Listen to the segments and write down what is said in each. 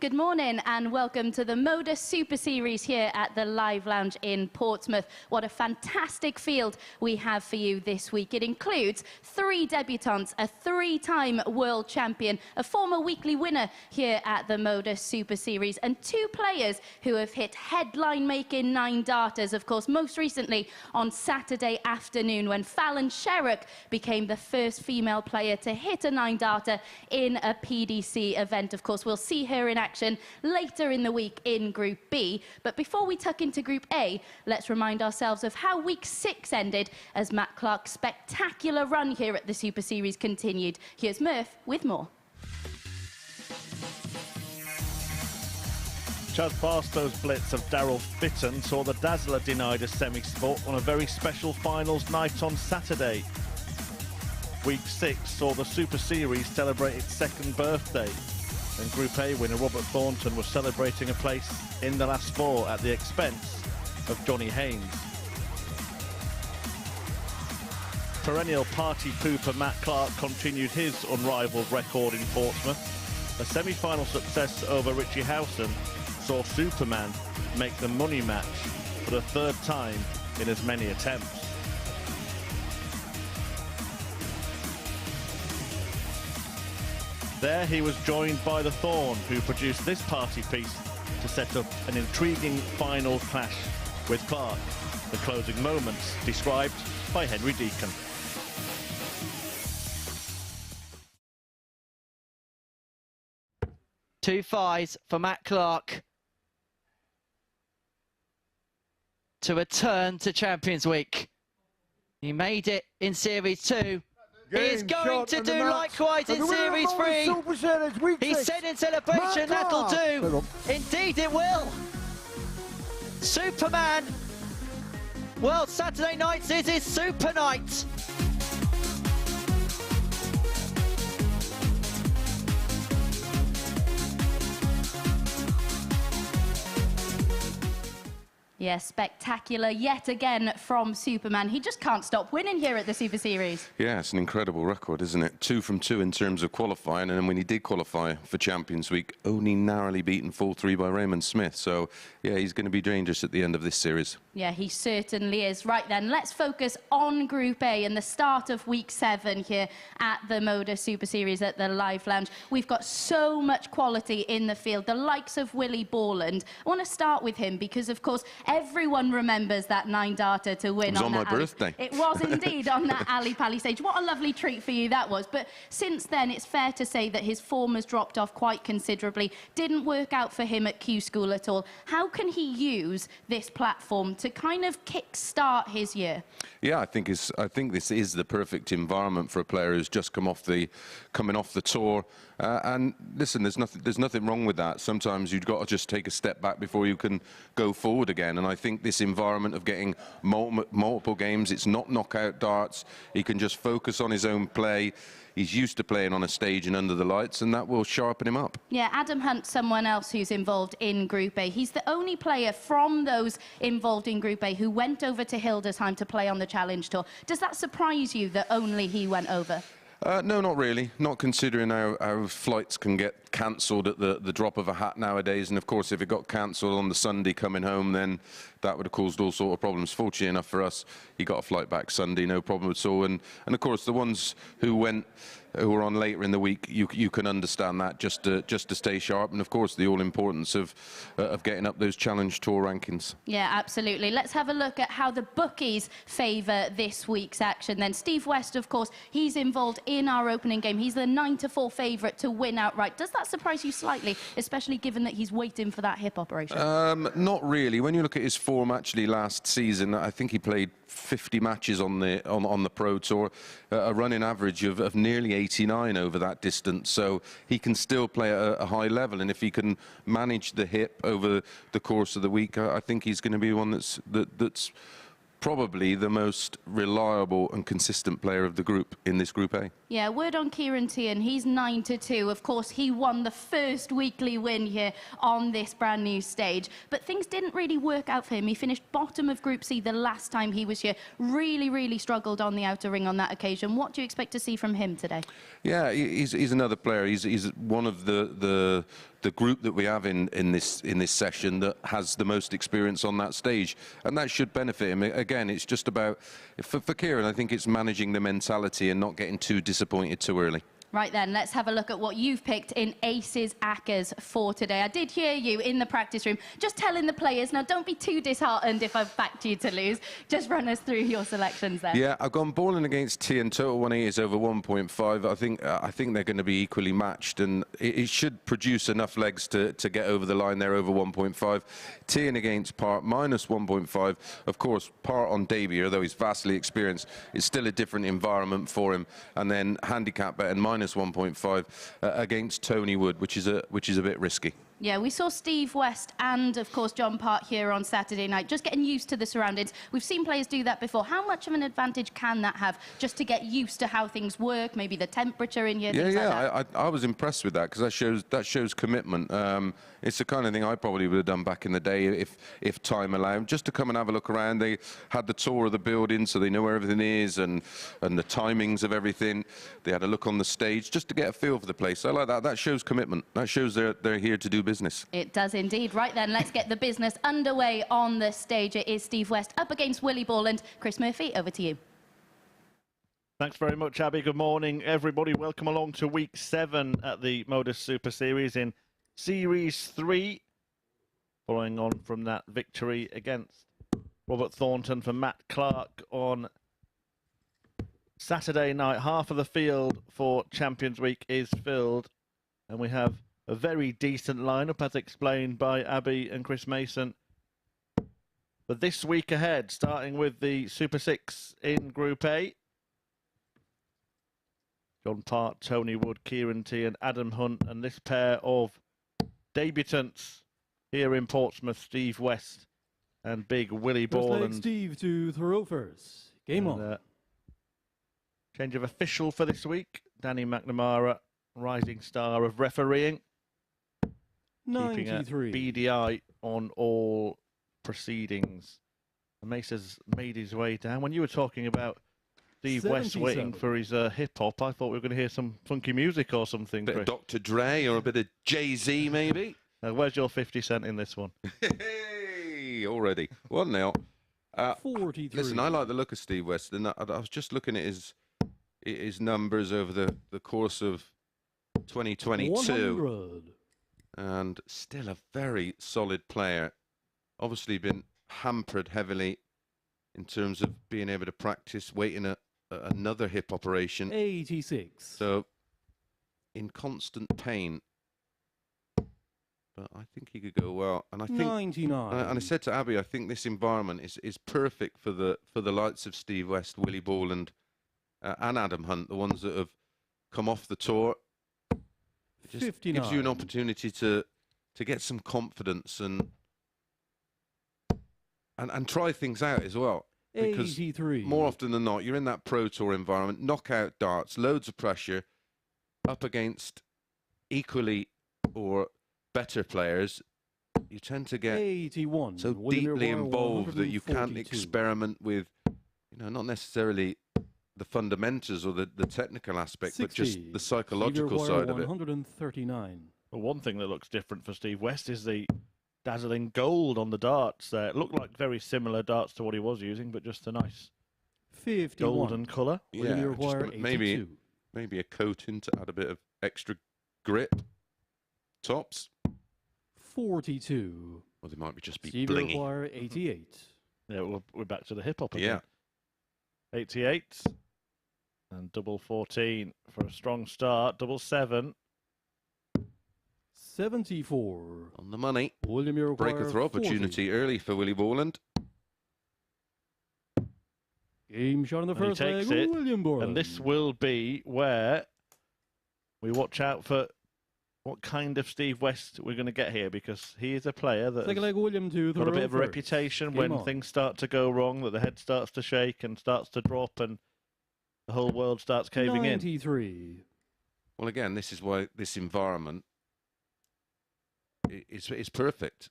Good morning and welcome to the MODUS Super Series here at the Live Lounge in Portsmouth. What a fantastic field we have for you this week. It includes 3 debutants, a 3-time world champion, a former weekly winner here at the MODUS Super Series, and 2 players who have hit headline-making 9-darters, of course, most recently on Saturday afternoon when Fallon Sherrock became the first female player to hit a 9-darter in a PDC event. Of course, we'll see her in action later in the week in Group B. But before we tuck into Group A, let's remind ourselves of how Week 6 ended as Matt Clark's spectacular run here at the Super Series continued. Here's Murph with more. Chad Barstow's blitz of Daryl Fitton saw the Dazzler denied a semi-spot on a very special finals night on Saturday. Week 6 saw the Super Series celebrate its 2nd birthday, and Group A winner Robert Thornton was celebrating a place in the last 4 at the expense of Johnny Haynes. Perennial party pooper Matt Clark continued his unrivalled record in Portsmouth. A semi-final success over Richie Howson saw Superman make the money match for the 3rd time in as many attempts. There he was joined by the Thorn, who produced this party piece to set up an intriguing final clash with Clark. The closing moments described by Henry Deacon. Two fives for Matt Clark to return to Champions Week. He made it in Series 2. He's going to do likewise in Series 3. He said in celebration that'll do. Indeed it will. Superman. Well, Saturday nights is his super night. Yeah, spectacular yet again from Superman. He just can't stop winning here at the Super Series. Yeah, it's an incredible record, isn't it? 2 from 2 in terms of qualifying, and then when he did qualify for Champions Week, only narrowly beaten 4-3 by Raymond Smith. So, yeah, he's going to be dangerous at the end of this series. Yeah, he certainly is. Right then, let's focus on Group A and the start of Week 7 here at the MODUS Super Series at the Live Lounge. We've got so much quality in the field, the likes of Willie Borland. I want to start with him because, of course, everyone remembers that 9-darter to win. It was on my birthday. It was indeed on that Ali Pali stage. What a lovely treat for you that was. But since then, it's fair to say that his form has dropped off quite considerably. Didn't work out for him at Q School at all. How can he use this platform to kind of kick-start his year? Yeah, I think this is the perfect environment for a player who's just coming off the tour. And listen, there's nothing wrong with that. Sometimes you've got to just take a step back before you can go forward again. And I think this environment of getting multiple games, it's not knockout darts. He can just focus on his own play. He's used to playing on a stage and under the lights, and that will sharpen him up. Yeah, Adam Hunt's someone else who's involved in Group A. He's the only player from those involved in Group A who went over to Hildesheim to play on the Challenge Tour. Does that surprise you that only he went over? No, not really. Not considering how flights can get cancelled at the drop of a hat nowadays. And of course, if it got cancelled on the Sunday coming home, then that would have caused all sort of problems. Fortunately enough for us, he got a flight back Sunday, no problem at all. And of course, the ones who were on later in the week, you can understand that just to stay sharp. And of course, the all importance of getting up those Challenge Tour rankings. Yeah, absolutely. Let's have a look at how the bookies favour this week's action. Then Steve West, of course, he's involved in our opening game. He's the 9-4 favourite to win outright. Does that surprise you slightly, especially given that he's waiting for that hip operation? Not really. When you look at his form actually last season, I think he played 50 matches on the Pro Tour, a running average of nearly 89 over that distance. So he can still play at a high level, and if he can manage the hip over the course of the week, I think he's going to be one that's probably the most reliable and consistent player of the group in this Group A. Yeah, word on Ciaran Teehan, he's 9-2. Of course, he won the first weekly win here on this brand new stage. But things didn't really work out for him. He finished bottom of Group C the last time he was here. Really struggled on the outer ring on that occasion. What do you expect to see from him today? Yeah, he's another player. He's one of the the group that we have in this session that has the most experience on that stage, and that should benefit him. Again, it's just about for Ciaran, I think it's managing the mentality and not getting too disappointed too early. Right then, let's have a look at what you've picked in Aces Accas for today. I did hear you in the practice room just telling the players, now don't be too disheartened if I've backed you to lose. Just run us through your selections there. Yeah, I've gone Borland against Teehan. Total 180 is over 1.5. I think they're going to be equally matched, and it should produce enough legs to get over the line there over 1.5. Teehan against Part minus 1.5. Of course, Part on debut, although he's vastly experienced, it's still a different environment for him. And then handicap bet and minus 1.5 against Tony Wood, which is a bit risky. Yeah, we saw Steve West and, of course, John Part here on Saturday night, just getting used to the surroundings. We've seen players do that before. How much of an advantage can that have, just to get used to how things work, maybe the temperature in here, things like that? I was impressed with that, because that shows commitment. It's the kind of thing I probably would have done back in the day if time allowed, just to come and have a look around. They had the tour of the building, so they know where everything is and the timings of everything. They had a look on the stage just to get a feel for the place. I like that. That shows commitment. That shows they're here to do business. It does indeed. Right then, let's get the business underway on the stage. It is Steve West up against Willie Borland. Chris Murphy, over to you. Thanks very much, Abby. Good morning, everybody. Welcome along to week 7 at the MODUS Super Series in Series 3. Following on from that victory against Robert Thornton for Matt Clark on Saturday night. Half of the field for Champions Week is filled, and we have a very decent lineup, as explained by Abby and Chris Mason. But this week ahead, starting with the Super 6 in Group A. John Part, Tony Wood, Ciaran Teehan, Adam Hunt, and this pair of debutants here in Portsmouth, Steve West and big Willie Borland. Steve to throw first. Game on. Change of official for this week. Danny McNamara, rising star of refereeing. 93. Keeping a beady eye on all proceedings. And Mace has made his way down. When you were talking about Steve West waiting for his hip-hop, I thought we were going to hear some funky music or something. A bit of Dr. Dre or a bit of Jay-Z, maybe? Where's your 50 cent in this one? Hey, already. 1-0. 43. Listen, I like the look of Steve West. And I was just looking at his numbers over the course of 2022. 100. And still a very solid player. Obviously been hampered heavily in terms of being able to practice, waiting another hip operation. 86. So in constant pain. But I think he could go well. And I think 99. And I said to Abby, I think this environment is perfect for the likes of Steve West, Willie Borland, and Adam Hunt, the ones that have come off the tour. It just 59. gives you an opportunity to get some confidence and try things out as well. Because 83. more often than not, you're in that Pro Tour environment, knockout darts, loads of pressure, up against equally or better players. You tend to get 81. so deeply involved that you can't experiment with, not necessarily the fundamentals or the technical aspect, 60. but just the psychological side of it. 139. Well, one thing that looks different for Steve West is the dazzling gold on the darts there. It looked like very similar darts to what he was using, but just a nice 51. golden colour. Yeah, just maybe a coating to add a bit of extra grip. Tops. 42. Or they might just be Steve blingy. require 88. Yeah, we're back to the hip-hop again. Yeah. 88. And double 14 for a strong start. Double 7. 74. On the money. William Breakthrough opportunity early for Willie Borland. Game shot in the first leg. It, William Borland. and this will be where we watch out for what kind of Steve West we're going to get here, because he is a player that Second leg, William to got a bit of a reputation when things start to go wrong, that the head starts to shake and starts to drop and the whole world starts caving 93. in. Well, again, this is why this environment is perfect.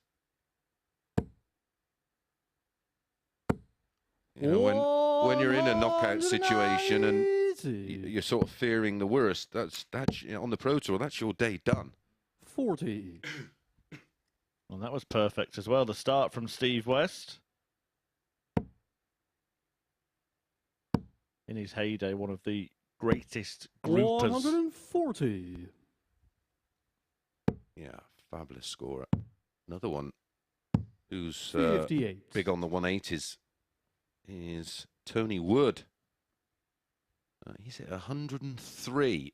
When you're in a knockout situation and you're sort of fearing the worst, that's on the Pro Tour, that's your day done. 140. And that was perfect as well. The start from Steve West. In his heyday, one of the greatest groupers. 140. Yeah, fabulous scorer. Another one who's 58. big on the 180s is Tony Wood. He's at 103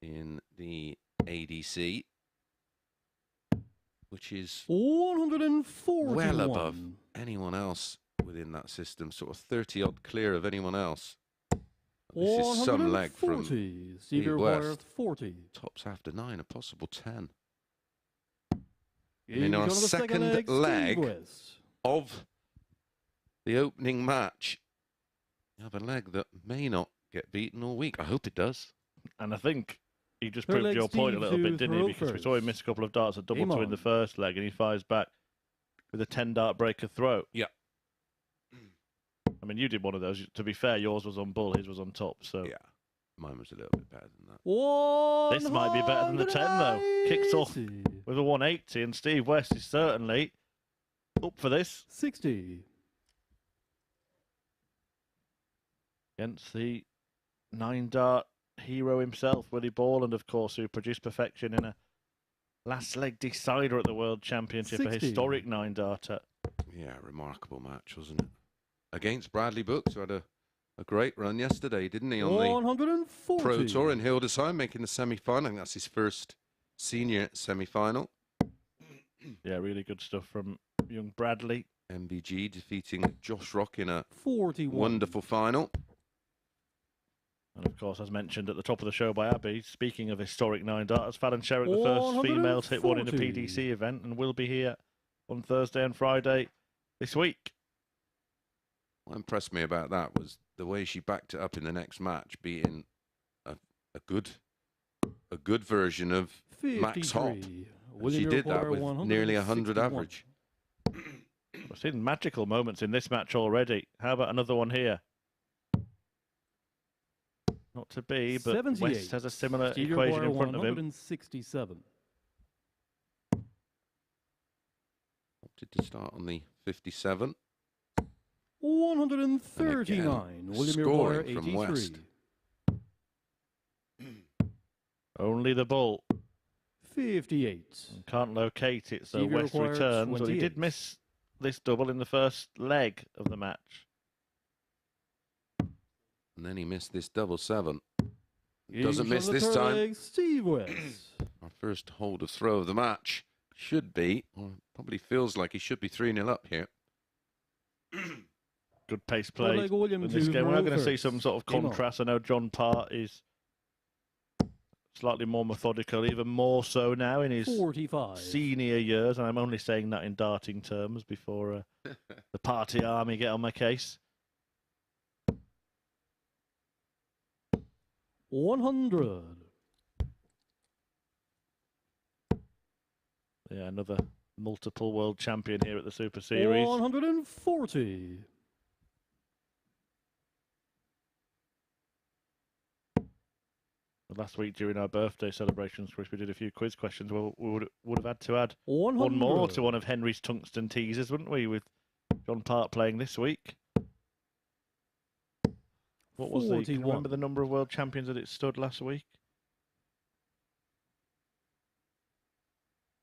in the ADC, which is 141. well above anyone else within that system, sort of 30-odd clear of anyone else. This is some leg from Steve West. 40. Tops after 9, a possible 10. Game In our shot of the second leg Steve West. of the opening match, you have a leg that may not get beaten all week. I hope it does. And I think he just Third proved leg your point a Steve little bit, to didn't he? throw Because we saw him first. miss a couple of darts at double Game two in the on. first leg, and he fires back with a 10-dart breaker throw. Yeah. I mean, you did one of those. To be fair, yours was on bull, his was on top. So Yeah, mine was a little bit better than that. this might be better than the 10, though. Kicks off 180. with a 180, and Steve West is certainly up for this 60. against the 9-dart hero himself, Willie Borland, of course, who produced perfection in a last leg decider at the World Championship, a 60. historic 9-darter. Yeah, remarkable match, wasn't it? Against Bradley Brooks, who had a great run yesterday, didn't he, on the 140. Pro Tour in Hildesheim, making the semi-final. I think that's his first senior semi-final. Yeah, really good stuff from young Bradley. MVG defeating Josh Rock in a 41. wonderful final. And of course, as mentioned at the top of the show by Abby, speaking of historic 9-darters, Fallon Sherrick, the first female to hit one in a 140. PDC event, and will be here on Thursday and Friday this week. What impressed me about that was the way she backed it up in the next match, beating a good version of Max Hopp. 53. And she did that with nearly 100 161. average. We've seen magical moments in this match already. How about another one here? Not to be, but 78. West has a similar Steve equation Maguire, in front of him. 167. Opted to start on the 57. 139. William Maguire, scoring from 83. West. Only the bull. 58. Can't locate it, so Stevie West required returns. Well, he did 28. miss this double in the first leg of the match. And then he missed this double 7. Game Doesn't shot miss of the this third time. leg, Steve West. Our first hold of throw of the match should be, or probably feels like he should be 3-0 up here. Good pace Third play leg, William in this to game. We're going to see first. some sort of Game on. contrast. I know John Part is slightly more methodical, even more so now in his 45. senior years, and I'm only saying that in darting terms before the party army get on my case. 100. Yeah, another multiple world champion here at the Super Series. 140. Last week during our birthday celebrations, Chris, we did a few quiz questions. Well, we would have had to add 100. one more to one of Henry's tungsten teasers, wouldn't we, with John Part playing this week? What was the? Can you 41. remember the number of world champions that it stood last week?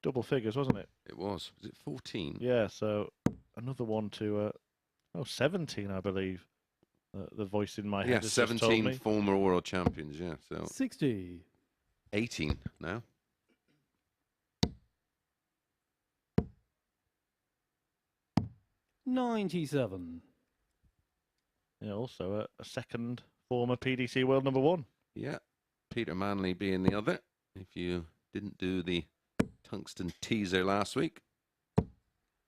Double figures, wasn't it? It was. Was it 14? Yeah, so another one to 17, I believe. The voice in my head Yeah, has just told 17 me. former world champions, yeah. So 60. 18 now. $97. Yeah, also a second former PDC world number 1. Yeah, Peter Manley being the other. If you didn't do the tungsten teaser last week, I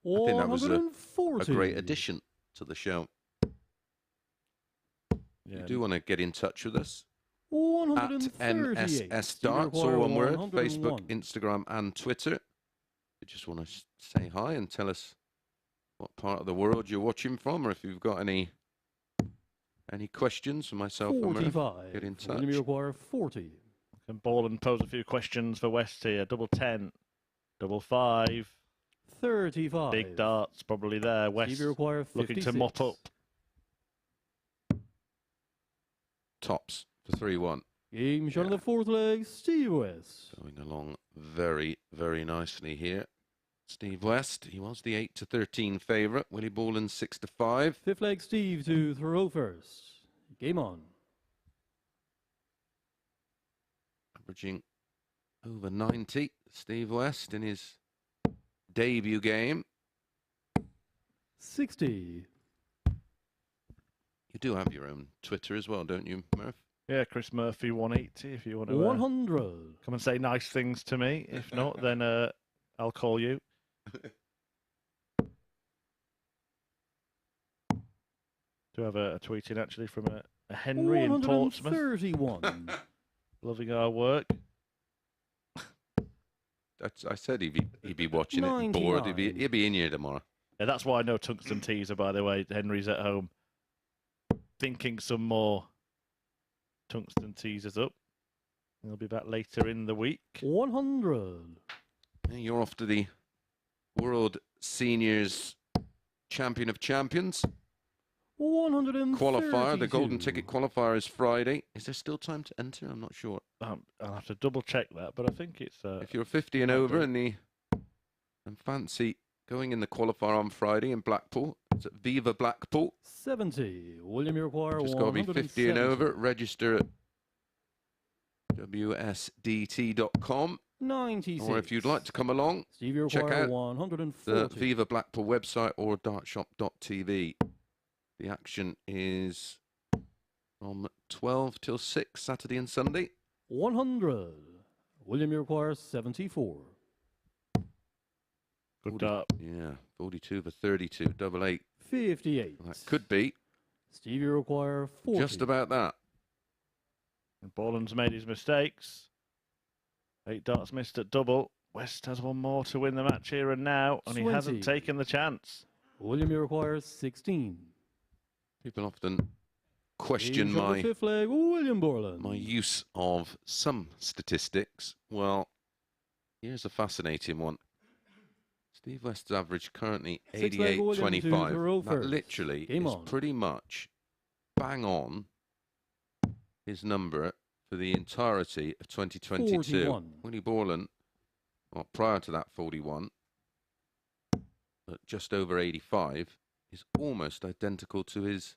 think that was a 140. great addition to the show. Yeah, You do want to get in touch with us at 138. MSS Darts, all Maguire, one word, 101. Facebook, Instagram and Twitter. You just want to say hi and tell us what part of the world you're watching from, or if you've got any questions for myself or Murph, 45. get in touch. William Maguire, 40. Can Borland pose a few questions for West here? Double 10, double 5. 35. Big darts probably there. West Stevie require 56. looking to mop up. Tops for 3-1. Game shot on the fourth leg, Steve West. Going along very, very nicely here. Steve West, he was the 8-13 favourite. Willie Borland 6-5. Fifth leg, Steve to throw first. Game on. Averaging over 90. Steve West in his debut game. 60. You do have your own Twitter as well, don't you, Murph? Yeah, Chris Murphy 180 if you want to 100. come and say nice things to me. If not, then I'll call you. Do have a tweet in actually from a Henry in Portsmouth. 131. Loving our work. I said he'd be watching it and bored. He'd be in here tomorrow. Yeah, that's why I know Tungsten Teaser, by the way. Henry's at home thinking some more Tungsten Teasers up. He'll be back later in the week. 100. You're off to the World Seniors Champion of Champions 132. qualifier. The golden ticket qualifier is Friday. Is there still time to enter? I'm not sure. I'll have to double check that, but I think it's... if you're 50 and over and fancy going in the qualifier on Friday in Blackpool, it's at Viva Blackpool. 70. William require Just got to be 50 and over. Register at wsdt.com. 96. Or if you'd like to come along, Stevie check require out 140. the Viva Blackpool website or dartshop.tv. The action is from 12 till 6, Saturday and Sunday. 100. William requires 74. Good dart. Yeah, 42 for 32, double 8. 58. That could be Stevie require 40. just about that. And Borland's made his mistakes. 8 darts missed at double. West has one more to win the match here and now, and 20. he hasn't taken the chance. William requires 16. People often question Game shot on the fifth leg, William Borland. my use of some statistics. Well, here's a fascinating one. Steve West's average currently 88.25. That literally is pretty much bang on his number for the entirety of 2022. 41. Willie Borland, well, prior to that 41, at just over 85, is almost identical to his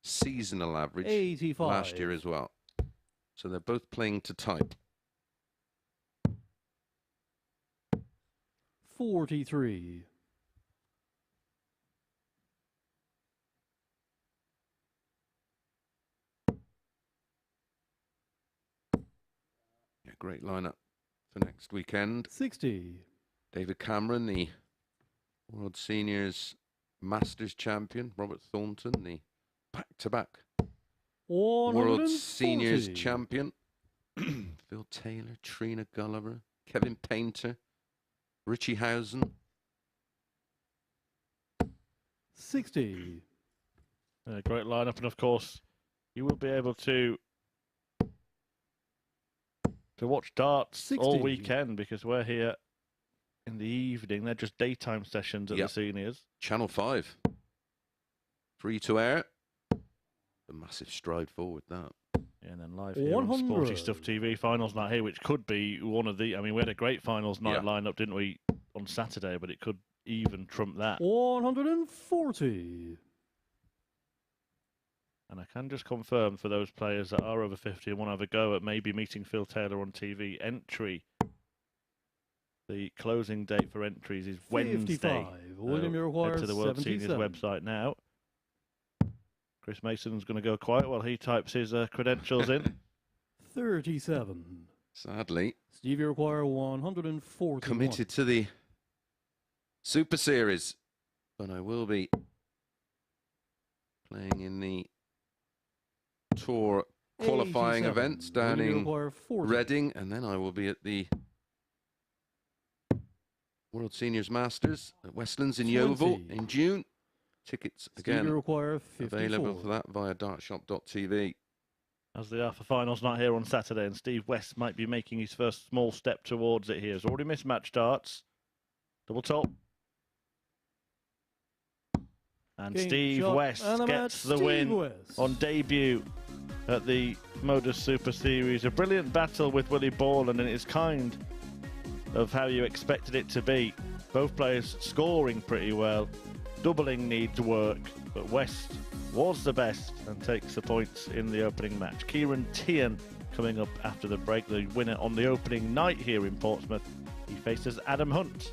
seasonal average 85. last year as well. So they're both playing to type. 43. Yeah, great lineup for next weekend. 60. David Cameron, the World Seniors Masters champion. Robert Thornton, the back-to-back World Seniors champion. Phil Taylor, Trina Gulliver, Kevin Painter, Richie Housen. 60. Great lineup, and of course, you will be able to watch darts 60. all weekend because we're here in the evening. They're just daytime sessions at the seniors. Channel 5. Free to air. A massive stride forward, that. Yeah, and then live here on Sporty Stuff TV finals night here, which could be one of the... I mean, we had a great finals night lineup, didn't we, on Saturday, but it could even trump that. 140. And I can just confirm for those players that are over 50 and want to have a go at maybe meeting Phil Taylor on TV, entry. The closing date for entries is Wednesday. William head to the World Seniors website now. Chris Mason's going to go quiet while he types his credentials in. 37. Sadly. Stevie require 140. Committed to the Super Series. But I will be playing in the Tour qualifying events down in Reading. And then I will be at the World Seniors Masters at Westlands in Yeovil in June. Tickets again available for that via dartshop.tv. as the Alpha Finals night here on Saturday, and Steve West might be making his first small step towards it here. He's already missed match darts. Double top. And Game Steve shot West and a gets match, the win Steve West. on debut at the MODUS Super Series. A brilliant battle with Willie Borland, and it's kind of how you expected it to be. Both players scoring pretty well. Doubling needs work, but West was the best and takes the points in the opening match. Ciaran Teehan coming up after the break, the winner on the opening night here in Portsmouth. He faces Adam Hunt.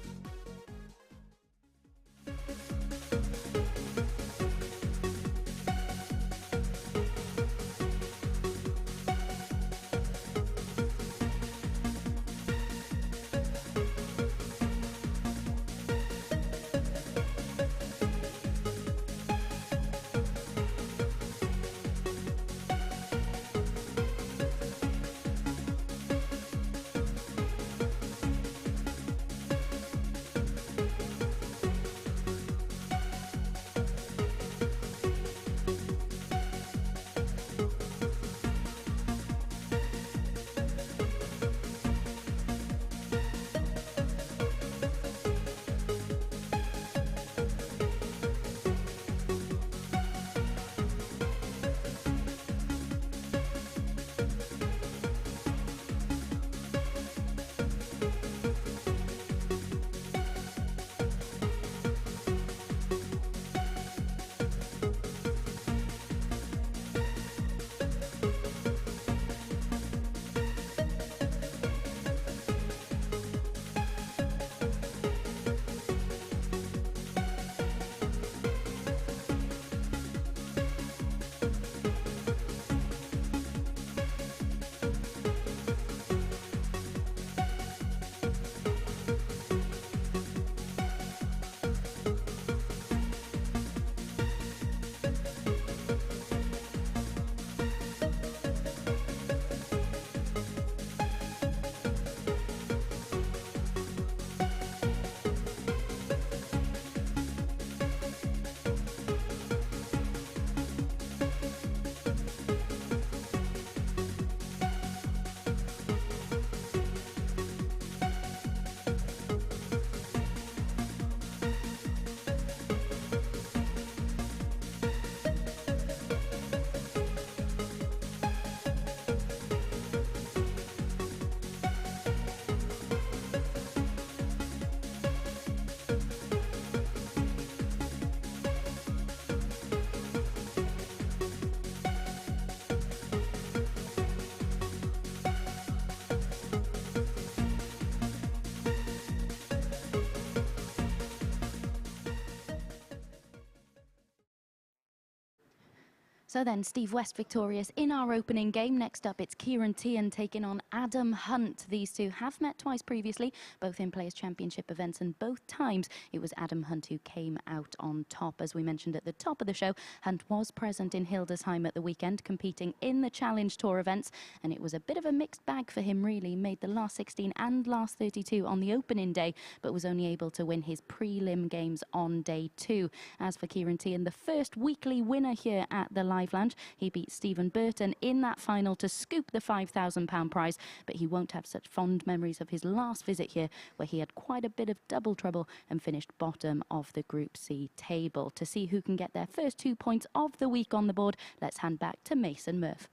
So then, Steve West victorious in our opening game. Next up, it's Ciaran Teehan taking on Adam Hunt. These two have met twice previously, both in Players' Championship events, and both times it was Adam Hunt who came out on top. As we mentioned at the top of the show, Hunt was present in Hildesheim at the weekend, competing in the Challenge Tour events, and it was a bit of a mixed bag for him, really. Made the last 16 and last 32 on the opening day, but was only able to win his prelim games on day 2. As for Ciaran Teehan, the first weekly winner here at the Live Lounge, he beat Stephen Burton in that final to scoop the £5,000 prize, but he won't have such fond memories of his last visit here, where he had quite a bit of double trouble and finished bottom of the Group C table. To see who can get their first 2 points of the week on the board, let's hand back to Mason Murph.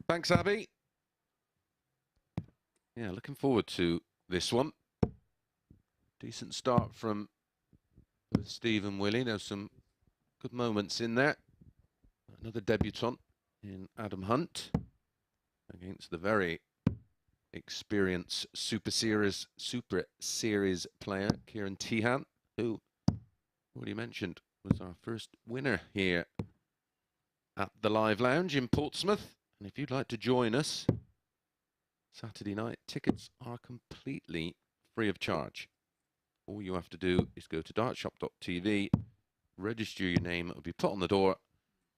Thanks, Abby. Yeah, looking forward to this one. Decent start from Steve and Willie. There's some good moments in there. Another debutant in Adam Hunt against the very experienced Super Series player Ciaran Teehan, who already mentioned was our first winner here at the Live Lounge in Portsmouth. And if you'd like to join us Saturday night, tickets are completely free of charge. All you have to do is go to dartshop.tv, register your name, it'll be put on the door,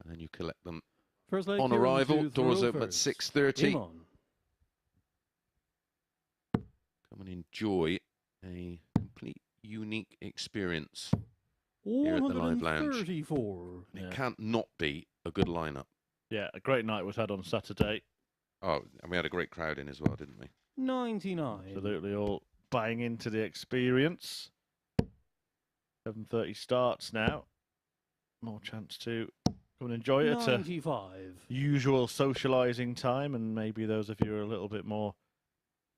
and then you collect them on arrival. Doors open at 6:30. Come and enjoy a complete unique experience here at the Live Lounge. It can't not be a good lineup. Yeah, a great night was had on Saturday. Oh, and we had a great crowd in as well, didn't we? 99. Absolutely all buying into the experience. 7:30 starts now. More chance to come and enjoy it. 95. Usual socialising time, and maybe those of you who are a little bit more.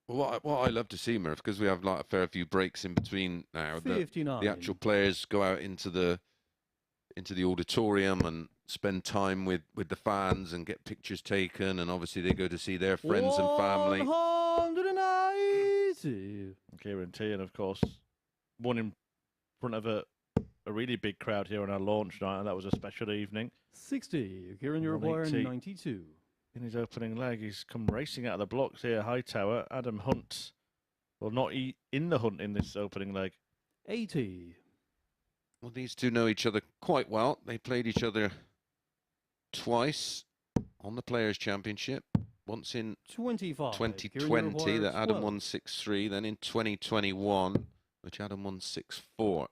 Well, what I love to see, Murph, because we have like a fair few breaks in between now. 59. The actual players go out into the auditorium and spend time with the fans and get pictures taken, and obviously they go to see their friends and family. 190. Ciaran Teehan, of course, won in front of a really big crowd here on our launch night, and that was a special evening. 60. Ciaran, you require 92. In his opening leg, he's come racing out of the blocks here, Hightower. Adam Hunt, well, not in the hunt in this opening leg. 80. Well, these two know each other quite well. They played each other twice on the Players' Championship. Once in 25. 2020 that Adam won 6-3, then in 2021, which Adam won 6-4.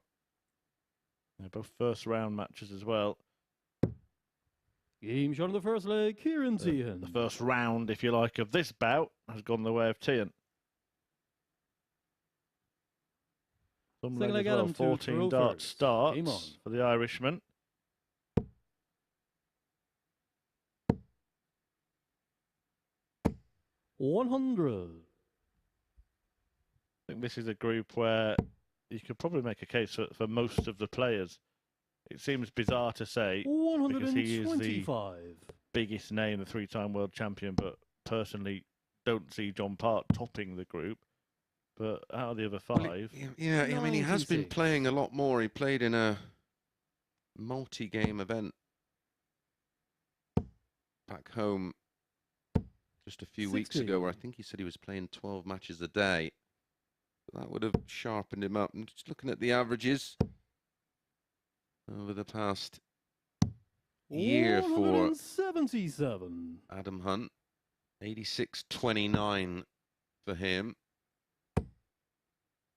They're both first round matches as well. Game shot in the first leg, Ciaran Teehan. The first round, if you like, of this bout has gone the way of Teehan. Some Second leg leg, as well, Adam, 14 dart starts Game on. for the Irishman. $100. I think this is a group where you could probably make a case for most of the players. It seems bizarre to say, because he is the biggest name, the three-time world champion, but personally don't see John Park topping the group. But out of the other five... Yeah, I mean, he has been playing a lot more. He played in a multi-game event back home just a few weeks ago, where I think he said he was playing 12 matches a day. That would have sharpened him up. And just looking at the averages over the past year for Adam Hunt, 86.29 for him.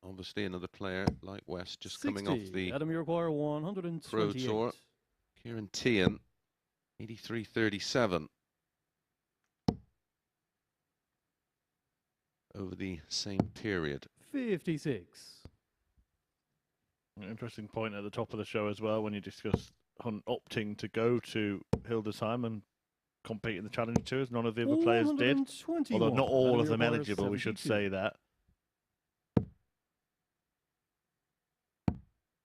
Obviously, another player like West just 60. Coming off the Adam, you require 128. Pro Tour. Ciaran Teehan, 83.37 over the same period. 56. An interesting point at the top of the show as well when you discuss Hunt opting to go to Hildesheim and compete in the Challenge Tours. None of the other players did, although not all of them eligible, 72. We should say that.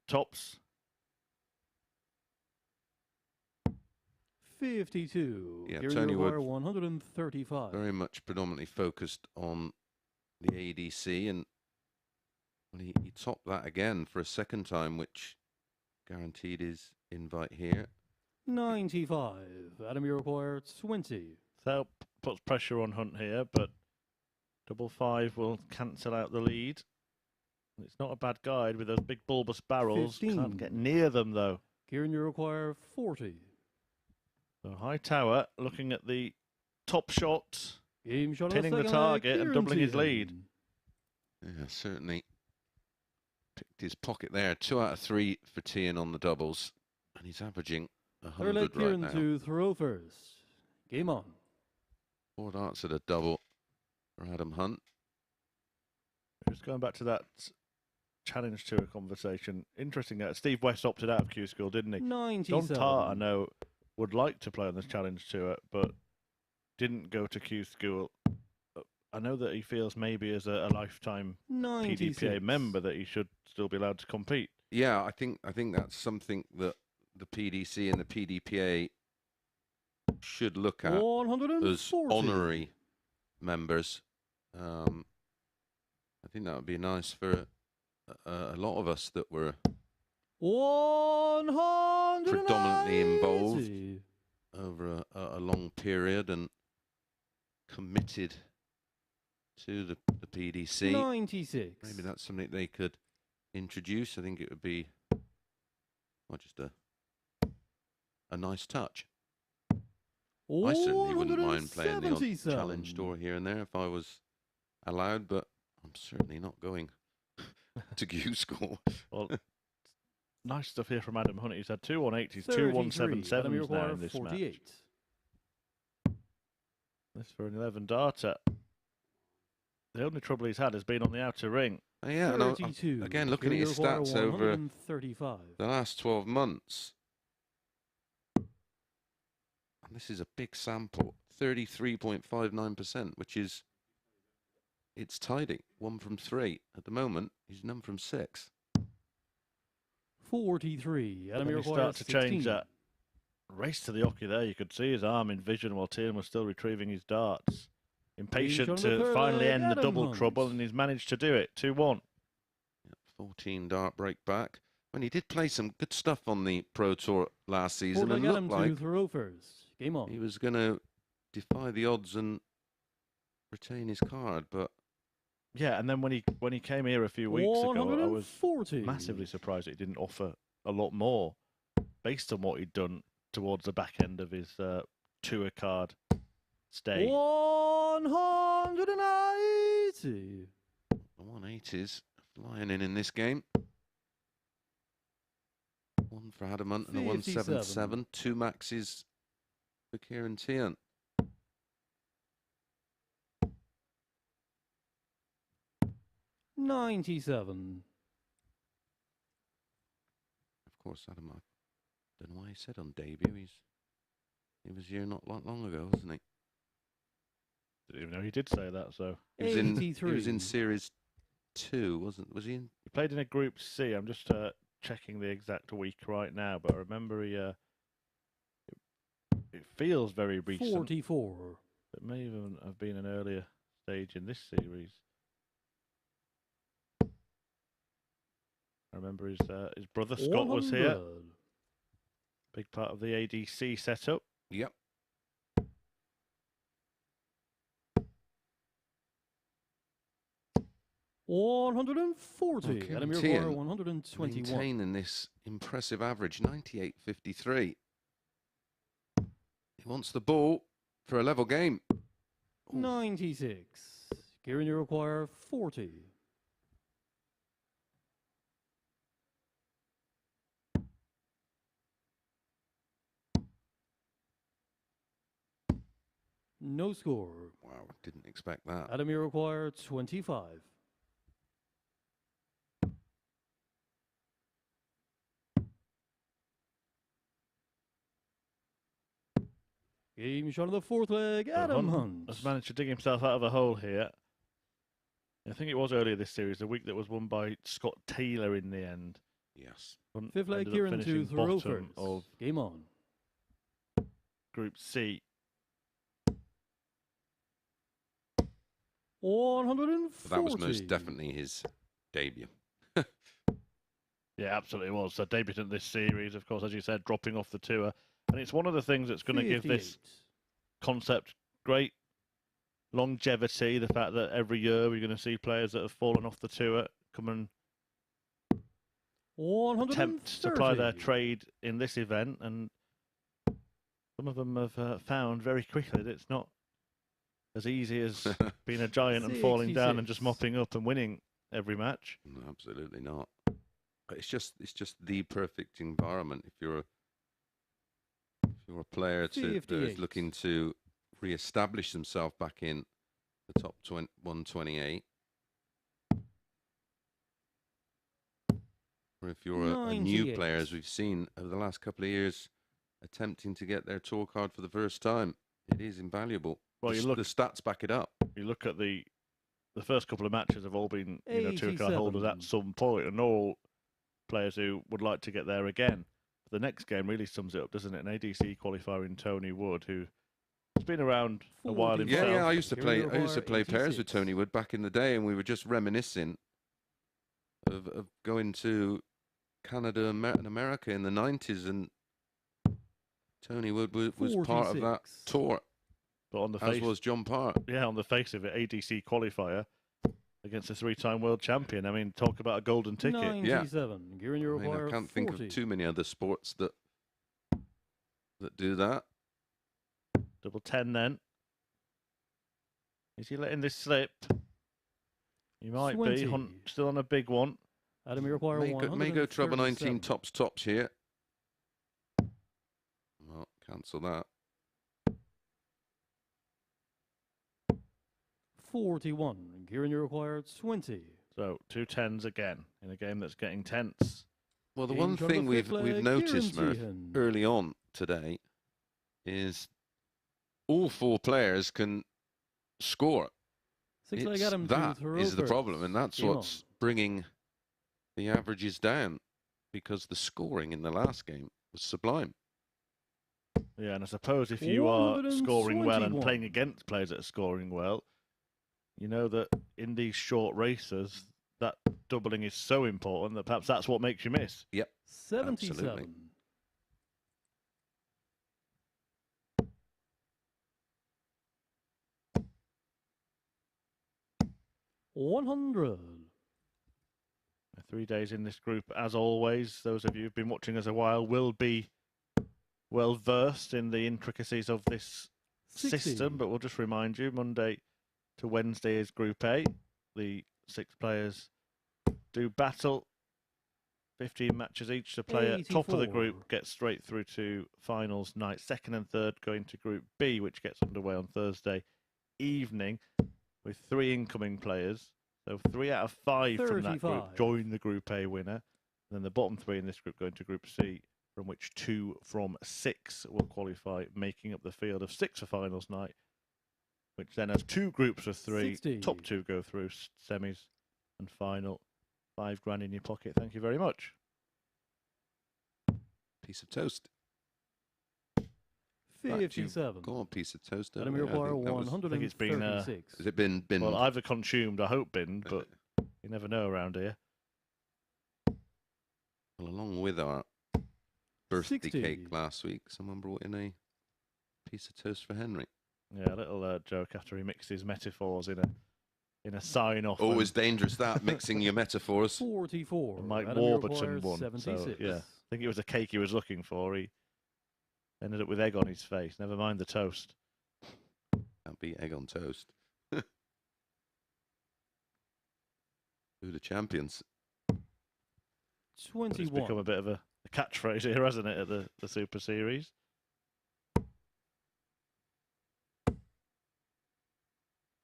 Tops. 52. Yeah, Tony Wood 135. Very much predominantly focused on the ADC, and he topped that again for a second time, which guaranteed his invite here. 95. Adam, you require 20. So puts pressure on Hunt here, but 555 will cancel out the lead. It's not a bad guide with those big bulbous barrels. 15. Can't get near them though. Ciaran, you require 40. So Hightower looking at the top shot, Game shot pinning the target and doubling his lead. Yeah, certainly picked his pocket there. 2 out of 3 for Teehan on the doubles, and he's averaging 100 right now. To throw first. Game on. 4 darts at a double for Adam Hunt. Just going back to that Challenge Tour conversation. Interesting that Steve West opted out of Q School, didn't he? 97. John Tart, I know, would like to play on this Challenge Tour, but didn't go to Q School. I know that he feels maybe as a lifetime 96. PDPA member that he should still be allowed to compete. Yeah, I think that's something that the PDC and the PDPA should look at as honorary members. I think that would be nice for a lot of us that were predominantly involved over a long period and committed to the PDC. 96. Maybe that's something they could introduce. I think it would be just a nice touch. I certainly wouldn't mind playing the odd Challenge Tour here and there if I was allowed, but I'm certainly not going to Q School. Well, nice stuff here from Adam Hunt. He's had 2 180s, 2 177s now in this match. This for an 11 darter. The only trouble he's had has been on the outer ring. Yeah, and again, looking at his stats over the last 12 months. And this is a big sample, 33.59%, which is, it's tidy. 1 from 3. At the moment, he's none from 6. 43. When he starts to change that race to the hockey there, you could see his arm in vision while Teehan was still retrieving his darts. Impatient to finally end the double trouble, and he's managed to do it. 2-1. Yep, 14 dart break back. When he did play some good stuff on the Pro Tour last season, and looked like Game on. he was going to defy the odds and retain his card, but yeah. And then when he came here a few weeks ago, I was massively surprised that he didn't offer a lot more, based on what he'd done towards the back end of his tour card stay. 180. the 180s flying in this game. 1 for Adamant and a 177. 2 maxes for Ciaran Teehan. $97. Of course, Adam, I don't know why he said on debut. He was here not long ago, wasn't he? Didn't even know he did say that. So he was in Series 2, was he? He played in a Group C. I'm just checking the exact week right now, but I remember it feels very recent. 44. It may even have been an earlier stage in this series. I remember his brother Scott 100. was here. Big part of the ADC setup. Yep. $140. Adam Teehan 121. Maintaining this impressive average, 98.53. He wants the ball for a level game. 96. Ciaran, you require 40. No score. Wow, didn't expect that. Adam, you require 25. Game shot of the 4th leg, Adam Hunt. Has managed to dig himself out of a hole here. I think it was earlier this series, the week that was won by Scott Taylor in the end. Yes. 5th leg, Ciaran Teehan of Game on. Group C. 140. That was most definitely his debut. Yeah, absolutely was. So debutant this series, of course, as you said, dropping off the tour. And it's one of the things that's going to give this concept great longevity. The fact that every year we're going to see players that have fallen off the tour come and attempt to apply their trade in this event. And some of them have found very quickly that it's not as easy as being a giant and falling down and just mopping up and winning every match. No, absolutely not. But it's just the perfect environment if you're a player that is looking to re-establish themselves back in the top 128. Or if you're a new player, as we've seen over the last couple of years, attempting to get their tour card for the first time, it is invaluable. Well, the stats back it up. You look at the first couple of matches have all been tour card holders at some point, and all players who would like to get there again. The next game really sums it up, doesn't it? An ADC qualifier in Tony Wood, who has been around a while himself. Yeah, I used to play pairs with Tony Wood back in the day, and we were just reminiscing of going to Canada and America in the 90s, and Tony Wood was part of that tour. But on the as was John Park. Yeah, on the face of it, ADC qualifier against a 3-time world champion. I mean, talk about a golden ticket. 97. Yeah. I can't think of too many other sports that do that. Double 10 then. Is he letting this slip? He might 20. be. Hunt still on a big one. Adam, you require may go treble 19 tops here. Well, cancel that. 41. Ciaran, you require 20. So 2 10s again in a game that's getting tense. Well, the In one front of thing the fifth we've leg, noticed, Ciaran Murph, Teehan. early on today is all 4 players can score. Six leg It's, Adam that to is the throw problem, first. and that's Game what's bringing the averages down, because the scoring in the last game was sublime. Yeah, and I suppose if you are scoring well and 121. playing against players that are scoring well, you know that in these short races, that doubling is so important that perhaps that's what makes you miss. Yep, 77. absolutely. 100. 3 days in this group, as always. Those of you who've been watching us a while will be well versed in the intricacies of this 60. system, but we'll just remind you, Monday to Wednesday is Group A. The 6 players do battle. 15 matches each. The player top of the 84. group gets straight through to finals night. Second and third going to Group B, which gets underway on Thursday evening with 3 incoming players. So 3 out of 5 from that group 35. join the Group A winner. And then the bottom 3 in this group going to Group C, from which 2 from 6 will qualify, making up the field of 6 for finals night, which then has 2 groups of 3. 60. Top 2 go through semis and final. £5 in your pocket. Thank you very much. Piece of toast. In fact, you've 57. got a piece of toast. Adam, don't you you? I require think that was- I think it's been, 136. Has it been Well, either consumed, I hope binned, but you never know around here. Well, along with our birthday 60. cake last week, someone brought in a piece of toast for Henry. Yeah, a little joke after he mixed his metaphors in a sign-off. Always dangerous, that, mixing your metaphors. 44. And Mike Adam, you Warburton require won. So, 76. yeah, I think it was the cake he was looking for. He ended up with egg on his face. Never mind the toast. Can't beat egg on toast. Who the champions? But it's 21. become a bit of a catchphrase here, hasn't it, at the Super Series?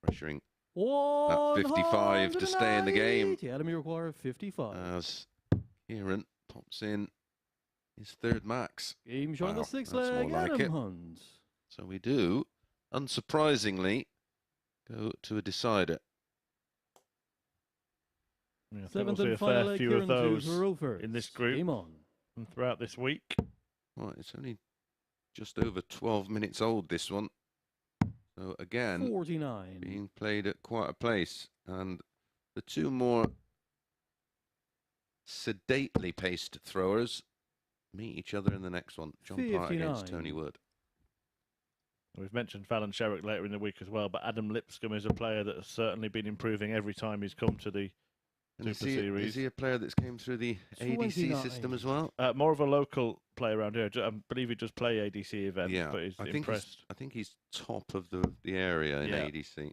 Pressuring that 55 to stay in the game. 180. Adam, you require 55. As Ciaran pops in his 3rd max. Game shot on the Wow, 6 that's leg. more like Adam it. Hunt. So we do, unsurprisingly, go to a decider. Yeah, I think 7th we'll see and a final fair leg. few of Ciaran those to throw first. in this group Game on. and throughout this week. Right, it's only just over 12 minutes old, this one. So again, 49. being played at quite a pace. And the 2 more sedately paced throwers meet each other in the next one. John Park against 59. Tony Wood. We've mentioned Fallon Sherrick later in the week as well, but Adam Lipscomb is a player that has certainly been improving every time he's come to the And Super Series. Is he a player that's came through the ADC 29. system as well? More of a local player around here. I believe he does play ADC events, Yeah, but he's I think impressed. I think he's top of the area in Yeah. ADC.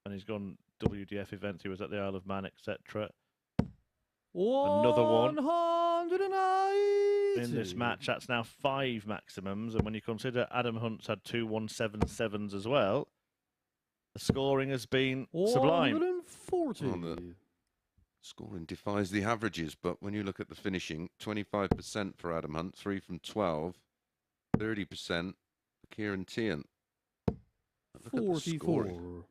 And he's gone WDF events. He was at the Isle of Man, etc. Another one. 190. In this match, that's now 5 maximums. And when you consider Adam Hunt's had 2 177s as well, the scoring has been sublime. 140. Oh, the scoring defies the averages, but when you look at the finishing, 25% for Adam Hunt, 3 from 12, 30% for Ciaran Teehan. Look at the scoring. 44.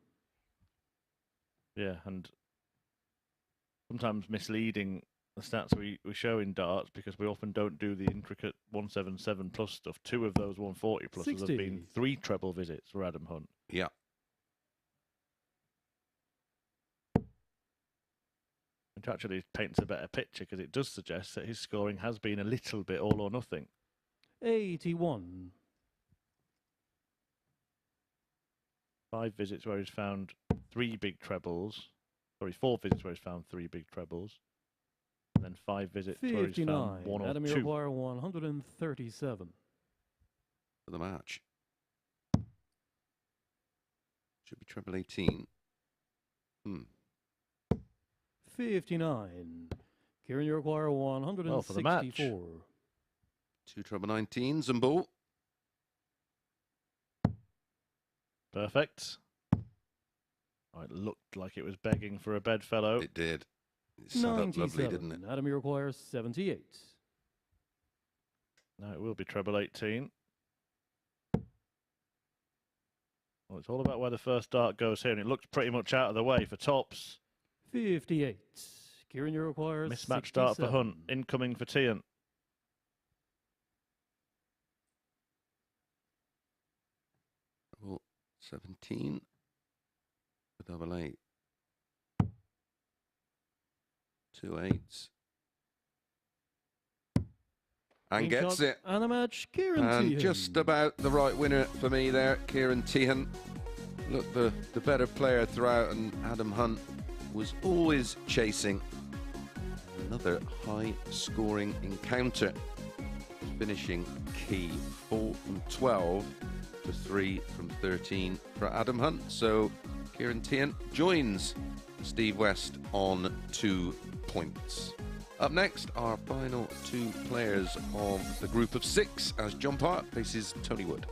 Yeah, and sometimes misleading the stats we show in darts because we often don't do the intricate 177 plus stuff. 2 of those 140 pluses 60. have been 3 treble visits for Adam Hunt. Yeah. Which actually paints a better picture because it does suggest that his scoring has been a little bit all or nothing. 81. 5 visits where he's found 3 big trebles. Sorry, 4 visits where he's found 3 big trebles. And then 5 visits where he's 59. found 1 or Adam 2. require 137. For the match. Should be treble 18. 59. Ciaran, you require 164. Well, for the match. 2 treble 19s and ball. Perfect. Oh, it looked like it was begging for a bedfellow. It did. It sat up lovely, didn't it? Adam requires 78. Now it will be treble 18. Well, it's all about where the first dart goes here, and it looks pretty much out of the way for tops. 58. Ciaran, you requires Mismatch dart for 67. Hunt, incoming for Teehan. Oh, 17. A double 8. 2 8s. And Green gets shot it. And a match, Ciaran And Teehan. just about the right winner for me there, Ciaran Teehan. Look, the better player throughout, and Adam Hunt was always chasing. Another high-scoring encounter. Finishing key 4 from 12 to 3 from 13 for Adam Hunt. So Ciaran Teehan joins Steve West on 2 points. Up next, our final 2 players of the group of 6 as John Park faces Tony Wood.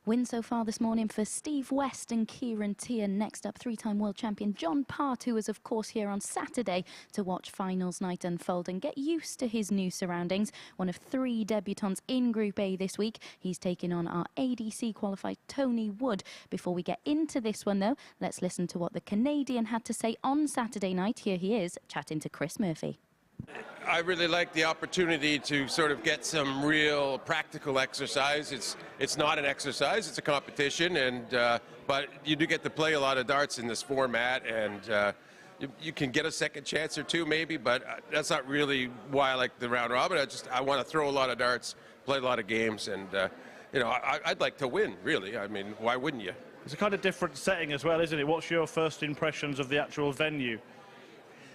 Win so far this morning for Steve West and Ciaran Teehan. Next up, 3-time world champion John Part, who was of course here on Saturday to watch finals night unfold and get used to his new surroundings. One of 3 debutants in Group A this week. He's taking on our ADC qualified Tony Wood. Before we get into this one though, let's listen to what the Canadian had to say on Saturday night. Here he is, chatting to Chris Murphy. I really like the opportunity to sort of get some real practical exercise. It's not an exercise, it's a competition, and but you do get to play a lot of darts in this format, and you can get a second chance or 2 maybe, but that's not really why I like the round robin. I want to throw a lot of darts, play a lot of games, and you know, I'd like to win, really. I mean, why wouldn't you? It's a kind of different setting as well, isn't it? What's your first impressions of the actual venue?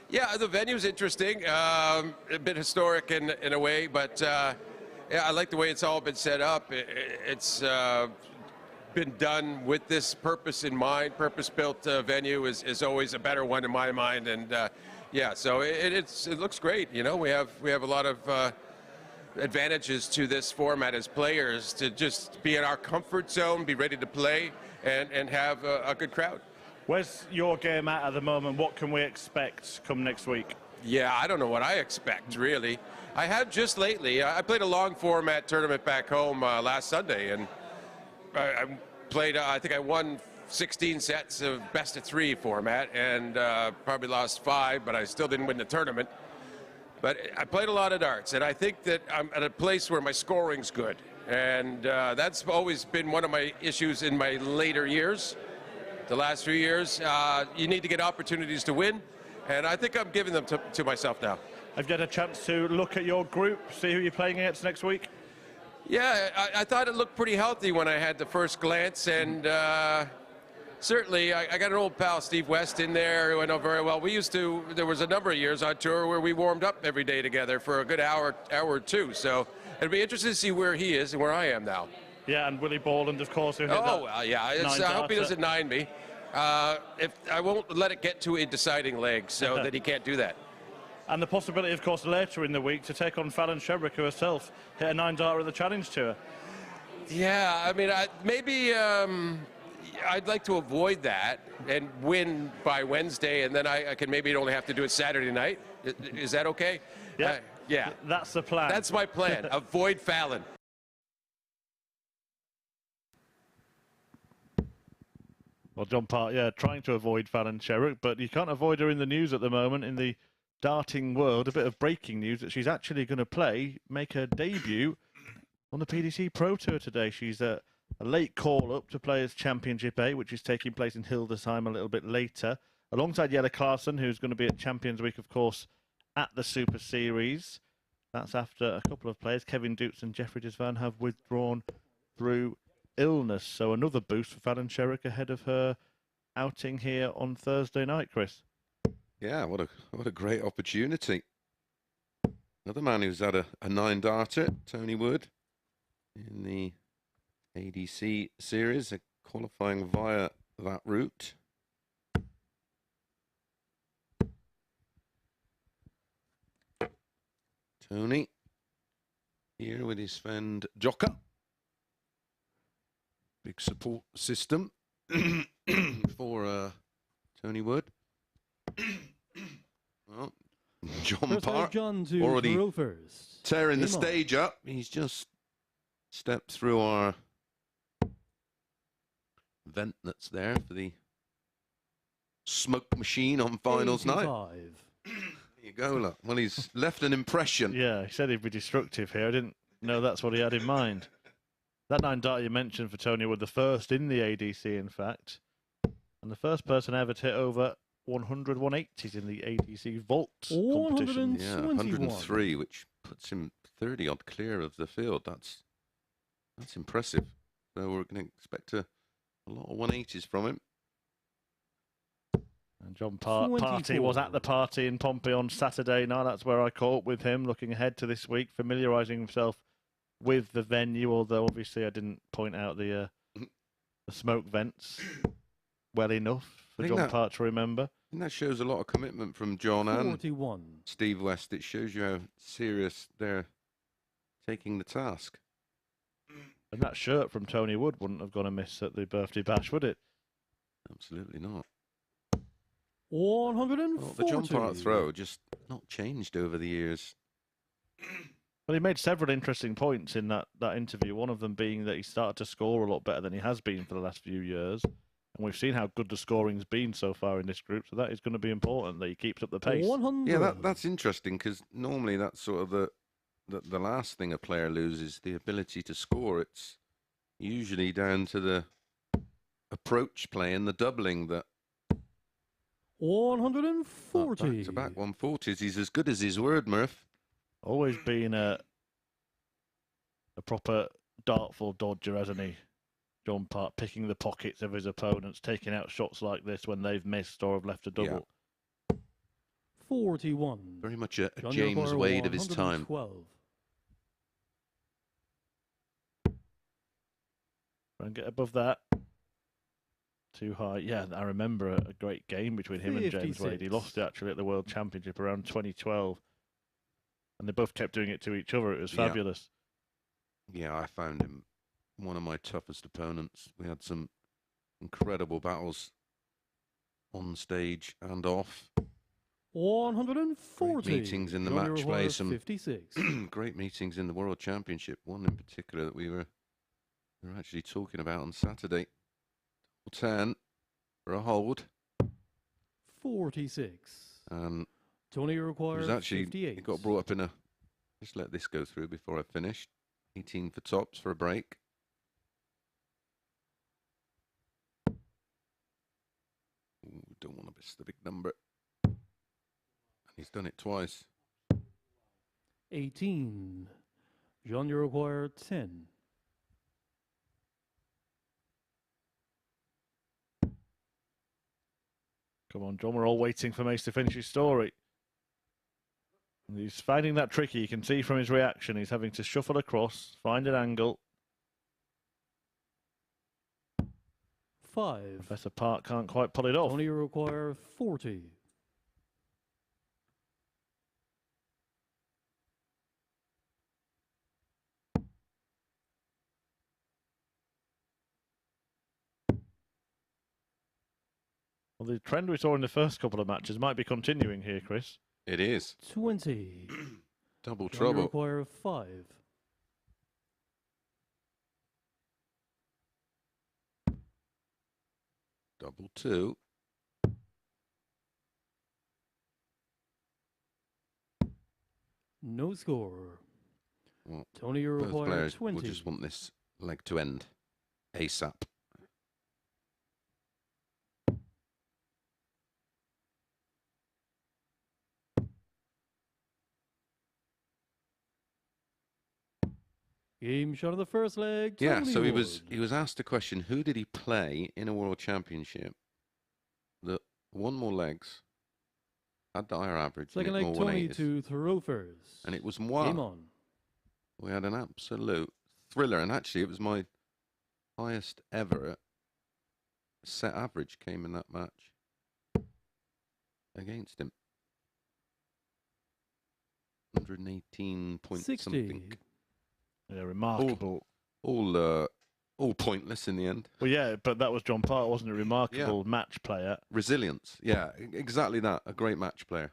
Yeah, the venue's interesting, a bit historic in a way, but yeah, I like the way it's all been set up. It's been done with this purpose in mind. Purpose-built venue is always a better one in my mind, and yeah, so it looks great. You know, we have a lot of advantages to this format as players to just be in our comfort zone, be ready to play, and have a good crowd. Where's your game at the moment? What can we expect come next week? Yeah, I don't know what I expect, really. I have just lately, I played a long format tournament back home last Sunday, and I played, I think I won 16 sets of best of 3 format, and probably lost 5, but I still didn't win the tournament. But I played a lot of darts, and I think that I'm at a place where my scoring's good. And that's always been one of my issues in my later years, the last few years. You need to get opportunities to win, and I think I'm giving them to myself now. Have you had a chance to look at your group, see who you're playing against next week? Yeah, I thought it looked pretty healthy when I had the first glance, and certainly I got an old pal, Steve West, in there who I know very well. There was a number of years on tour where we warmed up every day together for a good hour or two, so it'll be interesting to see where he is and where I am now. Yeah, and Willie Borland, of course, who hit Oh, well, yeah, I hope he doesn't nine me. If I won't let it get to a deciding leg so that he can't do that. And the possibility, of course, later in the week to take on Fallon Sherbrick, who herself hit a 9-darter at the Challenge Tour. Yeah, I mean, maybe I'd like to avoid that and win by Wednesday, and then I can maybe only have to do it Saturday night. Is that okay? Yeah. Yeah. That's the plan. That's my plan. Avoid Fallon. Well, John Part, yeah, trying to avoid Fallon Sherbrick, but you can't avoid her in the news at the moment in the darting world. A bit of breaking news that she's actually going to make her debut on the PDC Pro Tour today. She's a late call-up to Players Championship A, which is taking place in Hildesheim a little bit later, alongside Jelle Clarkson, who's going to be at Champions Week, of course, at the Super Series. That's after a couple of players, Kevin Dukes and Jeffrey Desvan, have withdrawn through illness. So another boost for Fallon Sherbrick ahead of her outing here on Thursday night, Chris. Yeah, what a great opportunity. Another man who's had a 9-darter, Tony Wood, in the ADC series, qualifying via that route. Tony here with his friend Joka. Big support system for Tony Wood. Well, John Park already tearing the stage up. He's just stepped through our vent that's there for the smoke machine on finals night. There you go, look. Well, he's left an impression. Yeah, he said he'd be destructive here. I didn't know that's what he had in mind. That 9-darter you mentioned for Tony Wood, the first in the ADC, in fact. And the first person ever to hit over 100 180s in the ADC vault competition. Yeah, 103, which puts him 30-odd clear of the field. That's impressive. So we're going to expect a lot of 180s from him. And John Party was at the party in Pompey on Saturday night. That's where I caught up with him, looking ahead to this week, familiarising himself with the venue, although obviously I didn't point out the smoke vents well enough for John Part to remember. And that shows a lot of commitment from John and Steve West. It shows you how serious they're taking the task. And that shirt from Tony Wood wouldn't have gone amiss at the birthday bash, would it? Absolutely not. 140. Well, the John Part throw just not changed over the years. Well, he made several interesting points in that interview, one of them being that he started to score a lot better than he has been for the last few years. And we've seen how good the scoring's been so far in this group, so that is going to be important that he keeps up the pace. 100. Yeah, that's interesting, because normally that's sort of the last thing a player loses, the ability to score. It's usually down to the approach play and the doubling that 140. Back-to-back 140s. He's as good as his word, Murph. Always been a proper dartful dodger, hasn't he? John Part, picking the pockets of his opponents, taking out shots like this when they've missed or have left a double. Yeah. 41. Very much a James Wade of his time. Try and get above that. Too high. Yeah, I remember a great game between him and James Wade. He lost it actually at the World Championship around 2012. And they both kept doing it to each other. It was fabulous. Yeah, I found him one of my toughest opponents. We had some incredible battles on stage and off. 140. Great meetings in the Johnny match play, Require, some 56. great meetings in the World Championship. One in particular that we were actually talking about on Saturday. 10 for a hold. 46. And Tony it Require, was actually 58. it got brought up in a. Just let this go through before I finish. 18 for tops for a break. Ooh, don't want to miss the big number. And he's done it twice. 18. Johnny Require, 10. Come on, John, we're all waiting for Mace to finish his story. And he's finding that tricky. You can see from his reaction. He's having to shuffle across, find an angle. 5. Professor Park can't quite pull it off. Tony Require, 40. Well, the trend we saw in the first couple of matches might be continuing here, Chris. It is. 20. Double Johnny trouble. Require, 5. Double 2. No score. Well, Tony both Require, players 20. will just want this leg to end ASAP. Game shot of the first leg. Yeah, Tony so he Wood. was asked a question: who did he play in a World Championship that won more legs, had the higher average, Second and hit leg, more Tony 180s? to throw first. And it was moi. Game on. We had an absolute thriller, and actually it was my highest ever set average came in that match against him. 118 point 60. something. Yeah, remarkable. All pointless in the end. Well, yeah, but that was John Park, wasn't it? Remarkable match player. Resilience. Yeah, exactly that. A great match player.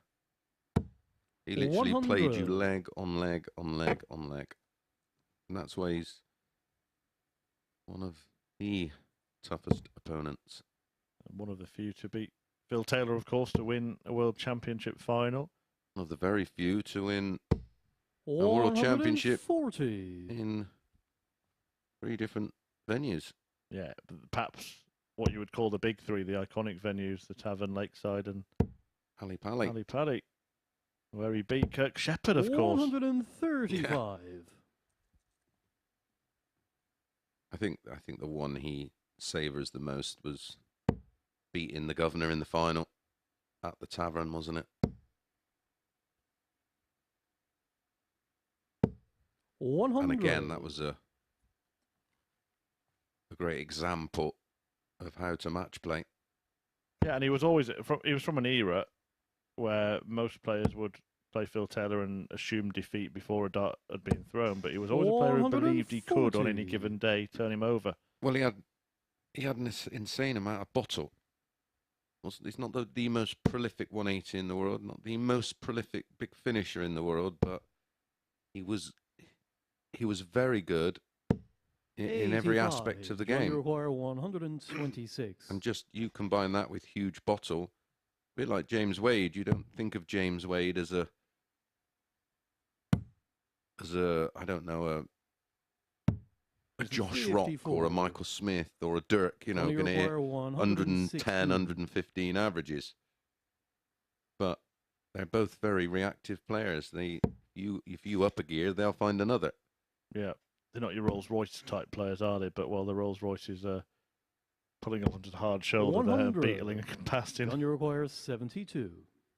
He literally 100. played you leg on leg on leg on leg. And that's why he's one of the toughest opponents. One of the few to beat Phil Taylor, of course, to win a World Championship final. One of the very few to win a World Championship 140. in 3 different venues. Yeah, but perhaps what you would call the big 3, the iconic venues, the Tavern, Lakeside and Ali Pali. Ali Pali, where he beat Kirk Shepherd, of course. 135. I think the one he savours the most was beating the Governor in the final at the Tavern, wasn't it? 100. And again, that was a great example of how to match play. Yeah, and he was always from an era where most players would play Phil Taylor and assume defeat before a dart had been thrown, but he was always a player who believed he could on any given day turn him over. Well, he had an insane amount of bottle. He's not the most prolific 180 in the world, not the most prolific big finisher in the world, but he was very good in every aspect of the game. Require 126. And just you combine that with huge bottle, a bit like James Wade. You don't think of James Wade as a I don't know a Josh Rock or a Michael Smith or a Dirk. You know, going to hit 110, 115 averages. But they're both very reactive players. If you up a gear, they'll find another. Yeah, they're not your Rolls-Royce type players, are they? But well, the Rolls-Royce is pulling up onto the hard shoulder there, beetling and passing. On your requires 72.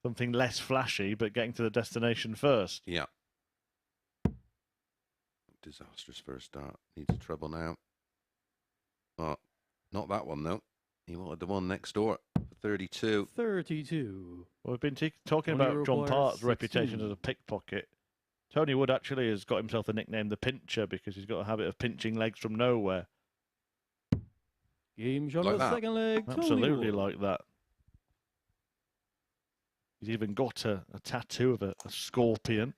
Something less flashy, but getting to the destination first. Yeah. Disastrous first start. Needs a treble now. Oh, not that one though. He wanted the one next door for 32. 32. Well, we've been talking about John Park's reputation as a pickpocket Tony Wood actually has got himself the nickname the Pincher because he's got a habit of pinching legs from nowhere. Game shot Like on the that? second leg. Tony Absolutely Wood. like that. He's even got a tattoo of a scorpion.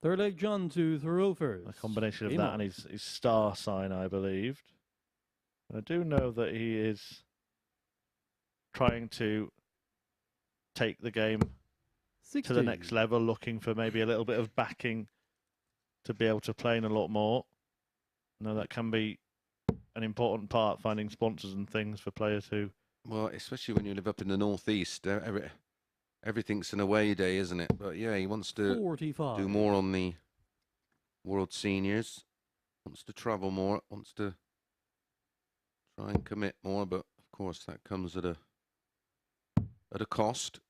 Third leg, John to throw first. A combination of Game that on. and his star sign, I believed. And I do know that he is trying to take the game 60. to the next level, looking for maybe a little bit of backing to be able to play in a lot more. I know that can be an important part, finding sponsors and things for players who... Well, especially when you live up in the northeast, everything's an away day, isn't it? But yeah, he wants to 45. do more on the World Seniors, wants to travel more, wants to try and commit more, but of course that comes at a cost.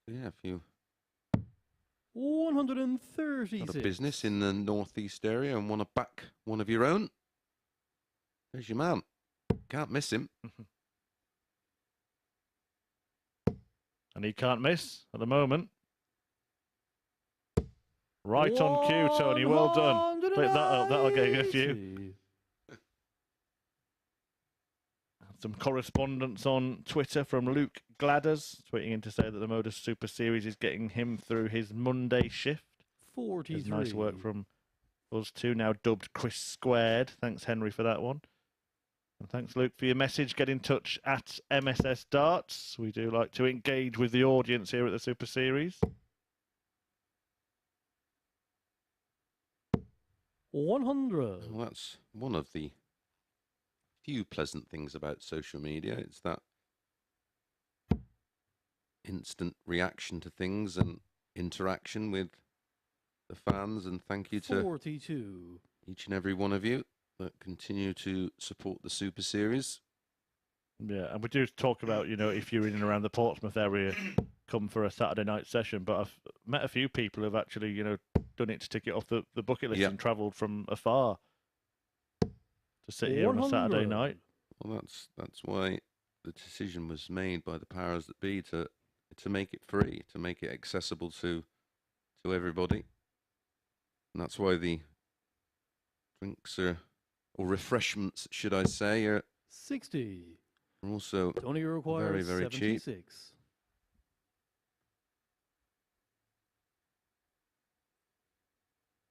So yeah, if you 136. got a business in the northeast area and want to back one of your own, there's your man. Can't miss him. And he can't miss at the moment. Right on cue, Tony. Well done. Click that up. That'll get you a few. Some correspondence on Twitter from Luke Gladders, tweeting in to say that the Modus Super Series is getting him through his Monday shift. 43. It's nice work from us too, now dubbed Chris Squared. Thanks, Henry, for that one. And thanks, Luke, for your message. Get in touch at MSS Darts. We do like to engage with the audience here at the Super Series. 100. Well, that's one of the few pleasant things about social media. It's that instant reaction to things and interaction with the fans. And thank you to 42. each and every one of you that continue to support the Super Series. Yeah, and we do talk about, you know, if you're in and around the Portsmouth area, come for a Saturday night session. But I've met a few people who've actually, you know, done it to tick it off the bucket list and travelled from afar to sit here on a Saturday night. Well, that's why the decision was made by the powers that be to make it free, to make it accessible to everybody. And that's why the drinks or refreshments, should I say, are 60. Also Tony requires very, very 76.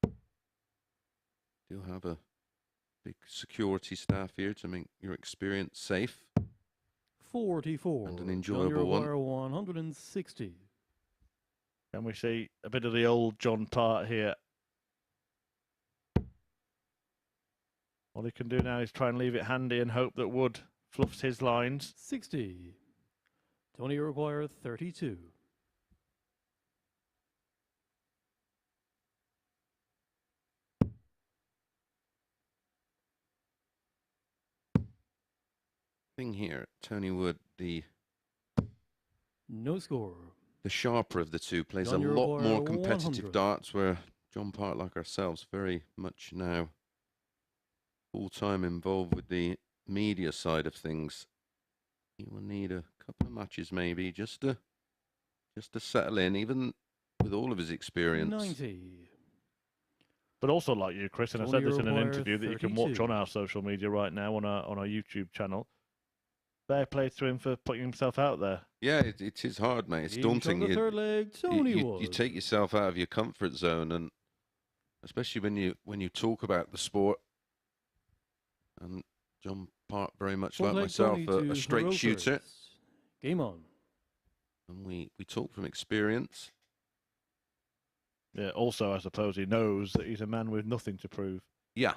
cheap. Do have a big security staff here to make your experience safe 44. and an enjoyable one. 160. Can we see a bit of the old John Part here? All he can do now is try and leave it handy and hope that Wood fluffs his lines. 60. Tony requires 32. Thing here, Tony Wood, No score. the sharper of the two, plays John, a you lot require more competitive 100. darts, where John Part, like ourselves, very much now full-time involved with the media side of things. He will need a couple of matches maybe just to settle in, even with all of his experience. 90. But also like you, Chris, and I Tony said this in an requires interview that you can watch 32. on our social media right now on our YouTube channel. Fair play to him for putting himself out there. Yeah, it is hard, mate. It's Game daunting. shot the third leg, Tony Wood. You take yourself out of your comfort zone, and especially when you talk about the sport. And John Part, very much Fourth like leg, myself, Tony a to straight throw shooter. first. Game on. And we talk from experience. Yeah, also, I suppose he knows that he's a man with nothing to prove. Yeah.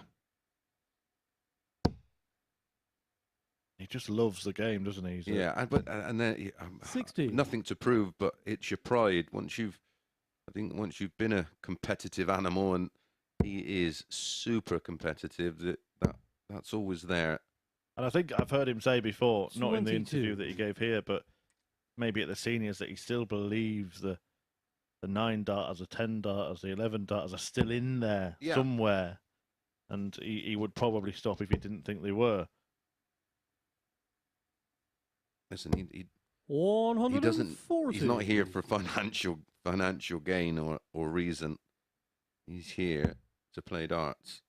He just loves the game, doesn't he? Yeah, and then 60. nothing to prove, but it's your pride. Once you've been a competitive animal, and he is super competitive, that's always there. And I think I've heard him say before, not in the 22. interview that he gave here, but maybe at the seniors, that he still believes the 9 darters, the 10 darters, the 11 darters are still in there somewhere. And he would probably stop if he didn't think they were. Listen, he 140. doesn't. He's not here for financial financial gain or reason. He's here to play darts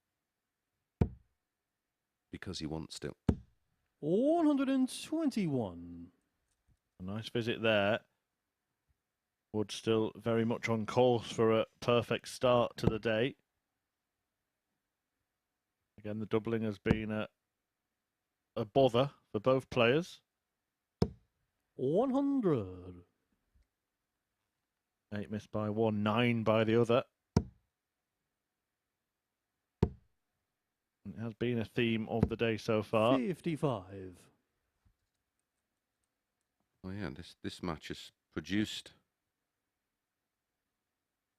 because he wants to. 121. A nice visit there. Wood still very much on course for a perfect start to the day. Again, the doubling has been a bother for both players. 100. 8 missed by one, 9 by the other. It has been a theme of the day so far. 55. Well, yeah, this match has produced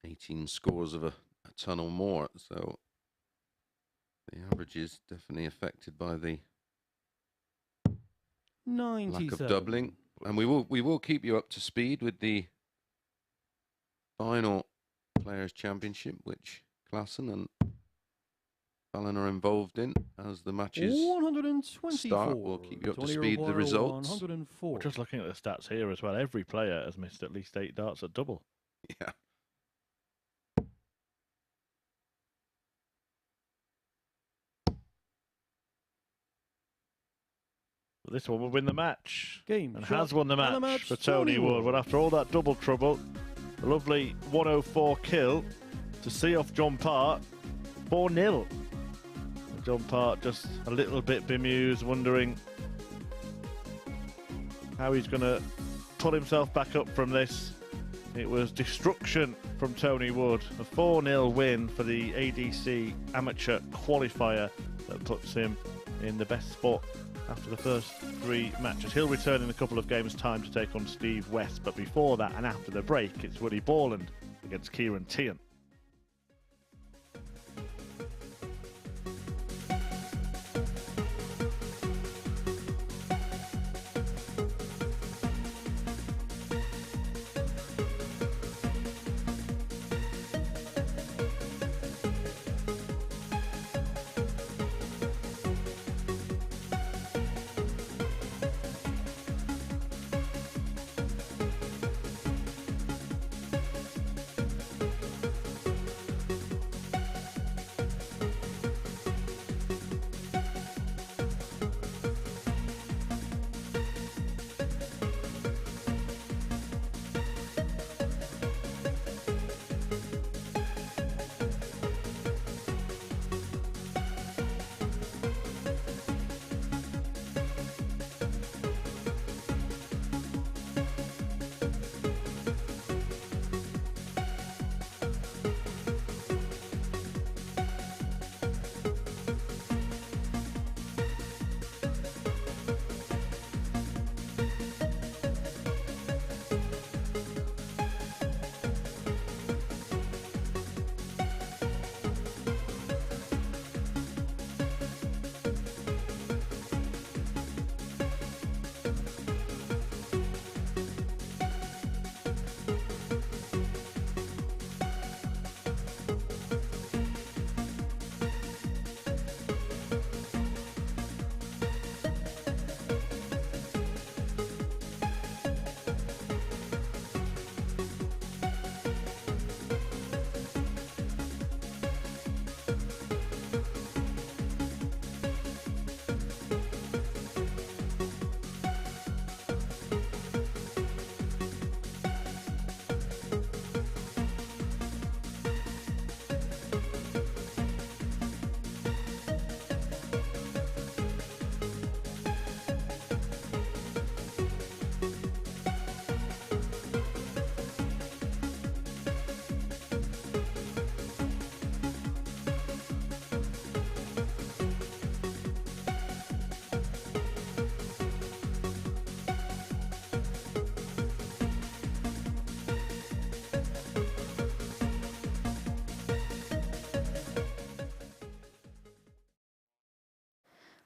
18 scores of a ton or more, so the average is definitely affected by the 97. lack of doubling. And we will keep you up to speed with the final Players' Championship, which Klassen and Fallon are involved in as the matches 124. start. We'll keep you up to speed with the results. 104. We're just looking at the stats here as well. Every player has missed at least 8 darts at double. Yeah. But this one will win the match. Game And shot has won the and a match match, for Tony Wood. But after all that double trouble, a lovely 104 kill to see off John Part. 4-0. John Part just a little bit bemused, wondering how he's going to pull himself back up from this. It was destruction from Tony Wood. A 4-0 win for the ADC amateur qualifier that puts him in the best spot after the first 3 matches. He'll return in a couple of games' time to take on Steve West, but before that and after the break, it's Willie Borland against Ciaran Teehan.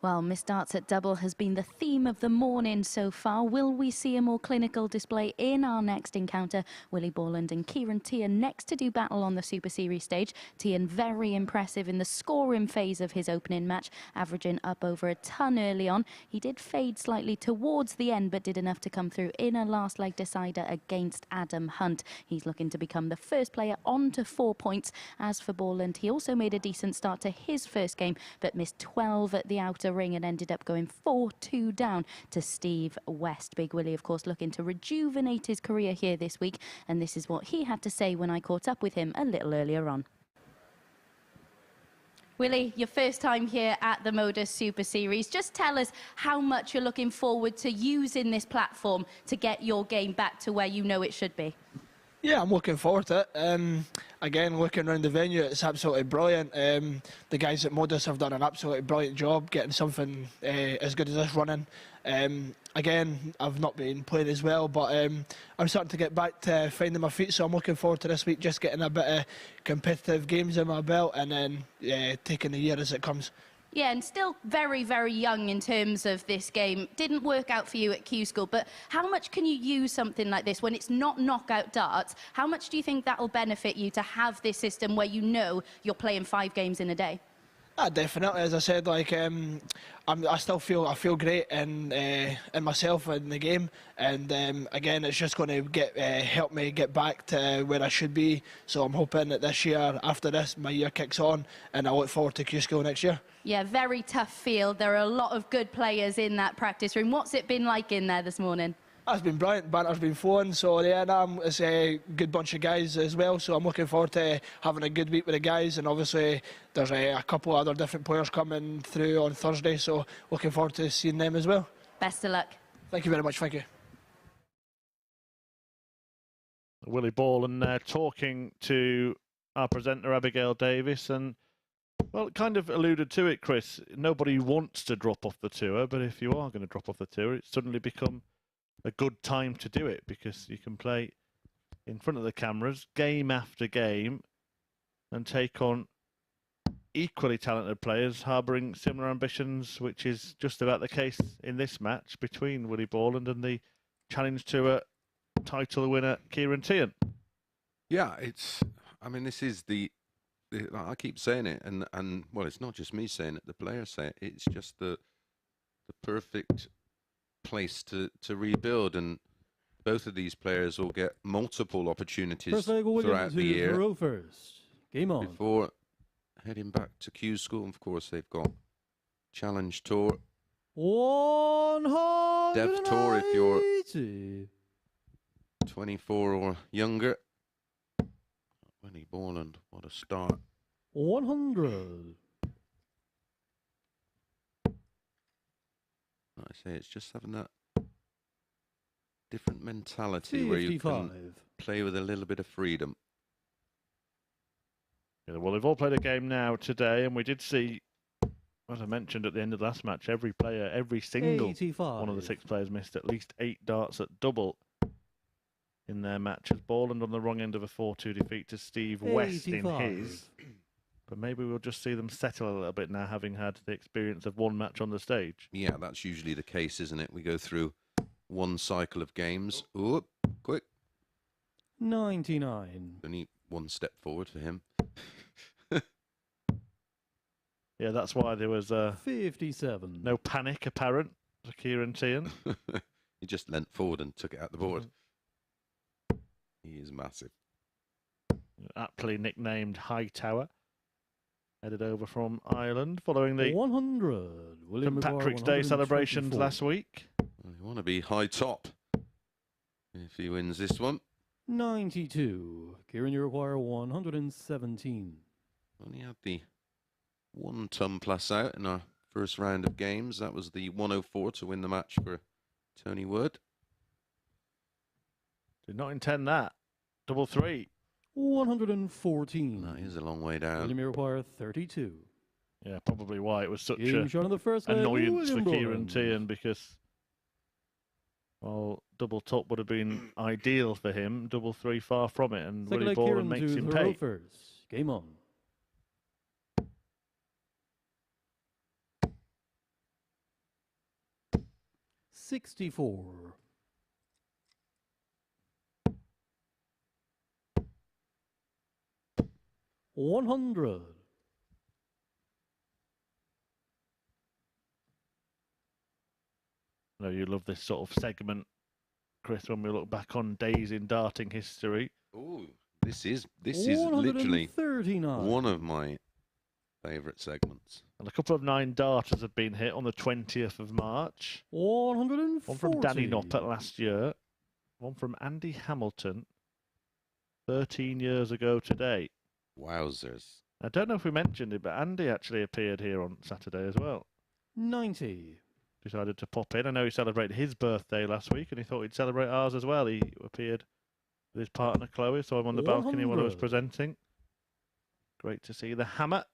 Well, missed darts at double has been the theme of the morning so far. Will we see a more clinical display in our next encounter? Willie Borland and Ciaran Teehan next to do battle on the Super Series stage. Teehan very impressive in the scoring phase of his opening match, averaging up over a ton early on. He did fade slightly towards the end, but did enough to come through in a last leg decider against Adam Hunt. He's looking to become the first player on to 4 points. As for Borland, he also made a decent start to his first game, but missed 12 at the outer ring and ended up going 4-2 down to Steve West. Big Willie, of course, looking to rejuvenate his career here this week, and this is what he had to say when I caught up with him a little earlier on. Willie, your first time here at the MODUS Super Series. Just tell us how much you're looking forward to using this platform to get your game back to where you know it should be. Yeah, I'm looking forward to it. Again, looking around the venue, it's absolutely brilliant. The guys at MODUS have done an absolutely brilliant job getting something as good as this running. Again, I've not been playing as well, but I'm starting to get back to finding my feet, so I'm looking forward to this week, just getting a bit of competitive games in my belt and then taking the year as it comes. Yeah, and still very, very young in terms of this game. Didn't work out for you at Q School, but how much can you use something like this when it's not knockout darts? How much do you think that will benefit you to have this system where you know you're playing 5 games in a day? Definitely, as I said, like I still feel great in myself in the game, and again, it's just going to help me get back to where I should be. So I'm hoping that this year, after this, my year kicks on, and I look forward to Q School next year. Yeah, very tough field. There are a lot of good players in that practice room. What's it been like in there this morning? It's been brilliant. Banter's been flowing, so yeah, it's a good bunch of guys as well. So I'm looking forward to having a good week with the guys, and obviously there's a couple of other different players coming through on Thursday, so looking forward to seeing them as well. Best of luck. Thank you very much. Thank you. Willie Borland talking to our presenter Abigail Davis, and well, it kind of alluded to it, Chris. Nobody wants to drop off the tour, but if you are going to drop off the tour, it's suddenly become a good time to do it, because you can play in front of the cameras game after game and take on equally talented players harbouring similar ambitions, which is just about the case in this match between Willie Borland and the Challenge Tour title winner Ciaran Teehan. Yeah, I mean, this is I keep saying it, and well, it's not just me saying it, the players say it. It's just the perfect place to rebuild, and both of these players will get multiple opportunities throughout the year Game on. before heading back to Q School. And of course, they've got Challenge Tour, 100 Dev Tour if you're 24 or younger. Willie Borland, what a start. 100. I say it's just having that different mentality where you can play with a little bit of freedom. Yeah, well, they've all played a game now today, and we did see, as I mentioned at the end of the last match, every player, every single 85. one of the 6 players missed at least 8 darts at double in their matches. Borland on the wrong end of a 4-2 defeat to Steve West in his. But maybe we'll just see them settle a little bit now, having had the experience of one match on the stage. Yeah, that's usually the case, isn't it? We go through one cycle of games. Ooh, quick. 99. Only one step forward for him. Yeah, that's why there was 57. no panic apparent for Ciaran Teehan. He just leant forward and took it out the board. He is massive. Aptly nicknamed Hightower. Headed over from Ireland following the 100. St Patrick's Day celebrations last week. Well, you want to be high top if he wins this one. 92. Ciaran, you require 117. Only had the 1 ton plus out in our first round of games. That was the 104 to win the match for Tony Wood. Did not intend that. Double 3. 114. That is a long way down. William require 32. Yeah, probably why it was such Game shot on the first leg, annoyance for William Ciaran Borland. Teehan, because, well, double top would have been ideal for him. Double 3 far from it, and Second Willie leg, Borland Ciaran makes to him the pay. Rovers. Game on. 64. $100. I know you love this sort of segment, Chris, when we look back on days in darting history. Ooh, this is literally 139. one of my favourite segments. And a couple of 9 darters have been hit on the 20th of March. 140. One from Danny Noppert last year. One from Andy Hamilton 13 years ago today. Wowzers. I don't know if we mentioned it, but Andy actually appeared here on Saturday as well. 90. Decided to pop in. I know he celebrated his birthday last week and he thought he'd celebrate ours as well. He appeared with his partner Chloe, so I'm on the balcony while I was 100. presenting. Great to see the hammer.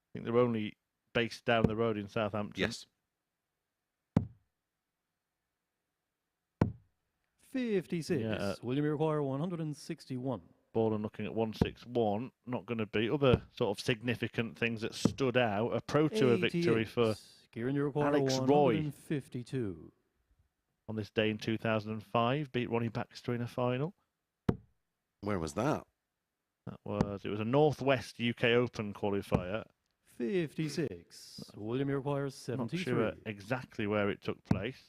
I think they're only based down the road in Southampton. Yes. 56. Yeah, William require 161. Borland looking at 161. Not going to be. Other sort of significant things that stood out. A Pro Tour victory for Ciaran require Alex Roy 152. on this day in 2005. Beat Ronnie Baxter in a final. Where was that? It was a Northwest UK Open qualifier. 56. William requires Not 73. sure exactly where it took place.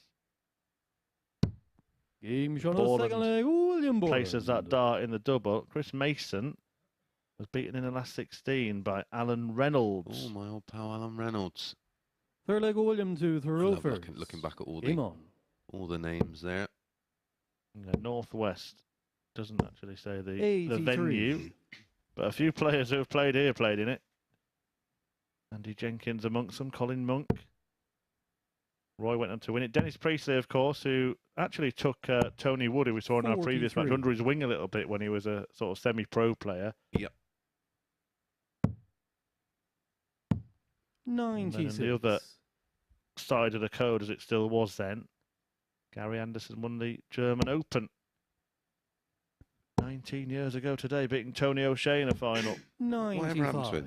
Game shot on the Borland second leg. William Borland. Places that dart in the double. Chris Mason was beaten in the last 16 by Alan Reynolds. Oh, my old pal Alan Reynolds. Third leg William to throw Love first. looking back at Game on. all the names there. Yeah, Northwest doesn't actually say the 83. venue, but a few players who have played here played in it. Andy Jenkins amongst them, Colin Monk. Roy went on to win it. Dennis Priestley, of course, who actually took Tony Wood, who we saw in our previous match, 43. under his wing a little bit when he was a sort of semi-pro player. Yep. 96. And then the other side of the code, as it still was then, Gary Anderson won the German Open 19 years ago today, beating Tony O'Shea in a final. 95.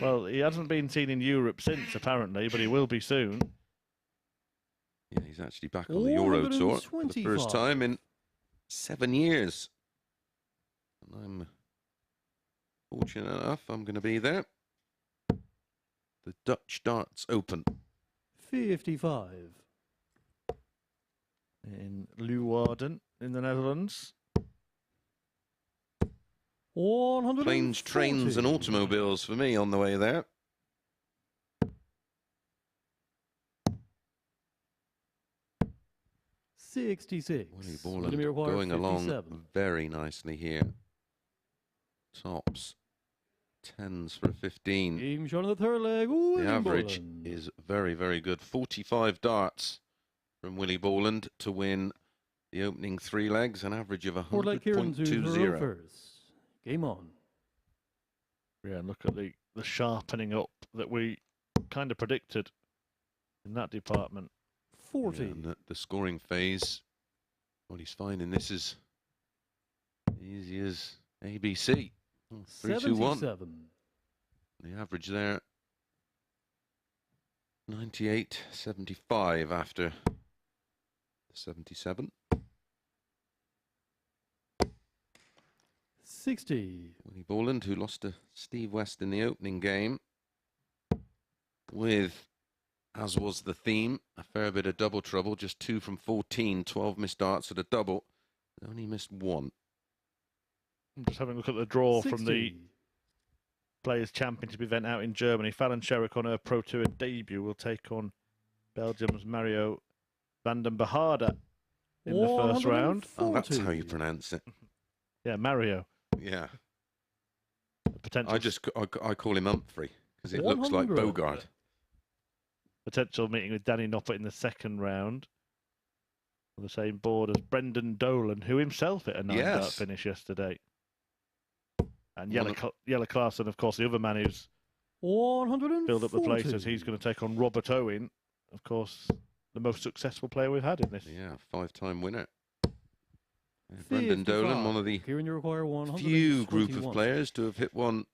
Well, he hasn't been seen in Europe since, apparently, but he will be soon. Yeah, he's actually back on the Euro Tour for the first 125. time in 7 years. And I'm fortunate enough, I'm going to be there. The Dutch Darts Open. 55. In Leeuwarden, in the Netherlands. 140. Planes, trains and automobiles for me on the way there. $66. Willie Borland going along very nicely here. Tops. 10s for a 15. Game shot on the third leg. The average is very, very good. 45 darts from Willie Borland to win the opening 3 legs, an average of 100.20. First. Game on. Yeah, and look at the sharpening up that we kind of predicted in that department. 40. Yeah, and the scoring phase, what he's finding this is easy as ABC. 3, 2, 1. The average there, 98.75 after the 77. 60. Willie Borland, who lost to Steve West in the opening game, with, as was the theme, a fair bit of double trouble, just 2 from 14, 12 missed darts at a double. Only missed 1. I'm just having a look at the draw 60. from the Players' Championship event out in Germany. Fallon Sherrick on her Pro Tour debut will take on Belgium's Mario van den Behaarde in the first round. Oh, that's how you pronounce it. Yeah, Mario. Yeah. Potential. I call him Humphrey because it looks like Bogart. Potential meeting with Danny Noppert in the second round. On the same board as Brendan Dolan, who himself hit a 9-dart finish yesterday. And Jelle Klaassen, of course, the other man who's filled up the places. He's going to take on Robert Owen, of course, the most successful player we've had in this. Yeah, 5-time winner. Brendan Dolan, one of the few group of players to have hit one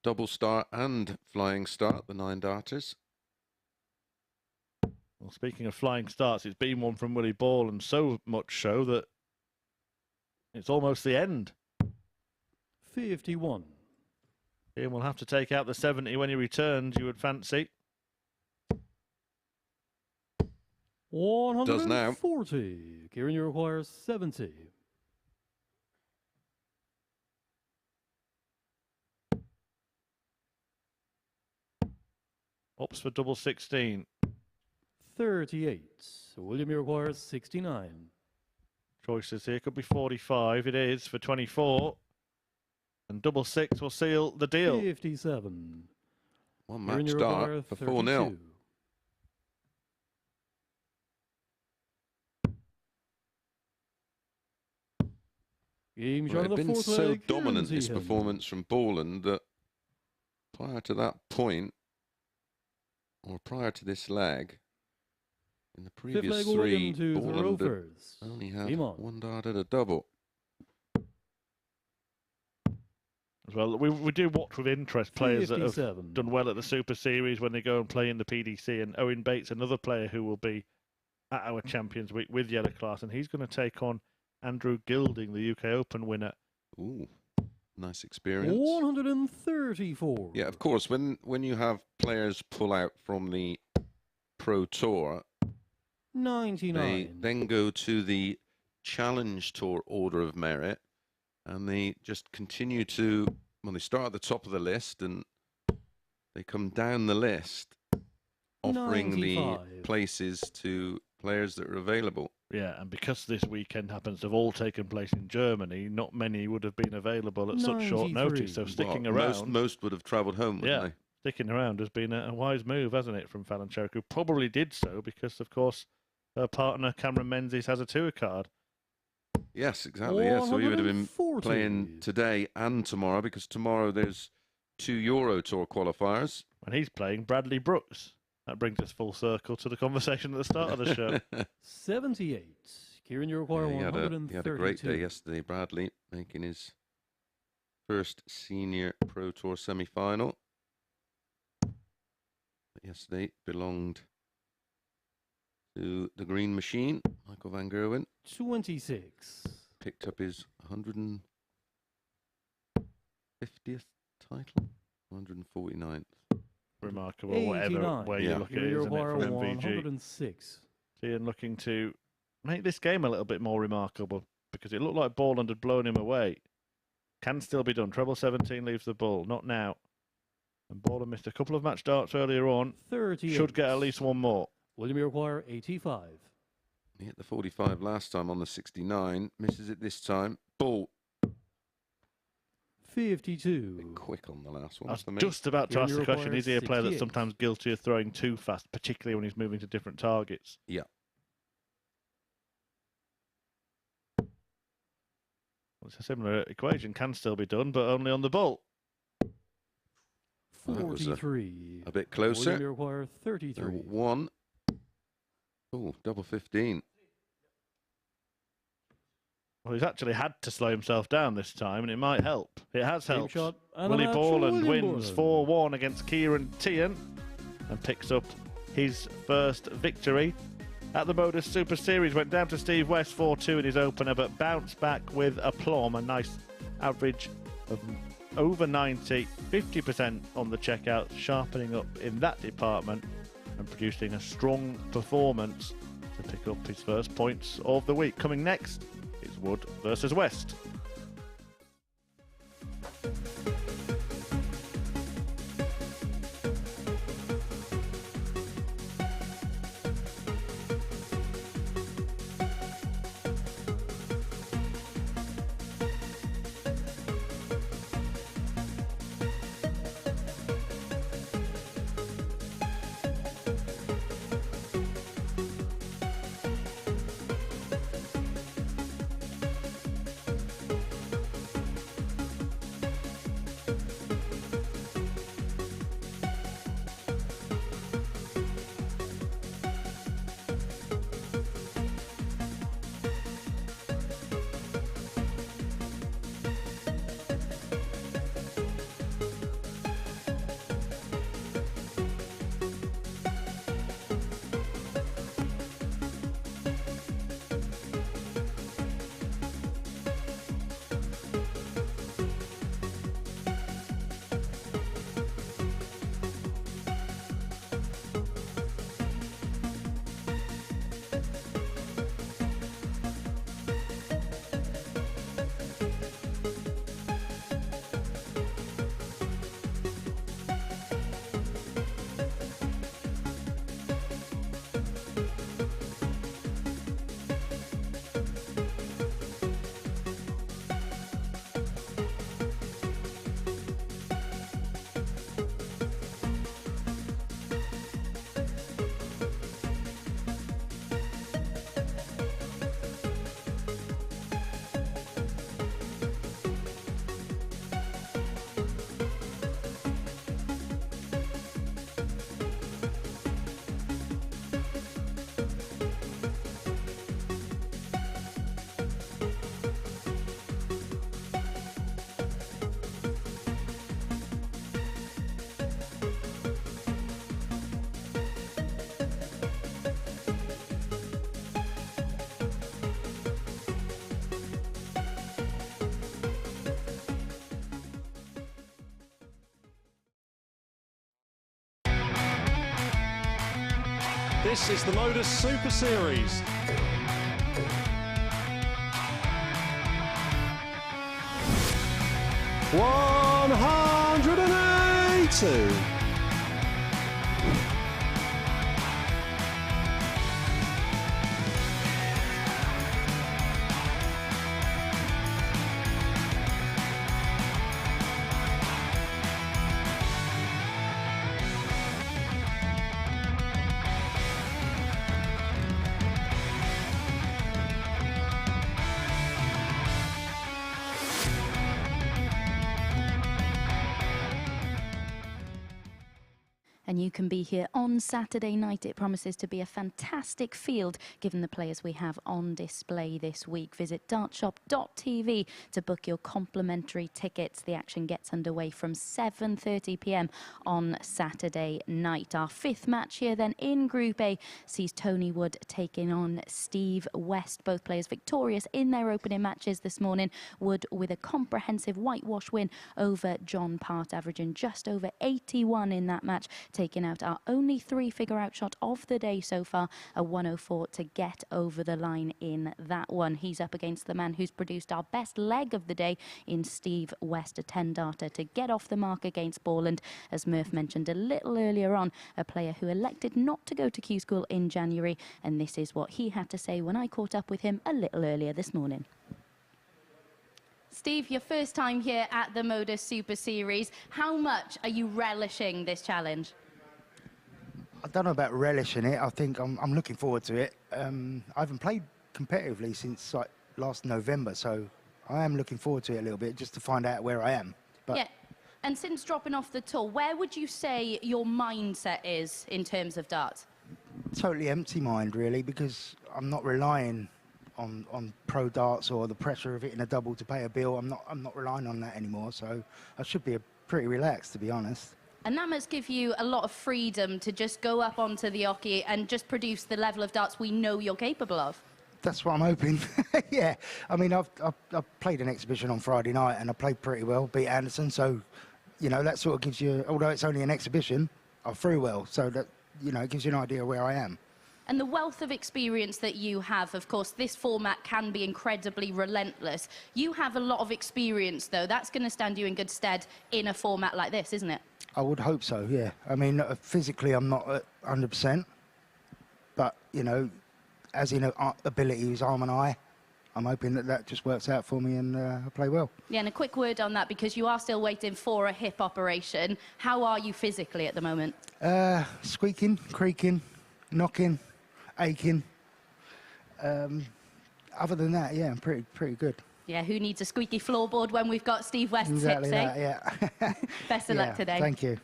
double start and flying start, the 9-darters. Well, speaking of flying starts, it's been one from Willie Borland, so much so that it's almost the end. 51. Ian will have to take out the 70 when he returns, you would fancy. 140. Does now. Ciaran, you require 70. Ups for double 16. 38. William, you require 69. Choices here, could be 45, it is for 24. And double 6 will seal the deal. 57. One Ciaran, match you require start for 4-0. 32. Game Well, shot it of had the been fourth so leg. dominant, Ciaran this Teehan. performance from Borland, that prior to that point, or prior to this leg, in the Fifth previous leg, three, William to the Borland had Rovers. only had Game on. one dart at a double. As well, we do watch with interest players that have 57. done well at the Super Series when they go and play in the PDC. And Owen Bates, another player who will be at our Champions Week with yellow class, and he's going to take on Andrew Gilding, the UK Open winner. Ooh, nice experience. 134. Yeah, of course, when you have players pull out from the Pro Tour, 99. they then go to the Challenge Tour Order of Merit, and they just continue to, well, they start at the top of the list and they come down the list, offering 95. the places to players that are available. Yeah, and because this weekend happens to have all taken place in Germany, not many would have been available at such short 93. notice. So sticking Well, around, most would have travelled home, wouldn't yeah, they? sticking around has been a wise move, hasn't it, from Fallon Sherrick, who probably did so because, of course, her partner Cameron Menzies has a tour card. Yes, exactly. Yeah, so he would have been 140. playing today and tomorrow, because tomorrow there's 2 Euro Tour qualifiers. And he's playing Bradley Brooks. That brings us full circle to the conversation at the start of the show. 78. Ciaran, you require Yeah, he had 132. a great day yesterday, Bradley, making his first senior Pro Tour semi-final. Yesterday belonged to the Green Machine, Michael van Gerwen. 26. Picked up his 150th title, 149th. Remarkable, 89. whatever way you Yeah. look at Ciaran, it, you isn't it, require from MVG. 106. Ian looking to make this game a little bit more remarkable because it looked like Borland had blown him away. Can still be done. Treble 17 leaves the ball. Not now. And Borland missed a couple of match darts earlier on. 38. Should get at least one more. William, you require 85. He hit the 45 last time on the 69. Misses it this time. Ball. 52. Bit quick on the last I one was for me. just about to Ian, ask you the question, require is he a player that's 68. sometimes guilty of throwing too fast, particularly when he's moving to different targets? Yeah. Well, it's a similar equation. Can still be done, but only on the ball. That was 43. a bit William, closer. you require So 33. 1. Oh, double 15. Well, he's actually had to slow himself down this time, and it might help. It has Game helped. shot and a Willie match for Borland William wins Borland. 4-1 against Ciaran Teehan and picks up his first victory at the MODUS Super Series. Went down to Steve West 4-2 in his opener, but bounced back with aplomb. A nice average of over 90, 50% on the checkout, sharpening up in that department and producing a strong performance to pick up his first points of the week. Coming next is Wood versus West. This is the MODUS Super Series. $180. And you can be here on Saturday night. It promises to be a fantastic field given the players we have on display this week. Visit dartshop.tv to book your complimentary tickets. The action gets underway from 7:30 p.m. on Saturday night. Our fifth match here then in Group A sees Tony Wood taking on Steve West. Both players victorious in their opening matches this morning. Wood with a comprehensive whitewash win over John Part, averaging just over 81 in that match, taking out our only three-figure outshot of the day so far, a 104 to get over the line in that one. He's up against the man who's produced our best leg of the day in Steve West, a 10-darter to get off the mark against Borland. As Murph mentioned a little earlier on, a player who elected not to go to Q School in January, and this is what he had to say when I caught up with him a little earlier this morning. Steve, your first time here at the MODUS Super Series. How much are you relishing this challenge? I don't know about relishing it. I think I'm looking forward to it. I haven't played competitively since like last November, so I am looking forward to it a little bit just to find out where I am. But yeah, and since dropping off the tour, where would you say your mindset is in terms of darts? Totally empty mind, really, because I'm not relying on pro darts or the pressure of hitting a double to pay a bill. I'm not relying on that anymore, so I should be pretty relaxed, to be honest. And that must give you a lot of freedom to just go up onto the oche and just produce the level of darts we know you're capable of. That's what I'm hoping. Yeah, I mean, I've played an exhibition on Friday night and I played pretty well, beat Anderson, so, you know, that sort of gives you, although it's only an exhibition, I threw well, so that, you know, it gives you an idea of where I am. And the wealth of experience that you have, of course, this format can be incredibly relentless. You have a lot of experience, though. That's going to stand you in good stead in a format like this, isn't it? I would hope so, yeah. I mean, physically, I'm not at 100%, but, you know, as in abilities, arm and eye, I'm hoping that that just works out for me and I play well. Yeah, and a quick word on that, because you are still waiting for a hip operation. How are you physically at the moment? Squeaking, creaking, knocking, aching. Other than that, yeah, I'm pretty good. Yeah, who needs a squeaky floorboard when we've got Steve West's exactly hips, that, yeah. Best of luck today. Thank you.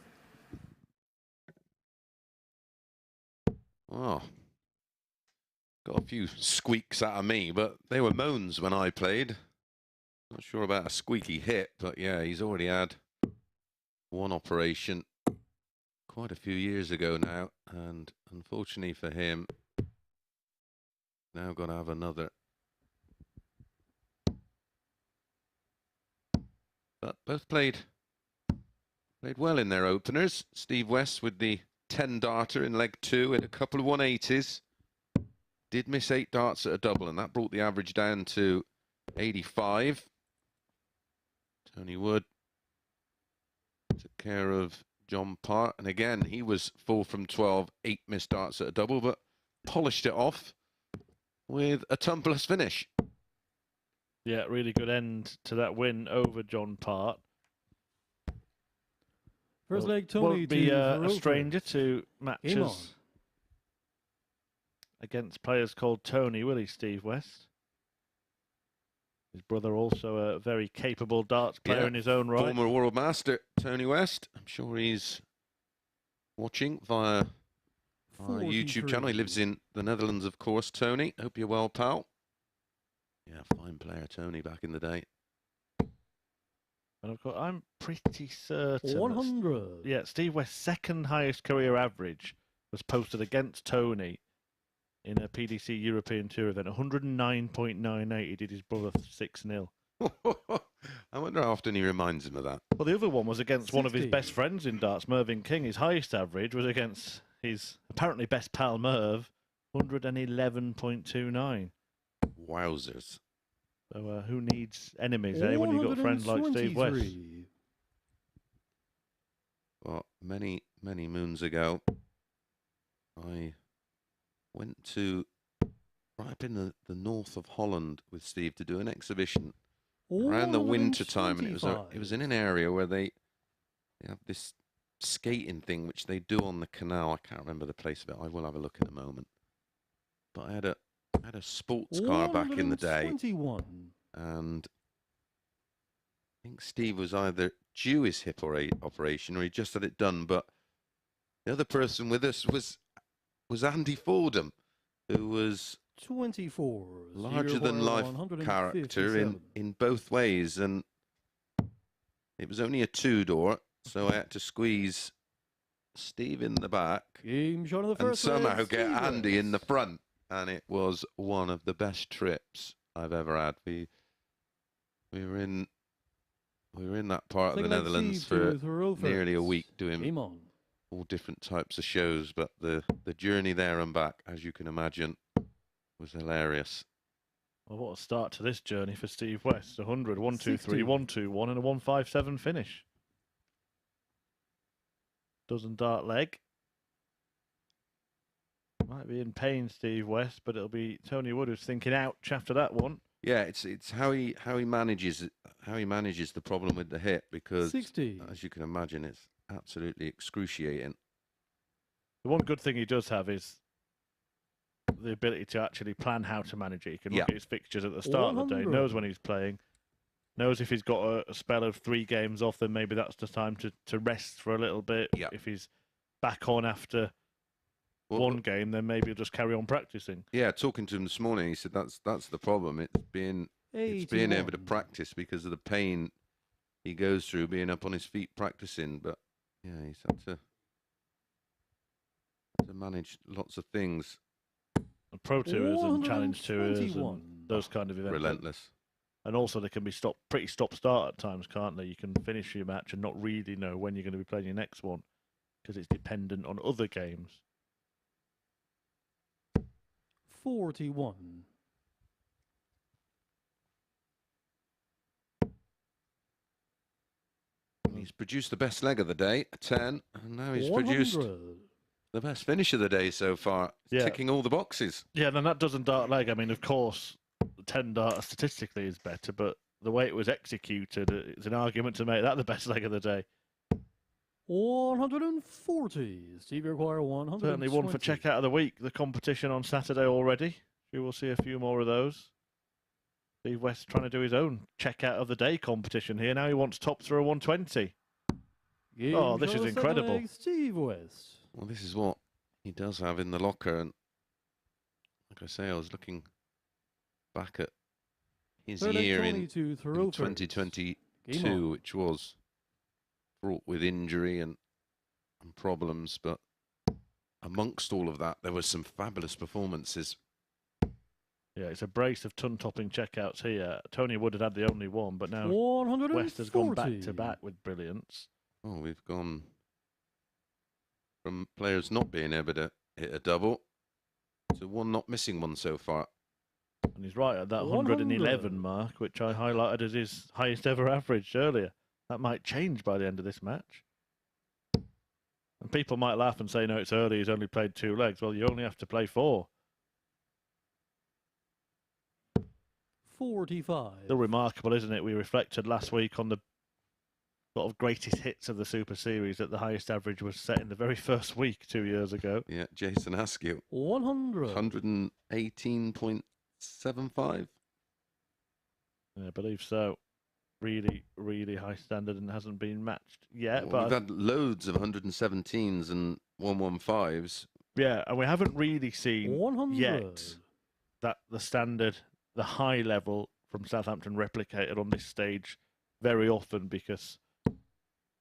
Oh, got a few squeaks out of me, but they were moans when I played. Not sure about a squeaky hip, but yeah, he's already had one operation quite a few years ago now, and unfortunately for him, now got to have another. But both played well in their openers. Steve West with the 10-darter in leg 2 and a couple of 180s. Did miss 8 darts at a double, and that brought the average down to 85. Tony Wood took care of John Part, and again, he was 4 from 12, 8 missed darts at a double, but polished it off with a tumbleless finish. Yeah, really good end to that win over John Part. First leg, Tony. Won't be a stranger to matches against players called Tony, will he, Steve West? His brother also a very capable darts player in his own right. Former world master, Tony West. I'm sure he's watching via our YouTube channel. He lives in the Netherlands, of course, Tony. Hope you're well, pal. Yeah, fine player, Tony, back in the day. And of course, I'm pretty certain 100. Yeah, Steve West's second highest career average was posted against Tony in a PDC European Tour event. 109.98. He did his brother 6-0. I wonder how often he reminds him of that. Well, the other one was against 60. one of his best friends in darts, Mervyn King. His highest average was against his apparently best pal Merv, 111.29. Wowzers. So who needs enemies, eh, when you've got friends like Steve West? Well, many moons ago, I went to right up in the north of Holland with Steve to do an exhibition around the winter time, and it was in an area where they have this skating thing which they do on the canal. I can't remember the place of it. I will have a look in a moment. But I had a sports car back in the day, and I think Steve was either due his hip operation or he just had it done. But the other person with us was Andy Fordham, who was 24 larger than life character in both ways, and it was only a 2-door, so I had to squeeze Steve in the back Game shot of the and first somehow get Andy in the front, and it was one of the best trips I've ever had. We were in that part of the Netherlands for nearly a week doing all different types of shows, but the journey there and back, as you can imagine, was hilarious. Well, what a start to this journey for Steve West. 100, 123, 121 and a 157 finish. Dozen dart leg. Might be in pain, Steve West, but it'll be Tony Wood who's thinking ouch after that one. Yeah, it's how he manages the problem with the hip, because as you can imagine, it's absolutely excruciating. The one good thing he does have is the ability to actually plan how to manage it. He can look at his fixtures at the start of the day, knows when he's playing, knows if he's got a spell of 3 games off, then maybe that's the time to rest for a little bit. If he's back on after one game, then maybe he'll just carry on practicing. Yeah, talking to him this morning, he said that's the problem. It's being able to practice because of the pain he goes through being up on his feet practicing. But yeah, he's had to manage lots of things. Pro Tours and Challenge Tours and those kind of events. Relentless. And also they can be pretty stop-start at times, can't they? You can finish your match and not really know when you're going to be playing your next one because it's dependent on other games. 41. He's produced the best leg of the day, a 10, and now he's produced the best finish of the day so far, ticking all the boxes. Yeah, then that doesn't dart leg. I mean, of course, 10 dart statistically is better, but the way it was executed, it's an argument to make that the best leg of the day. 140. Steve require 120. Certainly one for checkout of the week. The competition on Saturday already. We will see a few more of those. Steve West trying to do his own checkout of the day competition here. Now he wants top through a 120. Oh, this is incredible. Steve West. Well, this is what he does have in the locker. And like I say, I was looking back at his year in 2022, which was fraught with injury and problems. But amongst all of that, there were some fabulous performances. Yeah, it's a brace of ton-topping checkouts here. Tony Wood had the only one, but now 140. West has gone back-to-back with brilliance. Oh, we've gone from players not being able to hit a double to one not missing one so far. And he's right at that 111 mark, which I highlighted as his highest ever average earlier. That might change by the end of this match. And people might laugh and say, no, it's early, he's only played 2 legs. Well, you only have to play 4. 45. Still remarkable, isn't it? We reflected last week on the sort of greatest hits of the Super Series that the highest average was set in the very first week 2 years ago. Yeah, Jason Askew. 100. 118.75. Yeah, I believe so. Really, really high standard and hasn't been matched yet. Well, but we've had loads of 117s and 115s. Yeah, and we haven't really seen 100. yet that the standard, the high level from Southampton replicated on this stage very often, because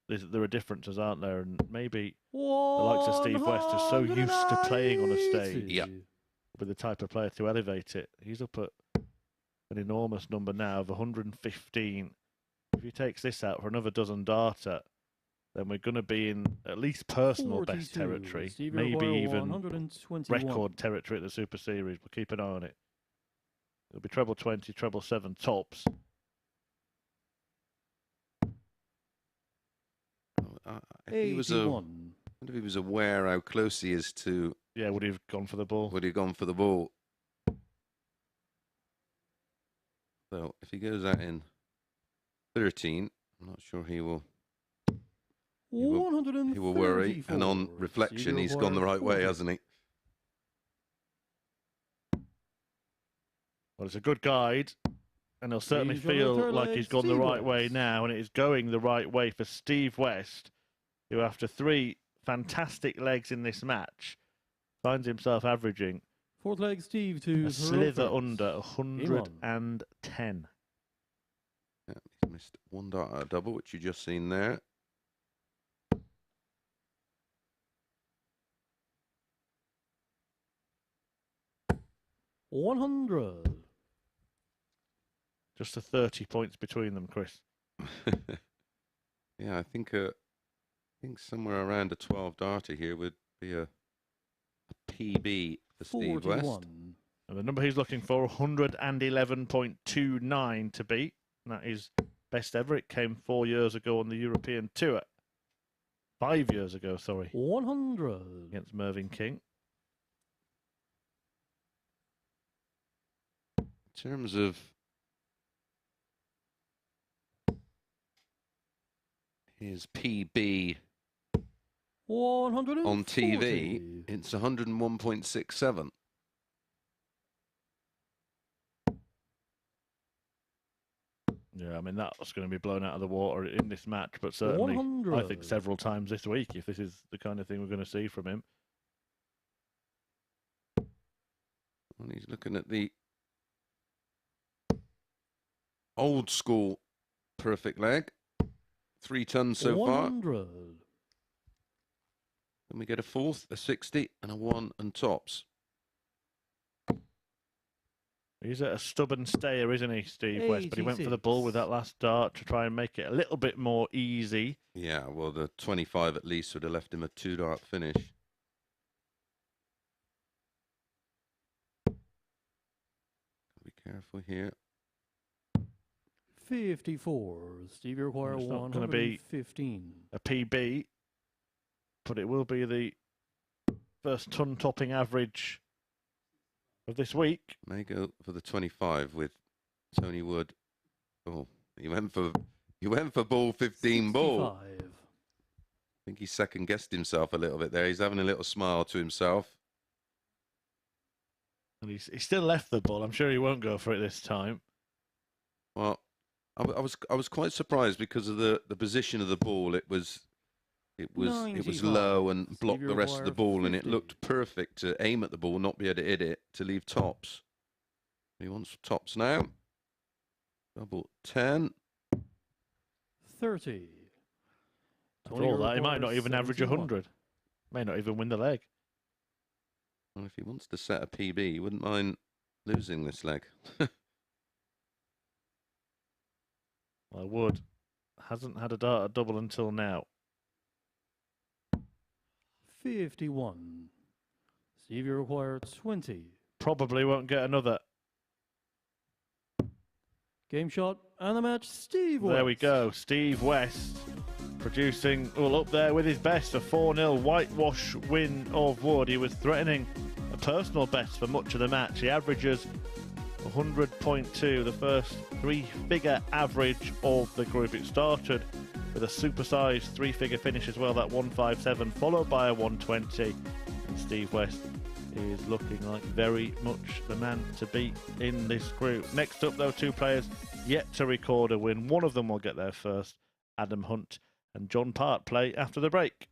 there are differences, aren't there? And maybe the likes of Steve West are so used to playing on a stage with the type of player to elevate it. He's up at an enormous number now of 115. If he takes this out for another dozen darter, then we're going to be in at least personal best 42. territory, Steve maybe Roy, even 121. record territory at the Super Series. We'll keep an eye on it. It'll be treble 20, treble 7 tops. If he was I wonder if he was aware how close he is to. Yeah, would he have gone for the ball? Would he have gone for the ball? Well, if he goes out in 13, I'm not sure he will. He will worry, and on reflection, he's gone the right way, hasn't he? Well, it's a good guide, and he'll certainly feel like he's gone the right way now, and it is going the right way for Steve West, who after 3 fantastic legs in this match, finds himself averaging fourth leg, Steve, to a slither under 110. Yeah, he's missed 1 dart out of double, which you just seen there. $100. Just the 30 points between them, Chris. Yeah, I think somewhere around a 12 darter here would be a PB for Steve 41. West. And the number he's looking for, 111.29 to beat. And that is best ever. It came 4 years ago on the European Tour. 5 years ago, sorry. 100. Against Mervyn King. In terms of his PB 140. on TV, it's 101.67. Yeah, I mean, that's going to be blown out of the water in this match, but certainly, 100. I think several times this week, if this is the kind of thing we're going to see from him. And he's looking at the old school perfect leg. 3 tons so 100. far. Then we get a 4th, a 60, and a 1 and tops. He's a stubborn stayer, isn't he, Steve West? But he went for the ball with that last dart to try and make it a little bit more easy. Yeah, well, the 25 at least would have left him a 2 dart finish. Be careful here. 54. Steve require It's not 115. A PB, but it will be the first ton topping average of this week. May go for the 25 with Tony Wood. Oh, he went for ball 15 ball. 65. I think he second guessed himself a little bit there. He's having a little smile to himself. And he still left the ball. I'm sure he won't go for it this time. Well, I was quite surprised because of the position of the ball. It was 95. low and blocked Stevie the rest of the ball, and it 50. looked perfect to aim at the ball, not be able to hit it, to leave tops. He wants tops now. Double 10. 30. For all that, he might not even average 71. 100. May not even win the leg. Well, if he wants to set a PB, he wouldn't mind losing this leg. I would. Hasn't had a dart at double until now. 51. Steve, you require 20. Probably won't get another. Game shot and the match, Steve West. There we go. Steve West producing all up there with his best. A 4-0 whitewash win of Wood. He was threatening a personal best for much of the match. He averages 100.2, the first 3-figure average of the group. It started with a supersized 3-figure finish as well, that 157, followed by a 120. And Steve West is looking like very much the man to beat in this group. Next up, though, 2 players yet to record a win. One of them will get there first. Adam Hunt and John Part play after the break.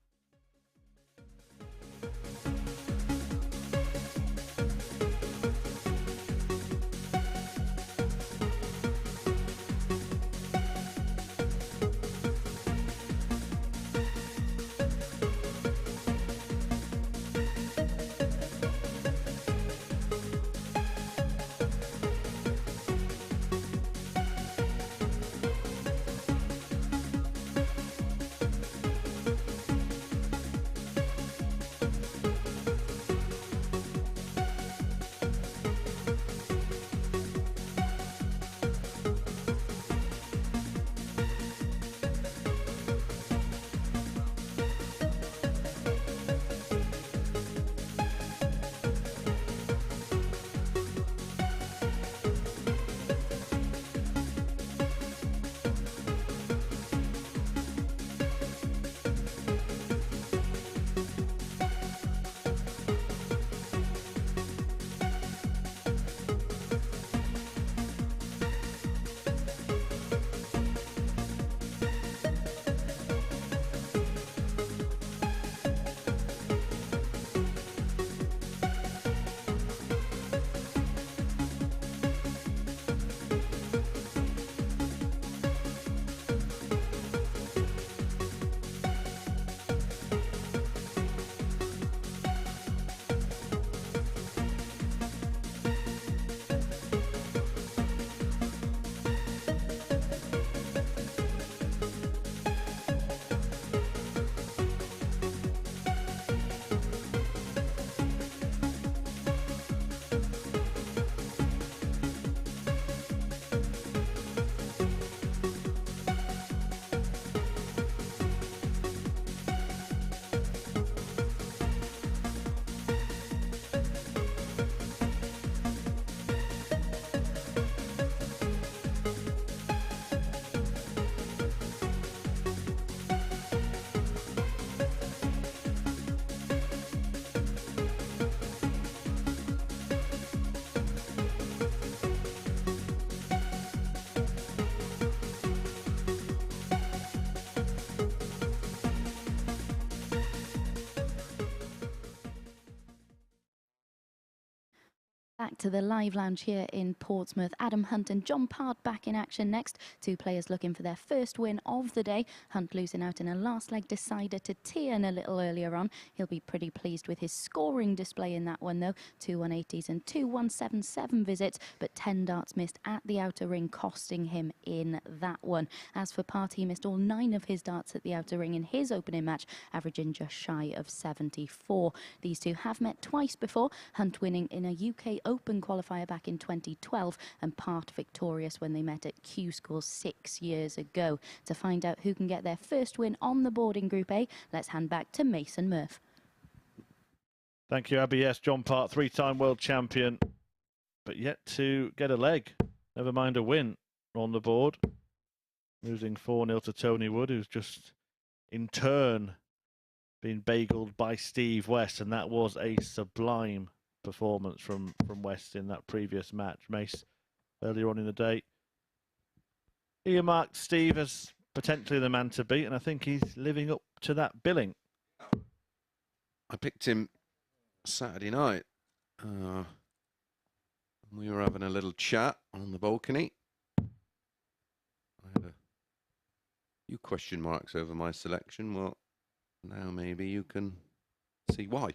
Back to the live lounge here in Portsmouth. Adam Hunt and John Part back in action next. Two players looking for their first win of the day. Hunt losing out in a last leg decider to Teehan a little earlier on. He'll be pretty pleased with his scoring display in that one though. 2 180s and 2 177 visits, but 10 darts missed at the outer ring, costing him in that one. As for Part, he missed all 9 of his darts at the outer ring in his opening match, averaging just shy of 74. These two have met twice before, Hunt winning in a UK Open qualifier back in 2012 and Part victorious when they met at Q School 6 years ago. To find out who can get their first win on the board in Group A, let's hand back to Mason Murph. Thank you, Abby. Yes, John Part, 3-time world champion, but yet to get a leg, never mind a win on the board. Losing 4-0 to Tony Wood, who's just in turn been bageled by Steve West, and that was a sublime performance from West in that previous match. Mace, earlier on in the day, earmarked Steve as potentially the man to beat, and I think he's living up to that billing. I picked him Saturday night. We were having a little chat on the balcony. I had a few question marks over my selection. Well, now maybe you can see why.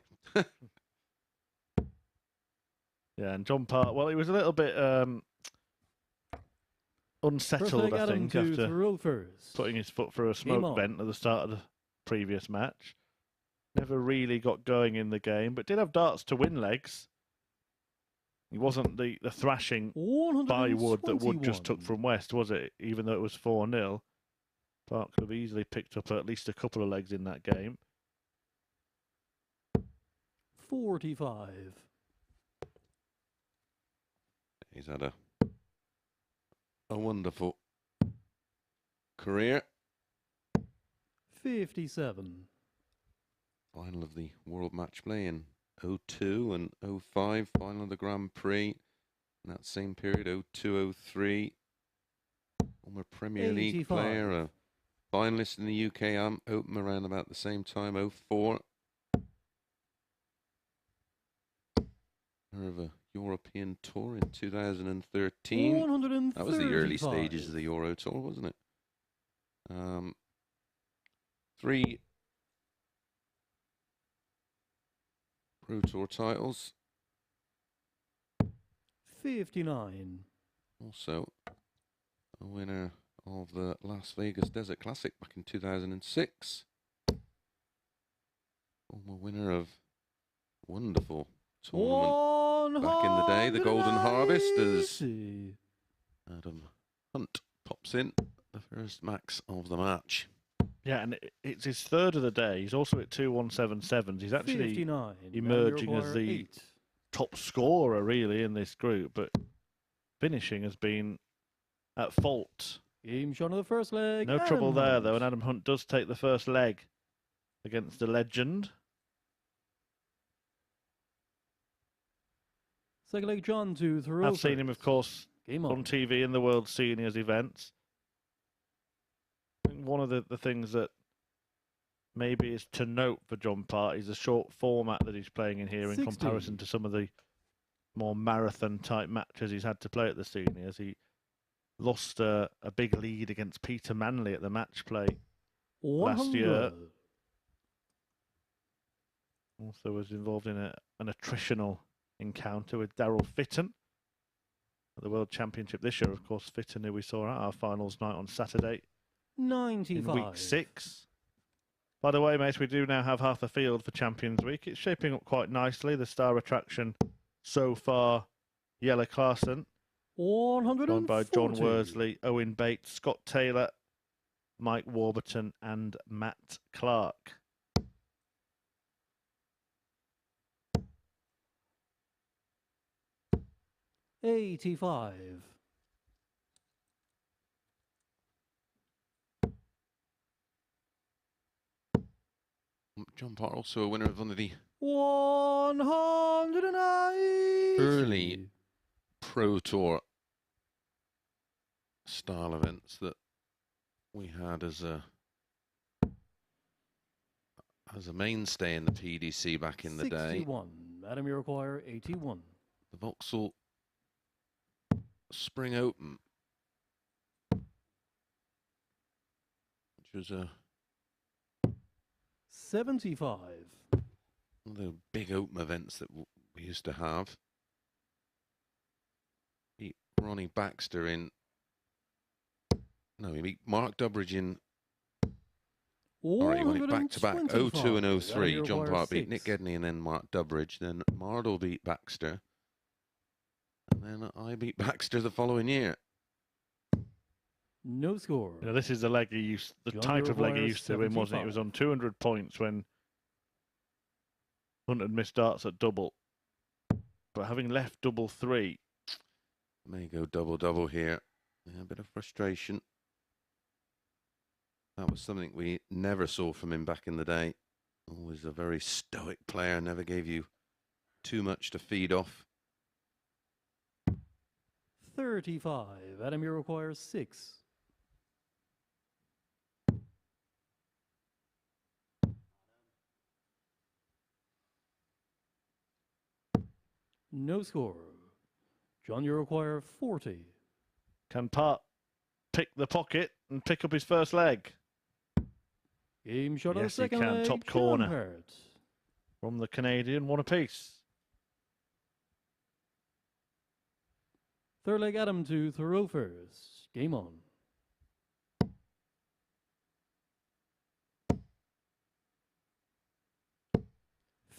Yeah, and John Part, well, he was a little bit unsettled, I think, after putting his foot through a smoke vent at the start of the previous match. Never really got going in the game, but did have darts to win legs. He wasn't the thrashing by Wood that Wood just took from West, was it? Even though it was 4-0. Part could have easily picked up at least a couple of legs in that game. 45. He's had a wonderful career. 57. Final of the World Match Play in 02 and 05. Final of the Grand Prix in that same period, 02, 03. Former Premier League player, a finalist in the UK Open around about the same time, 04. Of a European Tour in 2013. That was the early stages of the Euro Tour, wasn't it? 3 Pro Tour titles. 59. Also a winner of the Las Vegas Desert Classic back in 2006. Former winner of wonderful tournament back in the day, the Golden Harvest, as Adam Hunt pops in the first max of the match. Yeah, and it's his third of the day. He's also at 2 177s. He's actually 59, emerging as the top scorer, really, in this group, but finishing has been at fault. Game shot of the first leg. No trouble there, though, and Adam Hunt does take the first leg against the legend. Second leg, John, 2 through. I've seen him, of course, on TV in the World Seniors events. I think one of the things that maybe is to note for John Part is the short format that he's playing in here 60. in comparison to some of the more marathon-type matches he's had to play at the Seniors. He lost a big lead against Peter Manley at the match play last year. Also was involved in an attritional encounter with Daryl Fitton at the World Championship this year. Of course, Fitton, who we saw at our finals night on Saturday 95. in week 6. By the way, mates, we do now have half the field for Champions Week. It's shaping up quite nicely. The star attraction so far, Yella Clarkson, joined by John Worsley, Owen Bates, Scott Taylor, Mike Warburton and Matt Clark. $85. John Part also a winner of one of the 190 early Pro Tour style events that we had as a mainstay in the PDC back in the day. 61. Adam, you require 81. The Vauxhall Spring Open, which was a 75. one of the big open events that we used to have. Beat Ronnie Baxter in. No, he beat Mark Durbridge in. Sorry, he won it back to back. 02 and 03. John Park beat Nick Gedney and then Mark Durbridge. Then Mardle beat Baxter. And then I beat Baxter the following year. No score. You know, this is the leg he used, the John type of leg he requires used to win, wasn't it? He was 75. on 200 points when Hunt had missed darts at double. But having left double 3. May go double here. Yeah, a bit of frustration. That was something we never saw from him back in the day. Always a very stoic player, never gave you too much to feed off. 35. Adam, you require 6. No score. John, you require 40. Can Part pick the pocket and pick up his first leg? Game shot on the Yes, he second can. leg. Top John corner. Hart. From the Canadian, one apiece. Third leg, Adam to throw first. Game on.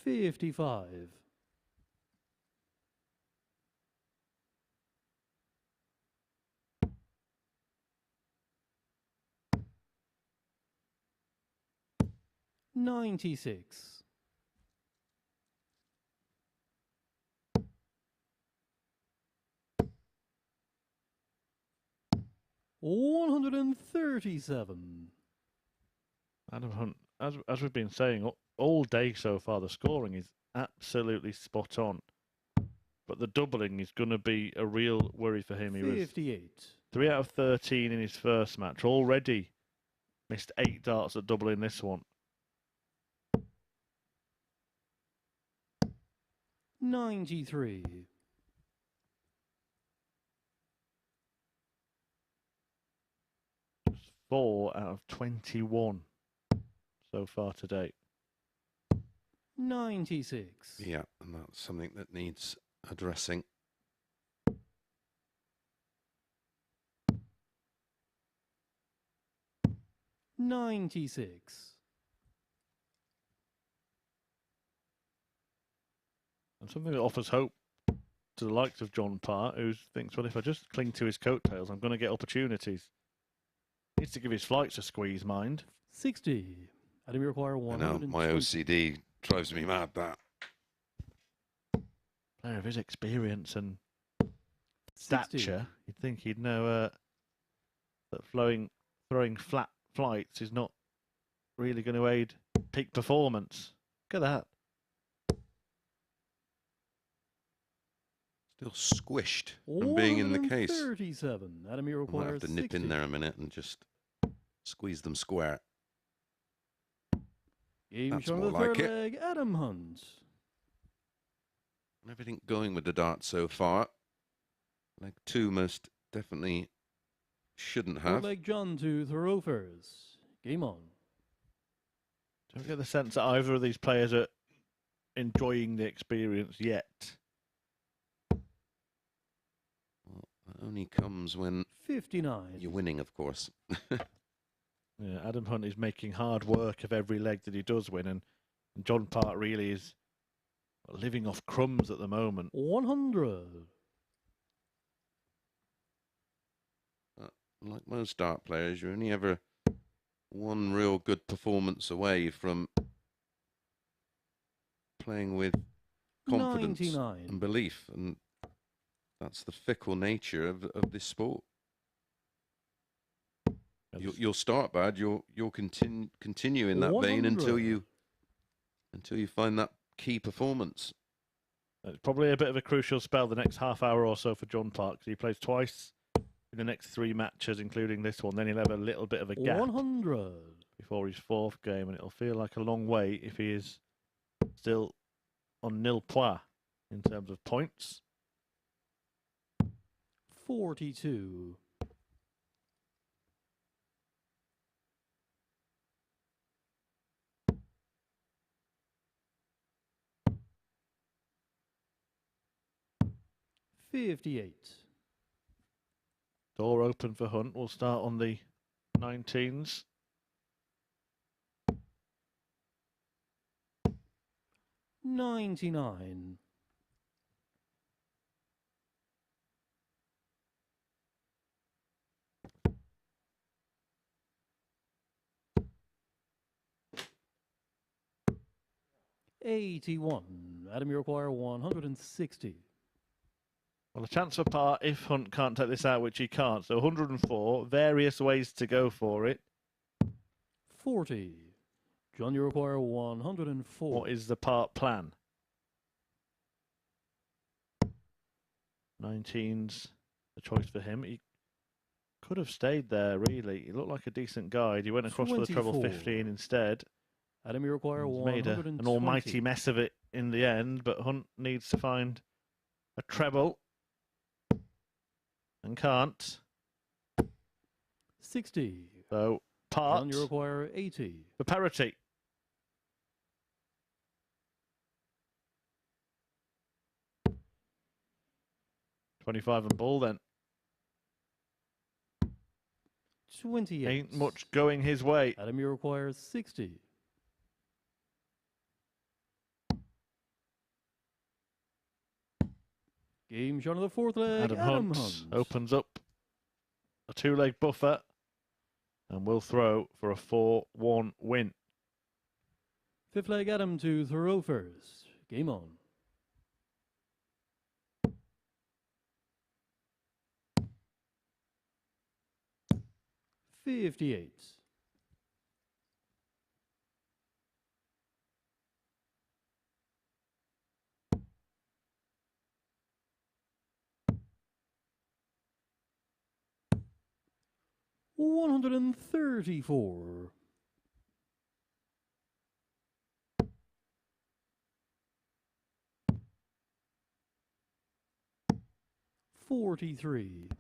$55. $96. $137. Adam Hunt, as we've been saying all day so far, the scoring is absolutely spot on. But the doubling is going to be a real worry for him. He was 58. 3 out of 13 in his first match. Already missed 8 darts at double in this one. 93. Just 4 out of 21 so far to date. 96. Yeah, and that's something that needs addressing. $96. And something that offers hope to the likes of John Parr, who thinks, well, if I just cling to his coattails, I'm going to get opportunities. Needs to give his flights a squeeze, mind. 60. Adam, you require I 120. know, my OCD drives me mad, that. Player of his experience and 60. stature, you'd think he'd know that throwing flat flights is not really going to aid peak performance. Look at that. Still squished from being in the case. 37. Adam, you I require might have to nip 60. in there a minute and just squeeze them square. Game That's shot on more the third like it. leg, Adam Hunt. Everything going with the dart so far. Leg 2 most definitely shouldn't Third have. leg, John to throw first. Game on. Don't get the sense that either of these players are enjoying the experience yet. Well, that only comes when 59. you're winning, of course. Yeah, Adam Hunt is making hard work of every leg that he does win, and John Park really is living off crumbs at the moment. 100. Like most dart players, you're only ever one real good performance away from playing with confidence 99. and belief, and that's the fickle nature of this sport. You'll start bad. You'll continue in that vein until 100. you find that key performance. It's probably a bit of a crucial spell the next half hour or so for John Park. He plays twice in the next 3 matches, including this one. Then he'll have a little bit of a gap 100. before his 4th game, and it'll feel like a long way if he is still on nil points in terms of points. 42. $58. Door open for Hunt. We'll start on the 19s. $99. $81. Adam, you require 160. Well, a chance for par if Hunt can't take this out, which he can't. So 104, various ways to go for it. 40. John, you require 104. What is the part plan? 19's the choice for him. He could have stayed there, really. He looked like a decent guide. He went across for the treble 15 instead. Adam, you require He's 120. made an almighty mess of it in the end, but Hunt needs to find a treble and can't. 60. So part John, you require 80. for parity. $25 and ball then. 28. Ain't much going his way. Adam, you require 60. Game shot on the fourth leg. Adam Hunt opens up a two-leg buffer and will throw for a 4-1 win. Fifth leg, Adam to throw first. Game on. $58. $134. $43.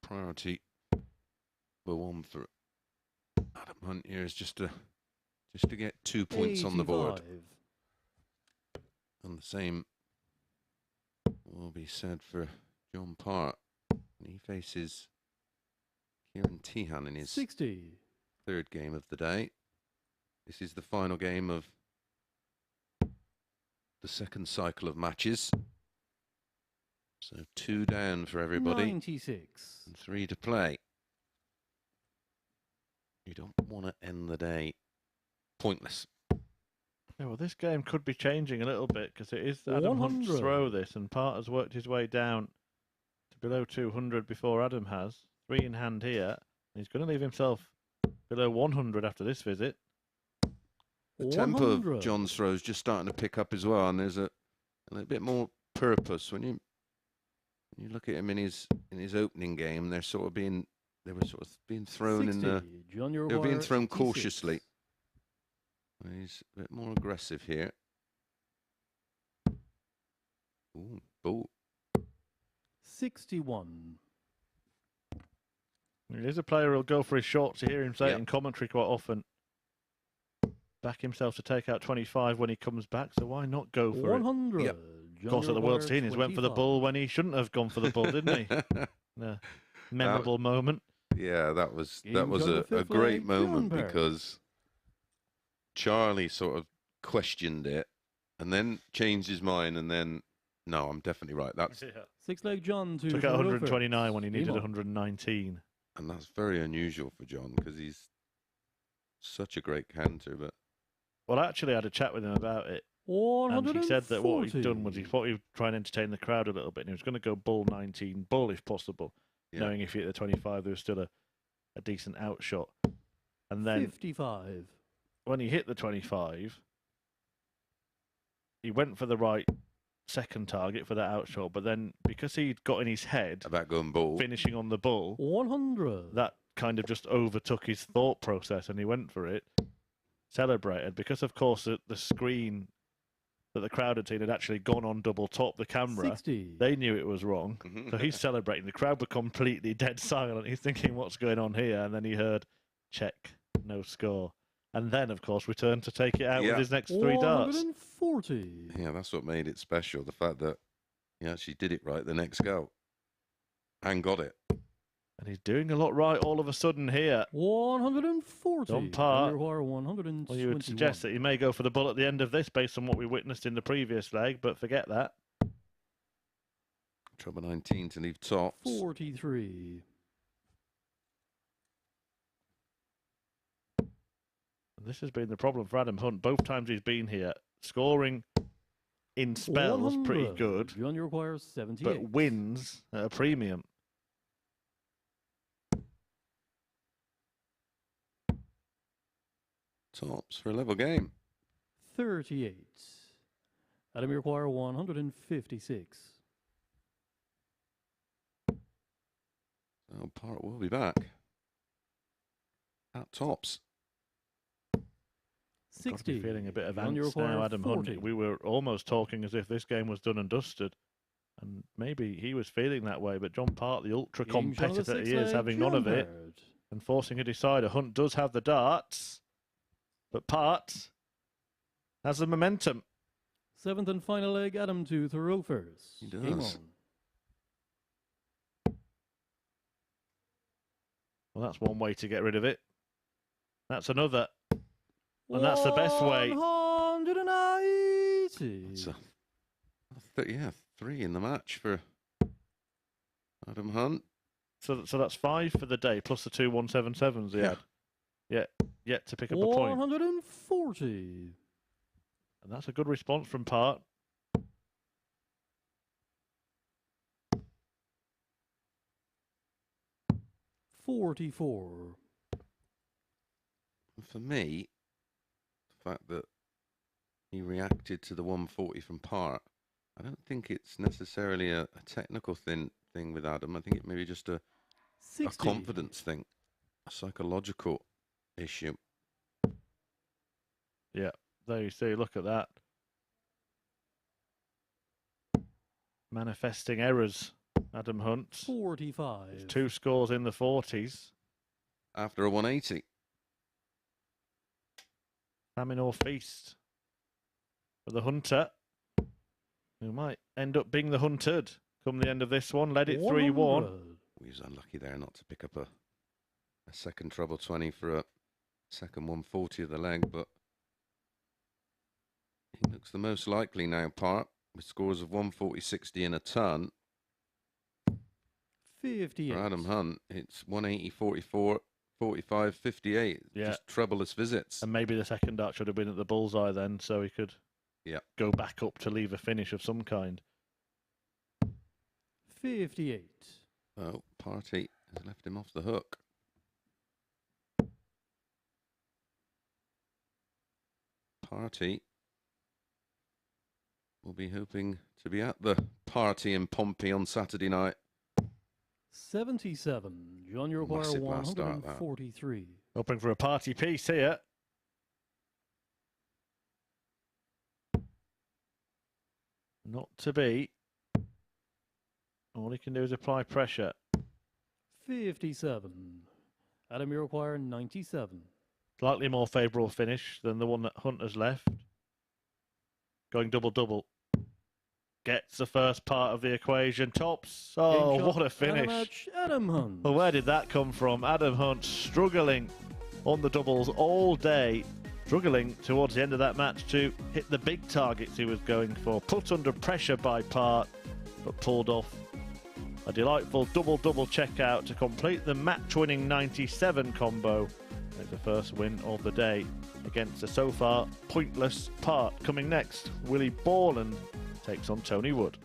Priority for one for Adam Hunt here is just to get 2 points on the board. 85. And the same will be said for John Parr. And he faces Ciaran Teehan in his 60. third game of the day. This is the final game of the second cycle of matches. So 2 down for everybody. 96. And 3 to play. You don't want to end the day pointless. Yeah, well, this game could be changing a little bit because it is Adam Hunt's 100. throw this, and Part has worked his way down to below 200 before Adam has. 3 in hand here. He's going to leave himself below 100 after this visit. The tempo 100. of John's throw is just starting to pick up as well, and there's a little bit more purpose when you look at him in his opening game. They were sort of being thrown 60. in the. John, They were being thrown cautiously. He's a bit more aggressive here. Ooh, ball. 61. He is a player who'll go for his shots. You hear him say it Yep. in commentary quite often. Back himself to take out 25 when he comes back, so why not go for 100. it? Yep. Of course, at the World Seniors, went for the 25. bull when he shouldn't have gone for the bull, didn't he? A memorable moment. Yeah, that was Game a shot, the fifth great leg, moment John Parr. because Charlie sort of questioned it and then changed his mind, and then no, I'm definitely right. That's Six leg John to Took out throw 129 first. when he needed Game on. 119. and that's very unusual for John because he's such a great canter. But Well, I actually had a chat with him about it, and he said that what he'd done was he thought he would try and entertain the crowd a little bit, and he was going to go bull 19, bull if possible, Yeah. knowing if he hit the 25, there was still a decent outshot. And then 55. when he hit the 25, he went for the right second target for that outshot, but then because he'd got in his head about going bull, finishing on the bull, 100. that kind of just overtook his thought process, and he went for it, celebrated, because of course the screen that the crowd had seen had actually gone on double top the camera. 60. They knew it was wrong. So he's celebrating. The crowd were completely dead silent. He's thinking, what's going on here? And then he heard, check, no score. And then, of course, returned to take it out with his next 3 darts. 140. Yeah, that's what made it special. The fact that he actually did it right the next go. And got it. And he's doing a lot right all of a sudden here. 140. On par. Require 121. Well, you would suggest that he may go for the bull at the end of this based on what we witnessed in the previous leg, but forget that. Trouble 19 to leave tops. 43. And this has been the problem for Adam Hunt. Both times he's been here, scoring in spells pretty good, You only require 78. but wins at a premium. Tops for a level game. 38. Adam, you require 156. So Part will be back. At tops. 60. Feeling a bit of You only angst require now, Adam 40. Hunt. We were almost talking as if this game was done and dusted. And maybe he was feeling that way, but John Part, the ultra Game shot of the competitor he is, six-leg having none of it jumper. and forcing a decider. Hunt does have the darts, but Part has the momentum. 7th and final leg, Adam to throw first. He Game does. on. Well, that's one way to get rid of it. That's another. And that's the best way. 190. That's yeah, 3 in the match for Adam Hunt. So that's 5 for the day, plus the 2 177s he had. Yet to pick up a point. 140. And that's a good response from Part. $44. For me, the fact that he reacted to the 140 from Part, I don't think it's necessarily a technical thing with Adam. I think it may be just a 60. confidence thing, a psychological issue. Yeah, there you see, look at that. Manifesting errors, Adam Hunt. 45. 2 scores in the 40s. After a 180. Famine or feast for the hunter, who might end up being the hunted come the end of this one. Led it 3-1. He was unlucky there not to pick up a second treble 20 for a second 140 of the leg, but he looks the most likely now, Part, with scores of 140, 60 and a ton. 58. For Adam Hunt, it's 180, 44, 45, 58. Yeah. Just troubleless visits. And maybe the second dart should have been at the bullseye then, so he could go back up to leave a finish of some kind. 58. Oh, Party has left him off the hook. Party will be hoping to be at the party in Pompey on Saturday night. 77. John, you require Massive last start, that. 143. Hoping for a party piece here. Not to be. All he can do is apply pressure. 57. Adam, you require 97. Slightly more favourable finish than the one that Hunt has left. Going double-double. Gets the first part of the equation. Tops. Oh, Game shot, what a finish. match, Adam Hunt. Well, where did that come from? Adam Hunt struggling on the doubles all day. Struggling towards the end of that match to hit the big targets he was going for. Put under pressure by Part, but pulled off a delightful double-double checkout to complete the match-winning 97 combo. It's the first win of the day against a so far pointless Part. Coming next, Willie Borland takes on Tony Wood.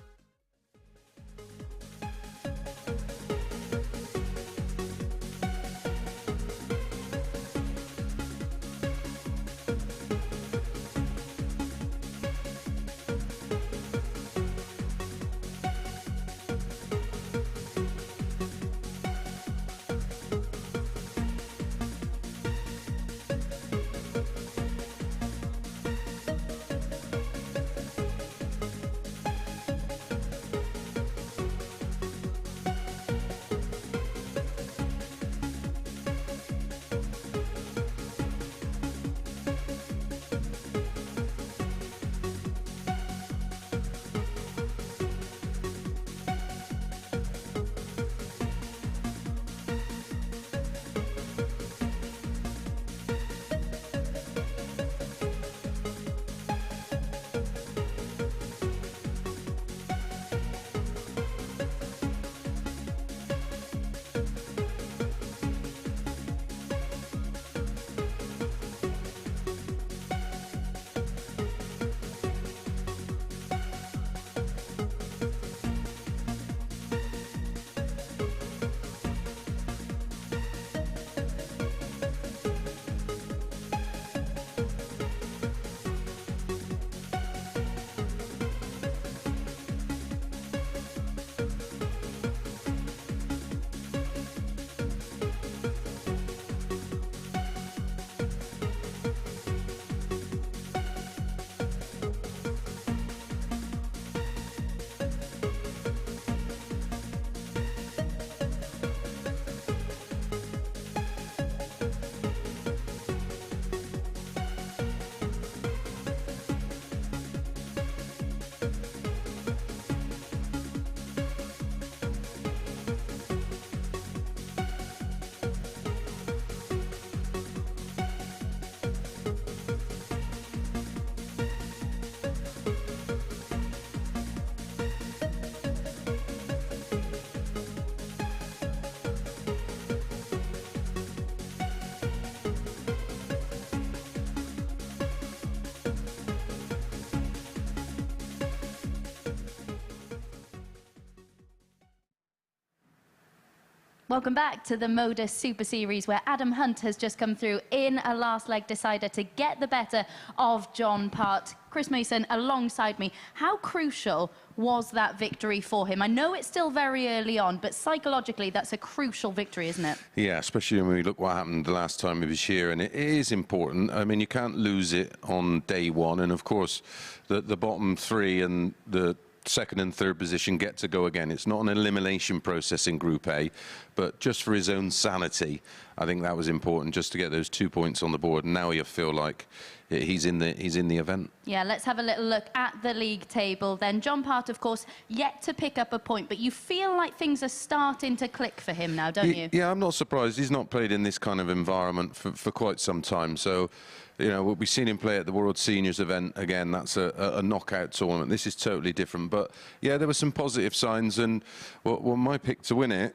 Welcome back to the MODUS Super Series, where Adam Hunt has just come through in a last leg decider to get the better of John Part. Chris Mason alongside me. How crucial was that victory for him? I know it's still very early on, but psychologically that's a crucial victory, isn't it? Yeah, especially when we look what happened the last time he was here, and it is important. I mean, you can't lose it on day one, and of course the bottom three and the second and third position get to go again. It's not an elimination process in Group A, but just for his own sanity, I think that was important, just to get those 2 points on the board. And now you feel like he's in the event. Yeah, let's have a little look at the league table then. John Part, of course, yet to pick up a point, but you feel like things are starting to click for him now, don't you? Yeah, I'm not surprised. He's not played in this kind of environment for quite some time. So, you know, we've seen him play at the World Seniors event again. That's a knockout tournament. This is totally different. But yeah, there were some positive signs, and well, my pick to win it,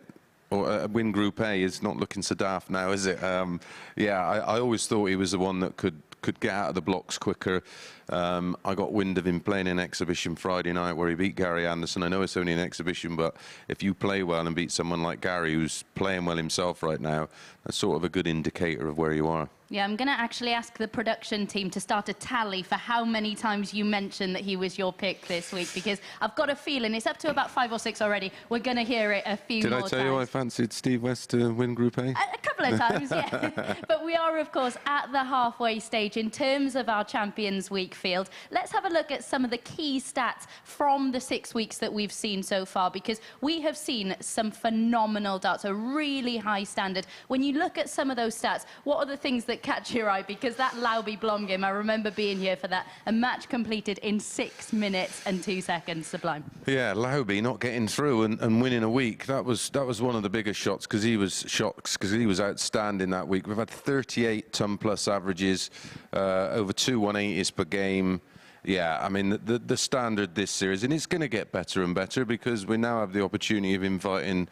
or win Group A, is not looking so daft now, is it? Yeah, I always thought he was the one that could get out of the blocks quicker. I got wind of him playing an exhibition Friday night where he beat Gary Anderson. I know it's only an exhibition, but if you play well and beat someone like Gary, who's playing well himself right now, that's sort of a good indicator of where you are. Yeah, I'm going to actually ask the production team to start a tally for how many times you mentioned that he was your pick this week, because I've got a feeling it's up to about 5 or 6 already. We're going to hear it a few more times. Did I tell you I fancied Steve West to win Group A? A couple of times, yeah. But we are, of course, at the halfway stage in terms of our Champions Week field. Let's have a look at some of the key stats from the 6 weeks that we've seen so far, because we have seen some phenomenal darts, a really high standard. When you look at some of those stats, what are the things that catch your eye? Because that Lauby Blom game, I remember being here for that, a match completed in 6 minutes and 2 seconds. Sublime. Yeah, Lauby not getting through and winning a week. That was one of the biggest shots, because he was outstanding that week. We've had 38 ton plus averages, over 2 180s per game. Yeah, I mean, the standard this series, and it's going to get better and better, because we now have the opportunity of inviting,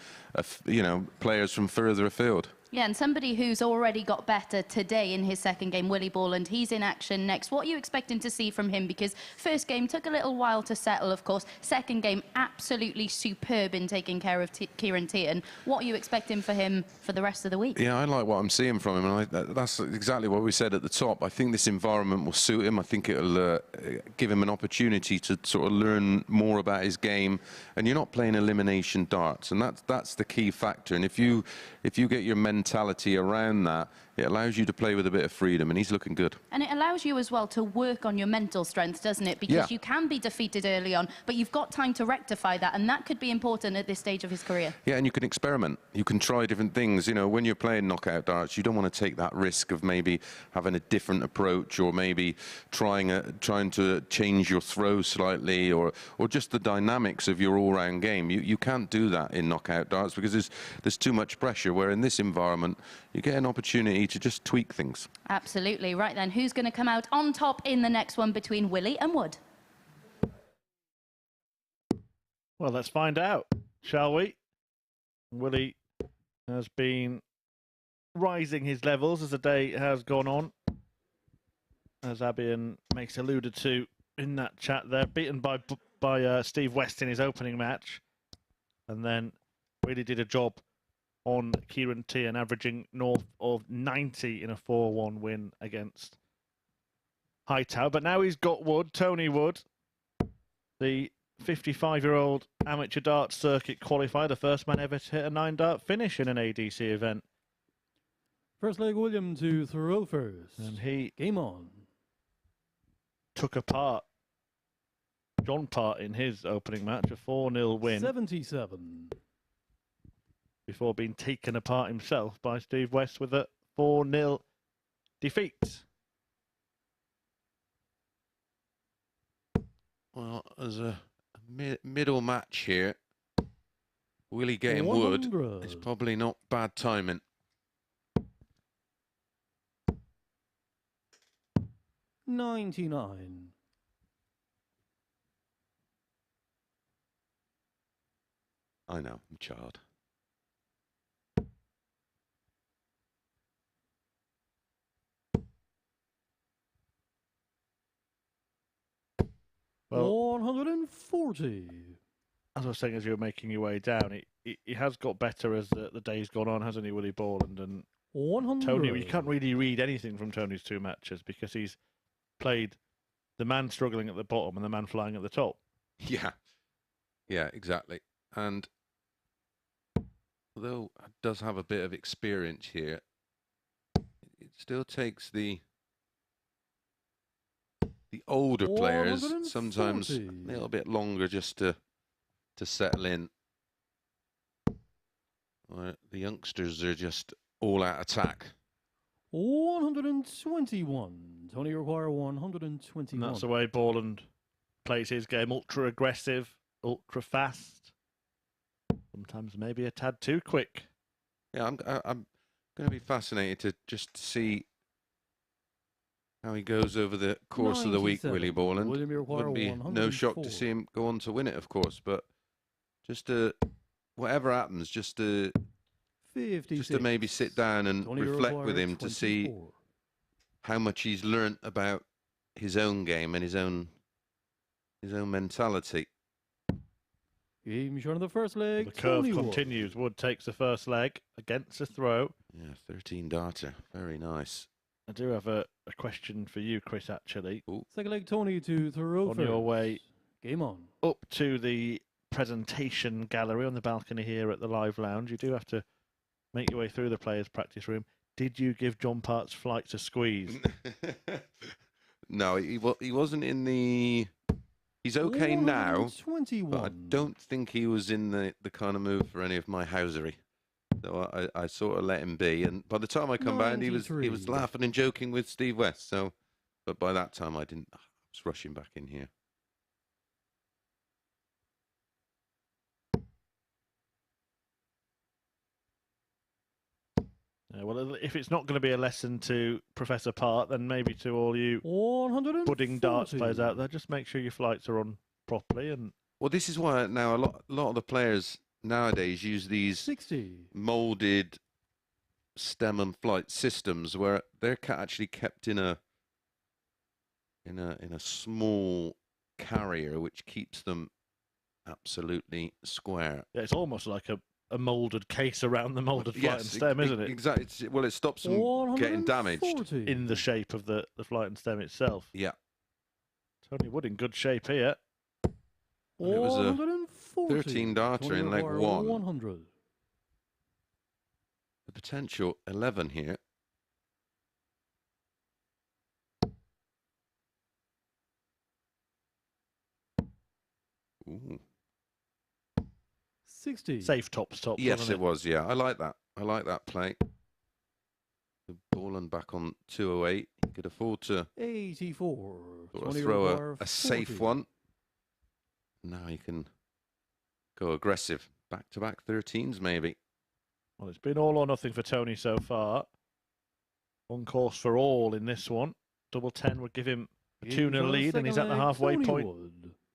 you know, players from further afield. Yeah, and somebody who's already got better today in his second game, Willie Borland, he's in action next. What are you expecting to see from him? Because first game took a little while to settle, of course. Second game, absolutely superb in taking care of Ciaran Teehan. What are you expecting for him for the rest of the week? Yeah, I like what I'm seeing from him, and that's exactly what we said at the top. I think this environment will suit him. I think it'll give him an opportunity to sort of learn more about his game. And you're not playing elimination darts, and that's the key factor. And if you get your mentality around that, it allows you to play with a bit of freedom, and he's looking good. And it allows you as well to work on your mental strength, doesn't it? Because you can be defeated early on, but you've got time to rectify that, and that could be important at this stage of his career. Yeah, and you can experiment. You can try different things. You know, when you're playing knockout darts, you don't want to take that risk of maybe having a different approach, or maybe trying to change your throw slightly, or just the dynamics of your all-round game. You can't do that in knockout darts, because there's too much pressure, where in this environment, you get an opportunity to just tweak things. Absolutely. Right then, who's going to come out on top in the next one between Willie and Wood? Well, let's find out, shall we? Willie has been rising his levels as the day has gone on, as Abby and Mace alluded to in that chat there, beaten by Steve West in his opening match, and then really did a job on Ciaran Teehan, averaging north of 90 in a 4-1 win against Hightower. But now he's got Wood, Tony Wood, the 55-year-old amateur darts circuit qualifier, the first man ever to hit a 9-dart finish in an ADC event. First leg, William to throw first. And he game on. Took apart John Part in his opening match, a 4-0 win. 77. Before being taken apart himself by Steve West with a 4-0 defeat. Well, as a middle match here, Willie getting Wood is probably not bad timing. 99. I know, I'm a child. Well, 140. as I was saying, as you were making your way down, he has got better as the day's gone on, hasn't he, Willie Borland? And 100. Tony, you can't really read anything from Tony's 2 matches because he's played the man struggling at the bottom and the man flying at the top. Yeah, yeah, exactly. And although it does have a bit of experience here, it still takes the older players sometimes a little bit longer just to settle in. The youngsters are just all out attack. 121. Tony require 121. And that's the way Borland plays his game. Ultra aggressive, ultra fast. Sometimes maybe a tad too quick. Yeah, I'm going to be fascinated to just see how he goes over the course of the week, Willie Borland. Wouldn't be no shock to see him go on to win it, of course, but just whatever happens, just to maybe sit down and reflect with him to see how much he's learnt about his own game and his own mentality. Game short of the first leg. The curve continues. Wood takes the first leg against a throw. Yeah, 13 darter. Very nice. I do have a question for you, Chris, actually. Ooh. Second leg, Tony to throw on your way. Game on. Up to the presentation gallery on the balcony here at the Live Lounge. You do have to make your way through the players' practice room. Did you give John Part's flights a squeeze? No, he wasn't in the... He's okay now, but I don't think he was in the kind of mood for any of my housery. So I sort of let him be. And by the time I come back, he was laughing and joking with Steve West. So, but by that time, I was rushing back in here. Well, if it's not going to be a lesson to Professor Part, then maybe to all you budding darts players out there, just make sure your flights are on properly. And well, this is why now a lot of the players nowadays use these molded stem and flight systems where they're actually kept in a small carrier, which keeps them absolutely square. Yeah, it's almost like a moulded case around the moulded flight and stem, isn't it? Exactly. Well, it stops them getting damaged. In the shape of the flight and stem itself. Yeah. Tony Wood in good shape here. It was a 13 darter in leg 1. 100. The potential 11 here. Ooh. 60. Safe top. Yes, it was. Yeah, I like that. I like that play. The Borland back on 208. He could afford to 84. Throw a safe one. Now he can go aggressive. Back-to-back 13s, maybe. Well, it's been all or nothing for Tony so far. One course for all in this one. Double 10 would give him a 2-0 lead, and he's at the halfway point.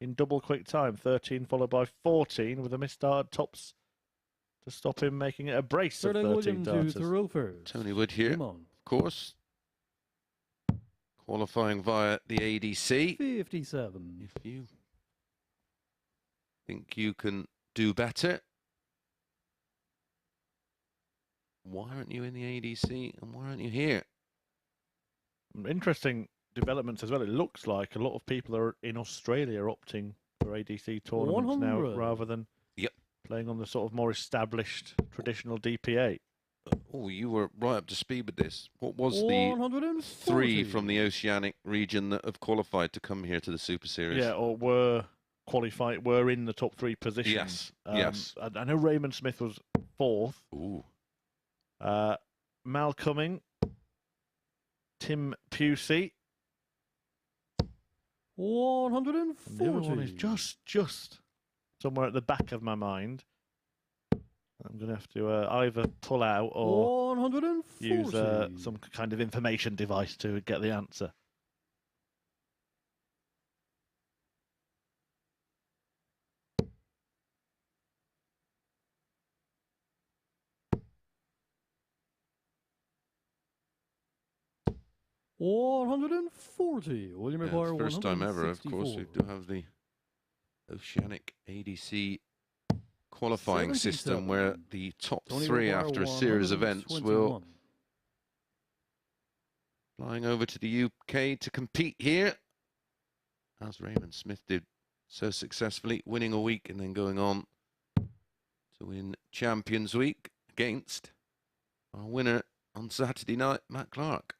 In double quick time, 13 followed by 14 with a misstarred tops to stop him making it a brace of 13 darters. Tony Wood here, of course, qualifying via the ADC. 57. If you think you can do better, why aren't you in the ADC and why aren't you here? Interesting developments as well. It looks like a lot of people are in Australia opting for ADC tournaments now rather than playing on the sort of more established traditional DP8. Oh, you were right up to speed with this. What was the 3 from the Oceanic region that have qualified to come here to the Super Series? Yeah, or were in the top 3 positions. Yes. I know Raymond Smith was 4th. Ooh. Mal Cumming, Tim Pusey. 140. And the other one is just somewhere at the back of my mind. I'm going to have to either pull out or 140. use some kind of information device to get the answer. $140. William McGuire, First time ever, of course. We do have the Oceanic ADC qualifying 77. system where the top Tony three Maguire after a series of events will 121. flying over to the UK to compete here, as Raymond Smith did so successfully, winning a week and then going on to win Champions Week against our winner on Saturday night, Matt Clark.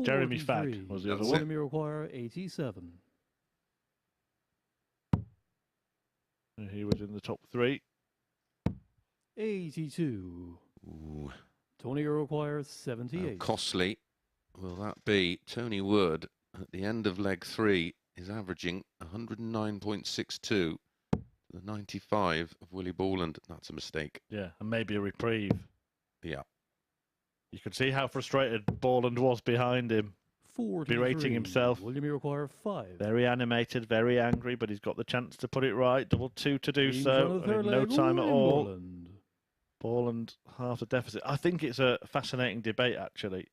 Jeremy Fagg was the other one. Willie Borland 87. And he was in the top 3. 82. Ooh, Tony Maguire 78. how costly will that be? Tony Wood at the end of leg 3 is averaging 109.62 to the 95 of Willie Borland. That's a mistake. Yeah, and maybe a reprieve. Yeah. You could see how frustrated Borland was behind him. 43. Berating himself. Willie Maguire 5. Very animated, very angry, but he's got the chance to put it right. Double 2 to do so. And in no time at all. Borland half the deficit. I think it's a fascinating debate, actually.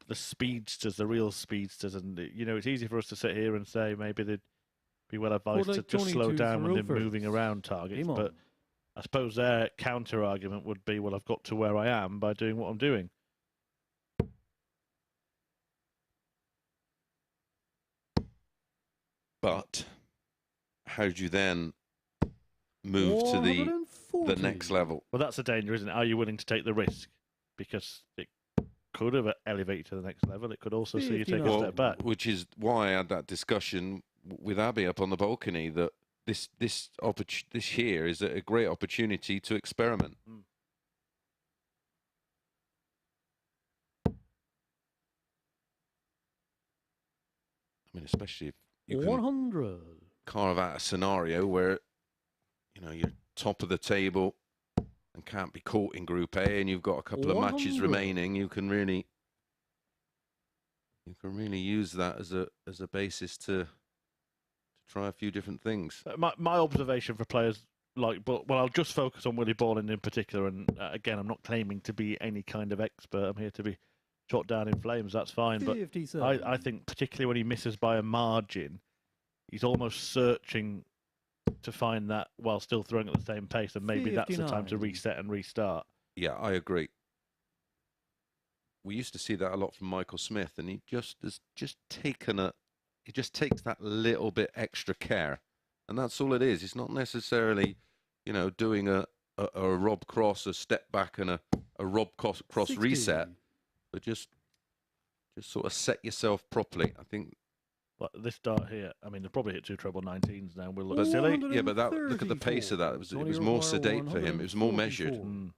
The speedsters, the real speedsters, and you know, it's easy for us to sit here and say maybe they'd be well advised to just slow down when they're moving around targets. But I suppose their counter argument would be, well, I've got to where I am by doing what I'm doing. But how do you then move to the next level? Well, that's the danger, isn't it? Are you willing to take the risk? Because it could have elevated to the next level. It could also see you take a step back. Which is why I had that discussion with Abby up on the balcony that this here is a great opportunity to experiment. I mean, especially if you can 100. carve out a scenario where, you know, you're top of the table and can't be caught in Group A, and you've got a couple of matches remaining. You can really use that as a basis to try a few different things. My observation for players I'll just focus on Willie Borland in particular, and again, I'm not claiming to be any kind of expert. I'm here to be shot down in flames. That's fine, but I think particularly when he misses by a margin, he's almost searching to find that while still throwing at the same pace, and maybe that's the time to reset and restart. Yeah, I agree. We used to see that a lot from Michael Smith, and he just takes that little bit extra care, and that's all it is. It's not necessarily, you know, doing a Rob Cross, a step back, and a Rob Cross 60. reset, but just sort of set yourself properly. I think. But this dart here, I mean, they've probably hit 2 treble 19s now. Will But look silly. Yeah, but look at the pace of that. It was more sedate for him. It was more measured. And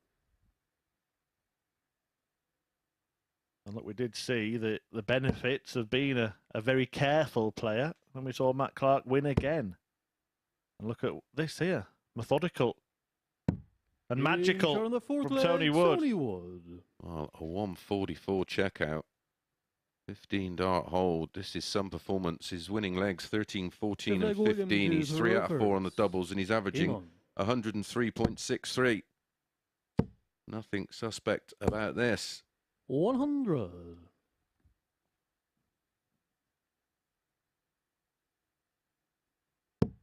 look, we did see the benefits of being a very careful player when we saw Matt Clark win again. And look at this here, methodical and magical from Tony Wood. Well, a 144 checkout. 15 dart hold. This is some performance. His winning legs 13, 14 and 15. He's 3 out of 4 on the doubles, and he's averaging 103.63. Nothing suspect about this. 100.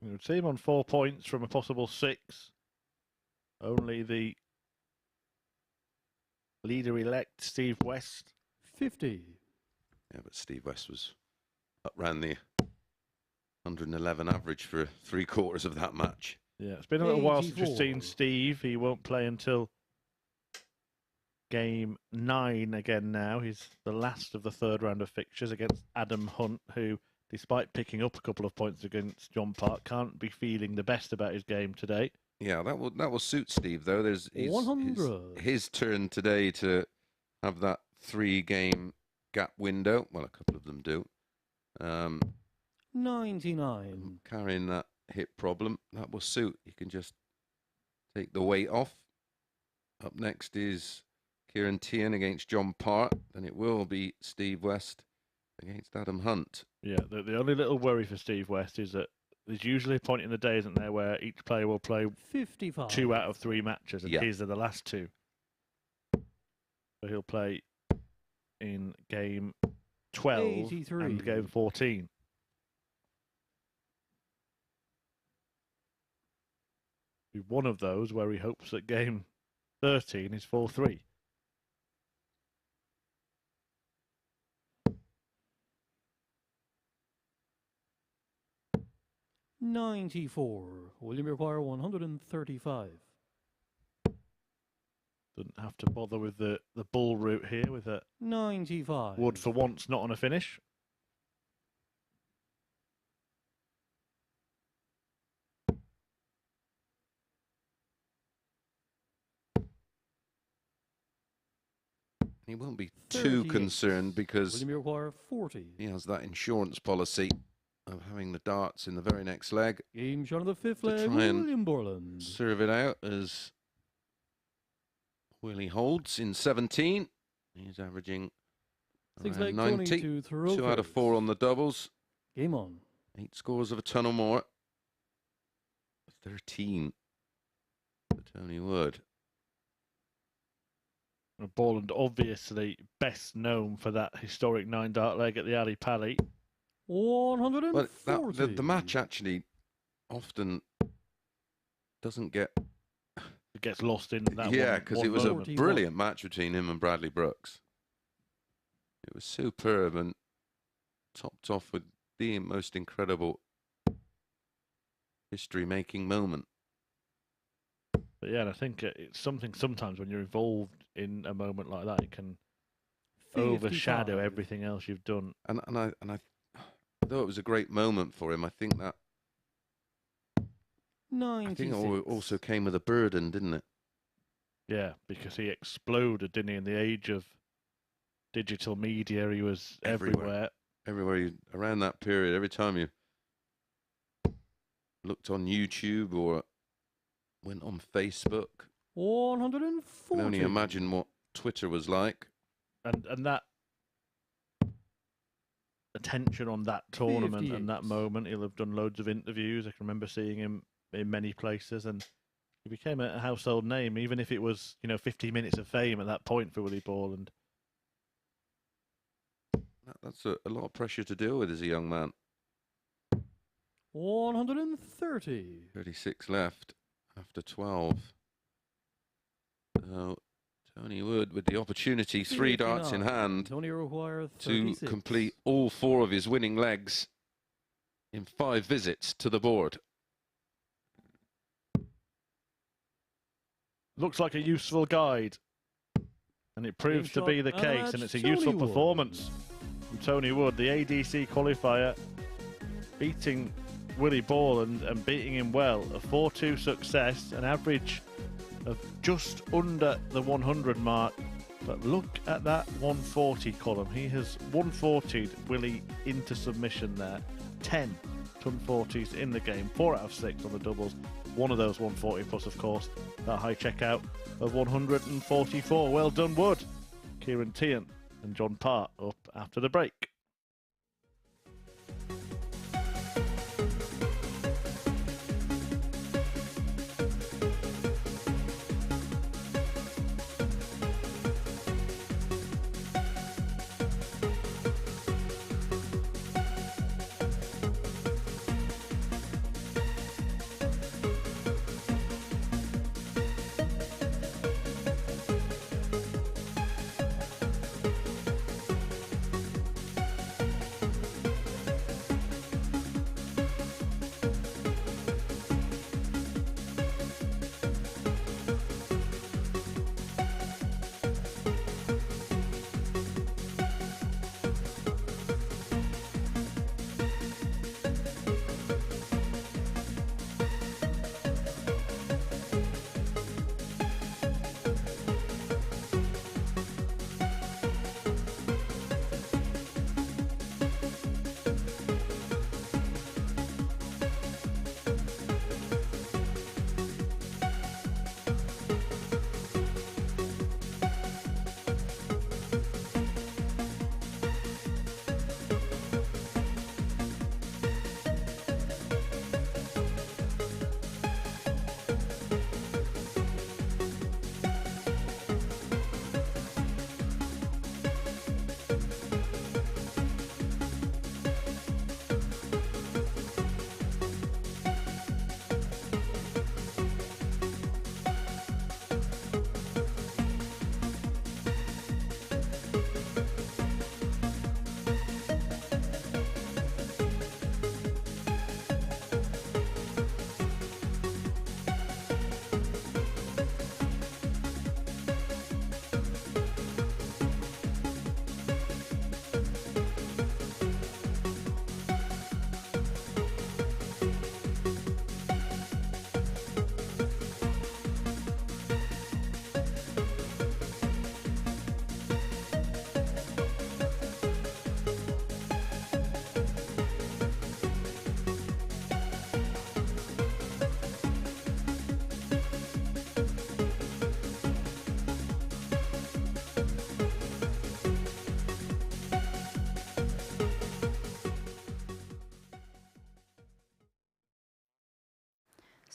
We would see him on 4 points from a possible 6. Only the leader-elect Steve West. 50. Yeah, but Steve West was ran the 111 average for 3/4 of that match. Yeah, it's been a little while since we've seen Steve. He won't play until game 9 again now. He's the last of the 3rd round of fixtures against Adam Hunt, who, despite picking up a couple of points against John Park, can't be feeling the best about his game today. Yeah, that will suit Steve, though. There's his turn today to have that 3-game gap window. Well, a couple of them do. 99. Carrying that hip problem, that will suit. You can just take the weight off. Up next is Ciaran Teehan against John Park. Then it will be Steve West against Adam Hunt. Yeah, the only little worry for Steve West is that there's usually a point in the day, isn't there, where each player will play 55. 2 out of 3 matches, and his are the last 2. So he'll play in game 12 and game 14. Be one of those where he hopes that game 13 is 4-3. $94. William require 135. Doesn't have to bother with the bull route here with a 95. Wood for once not on a finish. He won't be too concerned because William require 40. he has that insurance policy of having the darts in the very next leg. Game shot of the fifth to leg, try and William Borland. serve it out as Willie holds in 17. He's averaging Six around leg 90. 22 2 out of 4 on the doubles. Game on. 8 scores of a ton or more. 13 for Tony Wood. Borland obviously best known for that historic 9-dart leg at the Ali Pali. 140. But the match actually often doesn't get... It gets lost in that Yeah, because it was a moment. brilliant match between him and Bradley Brooks. It was superb and topped off with the most incredible history-making moment. But yeah, and I think it's something sometimes when you're involved in a moment like that, it can 55. overshadow everything else you've done. And I though it was a great moment for him, I think that 96. it also came with a burden, didn't it? Yeah, because he exploded, didn't he? In the age of digital media, he was everywhere. Everywhere around that period, every time you looked on YouTube or went on Facebook, 140. I can only imagine what Twitter was like. And that attention on that tournament 58. and that moment, he'll have done loads of interviews. I can remember seeing him in many places, and he became a household name, even if it was, 50 minutes of fame at that point for Willie Borland. That's a lot of pressure to deal with as a young man. 130. 36 left after 12. So Tony Wood with the opportunity, 3 darts in hand, Tony require to 36. complete all 4 of his winning legs in 5 visits to the board. Looks like a useful guide, and it proves to be the case, and it's a useful performance from Tony Wood, the ADC qualifier, beating Willie Borland and beating him well. A 4-2 success, an average of just under the 100 mark. But look at that 140 column. He has 140'd Willie into submission there. 10 140s in the game, 4 out of 6 on the doubles. One of those 140 plus, of course, that high checkout of 144. Well done, Wood. Ciaran Teehan and John Part up after the break.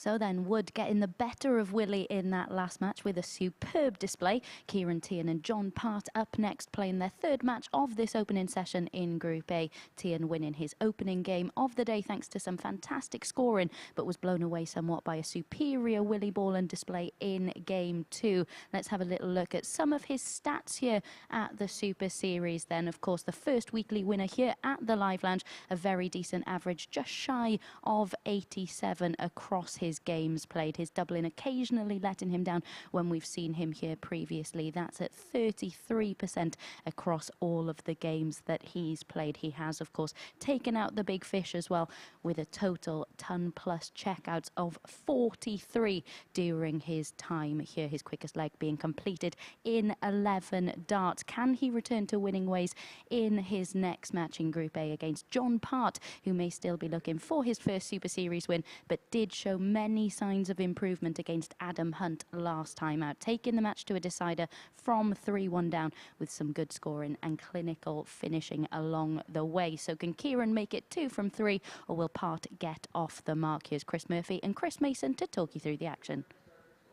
So then Wood getting the better of Willie in that last match with a superb display. Ciaran Teehan and John Part up next, playing their third match of this opening session in Group A. Teehan winning his opening game of the day thanks to some fantastic scoring, but was blown away somewhat by a superior Willie Borland display in Game 2. Let's have a little look at some of his stats here at the Super Series then. Of course, the first weekly winner here at the Live Lounge, a very decent average, just shy of 87 across his games played. His doubling occasionally letting him down when we've seen him here previously. That's at 33% across all of the games that he's played. He has, of course, taken out the big fish as well, with a total ton-plus checkouts of 43 during his time here. His quickest leg being completed in 11 darts. Can he return to winning ways in his next match in Group A against John Part, who may still be looking for his first Super Series win, but did show many signs of improvement against Adam Hunt last time out, taking the match to a decider from 3-1 down with some good scoring and clinical finishing along the way. So can Ciaran make it 2 from 3, or will Part get off the mark? Here's Chris Murphy and Chris Mason to talk you through the action.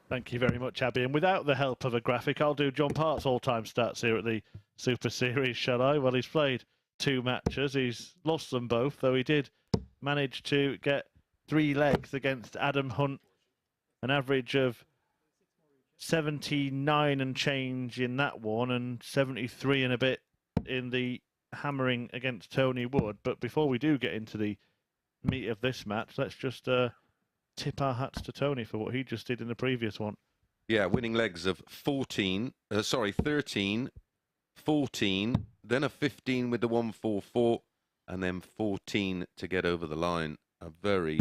Thank you very much, Abby. And without the help of a graphic, I'll do John Part's all-time stats here at the Super Series, shall I? Well, he's played 2 matches. He's lost them both, though he did manage to get 3 legs against Adam Hunt, an average of 79 and change in that one, and 73 and a bit in the hammering against Tony Wood. But before we do get into the meat of this match, let's just tip our hats to Tony for what he just did in the previous one. Yeah, winning legs of 13, 14, then a 15 with the 144, and then 14 to get over the line. A very,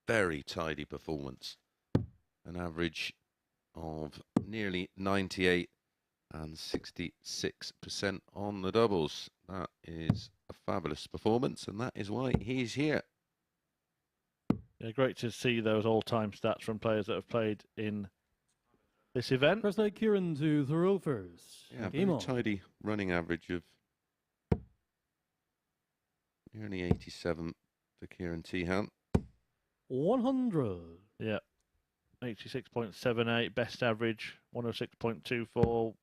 very tidy performance. An average of nearly 98 and 66% on the doubles. That is a fabulous performance, and that is why he's here. Yeah, great to see those all-time stats from players that have played in this event. Press like Ciaran to throw first. Yeah, Game very on. tidy running average of nearly 87 for Ciaran Teehan. 100. Yeah, 86.78, best average, 106.24.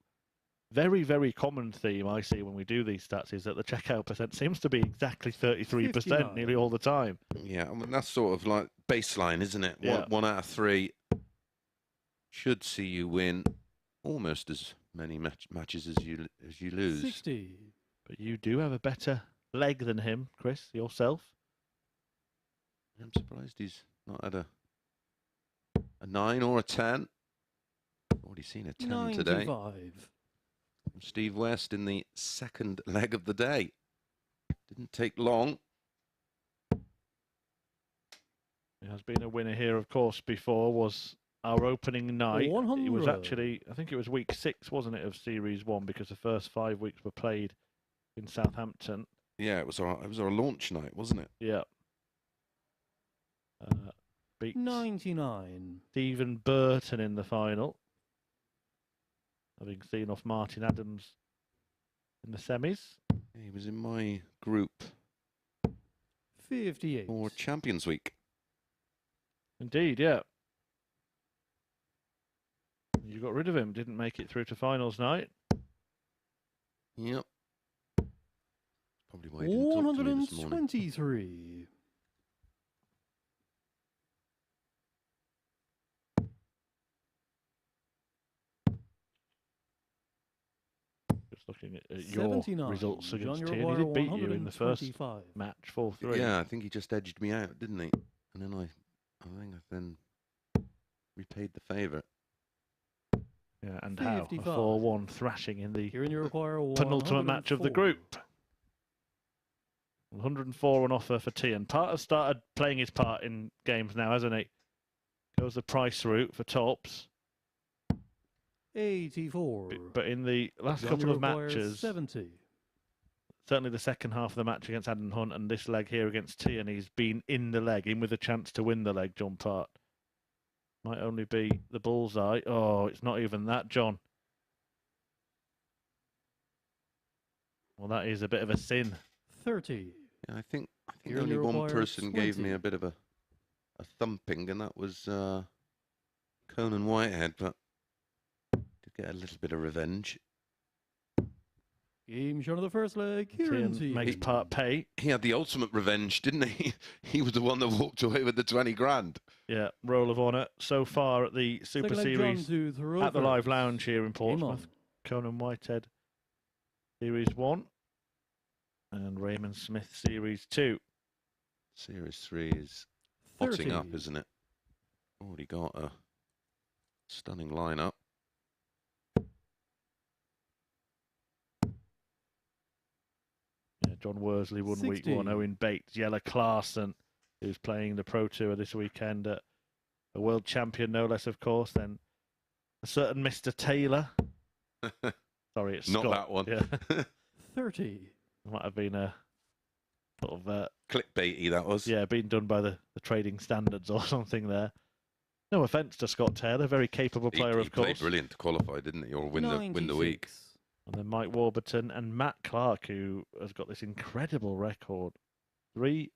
Very, very common theme I see when we do these stats is that the checkout percent seems to be exactly 33% 59. nearly all the time. Yeah, I mean, that's sort of like baseline, isn't it? Yeah. One out of 3 should see you win almost as many matches as you lose. 60. But you do have a better leg than him, Chris, yourself. I'm surprised he's not had a 9 or a 10. Already seen a 10 today. 95. From Steve West in the second leg of the day. Didn't take long. He has been a winner here, of course, before, was our opening night. 100. It was actually, I think it was week 6, wasn't it, of Series 1, because the first 5 weeks were played in Southampton. Yeah, it was our launch night, wasn't it? Yeah. Beat 99. Stephen Burton in the final, having seen off Martin Adams in the semis. He was in my group 58. for Champions Week. Indeed, yeah. You got rid of him, didn't make it through to finals night. Yep. Probably why he didn't talk to me this morning. 123. Just looking at your 79. results against John Teehan. He did beat you in the first 125. match, 4-3. Yeah, I think he just edged me out, didn't he? And then I think I then repaid the favour. Yeah, and how? A 55. 4-1 thrashing in the Ciaran, you require penultimate match of the 104. group. 104 on offer for Teehan. Part has started playing his part in games now, hasn't he? Goes the price route for tops. 84. But in the last John, couple you of require matches, 70. certainly the second half of the match against Adam Hunt and this leg here against Teehan, he's been in the leg, in with a chance to win the leg, John Part. Might only be the bullseye. Oh, it's not even that, John. Well, that is a bit of a sin. 30. Yeah, I think Ciaran, only you one require person gave me 20. a bit of a thumping, and that was Conan Whitehead, but did get a little bit of revenge. Game shot of the first leg. Ciaran Teehan Teehan. makes part pay. He had the ultimate revenge, didn't he? He was the one that walked away with the 20 grand. Yeah, roll of honour so far at the Super Second leg, Series John to throw at the first. Live Lounge here in Game on. Portsmouth. Conan Whitehead, Series 1. And Raymond Smith, Series 2. Series 3 is hotting up, isn't it? Already got a stunning lineup. Yeah, John Worsley won 60. week 1. Owen Bates, Jelle Clarkson, who's playing the Pro Tour this weekend. A world champion, no less, of course. Then a certain Mr. Taylor. Sorry, it's Not Scott. that one. Yeah. 30. Might have been a sort of Clickbaity, that was. yeah, being done by the trading standards or something there. No offence to Scott Taylor, very capable player, he of course. played brilliant to qualify, didn't he? Or win the week. 96. And then Mike Warburton and Matt Clark, who has got this incredible record. 3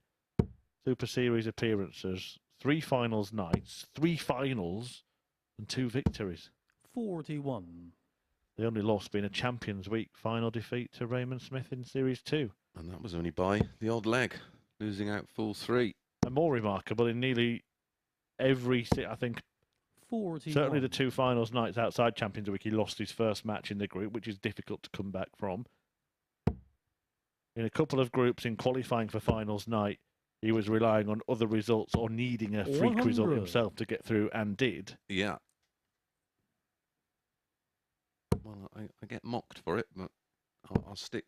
Super Series appearances, 3 finals nights, 3 finals, and 2 victories. 41. The only loss being a Champions Week final defeat to Raymond Smith in Series 2. And that was only by the odd leg, losing out full 3. And more remarkable, in nearly every, I think, 41. certainly the 2 finals nights outside Champions Week, he lost his first match in the group, which is difficult to come back from. In a couple of groups in qualifying for finals night, he was relying on other results or needing a freak 100. result himself to get through, and did. Yeah. Well, I get mocked for it, but I'll stick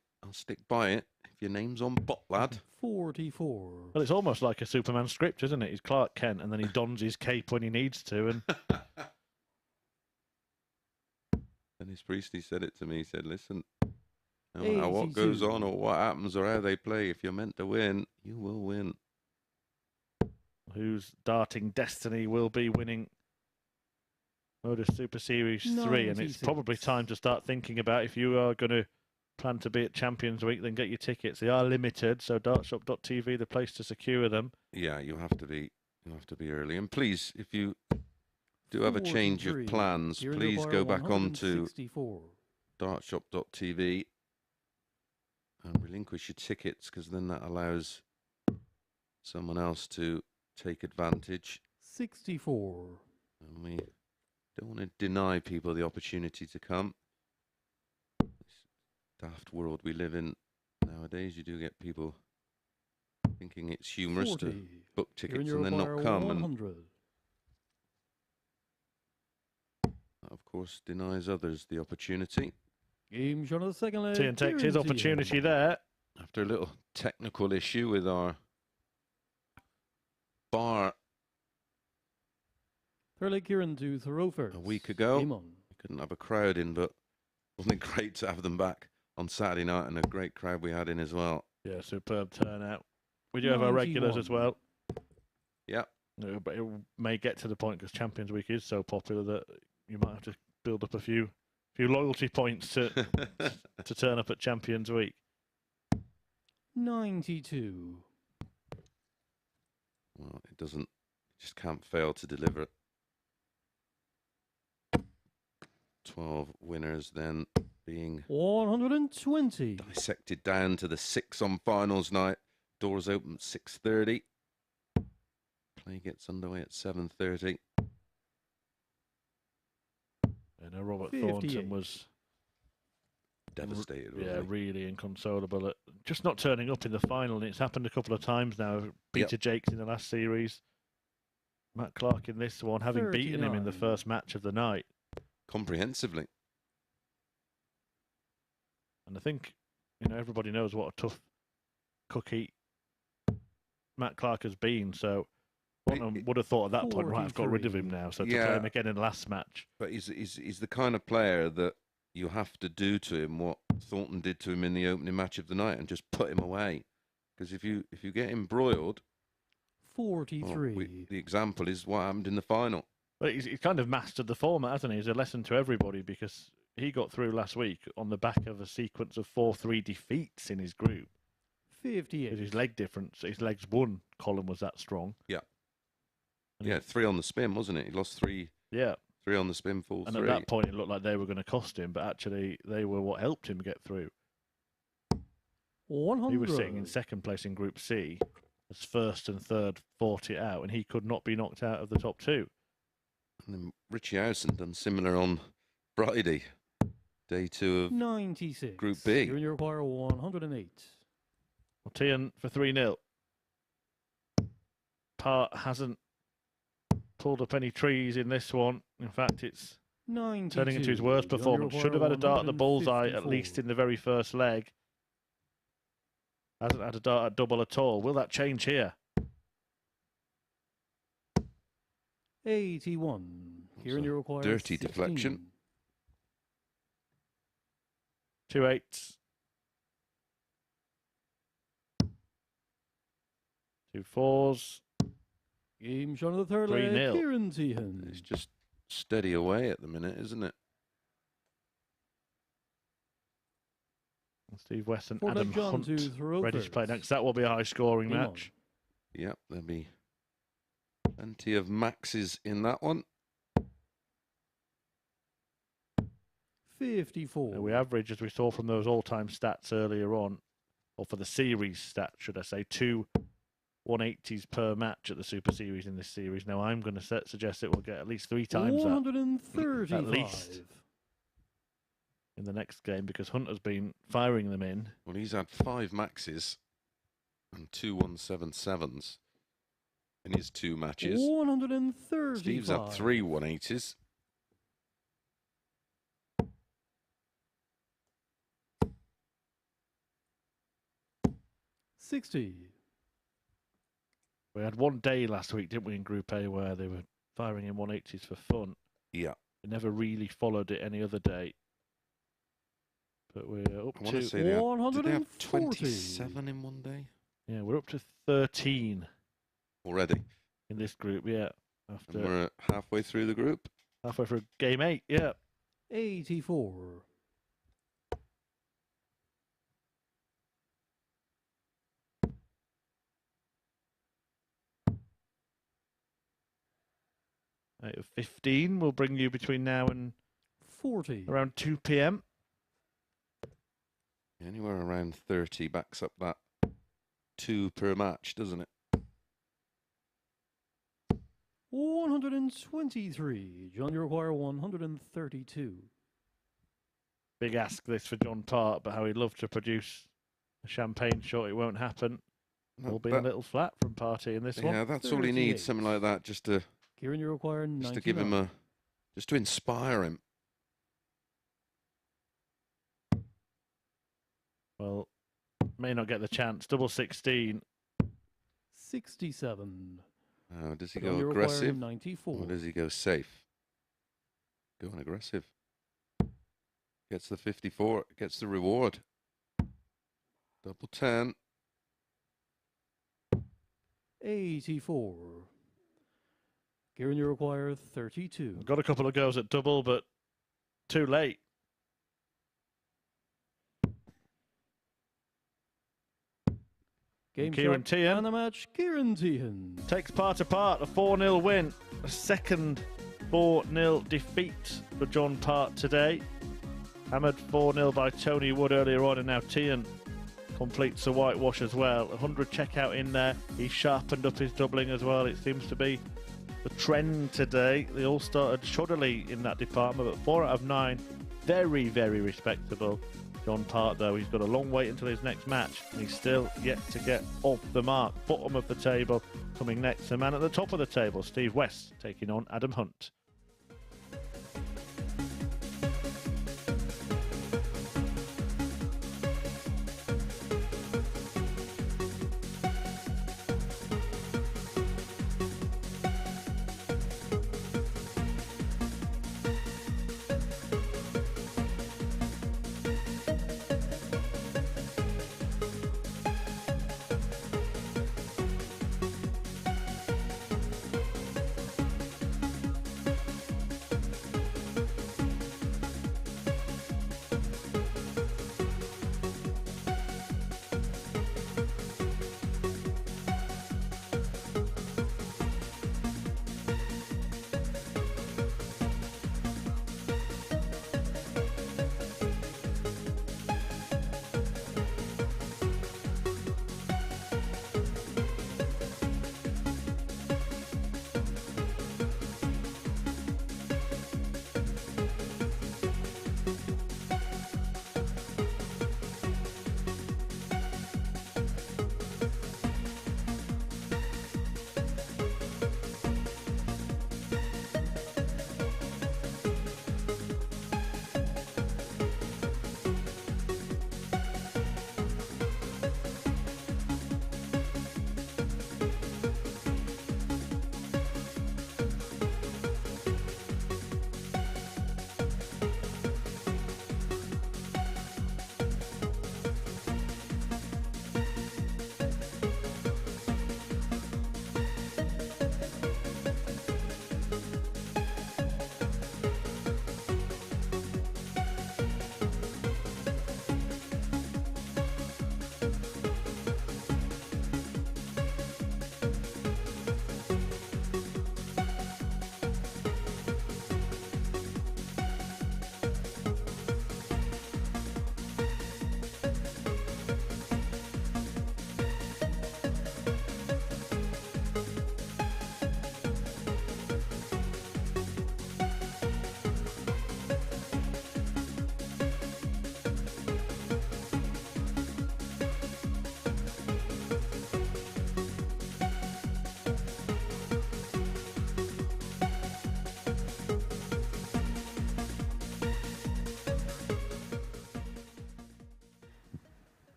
by it. If your name's on bot, lad. 44. Well, it's almost like a Superman script, isn't it? He's Clark Kent, and then he dons his cape when he needs to. And Dennis Priestley said it to me. He said, listen, no matter what goes 82. on or what happens or how they play, if you're meant to win, you will win. whose darting destiny will be winning MODUS Super Series 3. And it's probably time to start thinking about, if you are going to plan to be at Champions Week, then get your tickets. They are limited, so dartshop.tv, the place to secure them. Yeah, you have to be early. And please, if you do have a change of 43. plans, Ciaran please go back on to 164. dartshop.tv and relinquish your tickets, because then that allows someone else to take advantage. 64. And we don't want to deny people the opportunity to come. This daft world we live in nowadays, you do get people thinking it's humorous 40. to book tickets Ciaran and then not come. 100. And that, of course, denies others the opportunity. Game shot of the second leg. Teehan takes his Ciaran opportunity Teehan. there. After a little technical issue with our bar Third leg, Ciaran to throw first. a week ago, Game on. we couldn't have a crowd in, but wasn't it great to have them back on Saturday night, and a great crowd we had in as well. Yeah, superb turnout. We do have our regulars 91. as well. Yeah. But it may get to the point, because Champions Week is so popular, that you might have to build up a few loyalty points to to turn up at Champions Week. 92. Well, it just can't fail to deliver. 12 winners then being 120. dissected down to the 6 on finals night. Doors open at 6:30. Play gets underway at 7:30. And Robert 58. Thornton was Devastated, wasn't he? really inconsolable at just not turning up in the final. And it's happened a couple of times now. Peter Jakes in the last series, Matt Clark in this one, having beaten him in the 39. first match of the night. Comprehensively. And I think, everybody knows what a tough cookie Matt Clark has been. So Thornton would have thought at that point, right, I've got rid of him now. So to play him again in the last match. But he's the kind of player that you have to do to him what Thornton did to him in the opening match of the night, and just put him away. Because if you get him broiled, 43. the example is what happened in the final. But he's kind of mastered the format, hasn't he? It's a lesson to everybody, because he got through last week on the back of a sequence of 4-3 defeats in his group. 58. His leg difference, his legs won column was that strong. Yeah. Yeah, 3 on the spin, wasn't it? He lost 3. Yeah. 3 on the spin, full 3. And at that point, it looked like they were going to cost him, but actually, they were what helped him get through. 100. He was sitting in second place in Group C, as first and third fought it out, and he could not be knocked out of the top 2. And then Richie Howson done similar on Friday, day 2 of 96. Group B. Here you require 108. Well, Teehan for 3-0. Part hasn't pulled up any trees in this one. In fact, it's 92. turning into his worst performance. Should have had a dart at the bullseye, at least in the very first leg. Hasn't had a dart at double at all. Will that change here? 81. Here you require dirty 16. deflection. 2 8s. 2 4s. Game shot of the third 3-0. leg. Ciaran Teehan. It's just steady away at the minute, isn't it? Steve West and Four leg Adam John Hunt to throw ready to first. play next. That will be a high-scoring Game on. match. Yep, there'll be plenty of maxes in that one. 54. We average, as we saw from those all-time stats earlier on, or for the series stat, should I say, 2 180s per match at the Super Series in this series. Now, I'm going to suggest it will get at least 3 times that, 135. at least, in the next game, because Hunt has been firing them in. Well, he's had 5 maxes and 2 177s in his 2 matches. 135. Steve's had 3 180s. We had one day last week, didn't we, in Group A, where they were firing in 180s for fun. Yeah. They never really followed it any other day. But we're up I want to to... say they have 140. 27 in one day Yeah, we're up to 13 already. in this group, yeah. And After we're halfway through the group. halfway through game 8, yeah. 84. Out of 15 will bring you between now and 40. around 2 p.m. Anywhere around 30 backs up that 2 per match, doesn't it? 123. John, you require 132. Big ask this for John Part, but how he'd love to produce a champagne shot. It won't happen. Will be a little flat from Party in this one. Yeah, that's all he needs, something like that, just to Ciaran, you require 99. just to give him just to inspire him. Well, may not get the chance. Double 16. 67. Does he John, go you require aggressive 94. or does he go safe? Going aggressive. Gets the 54, gets the reward. Double 10. 84. Ciaran, you require 32. Got a couple of goes at double, but too late. Game Ciaran shot Teehan and the match, Ciaran Teehan. takes Part apart, a 4-0 win. A second 4-0 defeat for John Part today. Hammered 4-0 by Tony Wood earlier on, and now Teehan completes a whitewash as well. 100 checkout in there. He sharpened up his doubling as well. It seems to be the trend today. They all started shoddily in that department, but 4 out of 9, very, very respectable. John Part, though, he's got a long wait until his next match, and he's still yet to get off the mark. Bottom of the table coming next. The man at the top of the table, Steve West, taking on Adam Hunt.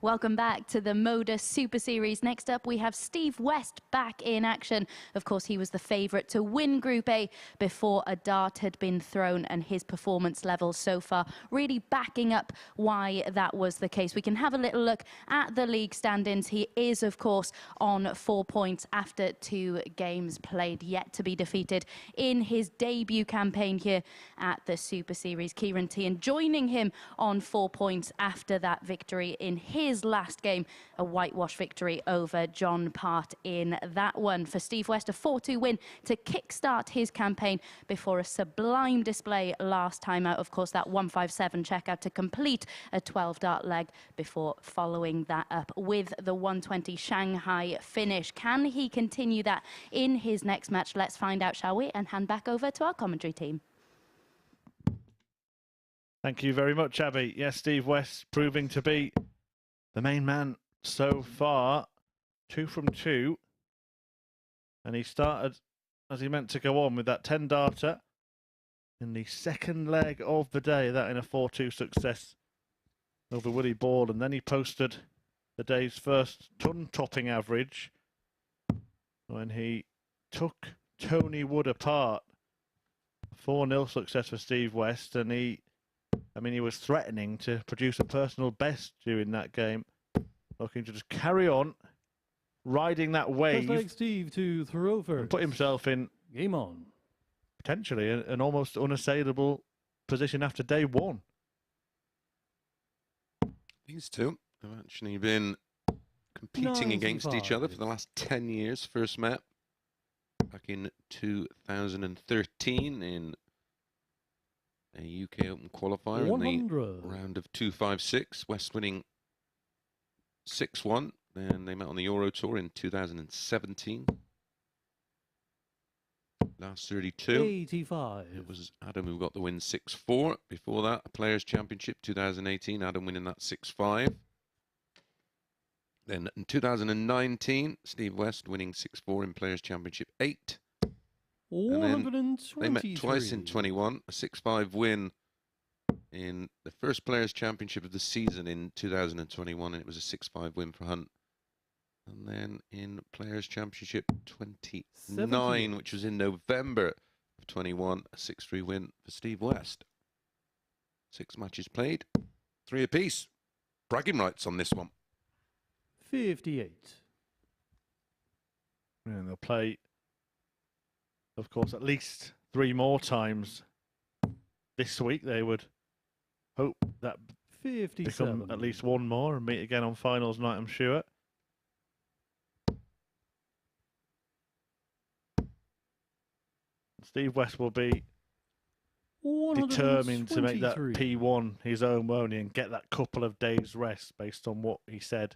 Welcome back to the MODUS Super Series. Next up, we have Steve West back in action. Of course, he was the favourite to win Group A before a dart had been thrown, and his performance levels so far really backing up why that was the case. We can have a little look at the league standings. He is, of course, on 4 points after 2 games played, yet to be defeated in his debut campaign here at the Super Series. Ciaran Teehan joining him on 4 points after that victory in his last game, a whitewash victory over John Part in that one. For Steve West, a 4-2 win to kickstart his campaign before a sublime display last time out. Of course, that 157 checkout to complete a 12-dart leg before following that up with the 120 Shanghai finish. Can he continue that in his next match? Let's find out, shall we? And hand back over to our commentary team. Thank you very much, Abby. Yes, Steve West proving to be the main man so far. 2 from 2. And he started as he meant to go on with that 10-darter in the second leg of the day, that in a 4-2 success over Willie Borland. And then he posted the day's first ton-topping average when he took Tony Wood apart. 4-0 success for Steve West, and he was threatening to produce a personal best during that game, looking to just carry on, riding that wave. First leg, Steve to throw first. And put himself in Game on. Potentially an almost unassailable position after day 1. These two have actually been competing against each other for the last 10 years. First met back in 2013 in a UK Open qualifier in the round of 256. West winning 6-1. Then they met on the Euro Tour in 2017. Last 32. 85. It was Adam who got the win 6-4. Before that, a Players' Championship 2018. Adam winning that 6-5. Then in 2019, Steve West winning 6-4 in Players' Championship 8. And then they met twice in 21, a 6-5 win in the first Players' Championship of the season in 2021, and it was a 6-5 win for Hunt. And then in Players' Championship 29, which was in November of 21, a 6-3 win for Steve West. 6 matches played, 3 apiece. Bragging rights on this one. 58. And they'll play, of course, at least 3 more times this week. They would hope that 57. become at least 1 more and meet again on finals night, I'm sure. Steve West will be determined to make that P1 his own, won't he, and get that couple of days rest based on what he said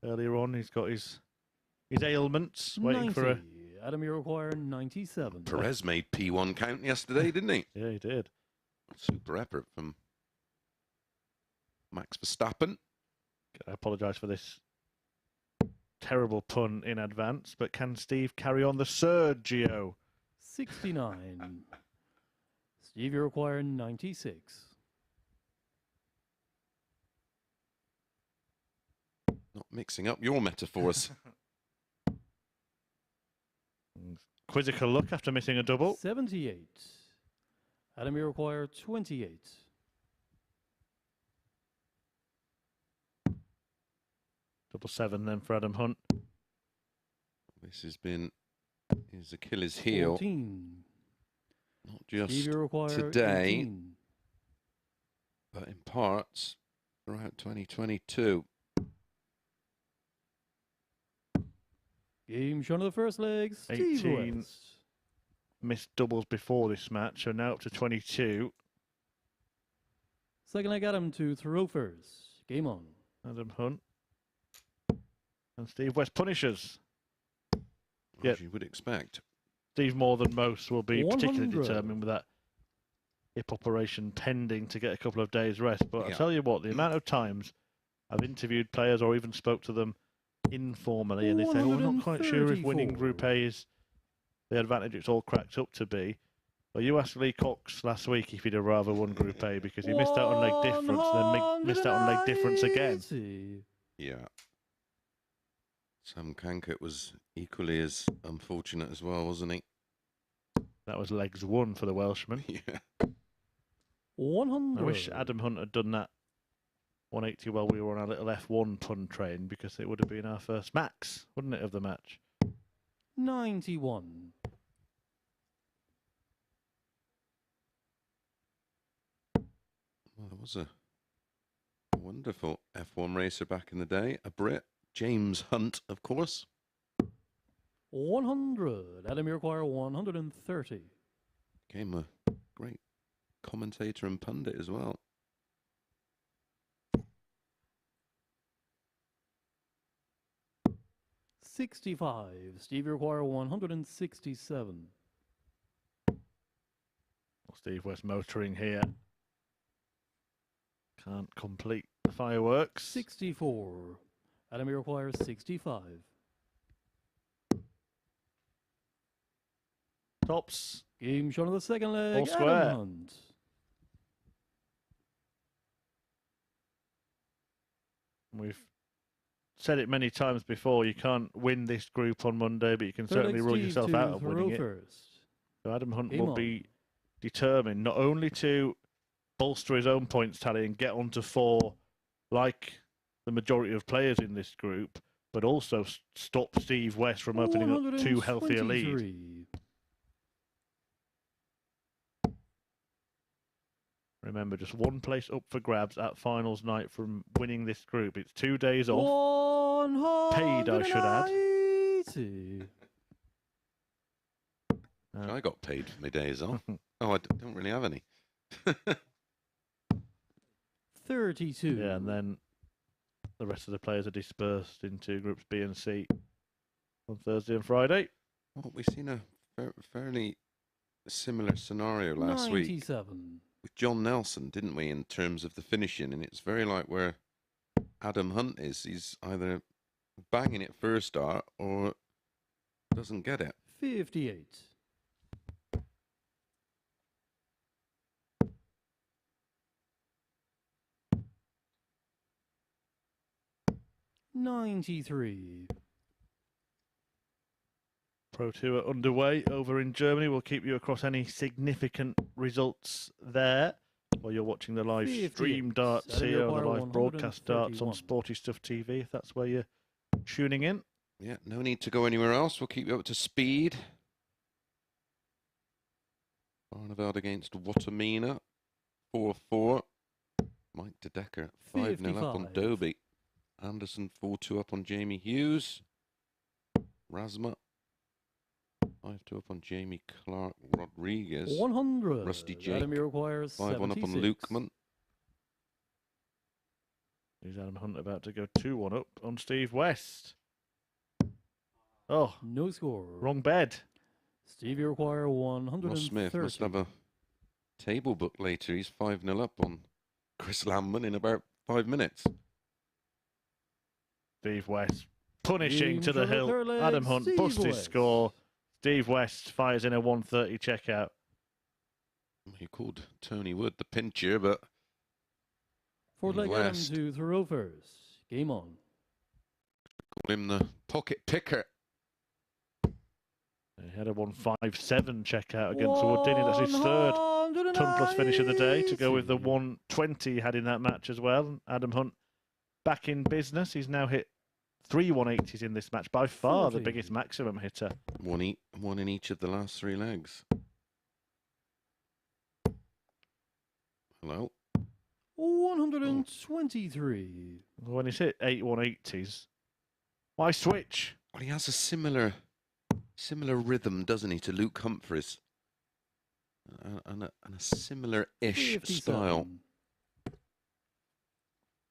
earlier on. He's got his ailments, waiting 90. for a... Adam, you require 97. Perez made P1 count yesterday, didn't he? Yeah, he did. Super effort from Max Verstappen. I apologise for this terrible pun in advance, but can Steve carry on the Sergio? 69. Steve, you require 96. Not mixing up your metaphors. Quizzical look after missing a double. 78. Adam, you require 28. Double 7 then for Adam Hunt. This has been his Achilles heel. 14. Not just Steve, you require today, 18. but in parts throughout 2022. Game shown of the first leg, Steve 18 West. missed doubles before this match, so now up to 22. Second leg, Adam to throw first. Game on. Adam Hunt. And Steve West punishes. As you would expect. Steve, more than most, will be 100. particularly determined with that hip operation pending to get a couple of days rest. But I'll tell you what, the amount of times I've interviewed players or even spoke to them informally, and they say, "Oh, we're not quite sure if winning Group A is the advantage it's all cracked up to be." Well, you asked Lee Cox last week if he'd have rather won Group A because he missed out on leg difference and then missed out on leg difference again. Yeah. Sam Kankert was equally as unfortunate as well, wasn't he? That was legs one for the Welshman. Yeah. 100. I wish Adam Hunt had done that 180 while we were on our little F1 pun train because it would have been our first max, wouldn't it, of the match? 91. Well, there was a wonderful F1 racer back in the day, a Brit, James Hunt, of course. 100. Adam, you require 130. Became a great commentator and pundit as well. $65. Steve, you require 167. Steve West motoring here. Can't complete the fireworks. 64. Adam, you require 65. Tops. Game shown on the second leg. All square. Adam Hunt. We've said it many times before, you can't win this group on Monday, but you can certainly rule yourself out of winning it. So Adam Hunt will be determined not only to bolster his own points tally and get onto 4 like the majority of players in this group, but also stop Steve West from opening up 2 healthier leads. Remember, just 1 place up for grabs at finals night from winning this group. It's 2 days off. Paid, I should add. I got paid for my days off. Oh, I don't really have any. 32. Yeah, and then the rest of the players are dispersed into groups B and C on Thursday and Friday. Well, we've seen a fairly similar scenario last 97. week with John Nelson, didn't we, in terms of the finishing? And it's very like where Adam Hunt is. He's either banging it first start or doesn't get it. 58. 93. Pro Tour underway over in Germany. We'll keep you across any significant results there while you're watching the live stream darts here on the live broadcast darts on Sporty Stuff TV, if that's where you're tuning in. Yeah, no need to go anywhere else. We'll keep you up to speed. Barneveld against Watermina, 4-4. Mike De Decker, 5-0 up on Dobie. Anderson, 4-2 up on Jamie Hughes. Rasma, 5-2 up on Jamie Clark Rodriguez. 100. Rusty Jake, 5-1 up on Lukeman. Here's Adam Hunt about to go 2-1 up on Steve West. Oh, no score. Wrong bed. Steve, you require 130. Ross Smith must have a table book later. He's 5-0 up on Chris Landman in about 5 minutes. Steve West punishing to the hill. Adam Hunt busts his score. Steve West fires in a 130 checkout. He called Tony Wood the pincher, but Ford leg Adam to throw first. Game on. Call him the pocket picker. He had a 157 checkout against Wood, didn't he? That's his third ton plus finish of the day to go with the 120 he had in that match as well. Adam Hunt back in business. He's now hit 3 180s in this match, by far the biggest maximum hitter. One in each of the last 3 legs. Hello. 123. When he's hit 8 180s, why switch? Well, he has a similar rhythm, doesn't he, to Luke Humphries, and a similar-ish style.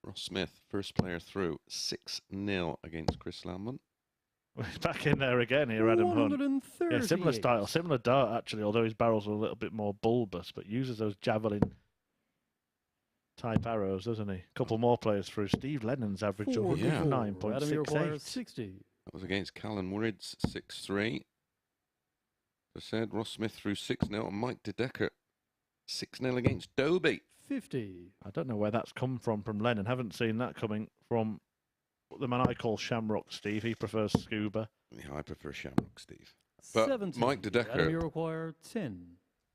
Ross Smith, first player through, 6-0 against Chris Landman. He's back in there again here, Adam Hunt. Yeah, similar style, similar dart actually, although his barrels are a little bit more bulbous, but uses those javelin type arrows, doesn't he? A couple more players through. Steve Lennon's averaged 109.68. That was against Callan Woods, 6-3. I said Ross Smith threw 6-0 and Mike De Decker 6-0 against Dobie. 50. I don't know where that's come from Lennon. Haven't seen that coming from the man I call Shamrock Steve. He prefers Scuba. Yeah, I prefer Shamrock Steve. But 70. Mike De Decker, Adam, you require 10.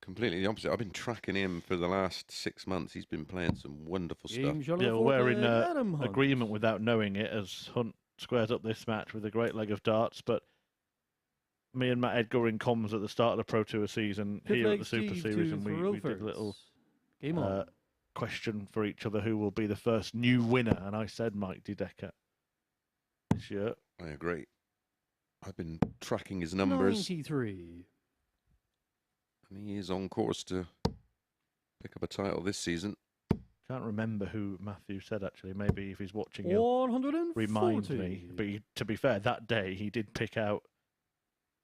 completely the opposite. I've been tracking him for the last 6 months. He's been playing some wonderful stuff. Game shot Yeah, number we're 40, in Adam Hunt. agreement without knowing it as Hunt squares up this match with a great leg of darts. But me and Matt Edgar were in comms at the start of the Pro Tour season Fifth here at leg the Super Steve Series, to and we did a Thoroughfares. little Game on. question for each other who will be the first new winner, and I said Mike De Decker this year. I agree. I've been tracking his numbers, 93. and he is on course to pick up a title this season. Can't remember who Matthew said actually. Maybe if he's watching, he'll 140. remind me. But to be fair, that day he did pick out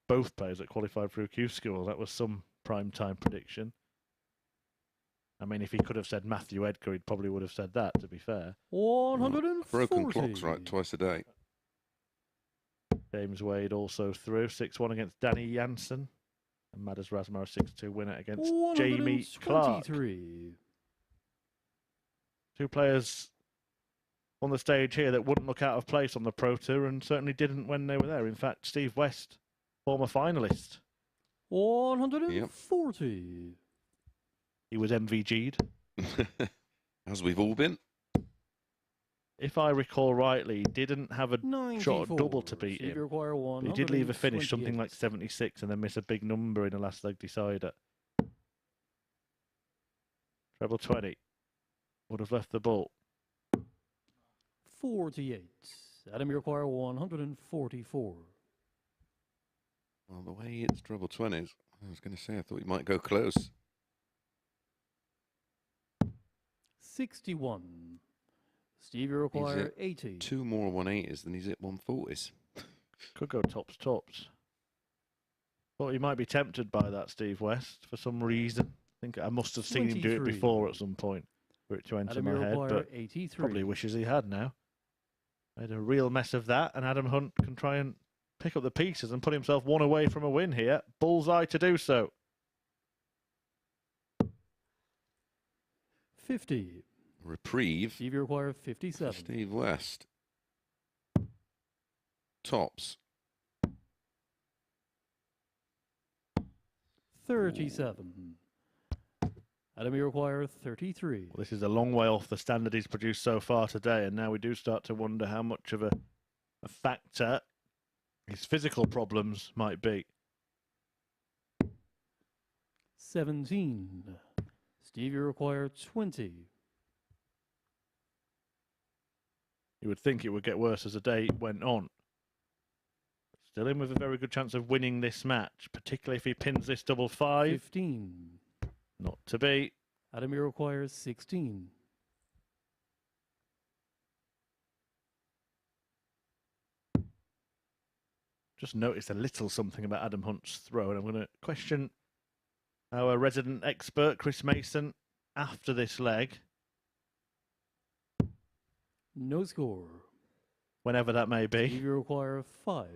both players that qualified for a Q School. That was some prime time prediction. I mean, if he could have said Matthew Edgar, he probably would have said that, to be fair. 140. Broken clocks right twice a day. James Wade also through 6-1 against Danny Jansen. And Madders Rasmar, 6-2 winner against Jamie Clark. 123. Two players on the stage here that wouldn't look out of place on the Pro Tour and certainly didn't when they were there. In fact, Steve West, former finalist. 140. He was MVG'd. As we've all been. If I recall rightly, he didn't have a 94. shot at double to beat Steve, you him. require But he did leave a finish, something 128. like 76, and then miss a big number in the last leg decider. Treble 20. Would have left the ball. 48. Adam, you require 144. Well, the way it's treble 20s, I was going to say I thought he might go close. 61. Steve, you require at 80. 2 more 180s than he's at 140s. Could go tops. Thought he might be tempted by that, Steve West, for some reason. I think I must have seen him do it 23. before at some point for it to enter Adam, my you head, require but 83. probably wishes he had now. Made a real mess of that, and Adam Hunt can try and pick up the pieces and put himself one away from a win here. Bullseye to do so. 50. Reprieve. Steve, you require for 57. Steve West. Tops. 37. Adam, you require 33. Well, this is a long way off the standard he's produced so far today, and now we do start to wonder how much of a factor his physical problems might be. 17. Steve, you require 20. You would think it would get worse as the day went on. Still in with a very good chance of winning this match, particularly if he pins this double 5. 15. Not to be. Adam, you require 16. Just noticed a little something about Adam Hunt's throw, and I'm going to question our resident expert, Chris Mason, after this leg, No score. whenever that may be. Steve, you require 5.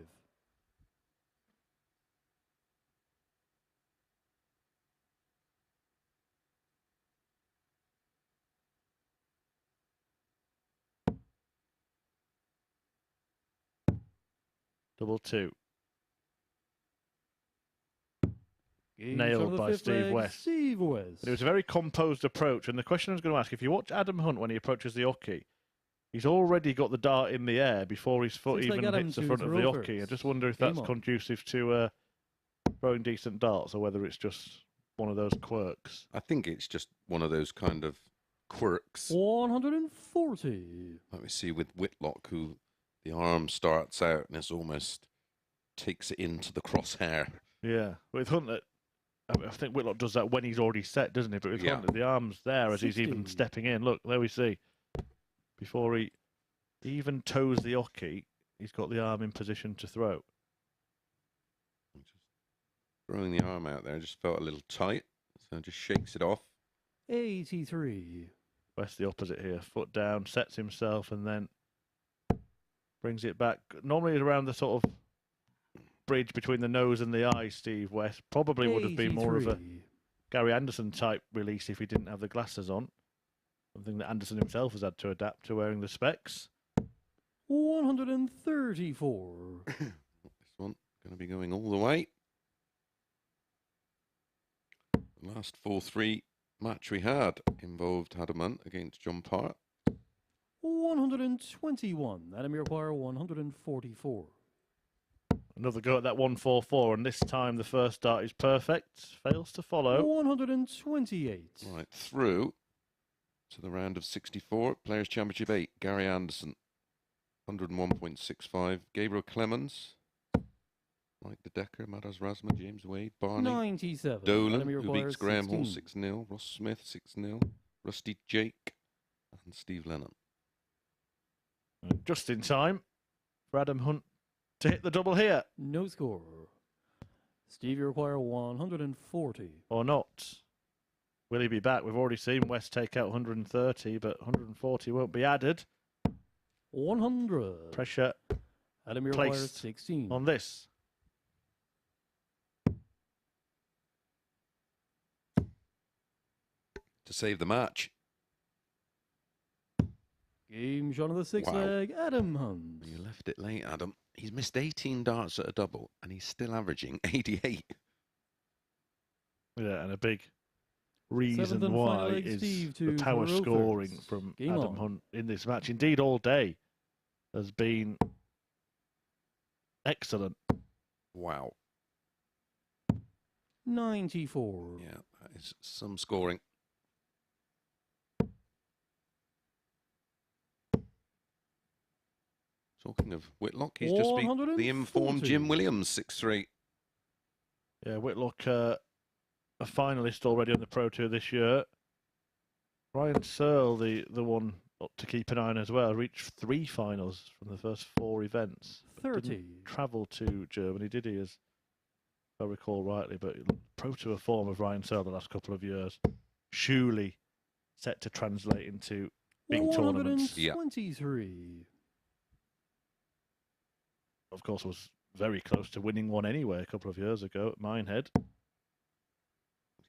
Double 2. Game Nailed shot of the by fifth Steve leg, West. Steve West. But it was a very composed approach, and the question I was going to ask, if you watch Adam Hunt when he approaches the hockey, he's already got the dart in the air before his foot Six leg even Adam hits the to front of the throw hockey. I first. just wonder if Game that's on. conducive to throwing decent darts, or whether it's just one of those quirks. I think it's just one of those kind of quirks. 140. Like we see with Whitlock, who the arm starts out and it's almost takes it into the crosshair. Yeah, with Hunt, I think Whitlock does that when he's already set, doesn't he? But with Yeah. Hunt, the arm's there as he's even 60. stepping in. Look, there we see. Before he even toes the hockey, he's got the arm in position to throw. Just throwing the arm out there just felt a little tight, so just shakes it off. 83. West the opposite here. Foot down, sets himself, and then brings it back. Normally around the sort of bridge between the nose and the eye, Steve West. Probably would have been more of a 83. Gary Anderson type release if he didn't have the glasses on. Something that Anderson himself has had to adapt to wearing the specs. 134. This one going to be going all the way. The last 4-3 match we had involved Adam Hunt against John Parr. 121. Adam require 144. Another go at that 144, and this time the first dart is perfect. Fails to follow. 128. Right, through to the round of 64. Players' Championship 8. Gary Anderson, 101.65. Gabriel Clemens, Mike De Decker, Madas Rasma, James Wade, Barney, 97. Dolan, Adam who require beats Graham Hall 16. 6-0. Ross Smith 6-0. Rusty Jake and Steve Lennon. Just in time for Adam Hunt to hit the double here. No score. Steve, you require 140. Or not. Will he be back? We've already seen West take out 130, but 140 won't be added. 100. Pressure Adam requires placed 16. on this. To save the match. Game shot on the sixth Wow. leg, Adam Hunt. You left it late, Adam. He's missed 18 darts at a double, and he's still averaging 88. Yeah, and a big reason Seventh and final why leg, is Steve, the to power Rovers. scoring from Game Adam on. Hunt in this match. Indeed, all day has been excellent. Wow. 94. Yeah, that is some scoring. Talking of Whitlock, he's just beat the informed 140. Jim Williams 6-3. Yeah, Whitlock, a finalist already on the Pro Tour this year. Ryan Searle, the one up to keep an eye on as well, reached 3 finals from the first 4 events. 30. Didn't travel to Germany, did he? As I recall rightly, but Pro Tour form of Ryan Searle the last couple of years, surely set to translate into big tournaments. Yeah. 123. Of course, was very close to winning one anyway a couple of years ago at Minehead.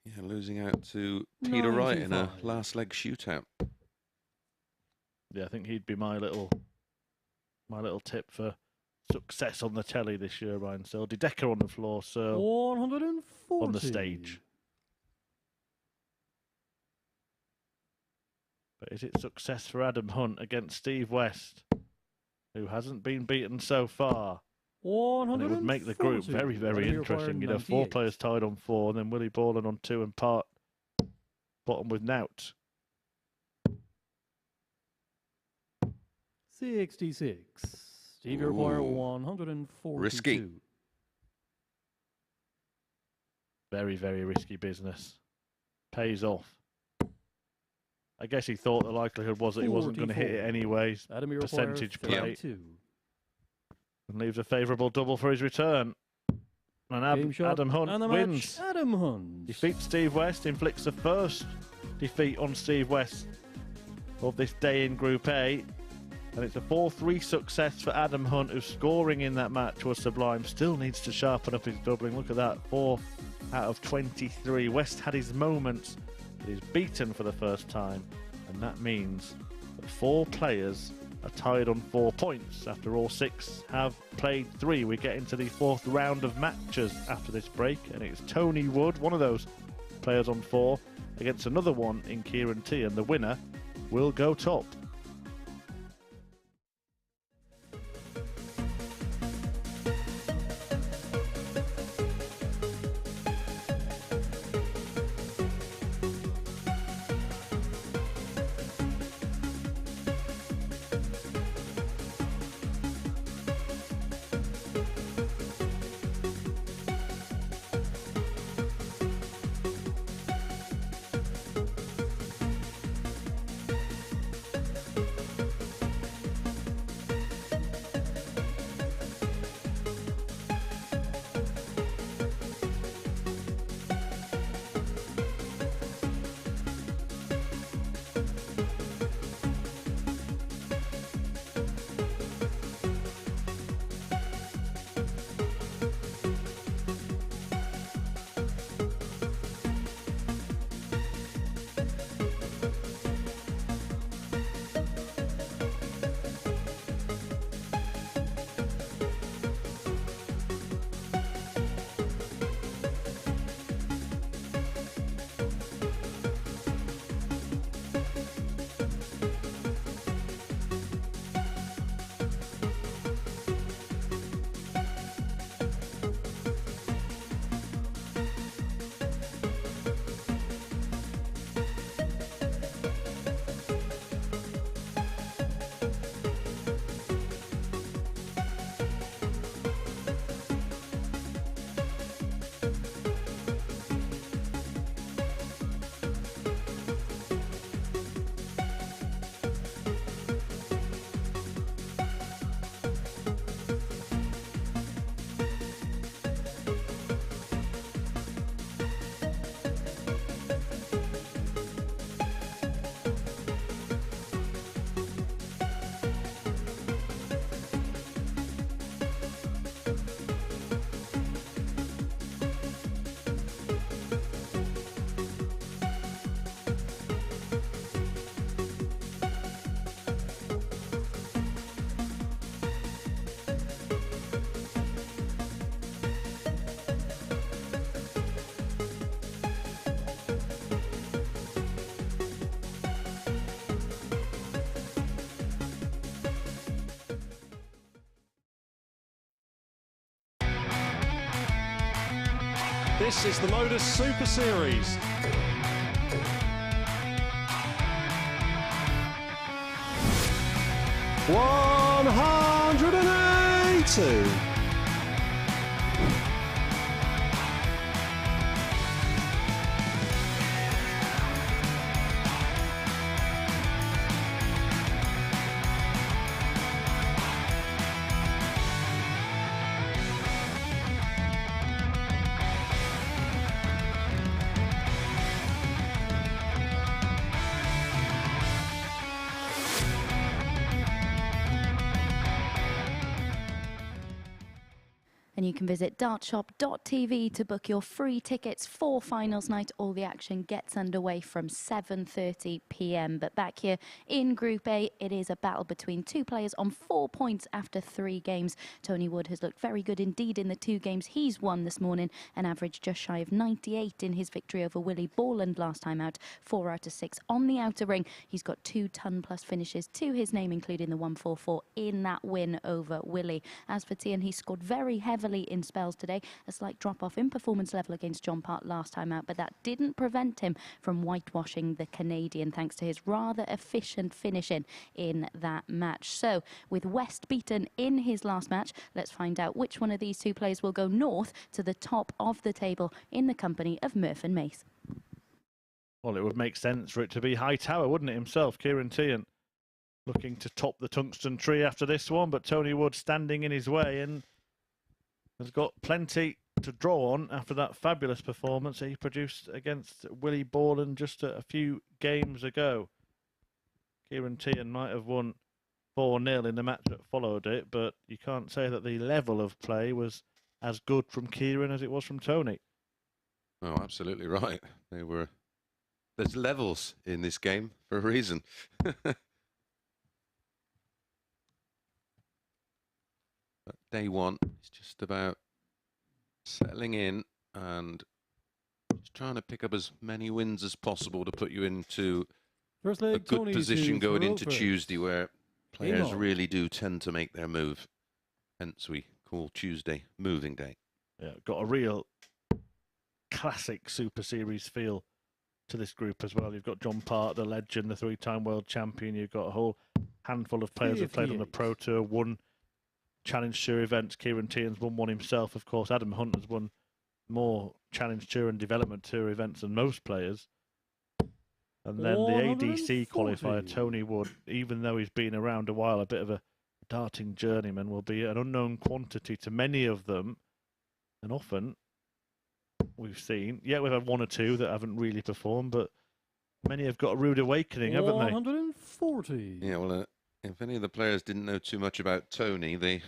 Yeah, losing out to Peter Wright in a 95. last leg shootout. Yeah, I think he'd be my little tip for success on the telly this year, Ryan Searle. De Decker on the floor, Searle 140. on the stage. But is it success for Adam Hunt against Steve West, who hasn't been beaten so far? And it would make the group very, very interesting. You'd have 4 players tied on 4, and then Willie Borland on 2 and Part bottom with Nout. 66. Steve, you require Ooh. 142. Risky. Very, very risky business. Pays off. I guess he thought the likelihood was that he wasn't going to hit it 44. anyways. Adam, you Percentage require play. 32. And leaves a favourable double for his return. And Game shot Adam Hunt and the wins. match, Adam Hunt. Defeats Steve West, inflicts the first defeat on Steve West of this day in Group A. And it's a 4-3 success for Adam Hunt, whose scoring in that match was sublime. Still needs to sharpen up his doubling. Look at that, 4 out of 23. West had his moments, but he's beaten for the first time. And that means that 4 players are tied on 4 points after all 6 have played 3. We get into the 4th round of matches after this break, and it's Tony Wood, one of those players on 4, against another one in Ciaran Teehan. The winner will go top. This is the MODUS Super Series. $180. And you can visit dartshop.tv to book your free tickets for finals night. All the action gets underway from 7:30 p.m. But back here in Group A, it is a battle between two players on 4 points after 3 games. Tony Wood has looked very good indeed in the 2 games he's won this morning, an average just shy of 98 in his victory over Willie Borland last time out, 4 out of 6 on the outer ring. He's got 2 ton-plus finishes to his name, including the 144 in that win over Willie. As for Teehan, he scored very heavily in spells today, a slight drop-off in performance level against John Part last time out, but that didn't prevent him from whitewashing the Canadian thanks to his rather efficient finishing in that match. So, with West beaten in his last match, let's find out which one of these 2 players will go north to the top of the table in the company of Murph and Mace. Well, it would make sense for it to be Hightower, wouldn't it, himself, Ciaran Teehan, looking to top the tungsten tree after this one, but Tony Wood standing in his way and has got plenty to draw on after that fabulous performance he produced against Willie Borland just a few games ago. Ciaran Teehan might have won 4-0 in the match that followed it, but you can't say that the level of play was as good from Ciaran as it was from Tony. Oh, absolutely right. There's levels in this game for a reason. But day one is just about settling in and just trying to pick up as many wins as possible to put you into First a leg, good Tony position going into first. Tuesday, where players on. really do tend to make their move. Hence we call Tuesday moving day. Yeah, got a real classic Super Series feel to this group as well. You've got John Part, the legend, the 3-time world champion. You've got a whole handful of players who've played on the Pro Tour, won Challenge Tour events. Ciaran Teehan's won one himself, of course. Adam Hunt has won more Challenge Tour and Development Tour events than most players. And then the ADC qualifier, Tony Wood, even though he's been around a while, a bit of a darting journeyman, will be an unknown quantity to many of them. And often, we've seen, we've had 1 or 2 that haven't really performed, but many have got a rude awakening, haven't they? 140. Yeah, well, if any of the players didn't know too much about Tony, he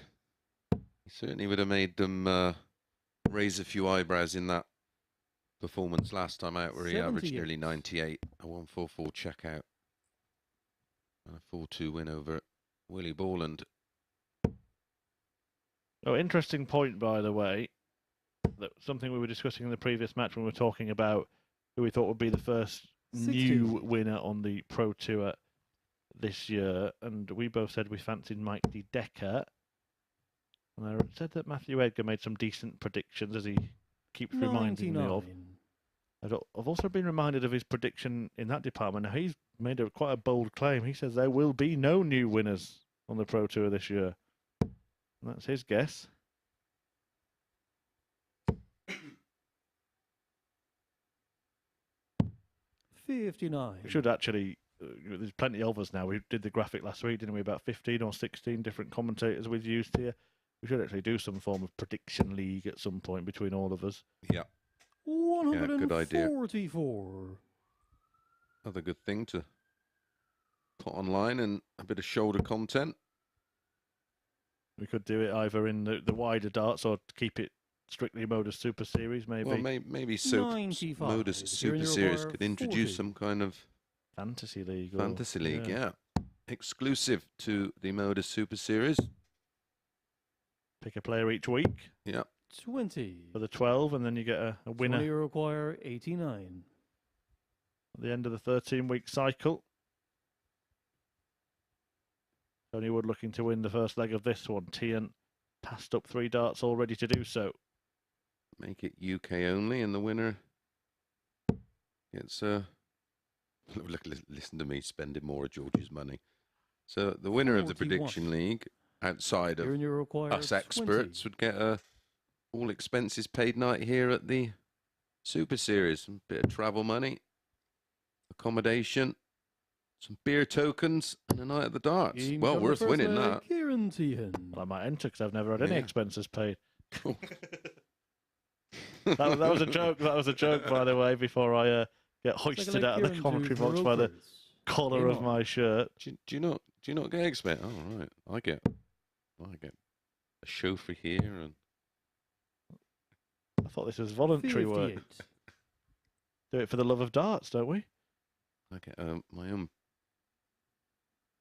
certainly would have made them raise a few eyebrows in that performance last time out, where he averaged nearly 98, a 144 checkout, and a 4-2 win over Willie Borland. Oh, interesting point, by the way. That something we were discussing in the previous match when we were talking about who we thought would be the first new winner on the Pro Tour this year, and we both said we fancied Mike De Decker. And I said that Matthew Edgar made some decent predictions, as he keeps reminding me of. I've also been reminded of his prediction in that department. Now, he's made quite a bold claim. He says there will be no new winners on the Pro Tour this year. And that's his guess. $59. We should actually, there's plenty of us now. We did the graphic last week, didn't we? About 15 or 16 different commentators we've used here. We should actually do some form of prediction league at some point between all of us. Yeah. 144. Good idea. Another good thing to put online, and a bit of shoulder content. We could do it either in the wider darts or keep it strictly MODUS Super Series, maybe. Well, maybe MODUS Super Series could introduce some kind of fantasy league. Fantasy league, yeah. Exclusive to the MODUS Super Series. Pick a player each week. Yeah. 20. For the 12, and then you get a winner. 20 require 89. At the end of the 13-week cycle. Tony Wood looking to win the first leg of this one. Teehan passed up 3 darts, all ready to do so. make it UK only, and the winner gets listen to me spending more of George's money. So the winner of the 41. prediction league, outside of Kieran, you require us experts, 20. would get a all expenses paid night here at the Super Series. A bit of travel money, accommodation, some beer tokens, and a night at the darts. Game Well, shot worth the first winning leg, that. Ciaran Teehan. Well, I might enter because I've never had any Yeah. expenses paid. that was a joke. That was a joke, by the way, before I get hoisted Second leg, out of the Ciaran commentary to box by the Rovers. collar Game of on. my shirt. Do you not get expense? Oh, right. I get a chauffeur here, and I thought this was voluntary work. 58. Do it for the love of darts, don't we? I get my own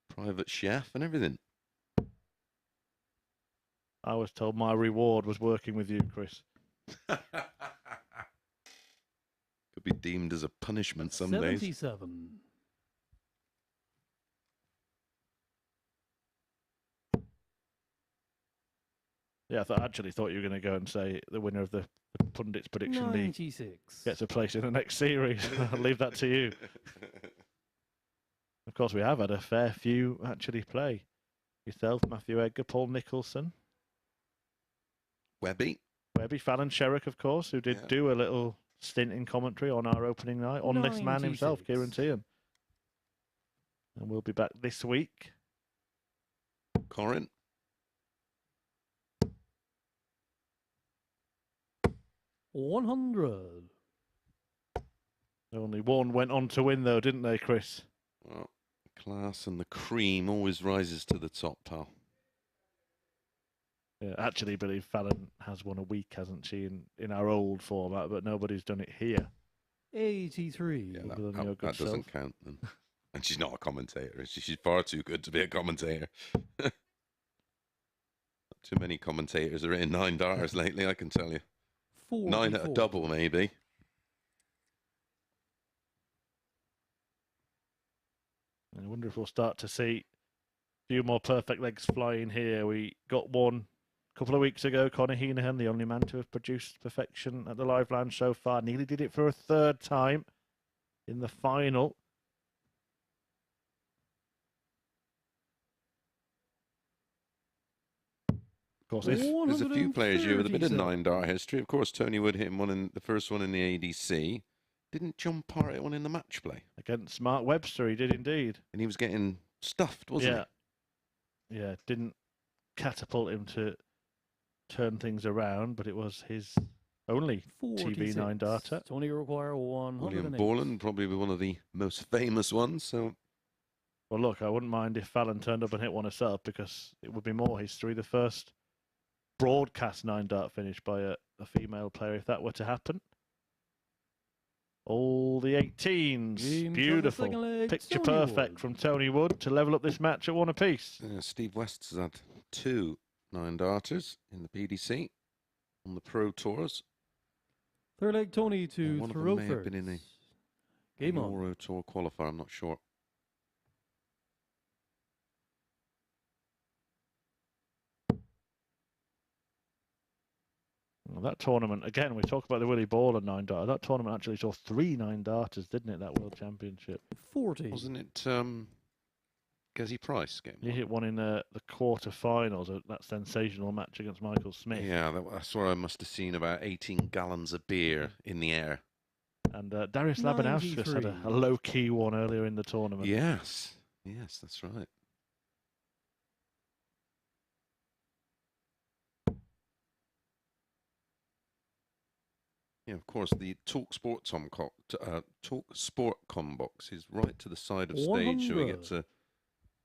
private chef and everything. I was told my reward was working with you, Chris. Could be deemed as a punishment some days. 77. Yeah, I actually thought you were going to go and say the winner of the Pundits Prediction League 96. gets a place in the next series. I'll leave that to you. Of course, we have had a fair few actually play. Yourself, Matthew Edgar, Paul Nicholson, Webby. Fallon Sherrick, of course, who did do a little stint in commentary on our opening night, on this man himself, 96. Ciaran Teehan. And we'll be back this week. Corin. $100. Only one went on to win, though, didn't they, Chris? Well, class and the cream always rises to the top, pal. Yeah, actually, believe Fallon has won a week, hasn't she, in our old format, but nobody's done it here. 83. Yeah, Other than your good that doesn't self. count. Then. And she's not a commentator. She's far too good to be a commentator. Not too many commentators are in 9 darters lately, I can tell you. 9 at a 44. double, maybe. I wonder if we'll start to see a few more perfect legs flying here. We got one a couple of weeks ago, Conor Heenahan, the only man to have produced perfection at the Live Lounge so far. Nearly did it for a third time in the final. Of course, There's a few players here with a bit of 130. 9-dart history. Of course, Tony Wood hit one in the first one in the ADC. Didn't John Parrott hit one in the match play? against Mark Webster, he did indeed. And he was getting stuffed, wasn't Yeah, didn't catapult him to turn things around, but it was his only TV 9-darter. Tony require he? 108. William Borland, probably one of the most famous ones. So Well, look, I wouldn't mind if Fallon turned up and hit one herself, because it would be more history. The first broadcast 9-dart finish by a female player, if that were to happen. All the 18s. Game for the Beautiful. second leg, Picture Tony perfect Wood. from Tony Wood to level up this match at 1 apiece. Steve West has had 2 9-darters in the PDC on the Pro Tours. Third leg, Tony to One of them may have been in a Game on. Euro Tour qualifier, I'm not sure. Well, that tournament, again, we talk about the Willie Borland 9-darter. That tournament actually saw 3 9-darters, didn't it, that World Championship? 40. Wasn't it Gezi Price game? He hit one in the quarter-finals, that sensational match against Michael Smith. Yeah, that's where I must have seen about 18 gallons of beer in the air. And Darius Labanauskas had a 93. low-key one earlier in the tournament. Yes, that's right. Yeah, of course, the Talk Sport box is right to the side of stage, so we get 100. to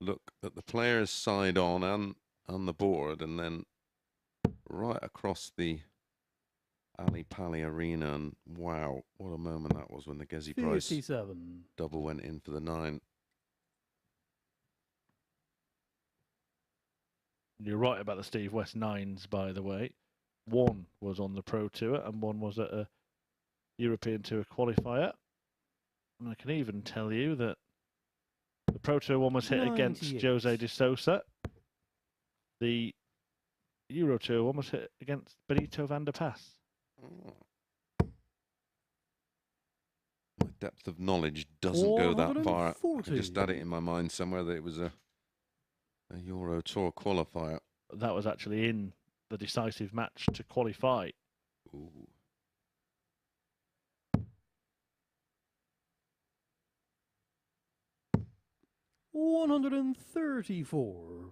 look at the players' side on the board, and then right across the Ali Pali Arena, and wow, what a moment that was when the Gezi Price 57. double went in for the 9. You're right about the Steve West 9s, by the way. One was on the Pro Tour and one was at a European Tour qualifier. And I can even tell you that the Pro Tour one was hit against 98. Jose de Sousa. The Euro Tour one was hit against Benito van der Pas. My depth of knowledge doesn't go that far. I 140. just had it in my mind somewhere that it was a Euro Tour qualifier. That was actually in the decisive match to qualify. Ooh. $134.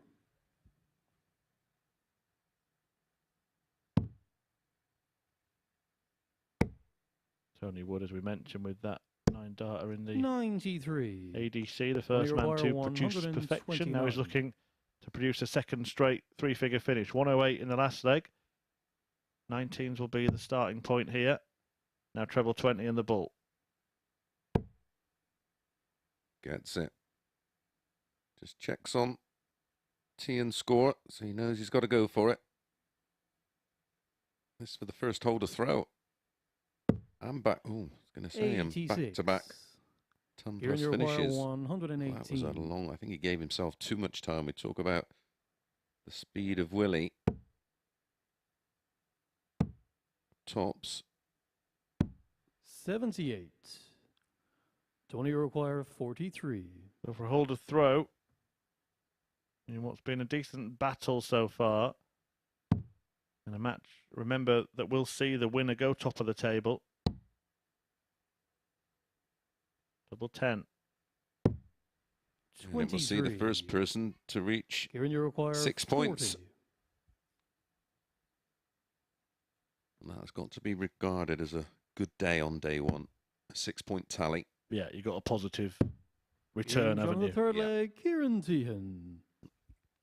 Tony Wood, as we mentioned, with that 9-darter in the 93. ADC, the first man to produce perfection. Now he's looking to produce a second straight three-figure finish. 108 in the last leg. 19s will be the starting point here. Now treble 20 in the bull. Gets it. Just checks on Teehan's score, so he knows he's got to go for it. This for the first hole to throw. I'm back. Oh, I was going to say I'm back to back. Ton plus finishes. 118. Well, that was a long. I think he gave himself too much time. We talk about the speed of Willie. Tops. 78. Tony require 43. So for a hole to throw, in what's been a decent battle so far, and a match, remember that we'll see the winner go top of the table. Double 10. And then we'll see the first person to reach Ciaran, you require 6 40. points. And that's got to be regarded as a good day on day one. A 6-point tally. Yeah, you got a positive return, haven't on you? the third leg, Ciaran Teehan.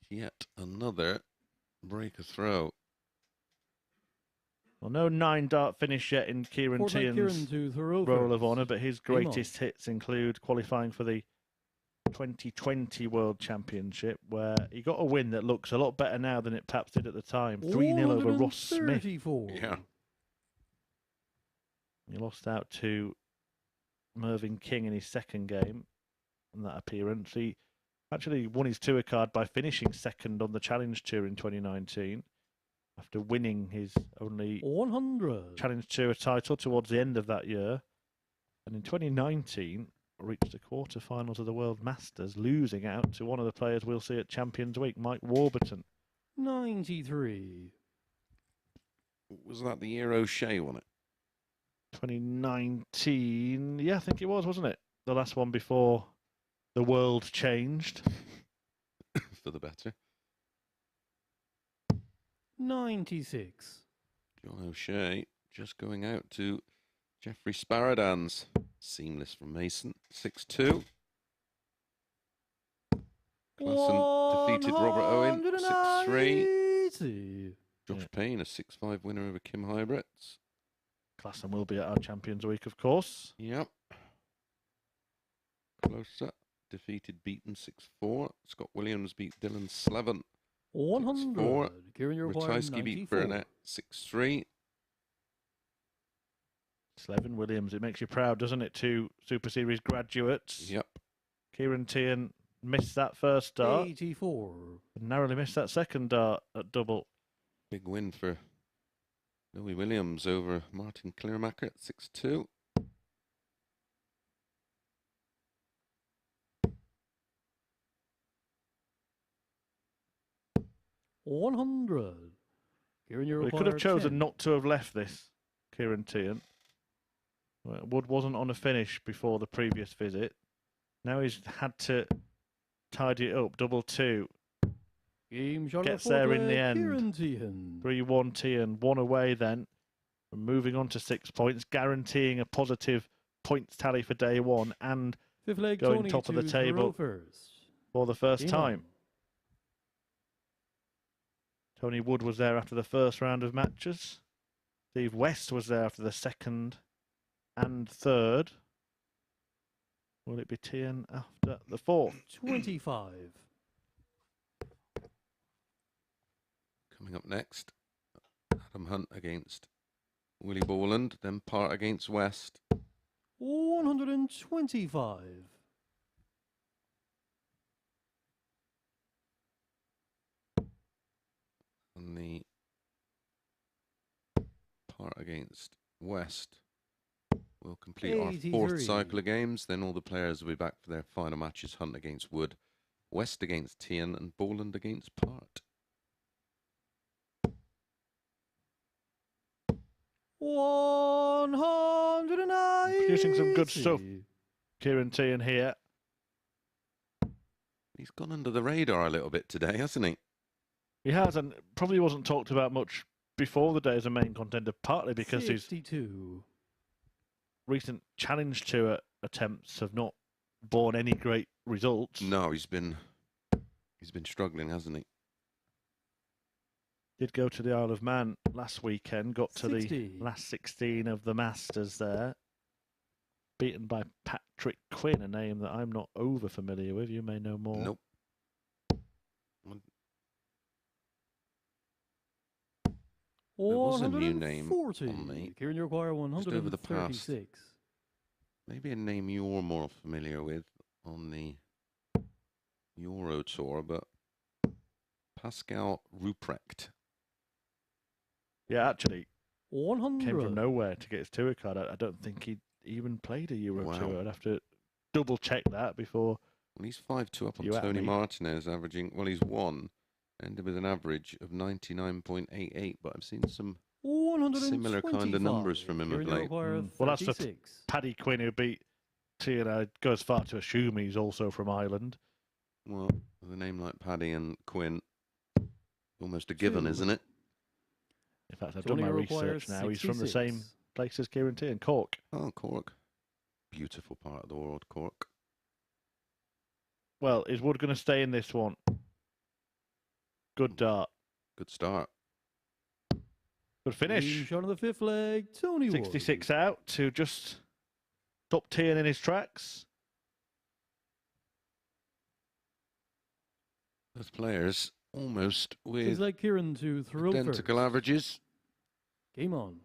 Yet another breaker throw. Well, no 9-dart finish yet in Ciaran Teehan's Roll of Honour, but his greatest hits include qualifying for the 2020 World Championship, where he got a win that looks a lot better now than it perhaps did at the time. 3-0 over Ross Smith. Yeah. He lost out to Mervyn King in his second game in that appearance. He actually won his tour card by finishing second on the Challenge Tour in 2019 after winning his only 100 Challenge Tour title towards the end of that year. And in 2019, reached the quarterfinals of the World Masters, losing out to one of the players we'll see at Champions Week, Mike Warburton. 93. Was that the year O'Shea won it? 2019, yeah, I think it was, wasn't it? The last one before the world changed. For the better. 96. John O'Shea just going out to Jeffrey Sparadans. Seamless from Mason. 6-2. Klassen defeated Robert Owen. 6-3. Josh Payne, a 6-5 winner over Kim Hybrets. Klassen will be at our Champions Week, of course. Yep. Closer. Defeated Beaton 6-4. Scott Williams beat Dylan Slevin 100. 6-4. Ratajski beat Burnett 6-3. Slevin Williams, it makes you proud, doesn't it? Two Super Series graduates. Yep. Ciaran Teehan missed that first dart. 84. And narrowly missed that second dart at double. Big win for Louis Williams over Martin Clearmacher at 6-2. $100. Ciaran, you He could have chosen 10. not to have left this, Ciaran Teehan. Wood wasn't on a finish before the previous visit. Now he's had to tidy it up. Double 2. Game Gets there in the end. Ciaran Teehan. 3-1 Teehan. One away then. And moving on to 6 points, guaranteeing a positive points tally for day one and Fifth leg, going Tony top of the to table first. for the first Game time. on. Tony Wood was there after the first round of matches. Steve West was there after the second and third. Will it be Teehan after the fourth? 25. Coming up next, Adam Hunt against Willie Borland, then Part against West. 125. And the Part against West. We'll complete our 83. 4th cycle of games. Then all the players will be back for their final matches. Hunt against Wood, West against Teehan, and Borland against Part. 190. Producing some good stuff. Ciaran Teehan here. He's gone under the radar a little bit today, hasn't he? He has, and probably wasn't talked about much before the day as a main contender, partly because 62. his recent challenge tour attempts have not borne any great results. No, he's been struggling, hasn't he? Did go to the Isle of Man last weekend, got to 60. the last 16 of the Masters there. Beaten by Patrick Quinn, a name that I'm not over familiar with. You may know more. Nope. There was a new name on me. Ciaran, you require 136. Just over the past. Maybe a name you're more familiar with on the Euro Tour, but Pascal Ruprecht. Yeah, actually, 100. came from nowhere to get his tour card. I don't think he'd even played a Euro Wow. Tour. I'd have to double check that before. Well, he's 5-2 up on You at Tony me? Martinez, averaging, well, he's won, ended with an average of 99.88, but I've seen some similar kind of numbers from him of late. Well, that's the Paddy Quinn who beat Teehan. I'd go as far to assume he's also from Ireland. Well, with a name like Paddy and Quinn, almost a given, isn't it? In fact, I've done my research now. He's from the same place as Ciaran Teehan, Cork. Oh, Cork. Beautiful part of the world, Cork. Well, is Wood going to stay in this one? Good dart. Good start. Good finish. Shot on the 5th leg, Tony Wood. 66 out to just stop Teehan in his tracks. Those players almost with It's like Ciaran to throw identical first. averages. Game on.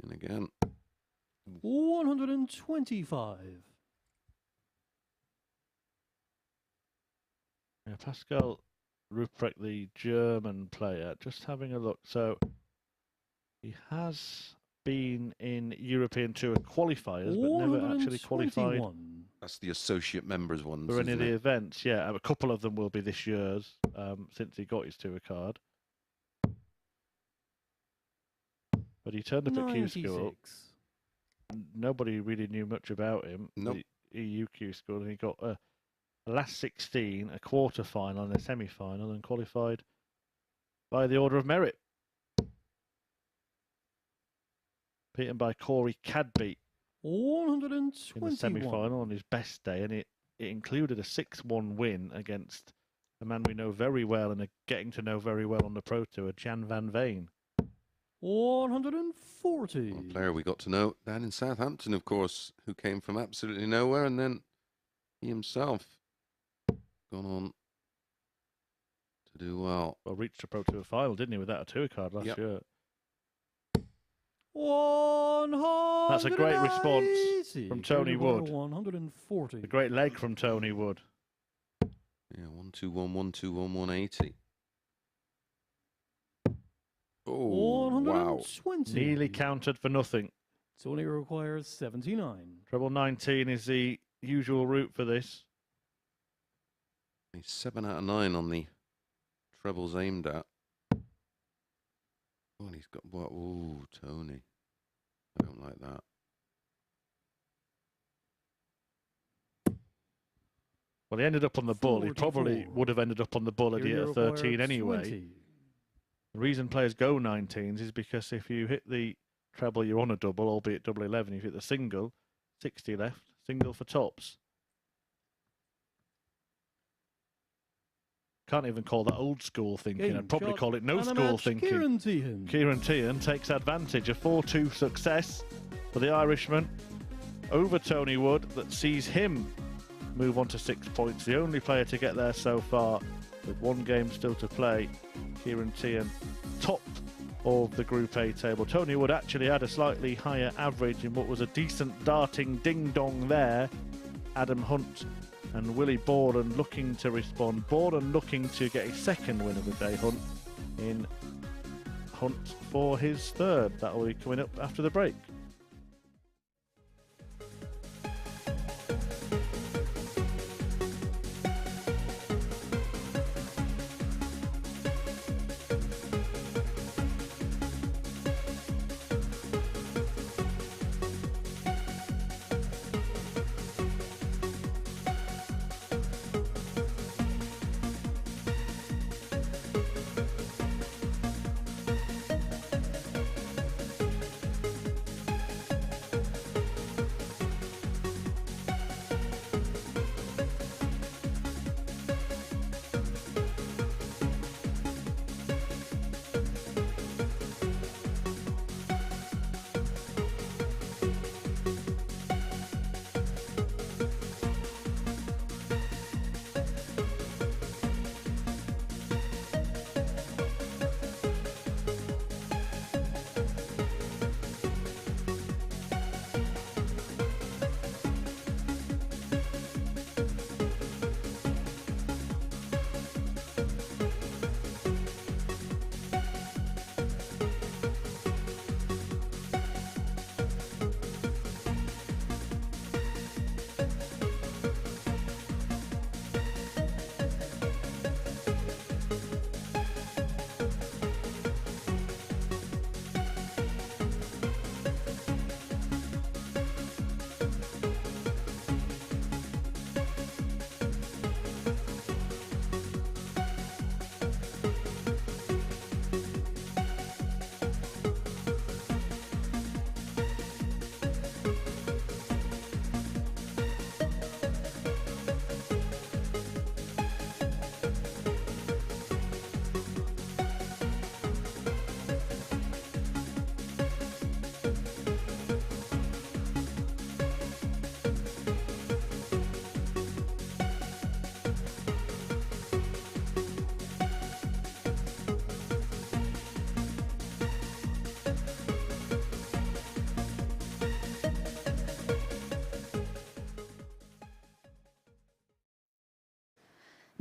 And again, 125. Yeah, Pascal Ruprecht, the German player, just having a look. So he has been in European Tour qualifiers, but never actually qualified that's the associate members ones. for any of isn't the it? events. Yeah, a couple of them will be this year's since he got his tour card. But he turned up at Q School. 96. Nobody really knew much about him. Nope. The EU Q School, and he got a last 16, a quarter final, and a semi final, and qualified by the Order of Merit. Beaten by Corey Cadby 121. in the semi final on his best day, and it included a 6-1 win against a man we know very well and are getting to know very well on the Pro Tour, Jan van Veen. 140. One player we got to know down in Southampton, of course, who came from absolutely nowhere, and then he himself gone on to do well. Well, reached a Pro Tour final, didn't he, without a tour card last year? 100. That's a great response from Tony Wood. 140. A great leg from Tony Wood. Yeah, 121, 121, 180. Oh, wow. 120. Nearly counted for nothing. Tony requires 79. Treble 19 is the usual route for this. He's 7 out of 9 on the trebles aimed at. Oh, and he's got what? Oh, Tony. I don't like that. Well, he ended up on the bull. He probably 44. would have ended up on the bull had he hit a 13 anyway. 20. The reason players go 19s is because if you hit the treble, you're on a double, albeit double 11. If you hit the single, 60 left, single for tops. Can't even call that old school thinking. Game I'd probably shot call it no and a school match, thinking. Ciaran Teehan. Ciaran Teehan takes advantage. A 4-2 success for the Irishman over Tony Wood that sees him move on to 6 points. The only player to get there so far with one game still to play. Ciaran Teehan top of the Group A table. Tony Wood actually had a slightly higher average in what was a decent darting ding-dong there. Adam Hunt and Willie Borland looking to respond. Borland looking to get his second win of the day, Hunt for his third. That will be coming up after the break.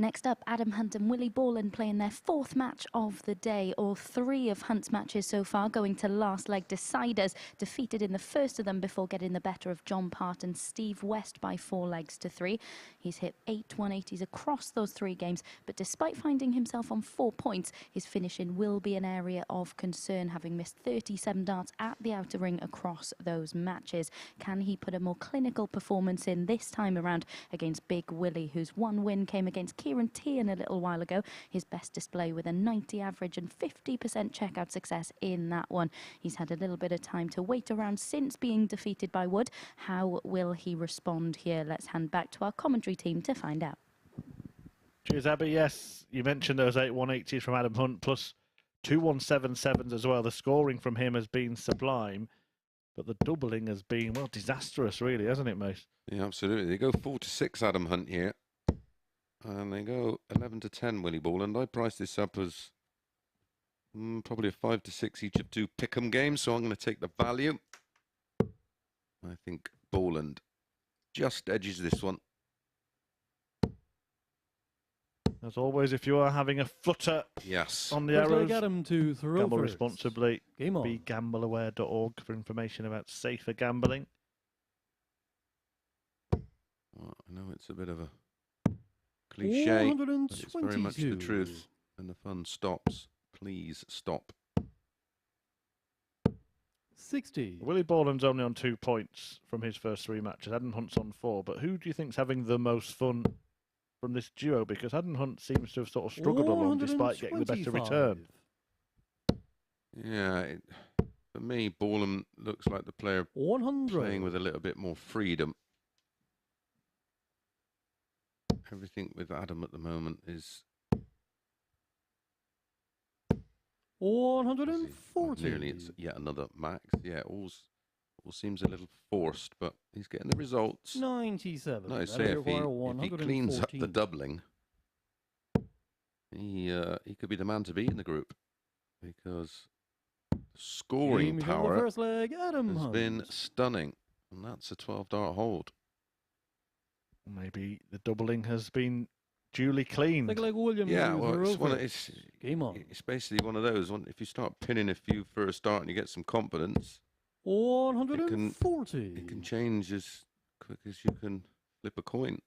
Next up, Adam Hunt and Willie Borland playing their fourth match of the day. All three of Hunt's matches so far going to last leg deciders. Defeated in the first of them before getting the better of John Part and Steve West by 4-3. He's hit 8 180s across those 3 games, but despite finding himself on 4 points, his finishing will be an area of concern, having missed 37 darts at the outer ring across those matches. Can he put a more clinical performance in this time around against Big Willie, whose one win came against Ciaran Teehan a little while ago? His best display with a 90 average and 50% checkout success in that one. He's had a little bit of time to wait around since being defeated by Wood. How will he respond here? Let's hand back to our commentary team to find out. Cheers, Abby. Yes, you mentioned those 8 180s from Adam Hunt, plus 2 177s as well. The scoring from him has been sublime, but the doubling has been, well, disastrous, really, hasn't it, Mace? Yeah, absolutely. They go 4-6 Adam Hunt here. And they go 11-10 Willie Borland. I priced this up as probably a 5-6 each of 2 pick'em games, so I'm going to take the value. I think Borland just edges this one. As always, if you are having a flutter on the arrows, gamble responsibly. BeGambleAware.org for information about safer gambling. Well, I know it's a bit of a cliche, but it's very much the truth. And the fun stops. Please stop. 60. Willie Borland's only on 2 points from his first 3 matches. Adam Hunt's on 4. But who do you think's having the most fun from this duo? Because Adam Hunt seems to have sort of struggled along despite getting the better return. Yeah, for me, Borland looks like the player playing with a little bit more freedom. Everything with Adam at the moment is 140. Nearly, it's yet another max. Yeah, all seems a little forced, but he's getting the results. 97. No, I say if he cleans up the doubling, he could be the man to beat in the group, because Scoring power first leg, Adam has Hunt. been stunning. And that's a 12-dart hold. Maybe the doubling has been duly cleaned. Second leg, William. Yeah, to well, throw it's, first. Game on. it's basically one of those. If you start pinning a few for a start and you get some confidence, 140. it can change as quick as you can flip a coin.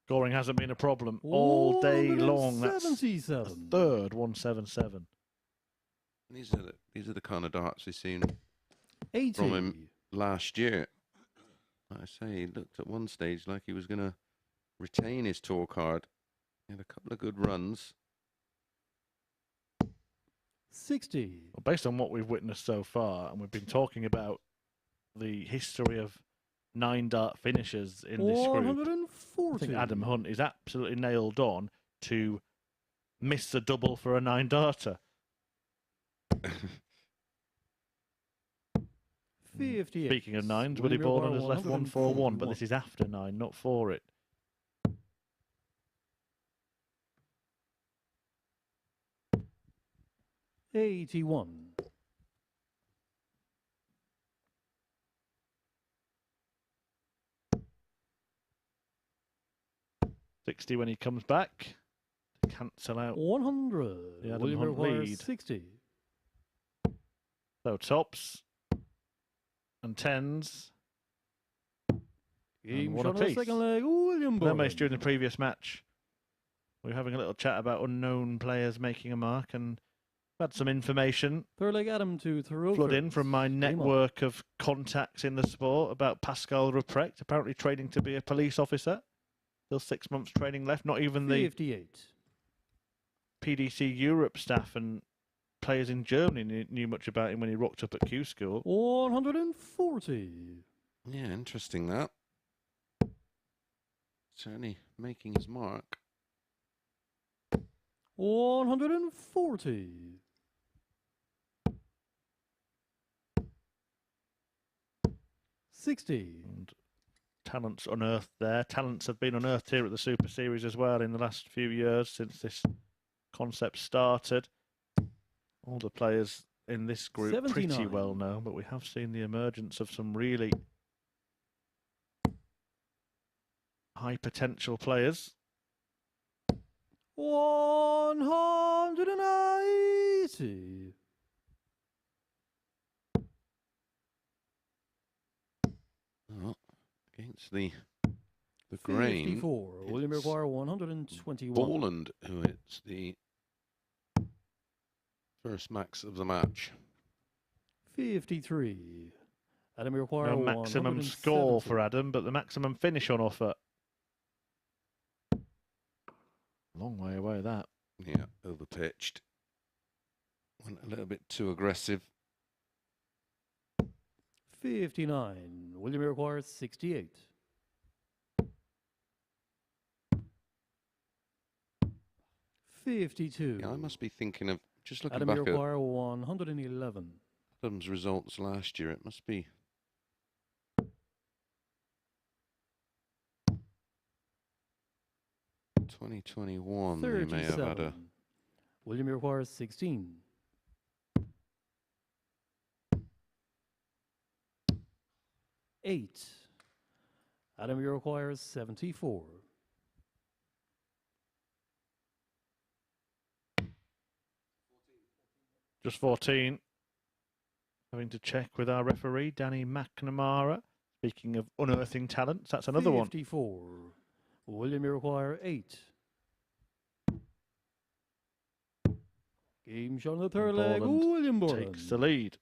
Scoring hasn't been a problem all day long. That's a 177. third 177. These are the kind of darts we've seen 80. from him last year. Like I say, he looked at one stage like he was going to retain his tour card. He had a couple of good runs. 60. Well, based on what we've witnessed so far, and we've been talking about the history of 9-dart finishers in this group, 140. I think Adam Hunt is absolutely nailed on to miss the double for a 9-darter. 58. Speaking of nines, Willie Borland has left 141, but this is after 9, not for it. $81. 60 when he comes back to cancel out 100. the Adam William Hunt requires lead. 60. So tops and tens. Game one shot on the apiece. second leg, William Borland. Then during the previous match, we were having a little chat about unknown players making a mark, and had some information Third leg, Adam to throw flood first. in from my Game on. network of contacts in the sport about Pascal Ruprecht, apparently training to be a police officer. Still 6 months training left. Not even the 58. PDC Europe staff and players in Germany knew much about him when he rocked up at Q School. 140. Yeah, interesting that. Certainly making his mark. 140. 60. And talents unearthed there. Talents have been unearthed here at the Super Series as well in the last few years since this concept started. All the players in this group pretty 79. well known, but we have seen the emergence of some really high potential players. 180. Oh, against the grain. 54. William it's require 121. Borland, who hits the first max of the match. 53. Adam require No maximum score for Adam, but the maximum finish on offer. Long way away that. Yeah, overpitched. Went a little bit too aggressive. 59. William requires 68. 52. Yeah, I must be thinking of, just looking Adam back at require 111. Adam's results last year. It must be 2021. He may have had a 37. William requires 16. 8. Adam requires 74. Just 14. Having to check with our referee, Danny McNamara. Speaking of unearthing talents, that's another 54. William require 8. Game shot on the third leg. Borland William one. Borland. Takes the lead.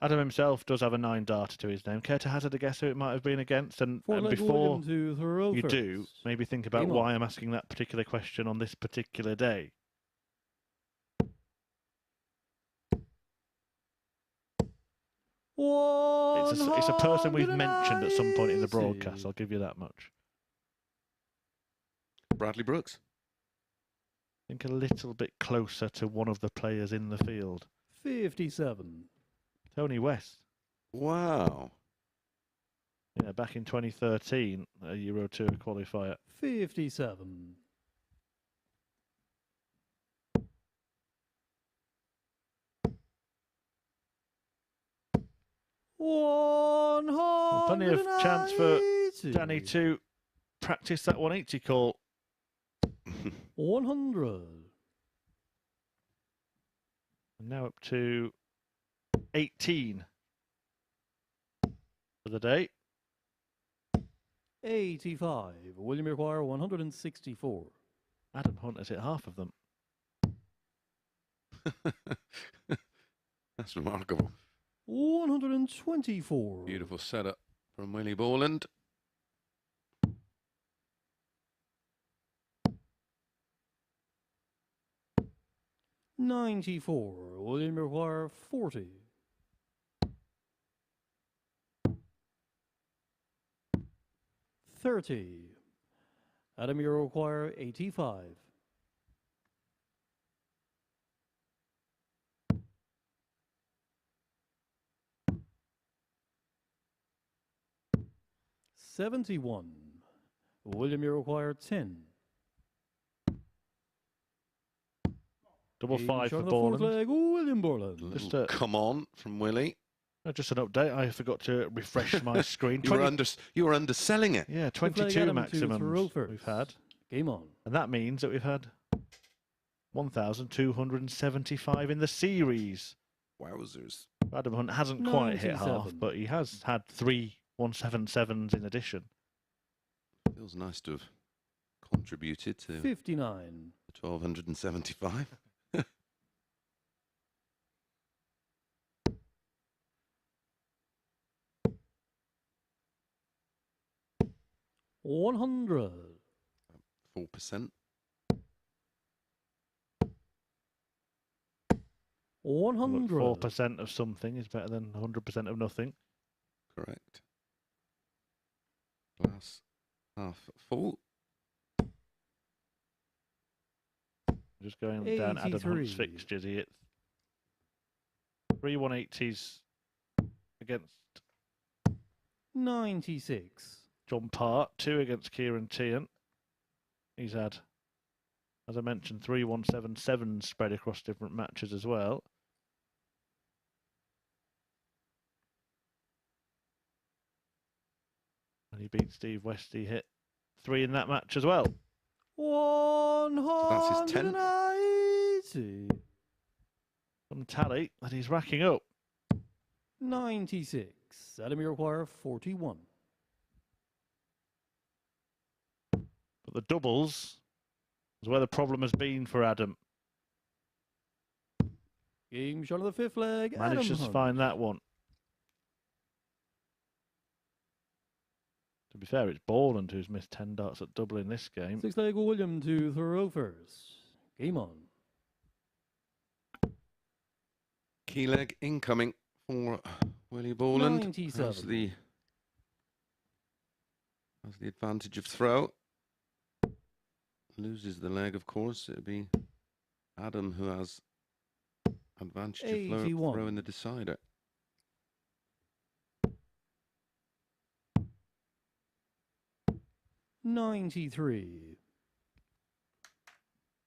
Adam himself does have a 9-darter to his name. Care to hazard a guess who it might have been against? And before you do, maybe think about why I'm asking that particular question on this particular day. It's a person we've mentioned at some point in the broadcast, I'll give you that much. Bradley Brooks. Think a little bit closer to one of the players in the field. 57. Tony West. Wow. Yeah, back in 2013, a Euro Tour qualifier. 57. 100. Plenty of chance for Danny to practice that 180 call. 100. And now up to 18 for the day. 85. William require 164. Adam Hunt has hit half of them. That's remarkable. 124. Beautiful setup from Willie Borland. 94. William require 40. 30. Adam, you require 85. 71. William, you require 10. Double five for Borland. Borland. William Borland. Just come on from Willie. Just an update. I forgot to refresh my screen. You were underselling it. Yeah, 22 maximums we've had. Game on. And that means that we've had 1,275 in the series. Wowzers. Adam Hunt hasn't quite hit half, but he has had 3 177s in addition. Feels nice to have contributed to 59. 1,275. 100. 4%. 100. 4% of something is better than 100% of nothing. Correct. Glass half full. Just going down Adam Hunt's fixtures. He hit 3 180s against 96. John Part, 2 against Ciaran Teehan. He's had, as I mentioned, 3 177s spread across different matches as well. And he beat Steve West. He hit 3 in that match as well. 180. Some tally that he's racking up. 96. Adam, you require 41. But the doubles is where the problem has been for Adam. Game shot of the fifth leg. Manages to find that one. To be fair, it's Borland who's missed 10 darts at double in this game. 6 leg William to throw first. Game on. Key leg incoming for Willie Borland. 97. Has the advantage of throw. Loses the leg, of course. It'll be Adam who has advantage of throw in the decider. 93.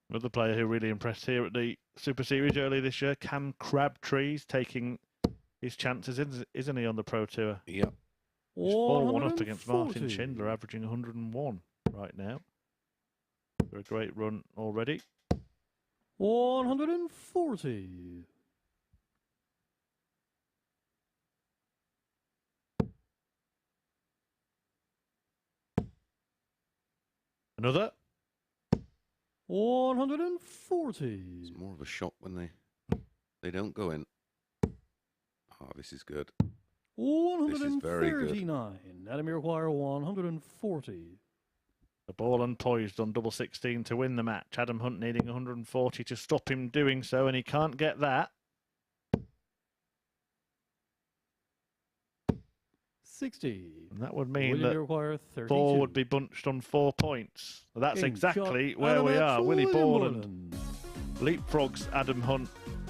Another player who really impressed here at the Super Series early this year, Cam Crabtree's taking his chances, isn't he, on the Pro Tour? Yep. He's 4-1 up against Martin Schindler, averaging 101 right now. For a great run already. 140. Another. 140. It's more of a shot when they don't go in. Oh, this is good. 139. This is very good. Adam, you require 140. The ball and poised on double 16 to win the match. Adam Hunt needing 140 to stop him doing so, and he can't get that. 60. And that would mean William, that you require 32. 4 would be bunched on 4 points. So that's Game exactly shot, where we are. Willie Borland. leapfrogs Adam Hunt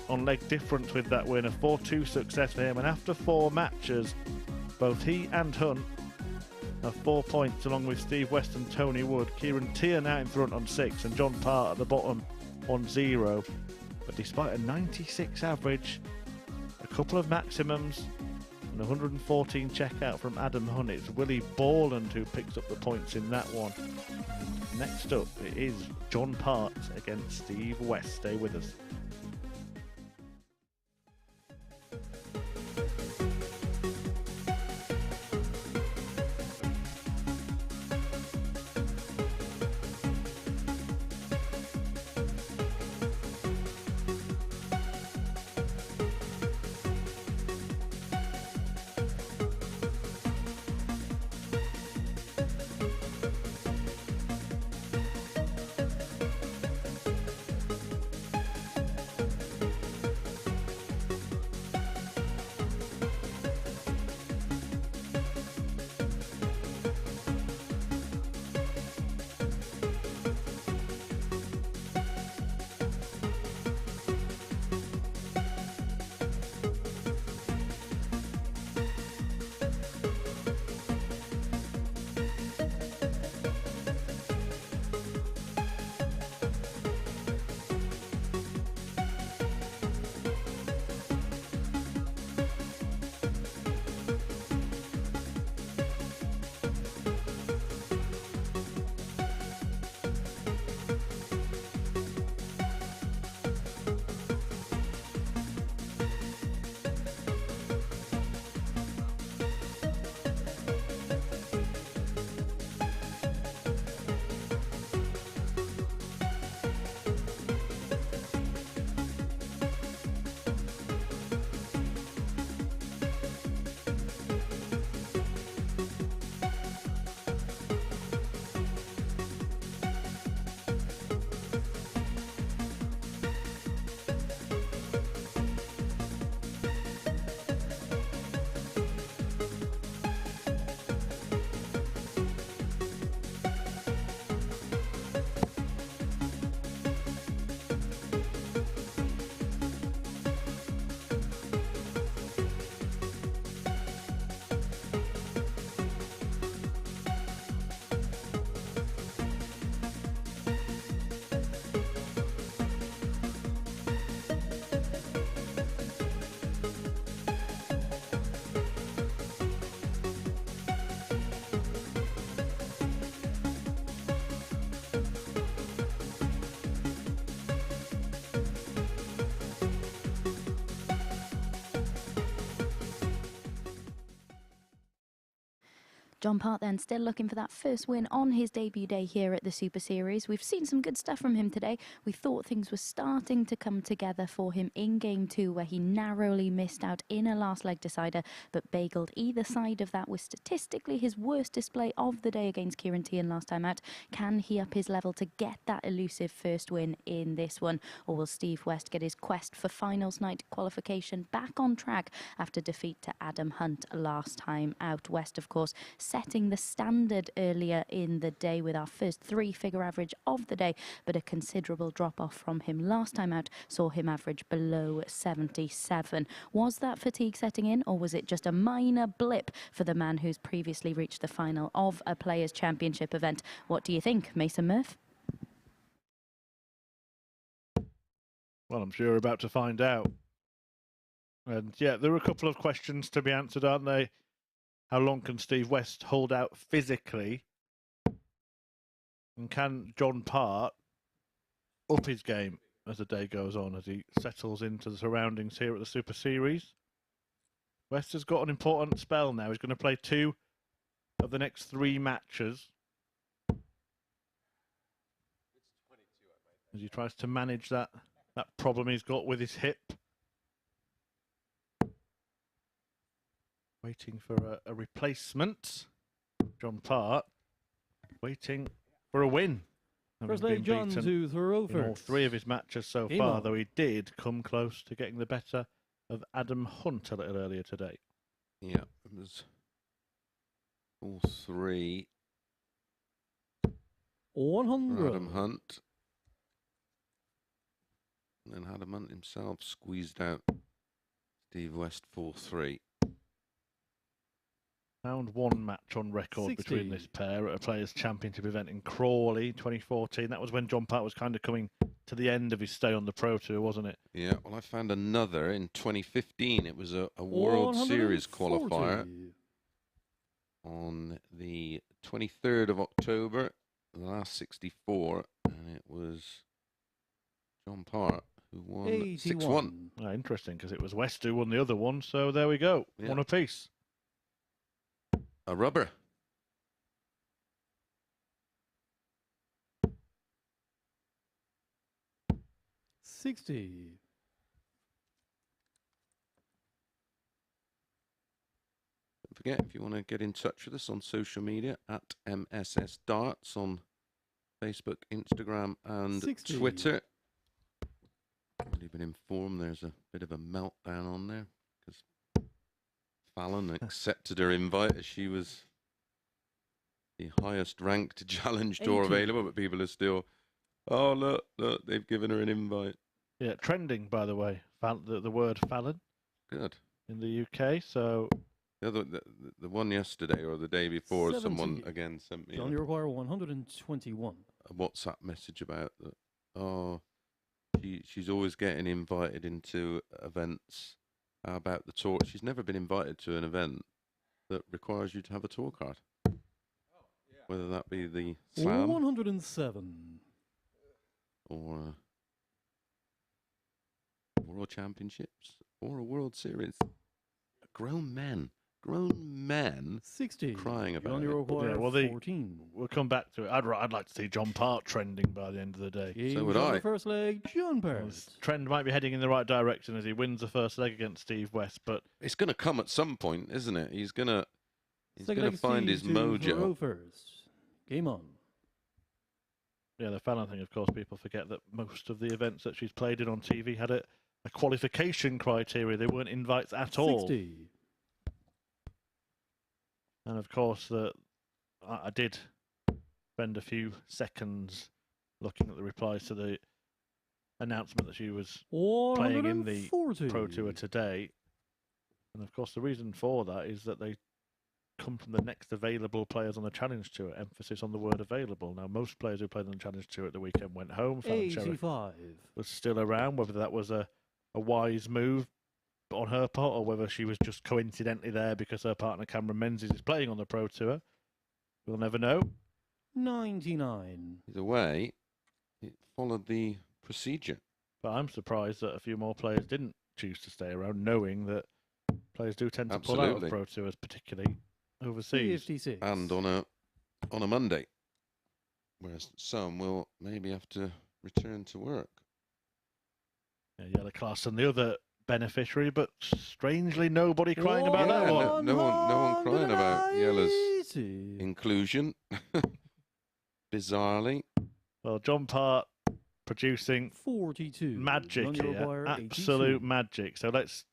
on leg difference with that win. A 4-2 success for him. And after 4 matches, both he and Hunt have 4 points, along with Steve West and Tony Wood. Ciaran Teehan out in front on 6 and John Part at the bottom on 0. But despite a 96 average, a couple of maximums, An 114 checkout from Adam Hunt. It's Willie Borland who picks up the points in that one. Next up, it is John Part against Steve West. Stay with us. John Part then still looking for that first win on his debut day here at the Super Series. We've seen some good stuff from him today. We thought things were starting to come together for him in Game 2, where he narrowly missed out in a last leg decider, but bageled either side of that with statistically his worst display of the day against Ciaran Teehan last time out. Can he up his level to get that elusive first win in this one? Or will Steve West get his quest for finals night qualification back on track after defeat to Adam Hunt last time out? West, of course, setting the standard earlier in the day with our first three-figure average of the day, but a considerable drop-off from him last time out saw him average below 77. Was that fatigue setting in, or was it just a minor blip for the man who's previously reached the final of a Players' Championship event? What do you think, Mason Murph? Well, I'm sure we're about to find out. And yeah, there are a couple of questions to be answered, aren't they? How long can Steve West hold out physically? And can John Part up his game as the day goes on, as he settles into the surroundings here at the Super Series? West has got an important spell now. He's going to play 2 of the next 3 matches as he tries to manage that problem he's got with his hip. Waiting for a replacement. John Part waiting for a win. First leg, John to throw in all 3 of his matches so far, though he did come close to getting the better of Adam Hunt a little earlier today. Yeah, it was all 3. 100. Adam Hunt. And then Adam Hunt himself squeezed out Steve West 4-3. Found 1 match on record 60. between this pair at a Players' Championship event in Crawley 2014. That was when John Part was kind of coming to the end of his stay on the Pro Tour, wasn't it? Yeah, well, I found another in 2015. It was a World Series qualifier on the 23rd of October, the last 64, and it was John Part who won 6-1. Oh, interesting, because it was West who won the other one, so there we go. Yeah. One apiece. A rubber. $60. Don't forget, if you want to get in touch with us on social media, at MSS Darts on Facebook, Instagram and 60. Twitter. Already been informed there's a bit of a meltdown on there because Fallon accepted her invite as she was the highest ranked challenge tour 80. available, but people are still, oh, look, they've given her an invite. Yeah, trending, by the way, the word Fallon. Good. In the UK, so... The one yesterday or the day before, 70. someone again sent me John, you require 121. a WhatsApp message about that. Oh, she's always getting invited into events. How about the tour? She's never been invited to an event that requires you to have a tour card. Whether that be the Slam 107. or World Championships or a World Series. Grown men 60. crying about John, it. you require Yeah, well, 14. we'll come back to it. I'd like to see John Part trending by the end of the day. Games would on I. the first leg, John Well, Part. his trend might be heading in the right direction as he wins the first leg against Steve West, but It's going to come at some point, isn't it? He's going to Second leg, find his Steve to mojo. Thoreau first. Game on. yeah, the Fallon thing, of course, people forget that most of the events that she's played in on TV had a qualification criteria. They weren't invites at all. 60. And of course, I did spend a few seconds looking at the replies to the announcement that she was playing in the 140. Pro Tour today. And of course, the reason for that is that they come from the next available players on the Challenge Tour. Emphasis on the word available. Now, most players who played on the Challenge Tour at the weekend went home. Fallon Sherriff 85. was still around. Whether that was a wise move on her part or whether she was just coincidentally there because her partner Cameron Menzies is playing on the Pro Tour, we'll never know. 99. Either way, it followed the procedure. But I'm surprised that a few more players didn't choose to stay around, knowing that players do tend to pull out of Pro Tours, particularly overseas. 56. And on a Monday, whereas some will maybe have to return to work. Yeah, Yella Clarkson, the other beneficiary, but strangely nobody crying about that one. No one crying about Yella's inclusion. Bizarrely. Well, John Part producing 42. magic here, Maguire, absolute 82. magic. So let's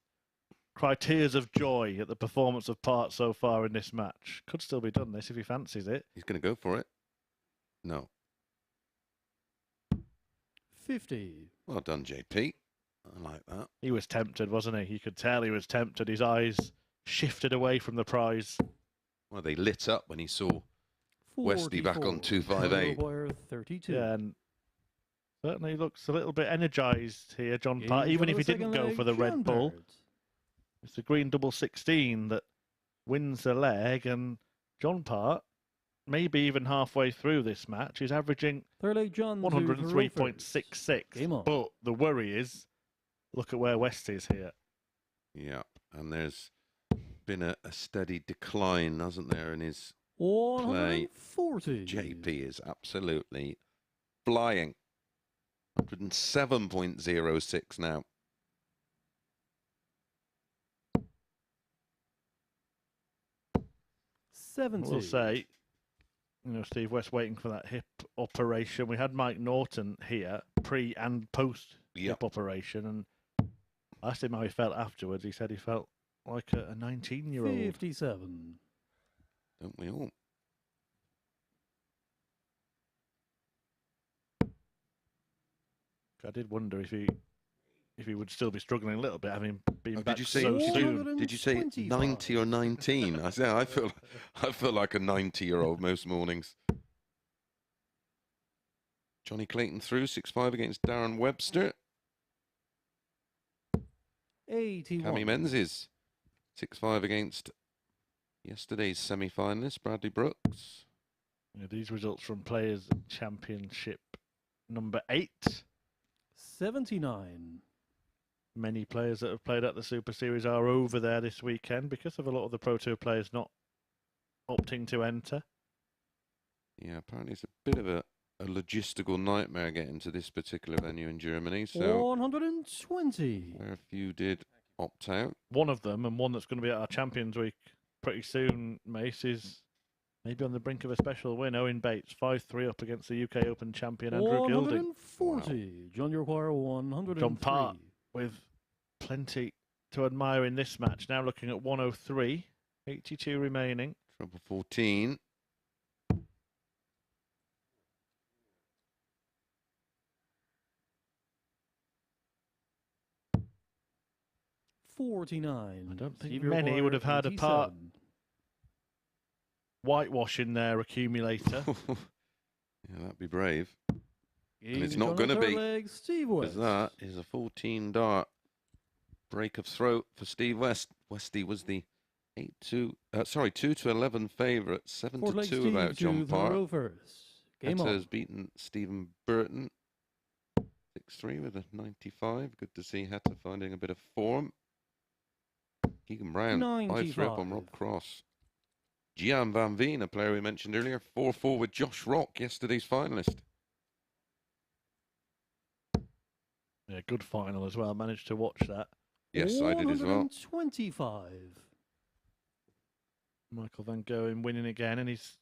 cry tears of joy at the performance of Part so far in this match. Could still be done this if he fancies it. He's going to go for it. No. 50. Well done, JP. I like that. He was tempted, wasn't he? You could tell he was tempted. His eyes shifted away from the prize. Well, they lit up when he saw Westy back on 44. 258. Maguire, 32. Yeah, and certainly looks a little bit energised here, John Games Part, even on if the he didn't second go leg, for the John Red Bull. Part. It's the green double 16 that wins the leg, and John Part, maybe even halfway through this match, is averaging Third leg, John 103.66. Game on. But the worry is, look at where West is here. Yeah, and there's been a steady decline, hasn't there, in his play. 140. JP is absolutely flying. 107.06 now. We'll say, Steve West waiting for that hip operation. We had Mike Norton here, pre and post hip operation, and I asked him how he felt afterwards. He said he felt like a 19-year-old. 57. Don't we all? I did wonder if he would still be struggling a little bit, having been back Did you say so soon. Did you say 90 or 19? I feel like a 90-year-old most mornings. Johnny Clayton through 6-5 against Darren Webster. 81. Cammy Menzies 6-5 against yesterday's semi-finalist Bradley Brooks. Yeah, these results from Players Championship number 8. 79. Many players that have played at the Super Series are over there this weekend because of a lot of the Pro Tour players not opting to enter. Yeah, apparently it's a bit of a logistical nightmare getting to this particular venue in Germany. So 120. where a few did opt out. One of them, and one that's going to be at our Champions Week pretty soon, Mace, is maybe on the brink of a special win. Owen Bates, 5-3 up against the UK Open champion Andrew Gilding. 140. John Yorquire, 103. John Part with plenty to admire in this match. Now looking at 103, 82 remaining. Trouble 14. 49. I don't think many would have had a part whitewash in their accumulator. Yeah, that'd be brave. Game And it's not going to be, leg, Steve because West. that is a 14 dart break of throat for Steve West. Westy was the 2 to 11 favourite, 7 to 2 about John Parr. Game on. has beaten Stephen Burton 6-3 with a 95. Good to see Heta finding a bit of form. Keegan Brown 5-3 up on Rob Cross. Gian Van Veen, a player we mentioned earlier, 4-4 with Josh Rock, yesterday's finalist. Yeah, good final as well. Managed to watch that. Yes, I did as well. 125. Michael Van Gogh winning again, and he's.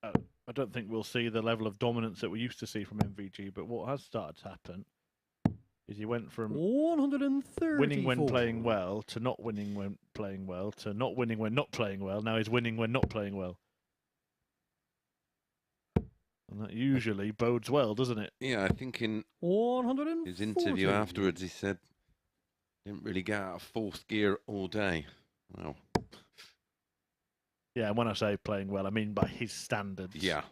I don't think we'll see the level of dominance that we used to see from MVG, but what has started to happen is he went from 134. winning when playing well to not winning when playing well to not winning when not playing well. Now he's winning when not playing well. And that usually bodes well, doesn't it? Yeah, I think in 140. his interview afterwards he said didn't really get out of fourth gear all day. Well, yeah, and when I say playing well, I mean by his standards. yeah.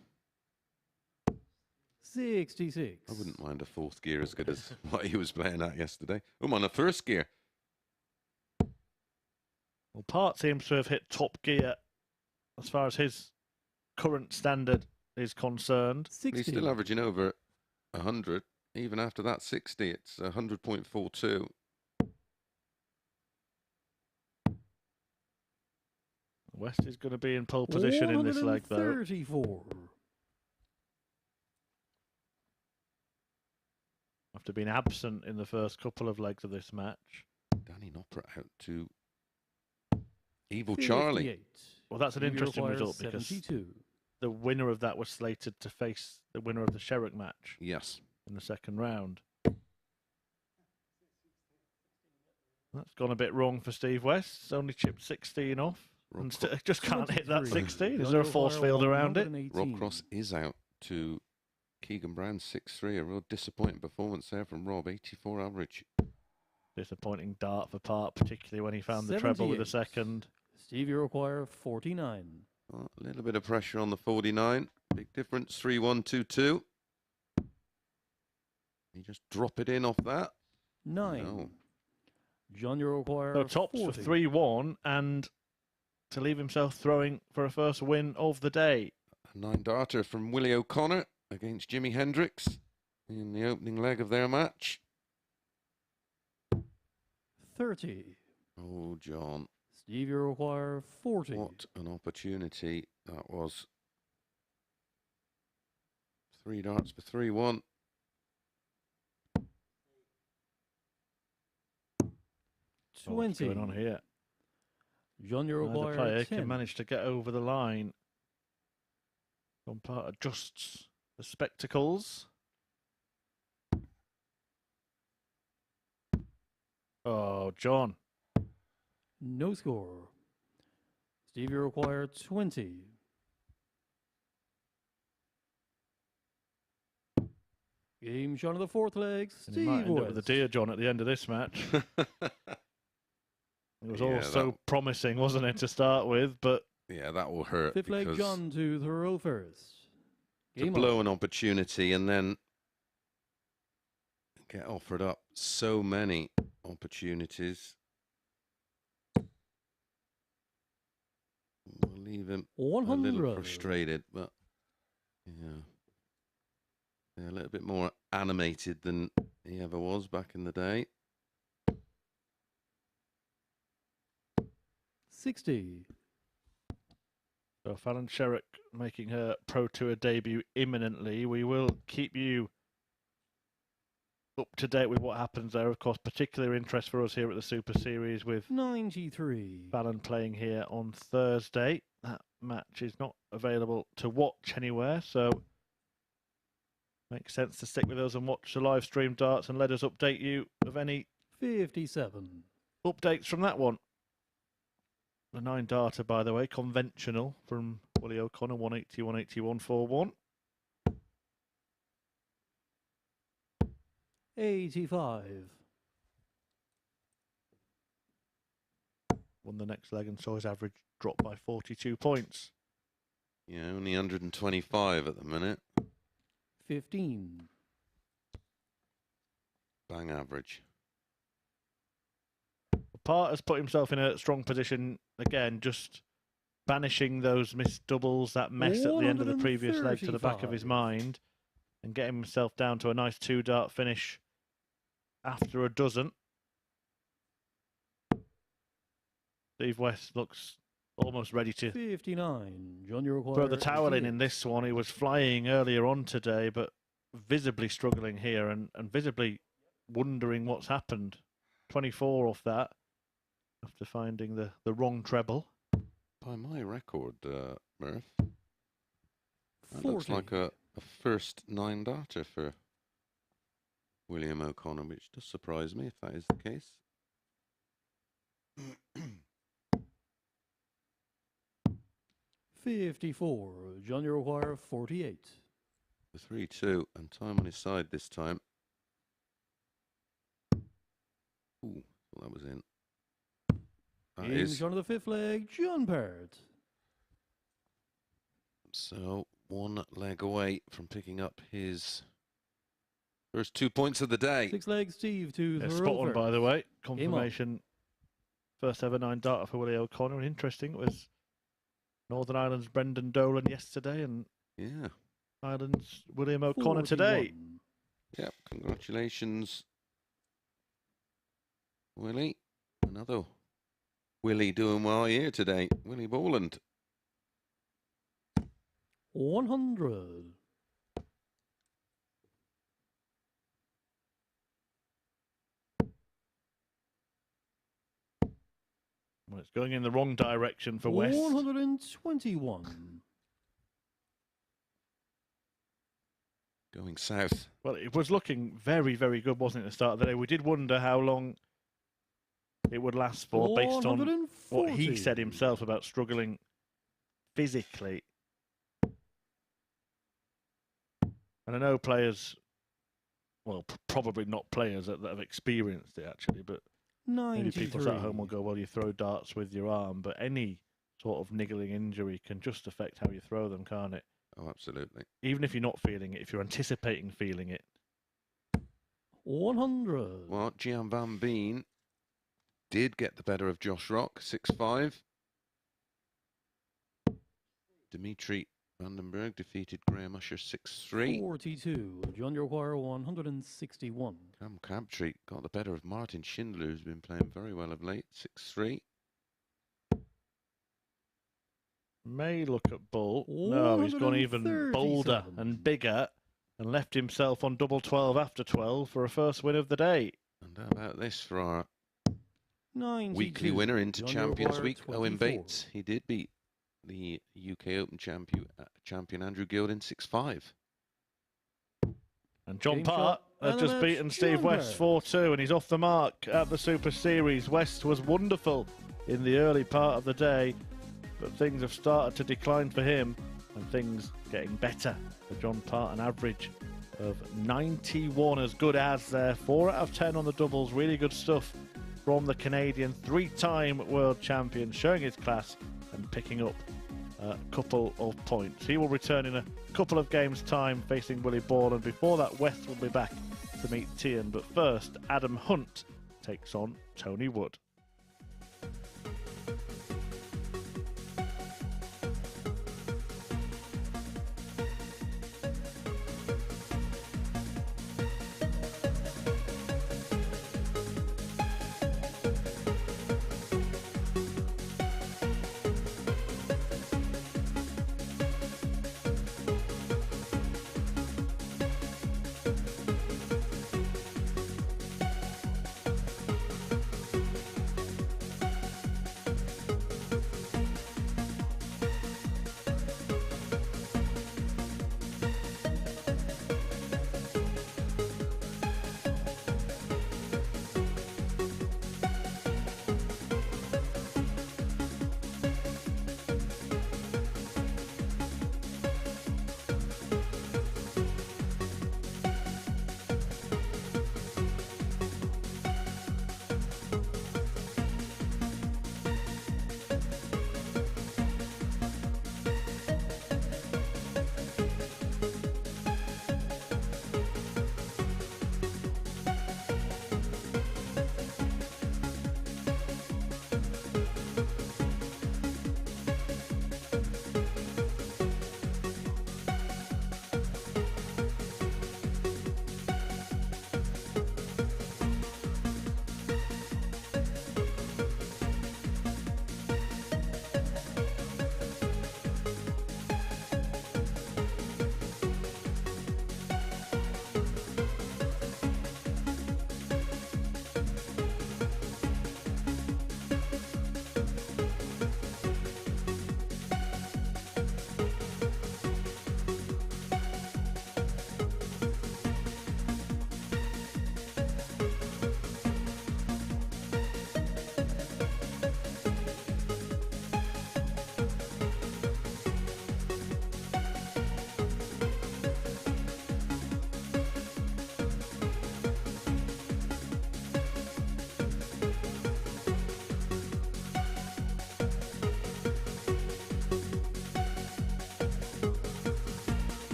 66. I wouldn't mind a fourth gear as good as what he was playing at yesterday. I'm on a first gear. Well, Part seems to have hit top gear as far as his current standard is concerned. 60. He's still averaging over 100. Even after that 60, it's 100.42. West is going to be in pole position in this leg, though. 134. After being absent in the first couple of legs of this match. Danny Noppert out to Evil Charlie. 58. Well, that's an interesting result because 72. the winner of that was slated to face the winner of the Sherrick match Yes. in the second round. That's gone a bit wrong for Steve West. He's only chipped 16 off. And just can't hit that 16. Is there a force field around it? Rob Cross is out to Keegan Brown 6-3. A real disappointing performance there from Rob. 84 average. Disappointing dart for Part, particularly when he found the treble with the second. Steve Iroquois, 49. Oh, a little bit of pressure on the 49. Big difference. 3-1-2-2. You just drop it in off that. 9. No. John Iroquois, So tops 40. for 3-1 and to leave himself throwing for a first win of the day. A 9-darter from Willie O'Connor against Jimi Hendrix in the opening leg of their match. 30. Oh, John. Steve Iroquois, 40. What an opportunity that was. 3 darts for 3-1. 20. What's going on here? John The Iroquois, player 10. can manage to get over the line. John Part adjusts the spectacles. Oh, John. No score. Steve Iroquois, 20. Game shot of the fourth leg, And he might Steve end up with a West. deer, John, at the end of this match. It was all Yeah, so promising, wasn't it, to start with? But Yeah, that will hurt. Fifth leg, because John to throw first. to blow an opportunity and then get offered up so many opportunities. We'll leave him 100. a little frustrated, but yeah, a little bit more animated than he ever was back in the day. 60. So Fallon Sherrick making her Pro Tour debut imminently. We will keep you up to date with what happens there. Of course, particular interest for us here at the Super Series with 93. Fallon playing here on Thursday. That match is not available to watch anywhere, so makes sense to stick with us and watch the live stream darts and let us update you of any 57. updates from that one. The 9 darter, by the way, conventional from Willie O'Connor, 180, 180, 141. 85. Won the next leg and saw his average drop by 42 points. Yeah, only 125 at the minute. 15. Bang average. Part has put himself in a strong position again, just banishing those missed doubles, that mess at the end of the previous leg to the back of his mind, and getting himself down to a nice 2-dart finish after a dozen. Steve West looks almost ready to 59. John, you throw the towel in this one. He was flying earlier on today, but visibly struggling here and visibly wondering what's happened. 24 off that after finding the wrong treble. By my record, Murph, that 40. looks like a first 9-darter for William O'Connor, which does surprise me if that is the case. 54. John, you require 48. The 3-2 and time on his side this time. Ooh, well, that was in. That is. John of the 5th leg, John Pert. So 1 leg away from picking up his first 2 points of the day. 6 leg, Steve to the Spot on, by the way. Confirmation. First ever 9-darter for Willie O'Connor. And interesting, it was Northern Ireland's Brendan Dolan yesterday and yeah, Ireland's William O'Connor 41. today. Yep, congratulations, Willie. Another Willie doing well here today. Willie Borland. 100. Well, it's going in the wrong direction for West. 121. Going south. Well, it was looking very, very good, wasn't it, at the start of the day? We did wonder how long it would last for, based on what he said himself about struggling physically. And I know players, well, probably not players that have experienced it, actually, but 93. maybe people at home will go, well, you throw darts with your arm, but any sort of niggling injury can just affect how you throw them, can't it? Oh, absolutely. Even if you're not feeling it, if you're anticipating feeling it. 100. Well, Gian Van Veen did get the better of Josh Rock, 6-5. Dimitri Vandenberg defeated Graham Usher, 6-3. 42. John Yorquire, 161. Cam Crabtree got the better of Martin Schindler, who's been playing very well of late, 6-3. May look at bull. No, he's gone even bolder and bigger and left himself on double 12 after 12 for a first win of the day. And how about this for our 92. weekly winner into John Champions Yorquire, Week, Owen 24. Bates. He did beat the UK Open champion Andrew Gilding 6-5. And John Game Part shot, has just and beaten that's Steve John West Part. 4-2, and he's off the mark at the Super Series. West was wonderful in the early part of the day, but things have started to decline for him, and things getting better for John Part. An average of 91, as good as there. 4 out of 10 on the doubles. Really good stuff from the Canadian, 3-time world champion, showing his class and picking up couple of points. He will return in a couple of games' time facing Willie Borland. Before that, West will be back to meet Teehan. But first, Adam Hunt takes on Tony Wood.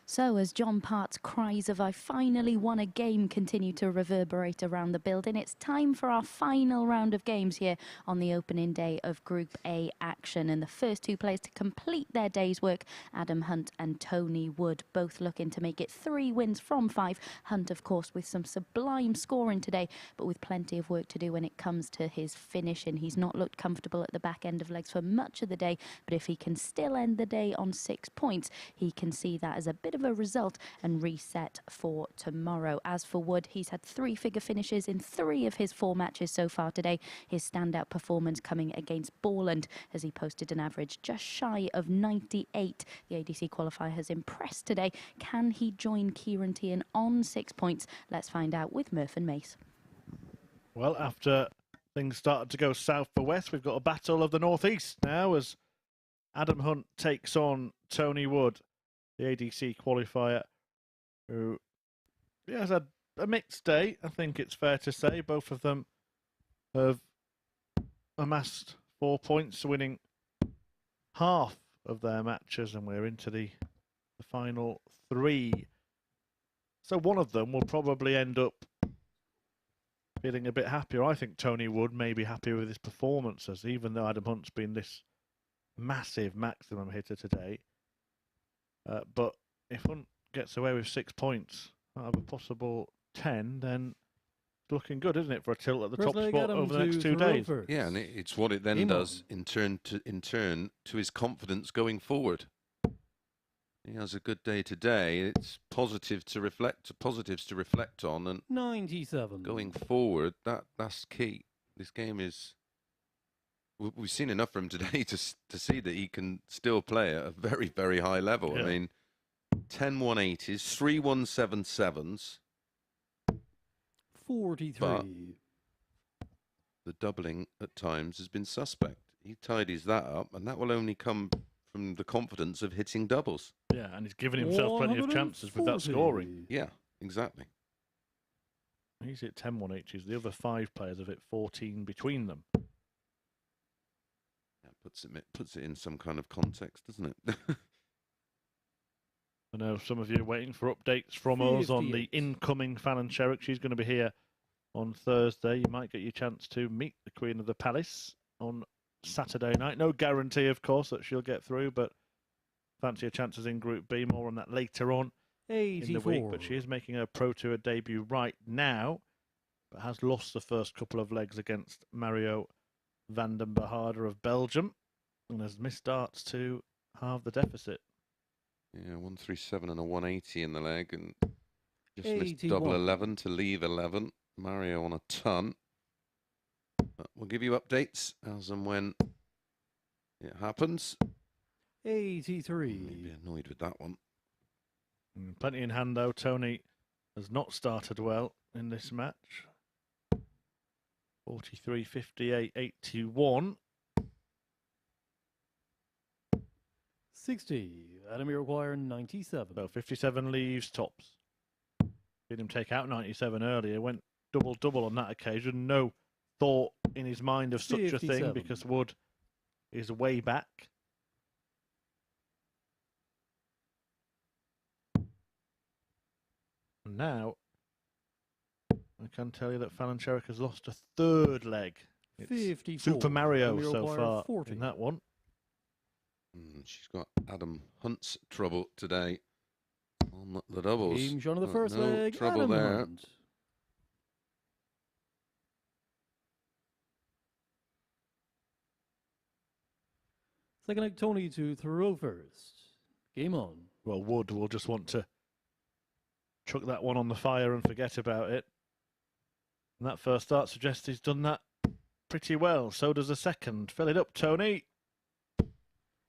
So as John Part's cries of "I finally won a game" continue to reverberate around the building, it's time for our final round of games here on the opening day of Group A action. And the first two players to complete their day's work, Adam Hunt and Tony Wood, both looking to make it 3 wins from 5. Hunt, of course, with some sublime scoring today, but with plenty of work to do when it comes to his finishing. He's not looked comfortable at the back end of legs for much of the day, but if he can still end the day on 6 points, he can see that as a bit of a result and reset for tomorrow. As for Wood, he's had 3-figure finishes in 3 of his 4 matches so far today. His standout performance coming against Borland as he posted an average just shy of 98. The ADC qualifier has impressed today. Can he join Ciaran Teehan on 6 points? Let's find out with Murph and Mace. Well, after things started to go south for West, we've got a battle of the northeast now as Adam Hunt takes on Tony Wood, the ADC qualifier, who has had a mixed day, I think it's fair to say. Both of them have amassed 4 points, winning half of their matches, and we're into the final 3. So one of them will probably end up feeling a bit happier. I think Tony Wood may be happy with his performances, even though Adam Hunt's been this massive maximum hitter today. But if Hunt gets away with 6 points out of a possible 10, then it's looking good, isn't it, for a tilt at the top spot over the next 2 days? Yeah, and it's what it then does in turn to his confidence going forward. He has a good day today. It's positives to reflect on, and 97 going forward, that's key. This game is. We've seen enough from him today to see that he can still play at a very, very high level. Yeah. I mean, 10 180s, 3 177s. 43. But the doubling at times has been suspect. He tidies that up, and that will only come from the confidence of hitting doubles. Yeah, and he's given himself plenty of chances with that scoring. Yeah, exactly. He's hit 10-1 each. The other 5 players have hit 14 between them. That puts it in some kind of context, doesn't it? I know some of you are waiting for updates from us on the incoming Fallon Sherrick. She's going to be here on Thursday. You might get your chance to meet the Queen of the Palace on Saturday night. No guarantee, of course, that she'll get through, but fancy her chances in Group B. More on that later on in the week. But she is making her Pro Tour debut right now, but has lost the first couple of legs against Mario van den Behaarder of Belgium, and has missed starts to halve the deficit. Yeah, 137 and a 180 in the leg, and just missed double 11 to leave 11. Mario on a ton. But we'll give you updates as and when it happens. 83. Maybe annoyed with that one. Plenty in hand though. Tony has not started well in this match. 43, 58, 81. 60. Adam Iroquois 97. So 57 leaves tops. Did him take out 97 earlier. Went double-double on that occasion. No thought in his mind of such 57. a thing because Wood is way back. And now I can tell you that Fallon Sherrick has lost a 3rd leg. It's 54. Super Mario so far 40. in that one. She's got Adam Hunt's trouble today on the doubles. Game shot of the first no leg. trouble Adam there. Hunt. Second leg, Tony to throw first. Game on. Well, Wood will just want to chuck that one on the fire and forget about it. And that first start suggests he's done that pretty well. So does the second. Fill it up, Tony.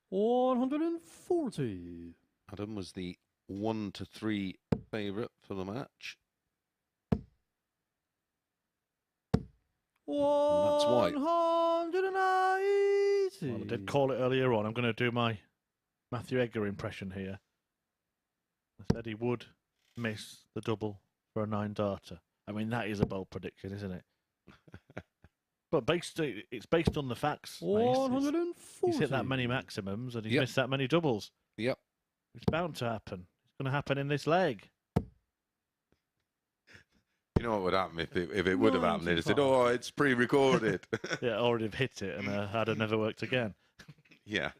140. Adam was the 1-3 favourite for the match. That's white. 190. Well, I did call it earlier on. I'm going to do my Matthew Edgar impression here. I said he would miss the double for a 9-darter. I mean, that is a bold prediction, isn't it? But it's based on the facts. 140. He's hit that many maximums and he's Yep. missed that many doubles. Yep. It's bound to happen. It's going to happen in this leg. You know what would happen if it would have happened? They said, "Oh, it's pre-recorded." Yeah, or he'd have hit it and had it never worked again. Yeah.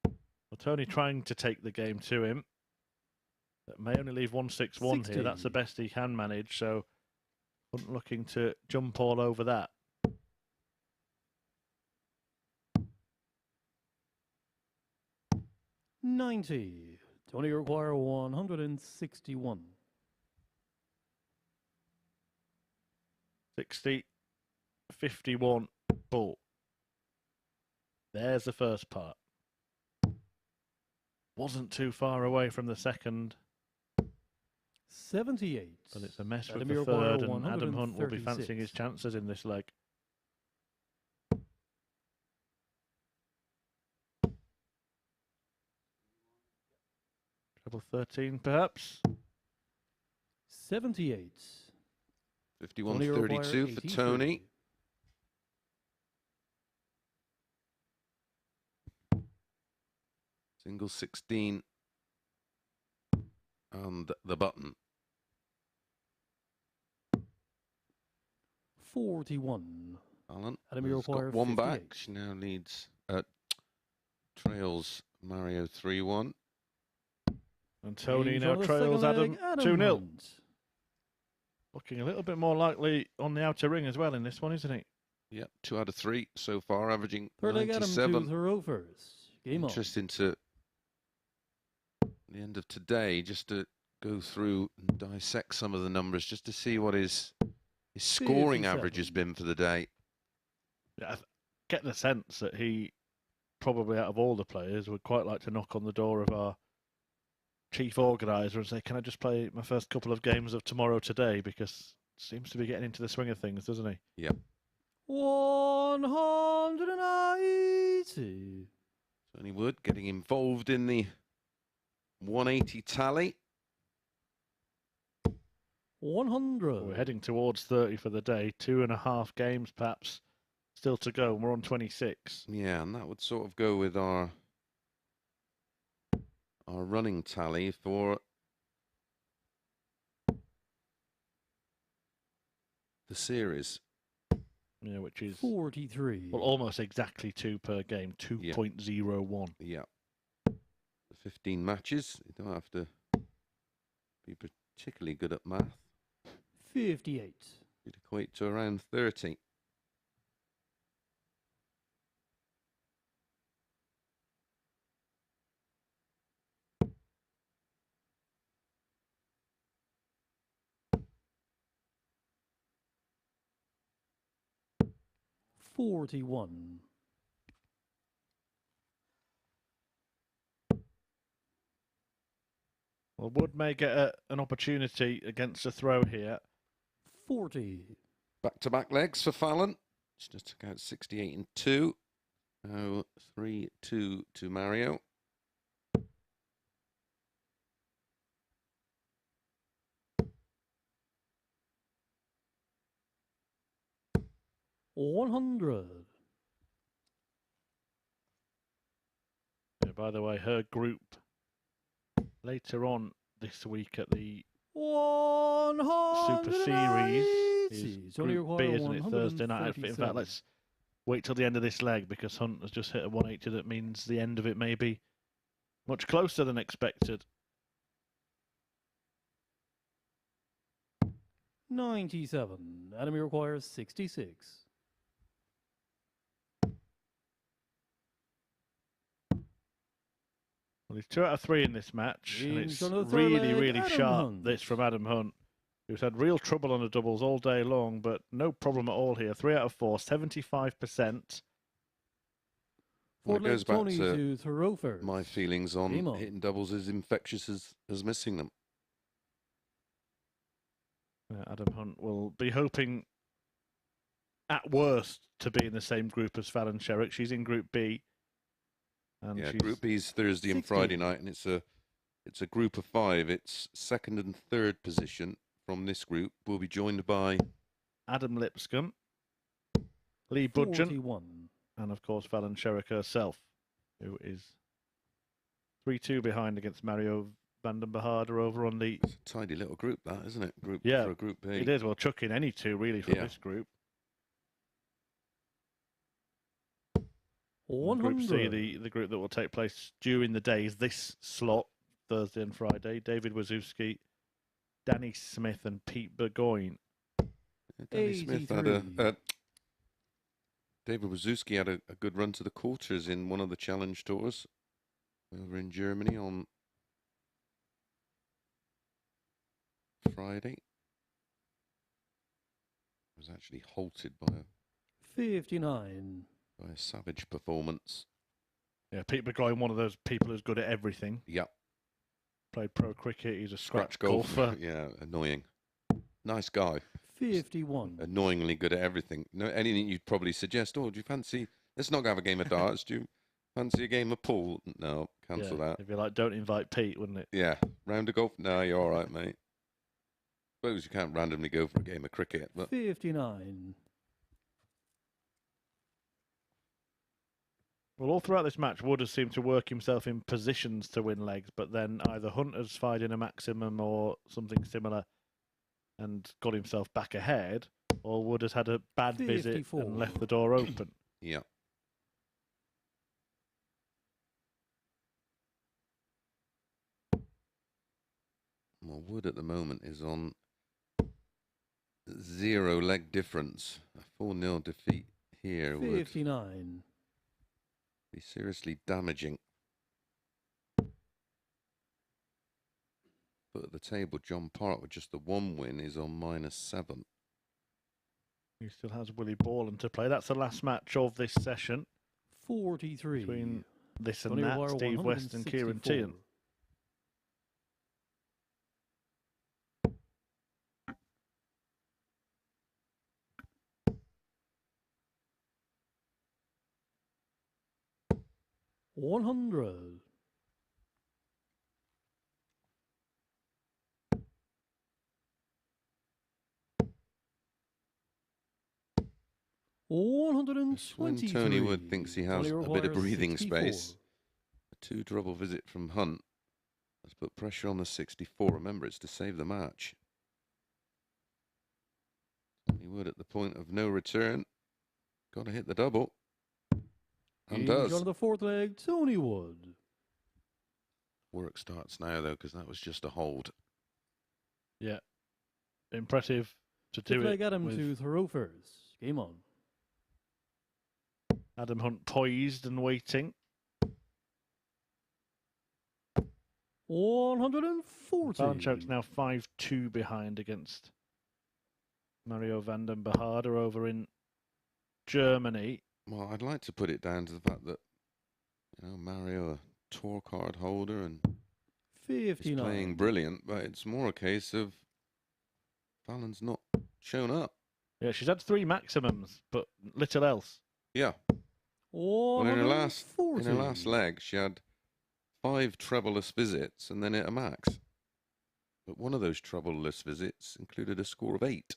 Well, Tony trying to take the game to him. That may only leave 161 here. That's the best he can manage. So, wasn't looking to jump all over that. $90. Tony require 161. 60, 51, bull. There's the first part. Wasn't too far away from the second. 78. But it's a mess with Adam the Iroquois, third, and Adam Hunt will be 136. fancying his chances in this leg. Treble 13, perhaps. 78. 51-32 for Tony. Single 16 and the button. 41. Alan Adam has Iroquois, got one back. 58. She now leads, trails Mario 3-1. And Tony Games now on the trails second Adam leg, 2-0. Hunt. Looking a little bit more likely on the outer ring as well in this one, isn't he? Yep, 2 out of 3 so far, averaging Third leg, Adam to 97. throw first. Game on. Interesting to the end of today, just to go through and dissect some of the numbers, just to see what his scoring 57. average has been for the day. Yeah, I get the sense that he, probably out of all the players, would quite like to knock on the door of our chief organiser and say, can I just play my first couple of games of tomorrow today? Because seems to be getting into the swing of things, doesn't he? Yep. 180. Tony Wood getting involved in the 180 tally. 100. We're heading towards 30 for the day. 2.5 games perhaps still to go, and we're on 26. Yeah, and that would sort of go with our running tally for the series. Yeah, which is 43. well, almost exactly 2 per game, 2.01. Yeah. The 15 matches. You don't have to be particularly good at math. 58. You'd equate to around 30. $41. Well, Wood may get an opportunity against a throw here. 40. Back-to-back legs for Fallon. She just took out 68 and 2. Now 3-2 to Mario. $100. Yeah, by the way, her group later on this week at the 100. Super Series is only Group B, isn't it? Thursday night. In fact, 137. let's wait till the end of this leg because Hunt has just hit a 180. That means the end of it may be much closer than expected. 97. Enemy requires 66. Well, he's 2 out of 3 in this match, and James it's on the third really, leg, really Adam sharp. Hunt. This from Adam Hunt, who's had real trouble on the doubles all day long, but no problem at all here. 3 out of 4, 75%. Well, it goes back Tony to throw first. my feelings on Game on. hitting doubles as infectious as missing them. Adam Hunt will be hoping, at worst, to be in the same group as Fallon Sherrick. She's in Group B. And Yeah, she's Group B's Thursday and 60. Friday night, and it's a group of 5. It's second and third position from this group. We'll be joined by Adam Lipscomb, Lee Budgeon, 41. and of course Fallon Sherrick herself, who is 3-2 behind against Mario van den Behaarder over on the... It's a tidy little group, that, isn't it? For a Group B. It is. Well, chuck in any 2 really from Yeah. this group. 100. Group C, the group that will take place during the days, this slot, Thursday and Friday. David Wazowski, Danny Smith and Pete Burgoyne. Danny Smith had 83. David Wazowski had a good run to the quarters in one of the challenge tours over in Germany on Friday. Was actually halted by 59. a savage performance. Yeah, Pete Burgoyne, one of those people who's good at everything. Yep. Played pro cricket. He's a scratch golf. golfer. Yeah, annoying. Nice guy. 51. Annoyingly good at everything. No, anything you'd probably suggest. Oh, do you fancy? Let's not have a game of darts. Do you fancy a game of pool? No, cancel Yeah, that. It'd be like, don't invite Pete, wouldn't it? Yeah, round of golf. No, you're all right, mate. Suppose you can't randomly go for a game of cricket, but 59. Well, all throughout this match, Wood has seemed to work himself in positions to win legs, but then either Hunt has fired in a maximum or something similar and got himself back ahead, or Wood has had a bad visit 54. and left the door open. yeah. Well, Wood at the moment is on 0 leg difference. A 4-0 defeat here would 59. be seriously damaging. But at the table, John Park with just the 1 win is on -7. He still has Willie Borland to play. That's the last match of this session 43. between this and Tony that, Wire, Steve West and Ciaran 164. Teehan. 100. 123. When Tony Wood thinks he has a bit of breathing 64. space, a two-trouble visit from Hunt has put pressure on the 64. Remember, it's to save the match. Tony Wood at the point of no return. Got to hit the double. And does. On the fourth leg, Tony Wood. Work starts now, though, because that was just a hold. Yeah. Impressive to do Fifth leg, it. Adam to throw first. Game on. Adam Hunt poised and waiting. 140. Balanchuk's now 5-2 behind against Mario van den Behaarde over in Germany. Well, I'd like to put it down to the fact that, you know, Mario, a tour card holder, and 59. is playing brilliant, but it's more a case of Fallon's not shown up. Yeah, she's had 3 maximums, but little else. Yeah. Well, in her last leg, she had 5 troubleless visits and then hit a max. But one of those troubleless visits included a score of 8.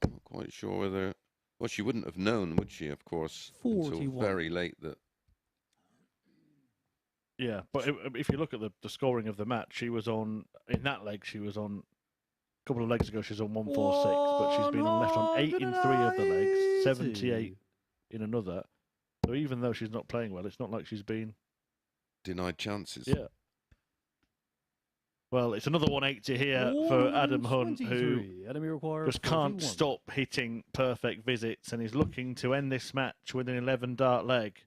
I'm not quite sure whether... Well, she wouldn't have known, would she, of course, 41. until very late that... Yeah, but if you look at the scoring of the match, she was on, in that leg, she was on, a couple of legs ago, she was on 146, but she's been left on 8 in 3 of the legs, 78 in another. So even though she's not playing well, it's not like she's been... Denied chances. Yeah. Well, it's another 180 here for Adam Hunt, who just can't stop hitting perfect visits and is looking to end this match with an 11 dart leg.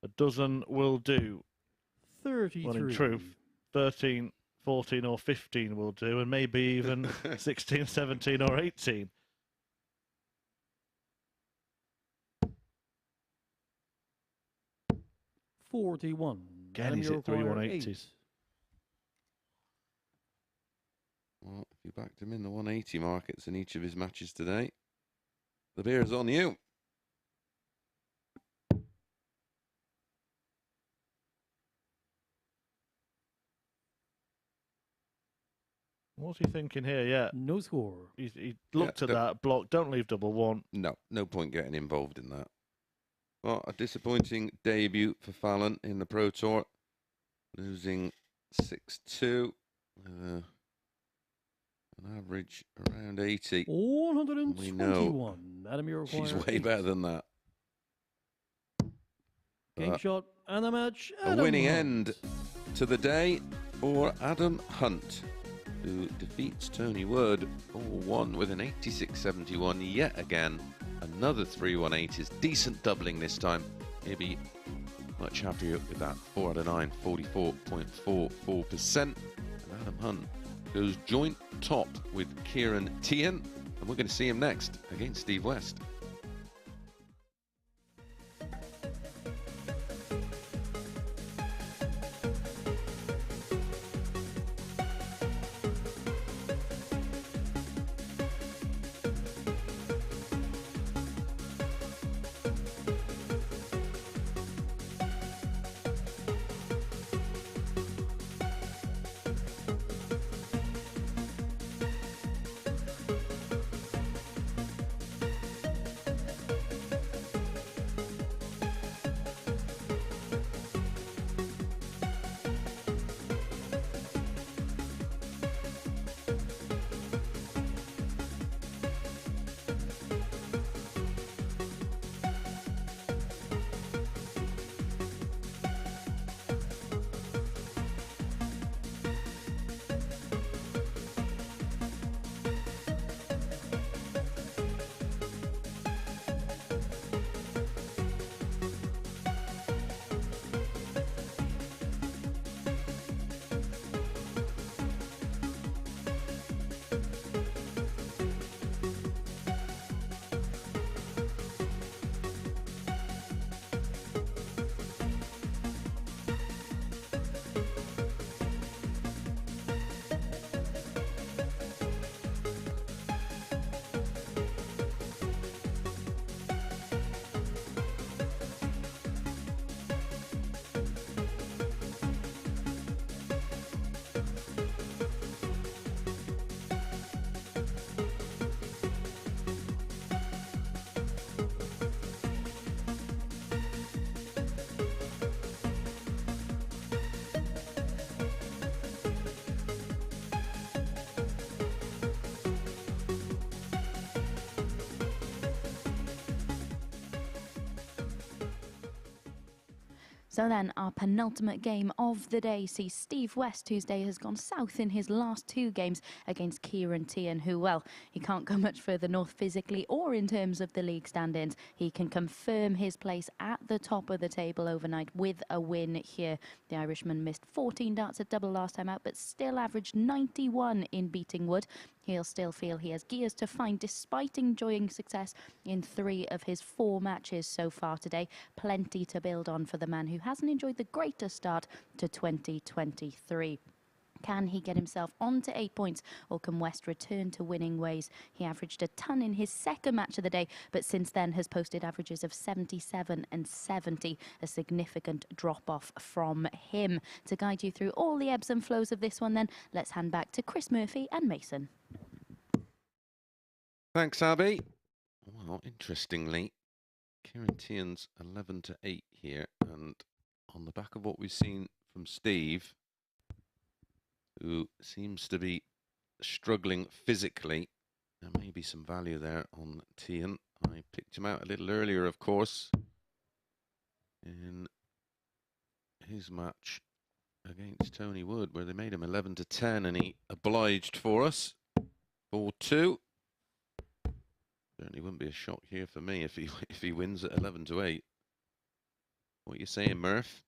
A dozen will do. 33. Well, in truth, 13, 14 or 15 will do, and maybe even 16, 17 or 18. Again, he's hit 3 180s. Well, if you backed him in the 180 markets in each of his matches today, the beer's on you. What's he thinking here? Yeah. No score. He looked at that block. Don't leave double one. No point getting involved in that. Well, a disappointing debut for Fallon in the Pro Tour, losing 6-2 with an average around 80. 121. We know Adam, she's way better than that. Game shot and the match. A winning end to the day for Adam Hunt, who defeats Tony Wood 4-1 with an 86-71 yet again. Another 3 180s, decent doubling this time. Maybe much happier with that. 4 out of 9, 44.44%. And Adam Hunt goes joint top with Ciaran Teehan, and we're going to see him next against Steve West. So then, our penultimate game of the day sees Steve West, whose day has gone south in his last 2 games against Ciaran Teehan, who, well, he can't go much further north physically or in terms of the league stand-ins. He can confirm his place at the top of the table overnight with a win here. The Irishman missed 14 darts at double last time out, but still averaged 91 in beating wood. He'll still feel he has gears to find despite enjoying success in 3 of his 4 matches so far today. Plenty to build on for the man who hasn't enjoyed the greatest start to 2023. Can he get himself onto 8 points, or can West return to winning ways? He averaged a ton in his second match of the day, but since then has posted averages of 77 and 70, a significant drop-off from him. To guide you through all the ebbs and flows of this one then, let's hand back to Chris Murphy and Mason. Thanks, Abby. Well, interestingly, Ciaran Teehan's 11 to 8 here, and on the back of what we've seen from Steve, who seems to be struggling physically, there may be some value there on Teehan. I picked him out a little earlier, of course, in his match against Tony Wood, where they made him 11 to 10, and he obliged for us 4-2. Certainly wouldn't be a shock here for me if he wins at 11 to 8. What are you saying, Murph?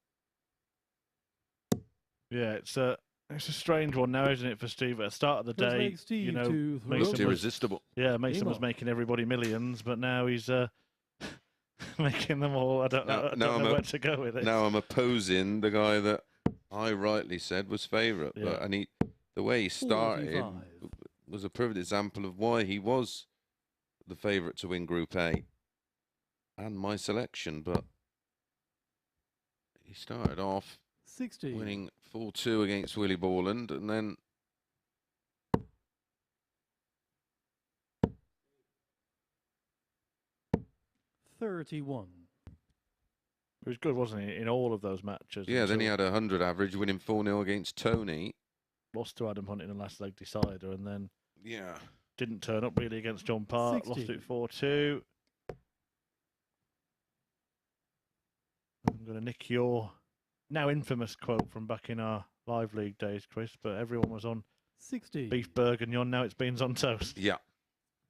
Yeah, it's a strange one now, isn't it, for Steve? At the start of the day, you know, Mason was irresistible. Yeah, Mason was making everybody millions, but now he's making them all. I don't know where to go with it. Now I'm opposing the guy that I rightly said was favourite, Yeah. and the way he started was a perfect example of why he was the favourite to win Group A and my selection. But he started off winning 4-2 against Willie Borland, and then He was good, wasn't he, in all of those matches? yeah, then he had a 100 average, winning 4-0 against Tony. Lost to Adam Hunt in the last leg decider, and then Yeah. didn't turn up really against John Park. 60. Lost it 4-2. I'm going to nick your now infamous quote from back in our live league days, Chris, but everyone was on 60. beef bourguignon, now it's beans on toast. Yeah,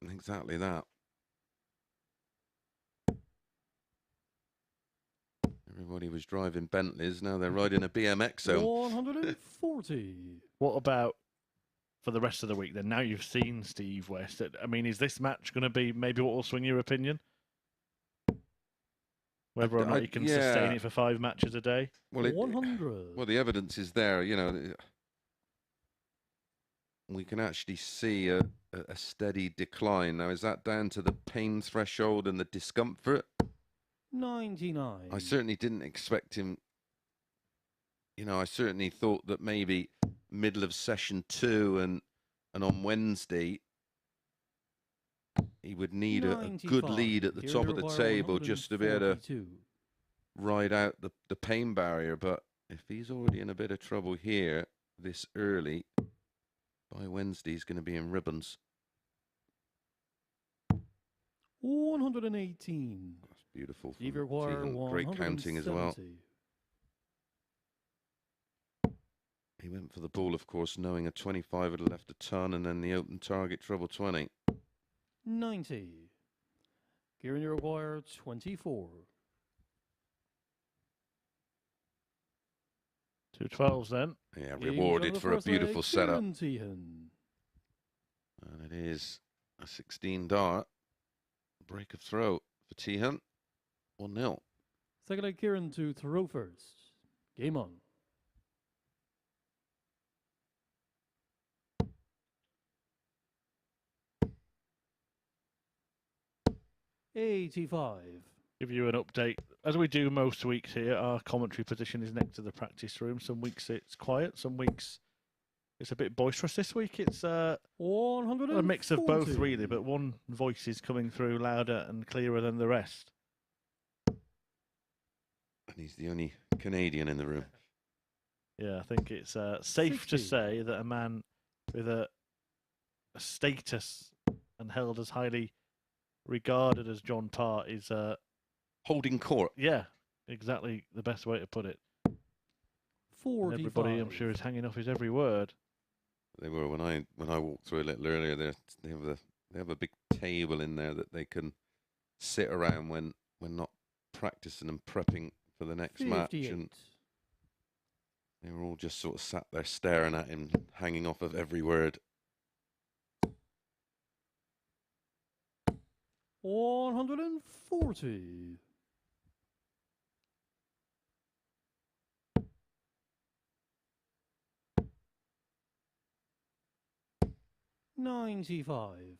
exactly that. Everybody was driving Bentleys, now they're riding a BMX home. 140. What about for the rest of the week then? Now you've seen Steve West, I mean, is this match going to be maybe what will swing your opinion? Whether or not you can sustain it for 5 matches a day? Well, 100. Well, the evidence is there, you know. We can actually see a steady decline. Now, is that down to the pain threshold and the discomfort? 99. I certainly didn't expect him. You know, I certainly thought that maybe middle of session 2 and on Wednesday he would need a good lead at the top of the table just to be able to ride out the pain barrier. But if he's already in a bit of trouble here this early, by Wednesday he's going to be in ribbons. 118. That's beautiful. Steve require Great counting as well. 170. He went for the ball, of course, knowing a 25 would have left a ton, and then the open target treble 20. 90. Ciaran, you require 24. 2 12s then. Yeah, rewarded for a beautiful setup. And Teehan. it is a 16 dart. Break of throw for Teehan. 1-0. Second leg, Ciaran to throw first. Game on. $85. Give you an update. As we do most weeks here, our commentary position is next to the practice room. Some weeks it's quiet, some weeks it's a bit boisterous. This week it's a mix of both, really, but one voice is coming through louder and clearer than the rest. And he's the only Canadian in the room. Yeah, I think it's safe 60. to say that a man with a status and held as highly regarded as John Parr is holding court. Yeah, exactly the best way to put it. 45. And everybody, I'm sure, is hanging off his every word. They were when I walked through a little earlier. They have a big table in there that they can sit around when not practicing and prepping for the next 58. match, and they were all just sort of sat there staring at him, hanging off of every word. 140. 95.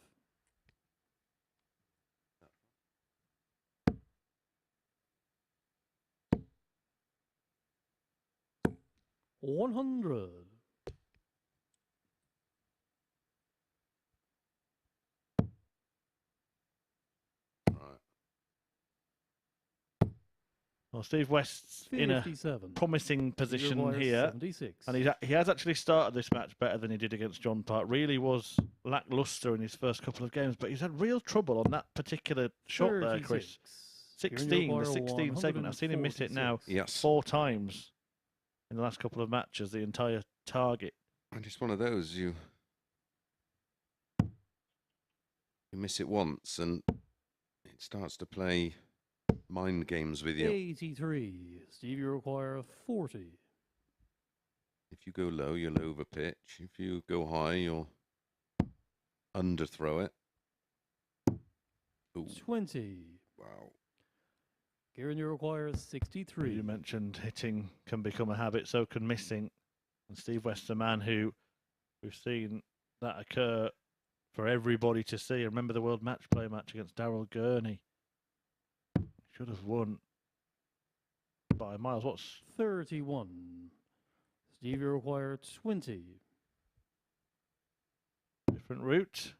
100. Well, Steve West's in a 57. promising position Requires here. 76. And he has actually started this match better than he did against John Park. Really was lacklustre in his first couple of games, but he's had real trouble on that particular shot there, Chris. 16, the 16 segment. I've seen him miss it now 4 times in the last couple of matches, the entire target. And it's one of those, you miss it once and it starts to play mind games with you. 83. Steve, you require 40. If you go low, you'll overpitch. If you go high, you'll underthrow it. Ooh. 20. Wow. Ciaran, you require 63. You mentioned hitting can become a habit, so can missing. And Steve West's a man who we've seen that occur for everybody to see. Remember the World Match Play match against Daryl Gurney. Should have won by miles. What's 31. Steve, you require 20. different route?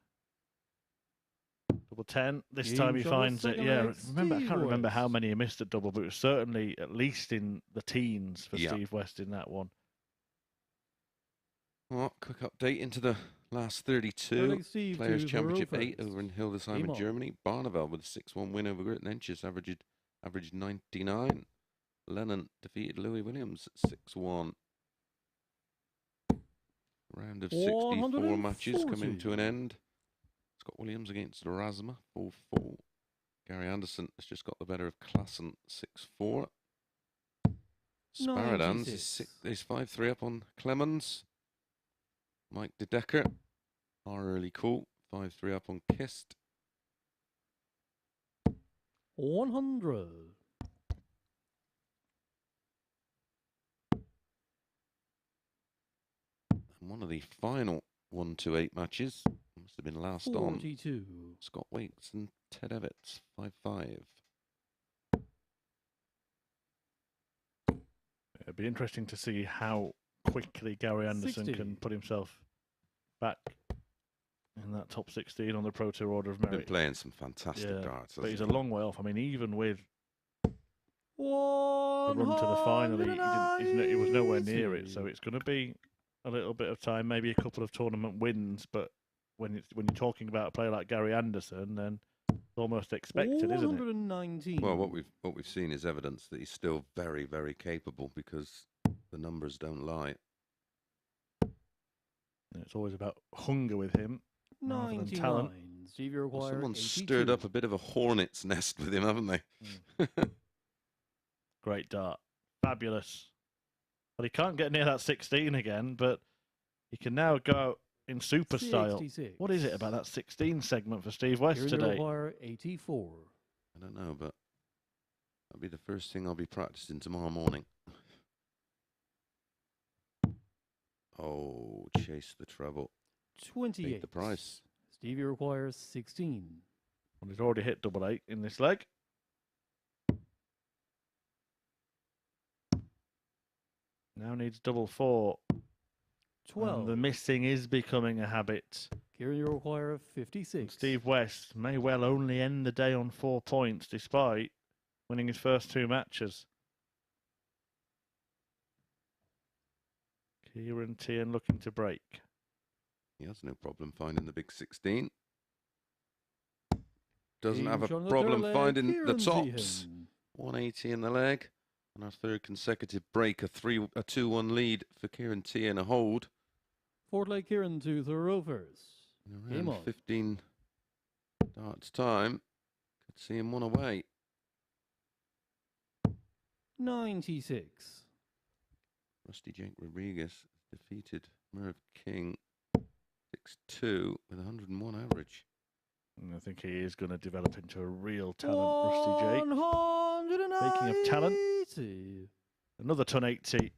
Double 10. This Game time he shot, finds it. second Yeah, leg, remember, I Steve can't remember West. how many he missed at double, but it was certainly at least in the teens for Yeah. Steve West in that one. Well, quick update into the last 32. Early Steve Players' to Championship Verofest. 8 over in Hildesheim Game in on. Germany. Barneveld with a 6-1 win over Great Nenches, averaged 99. Lennon defeated Louis Williams at 6-1. Round of 64 matches coming to an end. Scott Williams against Erasma, 4-4. Gary Anderson has just got the better of Klassen, 6-4. Sparadans is 5-3 up on Clemens. Mike De Decker, our early call, 5-3 up on Kist. 100. And one of the final 1-2-8 matches must have been last 42. on. Scott Wakes and Ted Evans, 5-5. It'd be interesting to see how quickly Gary Anderson 60. can put himself back in that top 16 on the Pro Tour Order of Been Merit. playing some fantastic darts. But he's a hasn't he? long way off. I mean, even with the 100. run to the final, he was nowhere near it. So it's going to be a little bit of time, maybe a couple of tournament wins. But when you're talking about a player like Gary Anderson, then it's almost expected, isn't it? 119. Well, what we've seen is evidence that he's still very, very capable because the numbers don't lie. And it's always about hunger with him, rather than 99. talent. Steve, you require Someone's 82. stirred up a bit of a hornet's nest with him, haven't they? Great dart, fabulous. But he can't get near that 16 again. But he can now go in super style. 66. What is it about that 16 segment for Steve West Ciaran, you today? require 84. I don't know, but that'll be the first thing I'll be practicing tomorrow morning. Oh, chase the treble. 28. Paid the price. Stevie requires 16. Well, he's already hit double 8 in this leg. Now needs double 4. 12. And the missing is becoming a habit. Ciaran, you require 56. And Steve West may well only end the day on 4 points despite winning his first 2 matches. Ciaran Teehan looking to break. He has no problem finding the big 16. Doesn't have a Game shot on the problem third leg, finding the Ciaran tops. Teehan. 180 in the leg. On our third consecutive break, a 2-1 lead for Ciaran Teehan, a hold. Fourth leg Ciaran to the Rovers. Game Around on. 15 darts time. Could see him one away. 96. Rusty Jake Rodriguez defeated Merv King 6-2 with 101 average. And I think he is going to develop into a real talent, Rusty Jake. 190. Speaking of talent, another ton 80.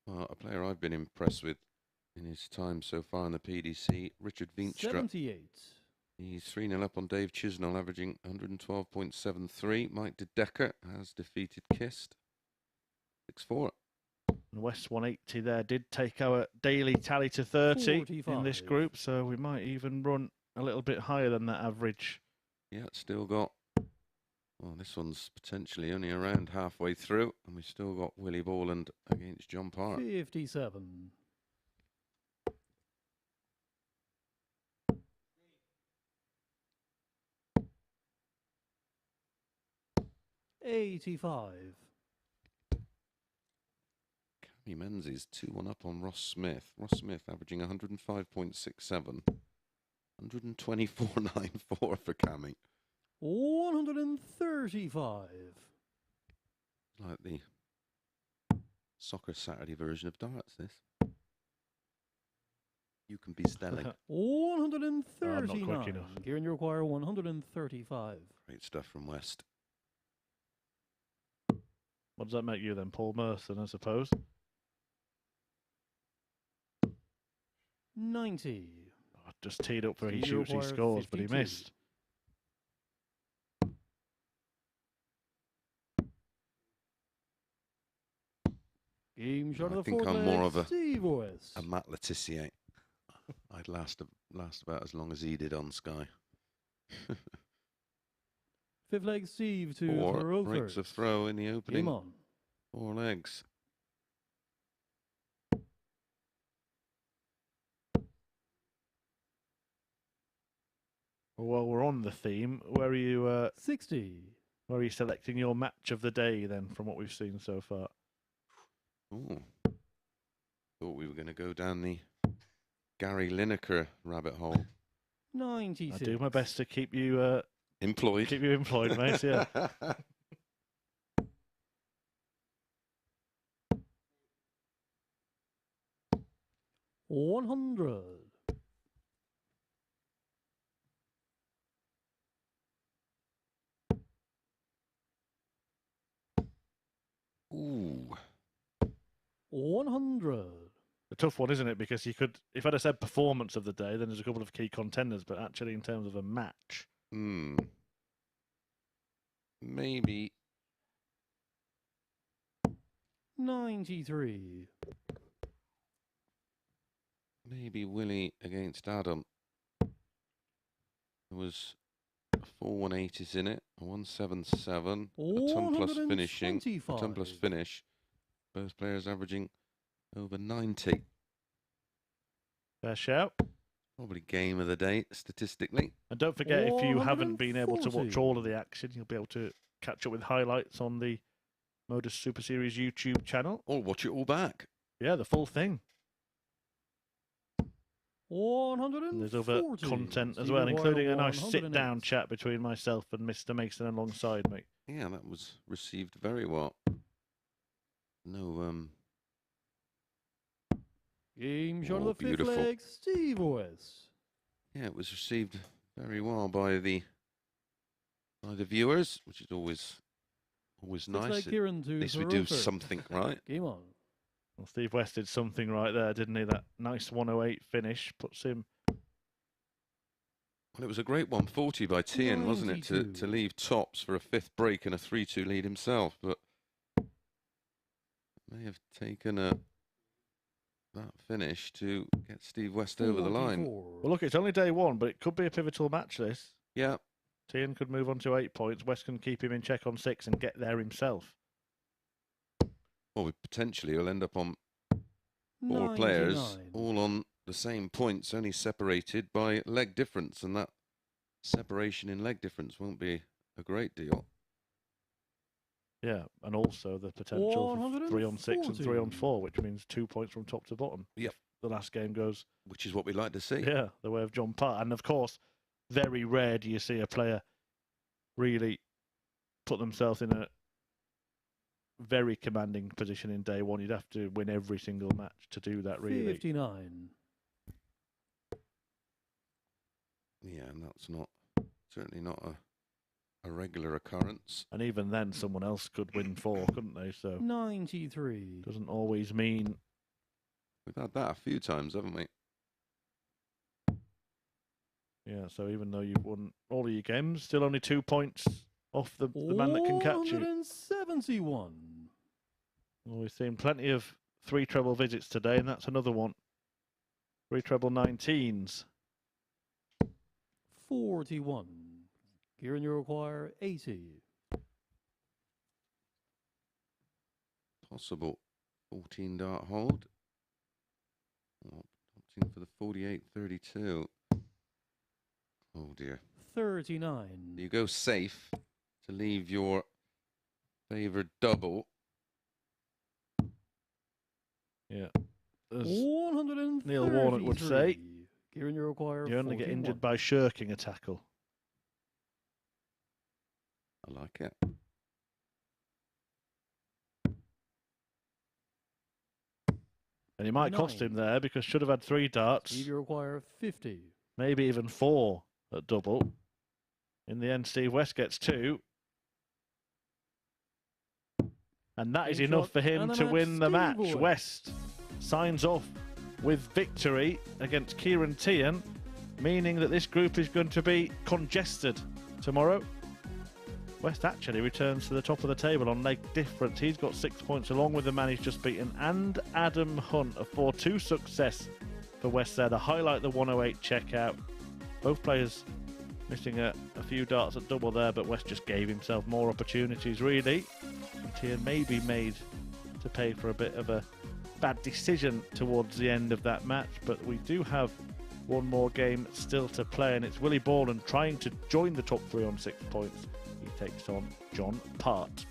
Well, a player I've been impressed with in his time so far in the PDC, Richard Veenstra. 78. He's 3-0 up on Dave Chisnell, averaging 112.73. Mike De Decker has defeated Kist 6-4. And West 180 there did take our daily tally to 30 in this 45. group, so we might even run a little bit higher than that average. Yeah, still got, well, this one's potentially only around halfway through, and we've still got Willie Borland against John Parr. 57. 85. Cammy Menzies 2-1 up on Ross Smith. Ross Smith averaging 105.67. 124.94 for Cammy. 135. Like the soccer Saturday version of darts, this. You can be Stelling. 139. enough. Ciaran, you require 135. Great stuff from West. What does that make you then, Paul Merson, I suppose? 90. Oh, just teed up for he You shoots, he require scores, but he 52. missed. Game shot of I the think fourth I'm leg, more of Steve West. a Matt Letitia. I'd last about as long as he did on Sky. Fifth leg, Steve to Four throw breaks a first. throw in the opening. Game on. 4 legs. Well, we're on the theme. Where are you? 60. Where are you selecting your match of the day then, from what we've seen so far? Ooh. Thought we were going to go down the Gary Lineker rabbit hole. 96. I do my best to keep you Employed. keep you employed, mate. Yeah. 100. Ooh. 100. A tough one, isn't it? Because you could, if I'd have said performance of the day, then there's a couple of key contenders, but actually in terms of a match. Maybe 93. Maybe Willie against Adam. There was a 4 180s in it, a 177, a ton plus finishing, a ton plus finish. Both players averaging over 90. Fair shout. Probably game of the day statistically. And don't forget, if you haven't been able to 140. watch all of the action, you'll be able to catch up with highlights on the MODUS Super Series YouTube channel. Or watch it all back. Yeah, the full thing. 140. And there's other content as Steve well, Royal, including a nice 108. sit-down chat between myself and Mr. Mason alongside me. Yeah, that was received very well. No, Game shot Oh, of the fifth beautiful. leg, Steve West. yeah, it was received very well by the viewers, which is always Fifth nice. leg, Ciaran At to least we throw do first. something right. Game on. Well, Steve West did something right there, didn't he? That nice 108 finish puts him... Well, it was a great 140 by Teehan, wasn't it, to 92. leave tops for a 5th break and a 3-2 lead himself, but may have taken that finish to get Steve West over the line. 44. Well, look, it's only day one, but it could be a pivotal match, this. Yeah, Teehan could move on to 8 points. West can keep him in check on 6 and get there himself. well, we potentially will end up on 4 players, 99. all on the same points, only separated by leg difference, and that separation in leg difference won't be a great deal. Yeah, and also the potential for 3 on 6 and 3 on 4, which means 2 points from top to bottom. Yep. The last game goes. Which is what we like to see. Yeah, the way of John Part. And of course, very rare do you see a player really put themselves in a very commanding position in day one. You'd have to win every single match to do that, really. 59. Yeah, and that's certainly not a regular occurrence. And even then, someone else could win 4, couldn't they? So 93. Doesn't always mean. We've had that a few times, haven't we? Yeah, so even though you've won all of your games, still only 2 points off the man that can catch you. 171. Well, we've seen plenty of 3 treble visits today, and that's another one. 3 treble 19s. 41. Ciaran, you require 80. Possible 14 dart hold. Opting for the 48-32. Oh dear. 39. You go safe to leave your favoured double. Yeah. As 133. Neil Warnock would say, Ciaran, you require you only get 41. injured by shirking a tackle. I like it. And he might cost him there because should have had 3 darts. Steve, you require 50. Maybe even 4 at double. In the end, Steve West gets 2. And that is Game enough shot for him and the to match, win the Steve match. West. West signs off with victory against Ciaran Teehan, meaning that this group is going to be congested tomorrow. West actually returns to the top of the table on leg difference. He's got 6 points along with the man he's just beaten, and Adam Hunt. A 4-2 success for West there. The highlight, the 108 checkout. Both players missing a few darts at double there, but West just gave himself more opportunities, really. And Teehan may be made to pay for a bit of a bad decision towards the end of that match, but we do have one more game still to play, and it's Willie Borland trying to join the top 3 on 6 points. He takes on John Part.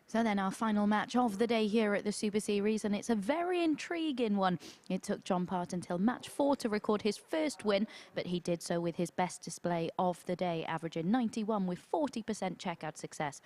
So then our final match of the day here at the Super Series, and it's a very intriguing one. It took John Part until match 4 to record his first win, but he did so with his best display of the day, averaging 91 with 40% checkout success.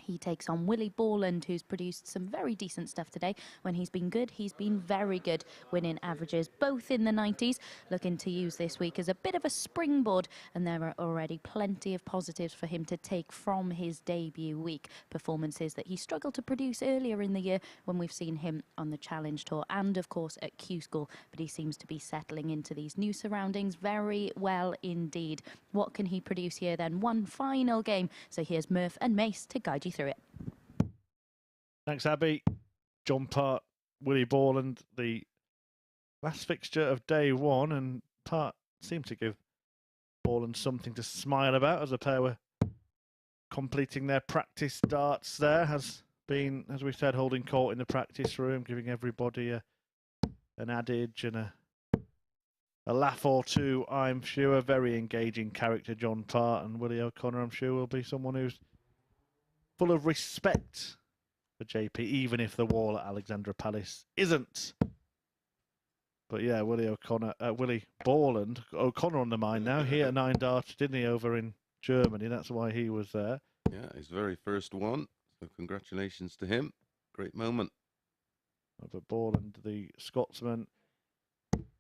He takes on Willie Borland, who's produced some very decent stuff today. When he's been good, he's been very good, winning averages both in the 90s. Looking to use this week as a bit of a springboard, and there are already plenty of positives for him to take from his debut week. Performances that he struggled to produce earlier in the year when we've seen him on the Challenge Tour and, of course, at Q-School. But he seems to be settling into these new surroundings very well indeed. What can he produce here then? One final game. So here's Murph and Mace to guide you through it. Thanks, Abby. John Part, Willie Borland, the last fixture of day one, and Part seemed to give Borland something to smile about as the pair were completing their practice darts there. Has been, as we said, holding court in the practice room, giving everybody an adage and a laugh or two, I'm sure. A very engaging character, John Part, and Willie O'Connor, I'm sure, will be someone who's full of respect for JP, even if the wall at Alexandra Palace isn't. But yeah, Willie Borland, O'Connor on the mind now. He hit a 9 dart, didn't he, over in Germany? That's why he was there. Yeah, his very first one. So congratulations to him. Great moment. But Borland, the Scotsman,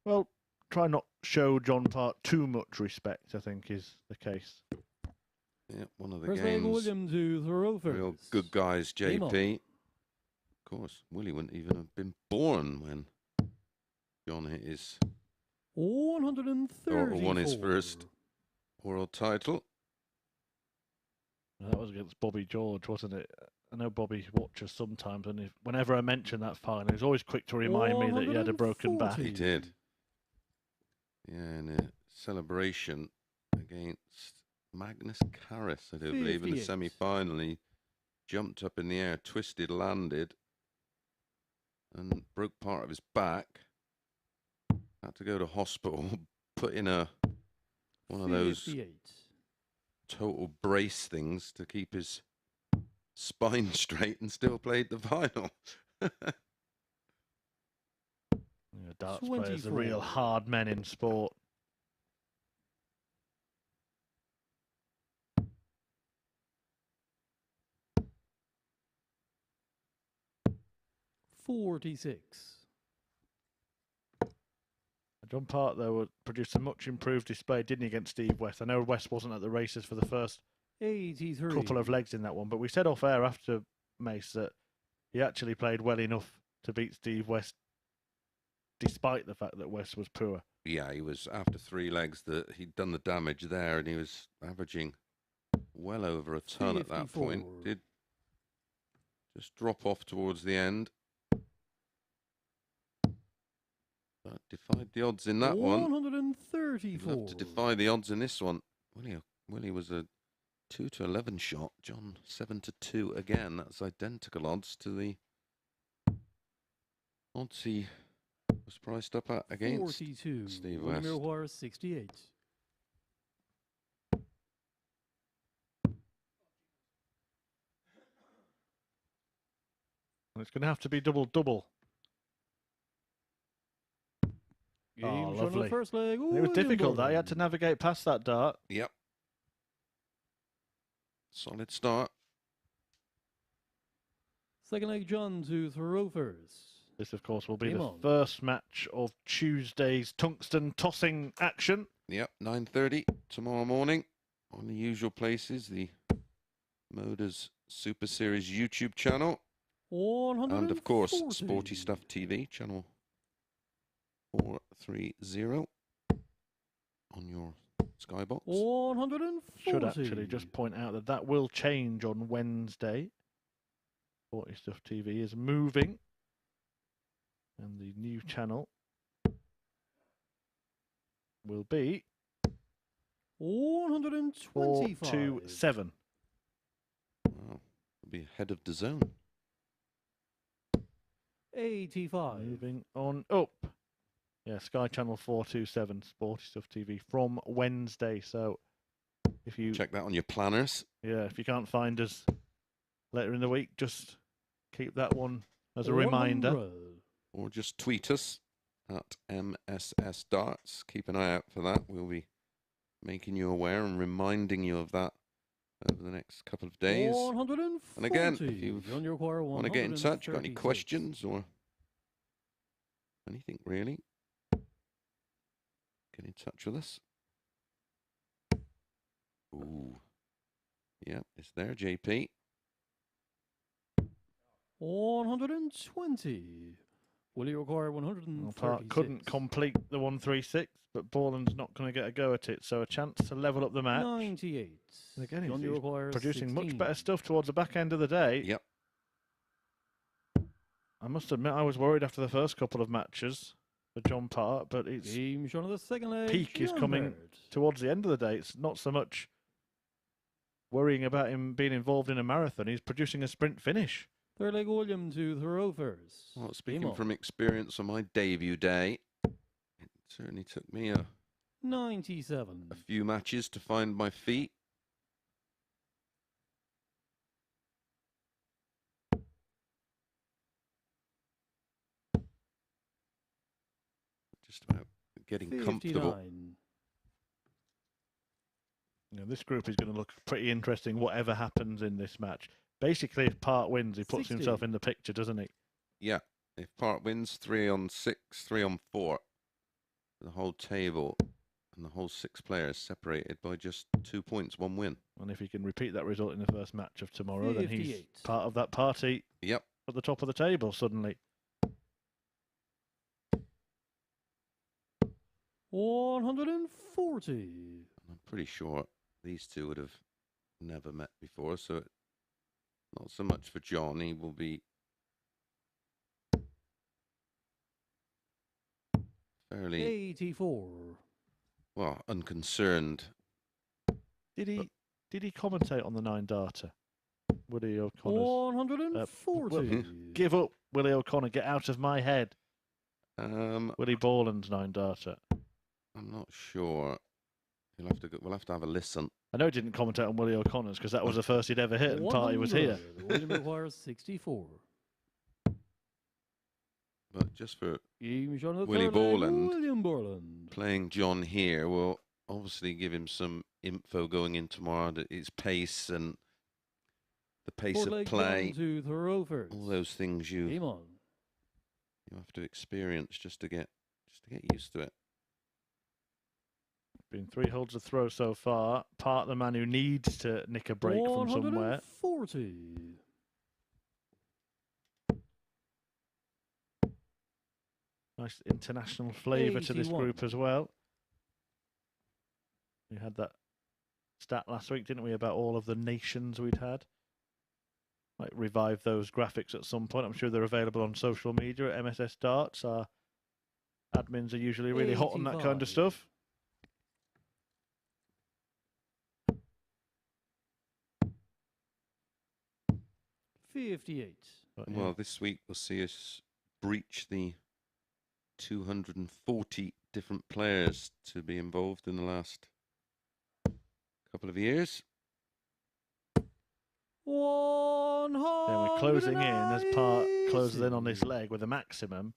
well, try not show John Part too much respect, I think, is the case. Yeah, one of the First games. William to throw first. Real good guys, JP. Of course, Willie wouldn't even have been born when John hit his 130 or won his first world title. That was against Bobby George, wasn't it? I know Bobby watches sometimes, and whenever I mention that final, he's always quick to remind me that he had a broken back. He did. Yeah, in a celebration against Magnus Carris, I do believe, in the semi-final. He jumped up in the air, twisted, landed, and broke part of his back. Had to go to hospital, put in one of those total brace things to keep his spine straight, and still played the final. Yeah, darts players are real hard men in sport. $46. John Part, though, produced a much improved display, didn't he, against Steve West? I know West wasn't at the races for the first 83. couple of legs in that one, but we said off air after Mace that he actually played well enough to beat Steve West, despite the fact that West was poor. Yeah, he was, after 3 legs, that he'd done the damage there, and he was averaging well over a ton at that point. Did just drop off towards the end. But defied the odds in that one. 134. You'll have to defy the odds in this one. Willie was a 2-11 shot. John 7-2 again. That's identical odds to the odds he was priced up at against 42. Steve West. Miroir 68. It's going to have to be double-double. Oh, lovely. First leg. It was difficult, that. He had to navigate past that dart. Yep. Solid start. Second leg, John to throw first. This, of course, will be the first match of Tuesday's tungsten tossing action. Yep, 9:30 tomorrow morning on the usual places, the MODUS Super Series YouTube channel. And, of course, Sporty Stuff TV, channel 430 on your Skybox. 140. Should actually just point out that that will change on Wednesday. Sporty Stuff TV is moving, and the new channel will be 125. 427. Wow, it'll be ahead of the zone. 85. Moving on up. Yeah, Sky Channel 427, Sporty Stuff TV from Wednesday. So if you check that on your planners. Yeah, if you can't find us later in the week, just keep that one as a reminder. Or just tweet us at MSS Darts. Keep an eye out for that. We'll be making you aware and reminding you of that over the next couple of days. 140. And again, if you Junior choir want to get in touch, got any 136. questions or anything really, get in touch with us. Ooh. Yeah, it's there, JP. 120. Willie require 136. Park couldn't complete the 136, but Borland's not going to get a go at it, so a chance to level up the match. 98. And again, Junior he's requires producing 16. much better stuff towards the back end of the day. Yep. I must admit, I was worried after the first couple of matches for John Park, but its Game shot of the second leg. peak is coming towards the end of the day. It's not so much worrying about him being involved in a marathon. He's producing a sprint finish. Third leg William to throw first. Well, speaking from experience on my debut day, it certainly took me a 97. few matches to find my feet. Just about getting 59. comfortable. You know, this group is going to look pretty interesting, whatever happens in this match. Basically, if Park wins, he puts 60. himself in the picture, doesn't he? Yeah, if Park wins, 3 on 6, 3 on 4. The whole table and the whole 6 players separated by just 2 points, 1 win. And if he can repeat that result in the first match of tomorrow, then he's 58. part of that party. Yep. At the top of the table suddenly. 140. I'm pretty sure these two would have never met before, so not so much for John. He will be fairly 84. well unconcerned. Did he commentate on the 9 darter? Willie O'Connor's 140. give up, Willie O'Connor, get out of my head. Willie Borland's 9 darter. I'm not sure. We'll have to have a listen. I know he didn't commentate on Willie O'Connor's because that was the first he'd ever hit and Party was here. William requires 64. But just for Game shot of the Willie third leg, Borland, William Borland. playing John here will obviously give him some info going in tomorrow, that his pace and the pace Fourth of leg play, down to throw first. all those things you Game on. have to experience just to get used to it. Been 3 holds of throw so far. Part the man who needs to nick a break from somewhere. 140. Nice international flavour to this 81. group as well. We had that stat last week, didn't we, about all of the nations we'd had. Might revive those graphics at some point. I'm sure they're available on social media at MSS Darts. Our admins are usually really hot on that kind of 85. stuff. $58. But, yeah. Well, this week we'll see us breach the 240 different players to be involved in the last couple of years. 100. Then we're closing in as Park closes in on this leg with a maximum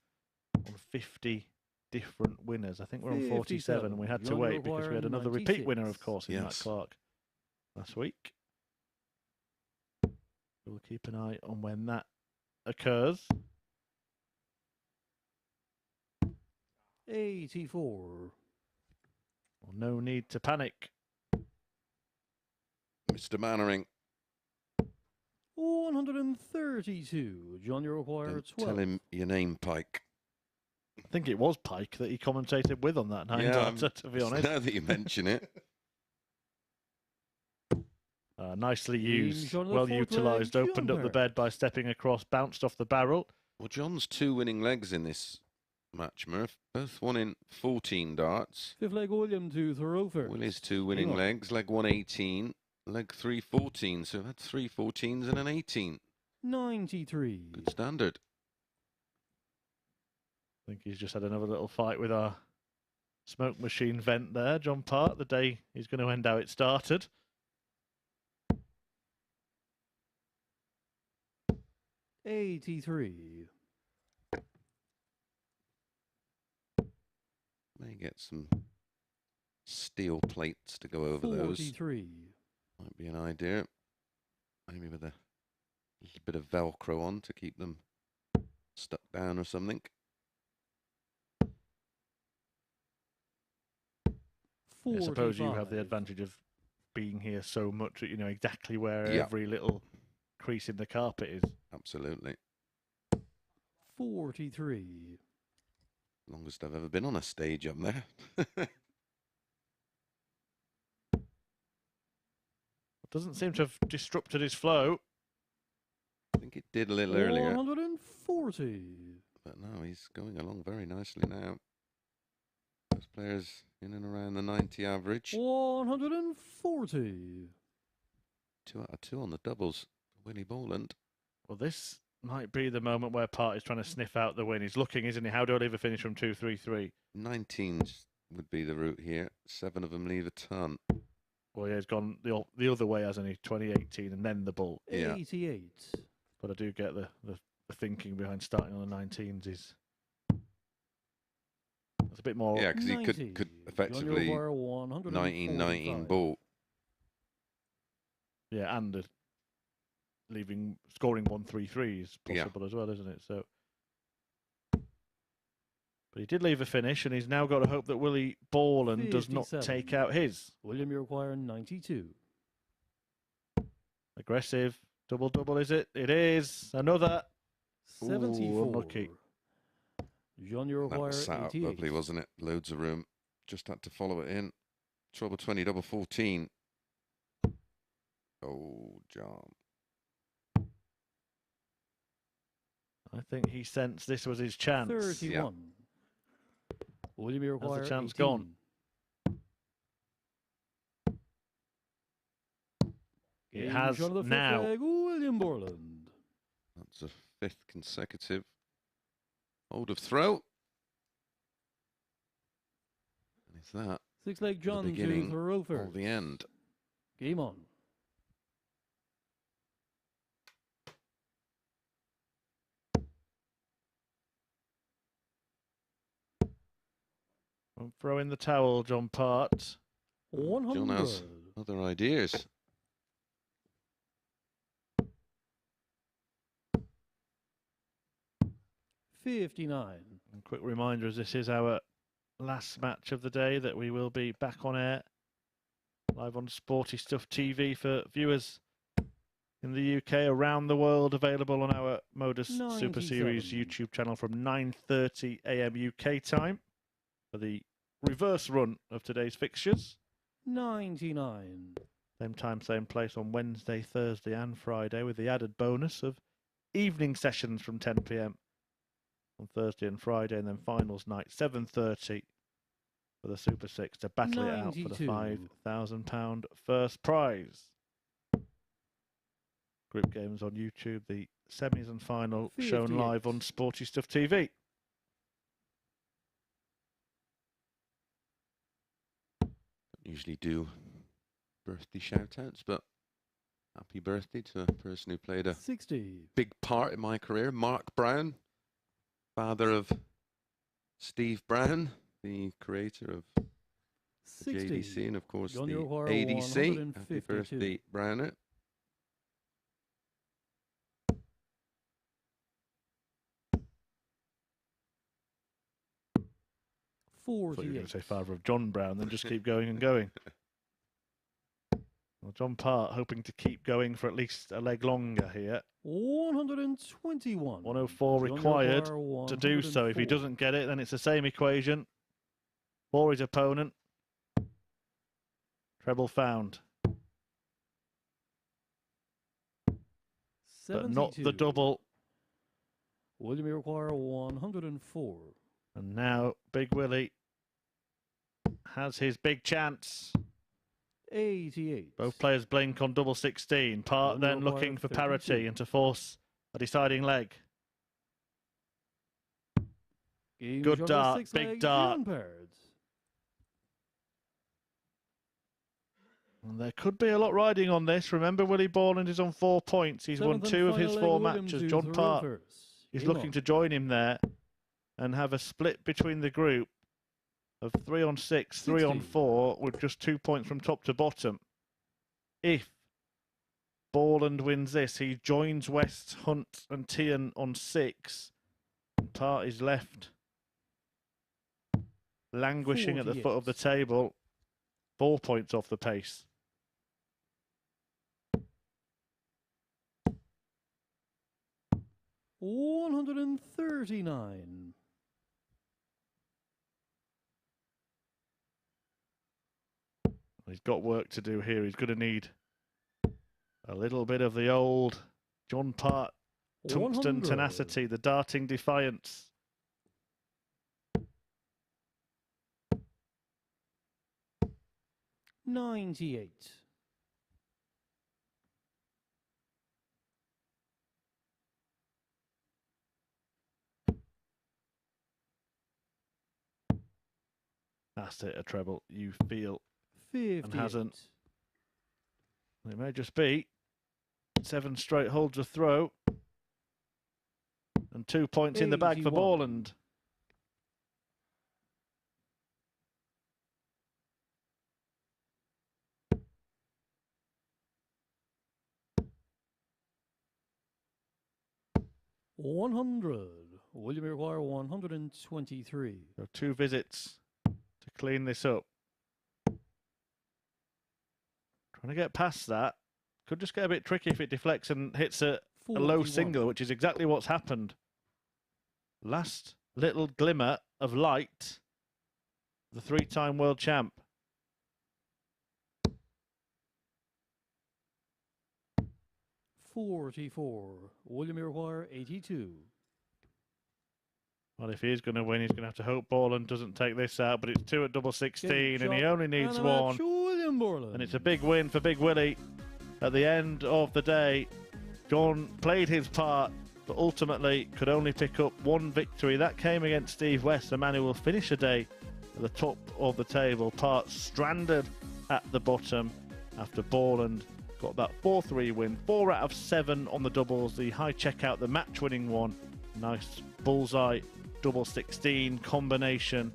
on 50 different winners. I think we're on 47 and we had to You'll wait because we had require another repeat winner, 96. of course, in Matt Yes. Clark last week. We'll keep an eye on when that occurs. 84. Well, no need to panic. Mr. Mannering, 132. John, you require don't 12. tell him your name, Pike. I think it was Pike that he commentated with on that 9 darter, to be honest. Now that you mention it. Nicely Team used, shot of the well fourth utilised, leg, opened up the jumper. bed by stepping across, bounced off the barrel. Well, John's 2 winning legs in this match, Murph. Both won in 14 darts. Fifth leg William to throw first. Willie's 2 winning on. legs. Leg 1, 18. Leg 3, 14. So that's 3 14s and an 18. 93. Good standard. I think he's just had another little fight with our smoke machine vent there, John Park, the day he's going to end how it started. 83. May get some steel plates to go over those. 43. Might be an idea. Maybe with a little bit of Velcro on to keep them stuck down or something. I suppose you have the advantage of being here so much that you know exactly where Yeah. every little crease in the carpet is. Absolutely. 43. Longest I've ever been on a stage up there. Doesn't seem to have disrupted his flow. I think it did a little earlier. 140. But no, he's going along very nicely now. Those players in and around the 90 average. 140. 2 out of 2 on the doubles for Willie Borland. Well, this might be the moment where Party's trying to sniff out the win. He's looking, isn't he? How do I leave a finish from 2-3-3? 19s would be the route here. 7 of them leave a ton. Well, yeah, he's gone the other way, hasn't he? 2018 and then the bull. Yeah. 88. But I do get the thinking behind starting on the 19s is it's a bit more. Yeah, because he could effectively 19-19 ball. Yeah, and scoring 1-3-3 is possible as well, isn't it? So, but he did leave a finish, and he's now got to hope that Willie Borland does not take out his. William, you require 92. Aggressive. Double, is it? It is. Another. 74. Ooh, unlucky. John, you That require was sat up 88. lovely, wasn't it? Loads of room. Just had to follow it in. Trouble 20, double 14. Oh, John. I think he sensed this was his chance. 31. Yeah. William, you require the chance 18. gone? It has now. Flag, William Borland. That's a 5th consecutive hold of throw. And it's that. 6-leg John the beginning to throw or first. the end. Game on. Won't throw in the towel, John Part. 100. John has other ideas. $59. And quick reminder, as this is our last match of the day, that we will be back on air live on Sporty Stuff TV for viewers in the UK, around the world, available on our MODUS Super 97. Series YouTube channel from 9:30 AM UK time for the reverse run of today's fixtures. 99. Same time, same place on Wednesday, Thursday and Friday, with the added bonus of evening sessions from 10 PM on Thursday and Friday, and then finals night 7:30 for the Super 6 to battle it out for the 92. £5,000 first prize. Group games on YouTube, the semis and final shown 58. live on Sporty Stuff TV. Don't usually do birthday shout-outs, but happy birthday to a person who played a 60. big part in my career, Mark Brown, father of Steve Brown, the creator of the 60. JDC and of course John the O'Hara, ADC. Happy 152. birthday, Browner. I thought you were going 48. to say father of John Brown, then just keep going and going. Well, John Part hoping to keep going for at least a leg longer here. 121. 104 John required O'Hara, to do so. If he 104. doesn't get it, then it's the same equation for his opponent. Treble found, but not the 72. double. William, you require 104. And now Big Willie has his big chance. 88. Both players blink on double 16. Part John then O'Hara, looking for 32. parity and to force a deciding leg. Game Good shot, dart, 6 big leg, dart. John Pards. And there could be a lot riding on this. Remember, Willie Borland is on 4 points. He's won Seventh and 2 of his final 4 leg, William matches. to John throw Part first. is Game looking on. to join him there and have a split between the group of 3 on 6, 3 on 60. 4, with just 2 points from top to bottom. if Borland wins this, he joins West, Hunt and Teehan on 6. Part is left languishing at the foot of the table, 4 points off the pace. $139. He's got work to do here. He's going to need a little bit of the old John Part tungsten 100. tenacity, the darting defiance. $98. That's it, a treble. You feel 58. and hasn't. It may just be 7 straight holds a throw and 2 points in the bag for 81. Borland. $100. William require 123. So 2 visits to clean this up. Trying to get past that. Could just get a bit tricky if it deflects and hits a low 41. single, which is exactly what's happened. Last little glimmer of light. The 3-time world champ. $44. William require 82. Well, if he is going to win, he's going to have to hope Borland doesn't take this out. But it's 2 at double 16, and he only needs 1. William Borland. And it's a big win for Big Willie. At the end of the day, John played his part, but ultimately could only pick up 1 victory. That came against Steve West, the man who will finish the day at the top of the table. Part stranded at the bottom after Borland got that 4-3 win. 4 out of 7 on the doubles. The high checkout, the match-winning one. Nice bullseye double 16 combination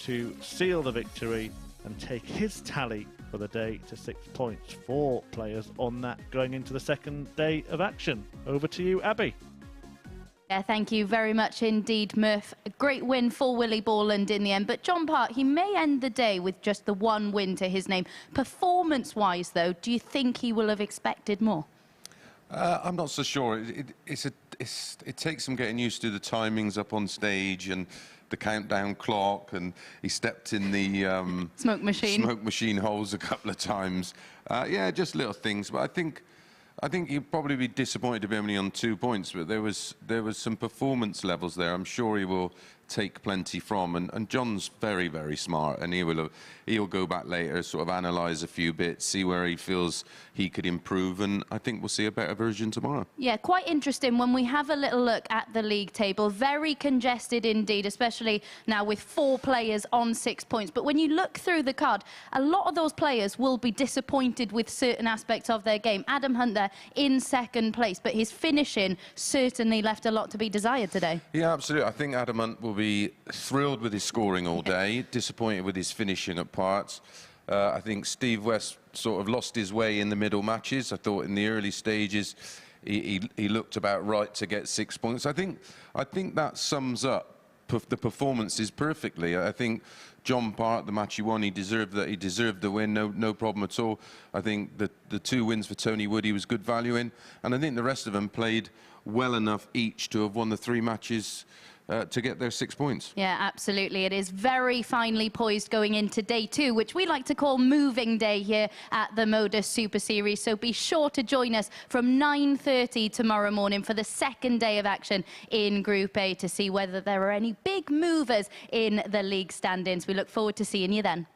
to seal the victory and take his tally for the day to 6 points. 4 players on that going into the second day of action. Over to you, Abby. Yeah, thank you very much indeed, Murph. A great win for Willie Borland in the end, but John Part, he may end the day with just the 1 win to his name. Performance-wise, though, do you think he will have expected more? I'm not so sure. It takes some getting used to the timings up on stage and the countdown clock, and he stepped in the smoke machine holes a couple of times. Yeah, just little things. But I think he'd probably be disappointed to be only on 2 points. But there was some performance levels there. I'm sure he will take plenty from. And John's very, very smart, and he'll go back later, sort of analyse a few bits, see where he feels he could improve, and I think we'll see a better version tomorrow. Yeah, quite interesting when we have a little look at the league table. Very congested indeed, especially now with 4 players on 6 points. But when you look through the card, a lot of those players will be disappointed with certain aspects of their game. Adam Hunt there in second place, but his finishing certainly left a lot to be desired today. Yeah, absolutely. I think Adam Hunt will be thrilled with his scoring all day, disappointed with his finishing at parts. I think Steve West sort of lost his way in the middle matches. I thought in the early stages he looked about right to get 6 points. I think that sums up the performances perfectly. I think John Part, the match he won, he deserved the win, no problem at all. I think the 2 wins for Tony Wood he was good value in, and I think the rest of them played well enough each to have won the 3 matches to get their 6 points. Yeah, absolutely. It is very finely poised going into day 2, which we like to call moving day here at the MODUS Super Series. So be sure to join us from 9:30 tomorrow morning for the second day of action in Group A to see whether there are any big movers in the league standings. We look forward to seeing you then.